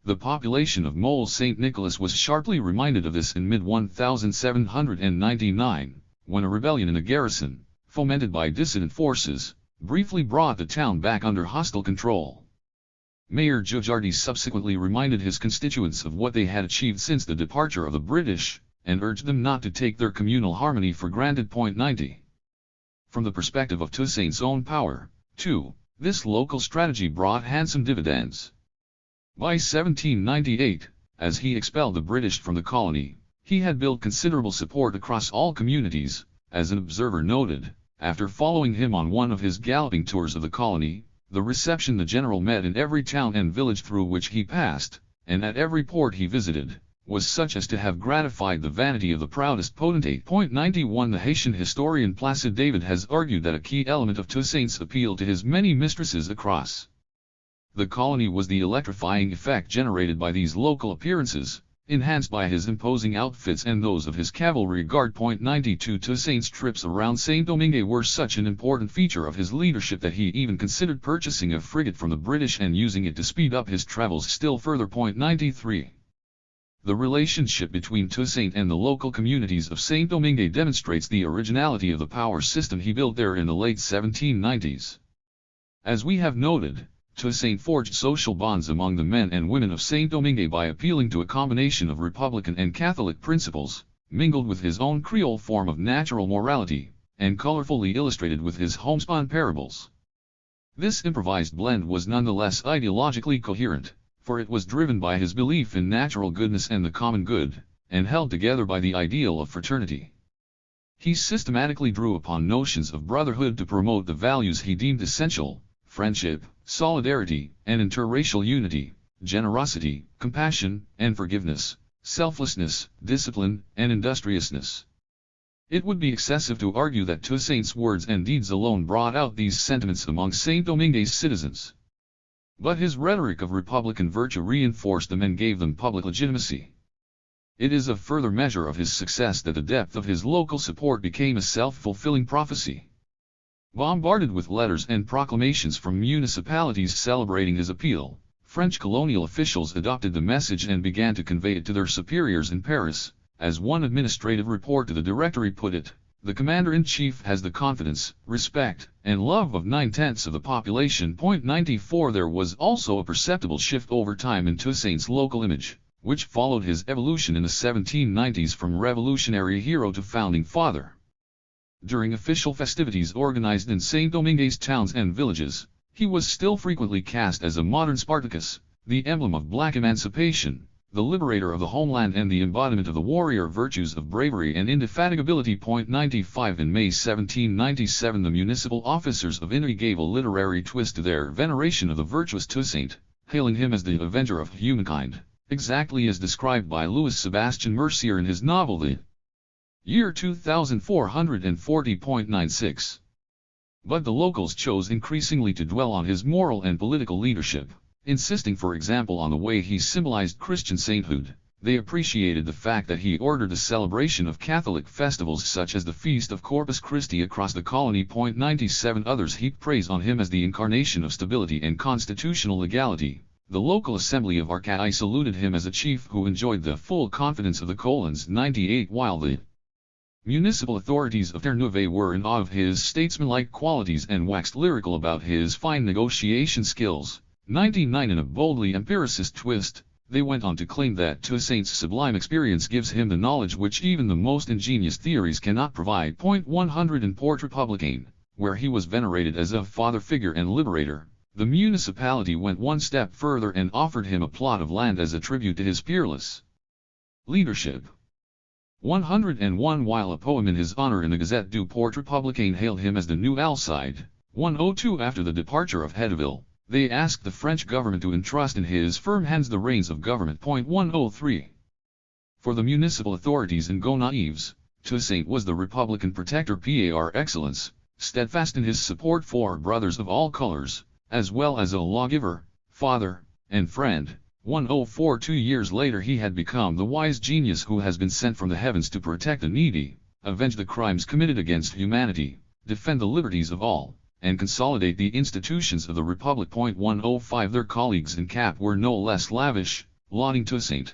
The population of Mole St. Nicholas was sharply reminded of this in mid-1799, when a rebellion in a garrison, fomented by dissident forces, briefly brought the town back under hostile control. Mayor Jujardi subsequently reminded his constituents of what they had achieved since the departure of the British, and urged them not to take their communal harmony for granted. 90. From the perspective of Toussaint's own power, too, this local strategy brought handsome dividends. By 1798, as he expelled the British from the colony, he had built considerable support across all communities, as an observer noted, after following him on one of his galloping tours of the colony. The reception the general met in every town and village through which he passed, and at every port he visited, was such as to have gratified the vanity of the proudest potentate. 91. The Haitian historian Placide David has argued that a key element of Toussaint's appeal to his many mistresses across the colony was the electrifying effect generated by these local appearances, enhanced by his imposing outfits and those of his cavalry guard. 92. Toussaint's trips around Saint-Domingue were such an important feature of his leadership that he even considered purchasing a frigate from the British and using it to speed up his travels still further. 93. The relationship between Toussaint and the local communities of Saint-Domingue demonstrates the originality of the power system he built there in the late 1790s. As we have noted, Toussaint forged social bonds among the men and women of Saint-Domingue by appealing to a combination of Republican and Catholic principles, mingled with his own Creole form of natural morality, and colorfully illustrated with his homespun parables. This improvised blend was nonetheless ideologically coherent, for it was driven by his belief in natural goodness and the common good, and held together by the ideal of fraternity. He systematically drew upon notions of brotherhood to promote the values he deemed essential: friendship, solidarity, and interracial unity, generosity, compassion, and forgiveness, selflessness, discipline, and industriousness. It would be excessive to argue that Toussaint's words and deeds alone brought out these sentiments among Saint-Domingue's citizens. But his rhetoric of republican virtue reinforced them and gave them public legitimacy. It is a further measure of his success that the depth of his local support became a self-fulfilling prophecy. Bombarded with letters and proclamations from municipalities celebrating his appeal, French colonial officials adopted the message and began to convey it to their superiors in Paris. As one administrative report to the Directory put it, the Commander-in-Chief has the confidence, respect, and love of 9/10 of the population. 94. There was also a perceptible shift over time in Toussaint's local image, which followed his evolution in the 1790s from revolutionary hero to founding father. During official festivities organized in Saint-Domingue's towns and villages, he was still frequently cast as a modern Spartacus, the emblem of black emancipation, the liberator of the homeland and the embodiment of the warrior virtues of bravery and indefatigability. 95. In May 1797 the municipal officers of Inri gave a literary twist to their veneration of the virtuous Toussaint, hailing him as the avenger of humankind, exactly as described by Louis Sebastian Mercier in his novel The Year 2440.96. But the locals chose increasingly to dwell on his moral and political leadership, insisting for example on the way he symbolized Christian sainthood. They appreciated the fact that he ordered the celebration of Catholic festivals such as the Feast of Corpus Christi across the colony. 97. Others heaped praise on him as the incarnation of stability and constitutional legality. The local assembly of Arcai saluted him as a chief who enjoyed the full confidence of the colons. 98. While the municipal authorities of Terre-Neuve were in awe of his statesmanlike qualities and waxed lyrical about his fine negotiation skills, 99. In a boldly empiricist twist, they went on to claim that Toussaint's sublime experience gives him the knowledge which even the most ingenious theories cannot provide. 100. In Port Republicain, where he was venerated as a father figure and liberator, the municipality went one step further and offered him a plot of land as a tribute to his peerless leadership. 101. While a poem in his honor in the Gazette du Port Republicain hailed him as the new Alcide, 102. After the departure of Hedeville, they asked the French government to entrust in his firm hands the reins of government. 103. For the municipal authorities in Gonaives, Toussaint was the Republican protector par excellence, steadfast in his support for brothers of all colors, as well as a lawgiver, father, and friend. 1042 years later he had become the wise genius who has been sent from the heavens to protect the needy, avenge the crimes committed against humanity, defend the liberties of all, and consolidate the institutions of the Republic. 105 Their colleagues in cap were no less lavish, lauding Toussaint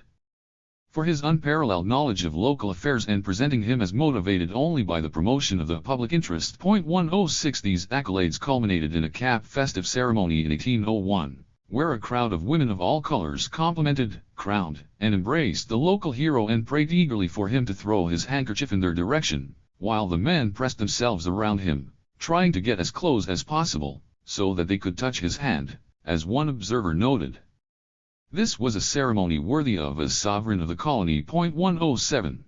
for his unparalleled knowledge of local affairs and presenting him as motivated only by the promotion of the public interest. 106 These accolades culminated in a cap festive ceremony in 1801, where a crowd of women of all colors complimented, crowned, and embraced the local hero and prayed eagerly for him to throw his handkerchief in their direction, while the men pressed themselves around him, trying to get as close as possible, so that they could touch his hand, as one observer noted. This was a ceremony worthy of a sovereign of the colony. 107.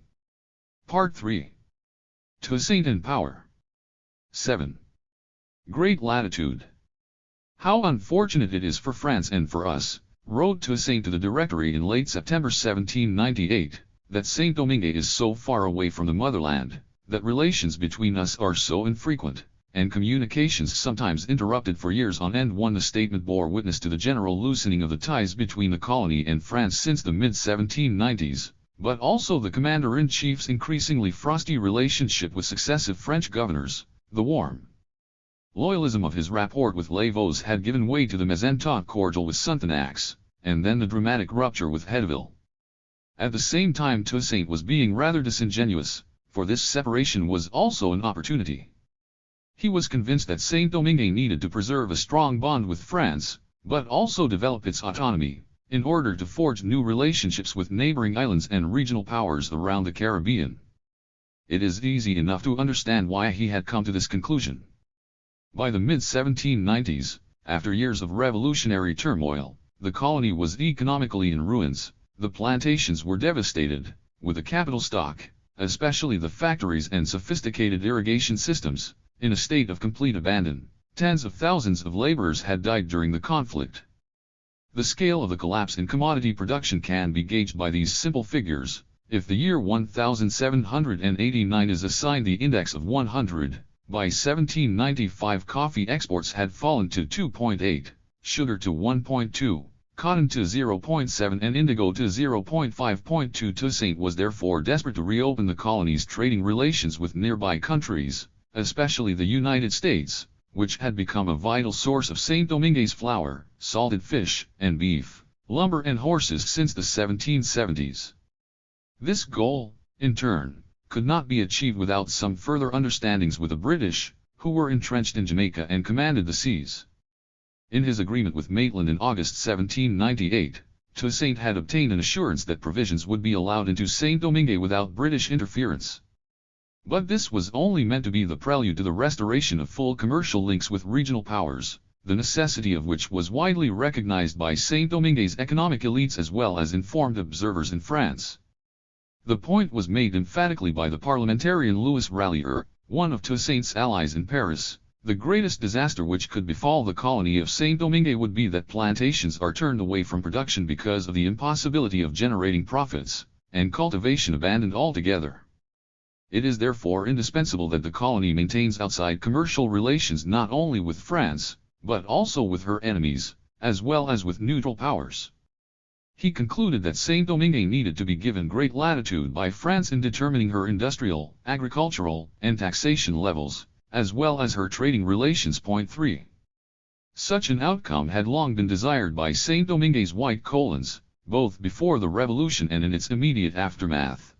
Part 3. Toussaint and Power. 7. Great Latitude. How unfortunate it is for France and for us, wrote Toussaint to the Directory in late September 1798, that Saint-Domingue is so far away from the motherland, that relations between us are so infrequent, and communications sometimes interrupted for years on end. The statement bore witness to the general loosening of the ties between the colony and France since the mid-1790s, but also the commander-in-chief's increasingly frosty relationship with successive French governors. The warm loyalism of his rapport with Lavaux had given way to the mésentente cordial with Sonthonax, and then the dramatic rupture with Hetteville. At the same time Toussaint was being rather disingenuous, for this separation was also an opportunity. He was convinced that Saint-Domingue needed to preserve a strong bond with France, but also develop its autonomy, in order to forge new relationships with neighboring islands and regional powers around the Caribbean. It is easy enough to understand why he had come to this conclusion. By the mid-1790s, after years of revolutionary turmoil, the colony was economically in ruins, the plantations were devastated, with the capital stock, especially the factories and sophisticated irrigation systems, in a state of complete abandon. Tens of thousands of laborers had died during the conflict. The scale of the collapse in commodity production can be gauged by these simple figures. If the year 1789 is assigned the index of 100, by 1795 coffee exports had fallen to 2.8, sugar to 1.2, cotton to 0.7 and indigo to 0.5.2. Toussaint was therefore desperate to reopen the colony's trading relations with nearby countries, especially the United States, which had become a vital source of Saint-Domingue's flour, salted fish, and beef, lumber and horses since the 1770s. This goal, in turn, could not be achieved without some further understandings with the British, who were entrenched in Jamaica and commanded the seas. In his agreement with Maitland in August 1798, Toussaint had obtained an assurance that provisions would be allowed into Saint-Domingue without British interference. But this was only meant to be the prelude to the restoration of full commercial links with regional powers, the necessity of which was widely recognized by Saint-Domingue's economic elites as well as informed observers in France. The point was made emphatically by the parliamentarian Louis Rallier, one of Toussaint's allies in Paris. The greatest disaster which could befall the colony of Saint-Domingue would be that plantations are turned away from production because of the impossibility of generating profits, and cultivation abandoned altogether. It is therefore indispensable that the colony maintains outside commercial relations not only with France, but also with her enemies, as well as with neutral powers. He concluded that Saint-Domingue needed to be given great latitude by France in determining her industrial, agricultural, and taxation levels, as well as her trading relations. 3. Such an outcome had long been desired by Saint-Domingue's white colons, both before the revolution and in its immediate aftermath.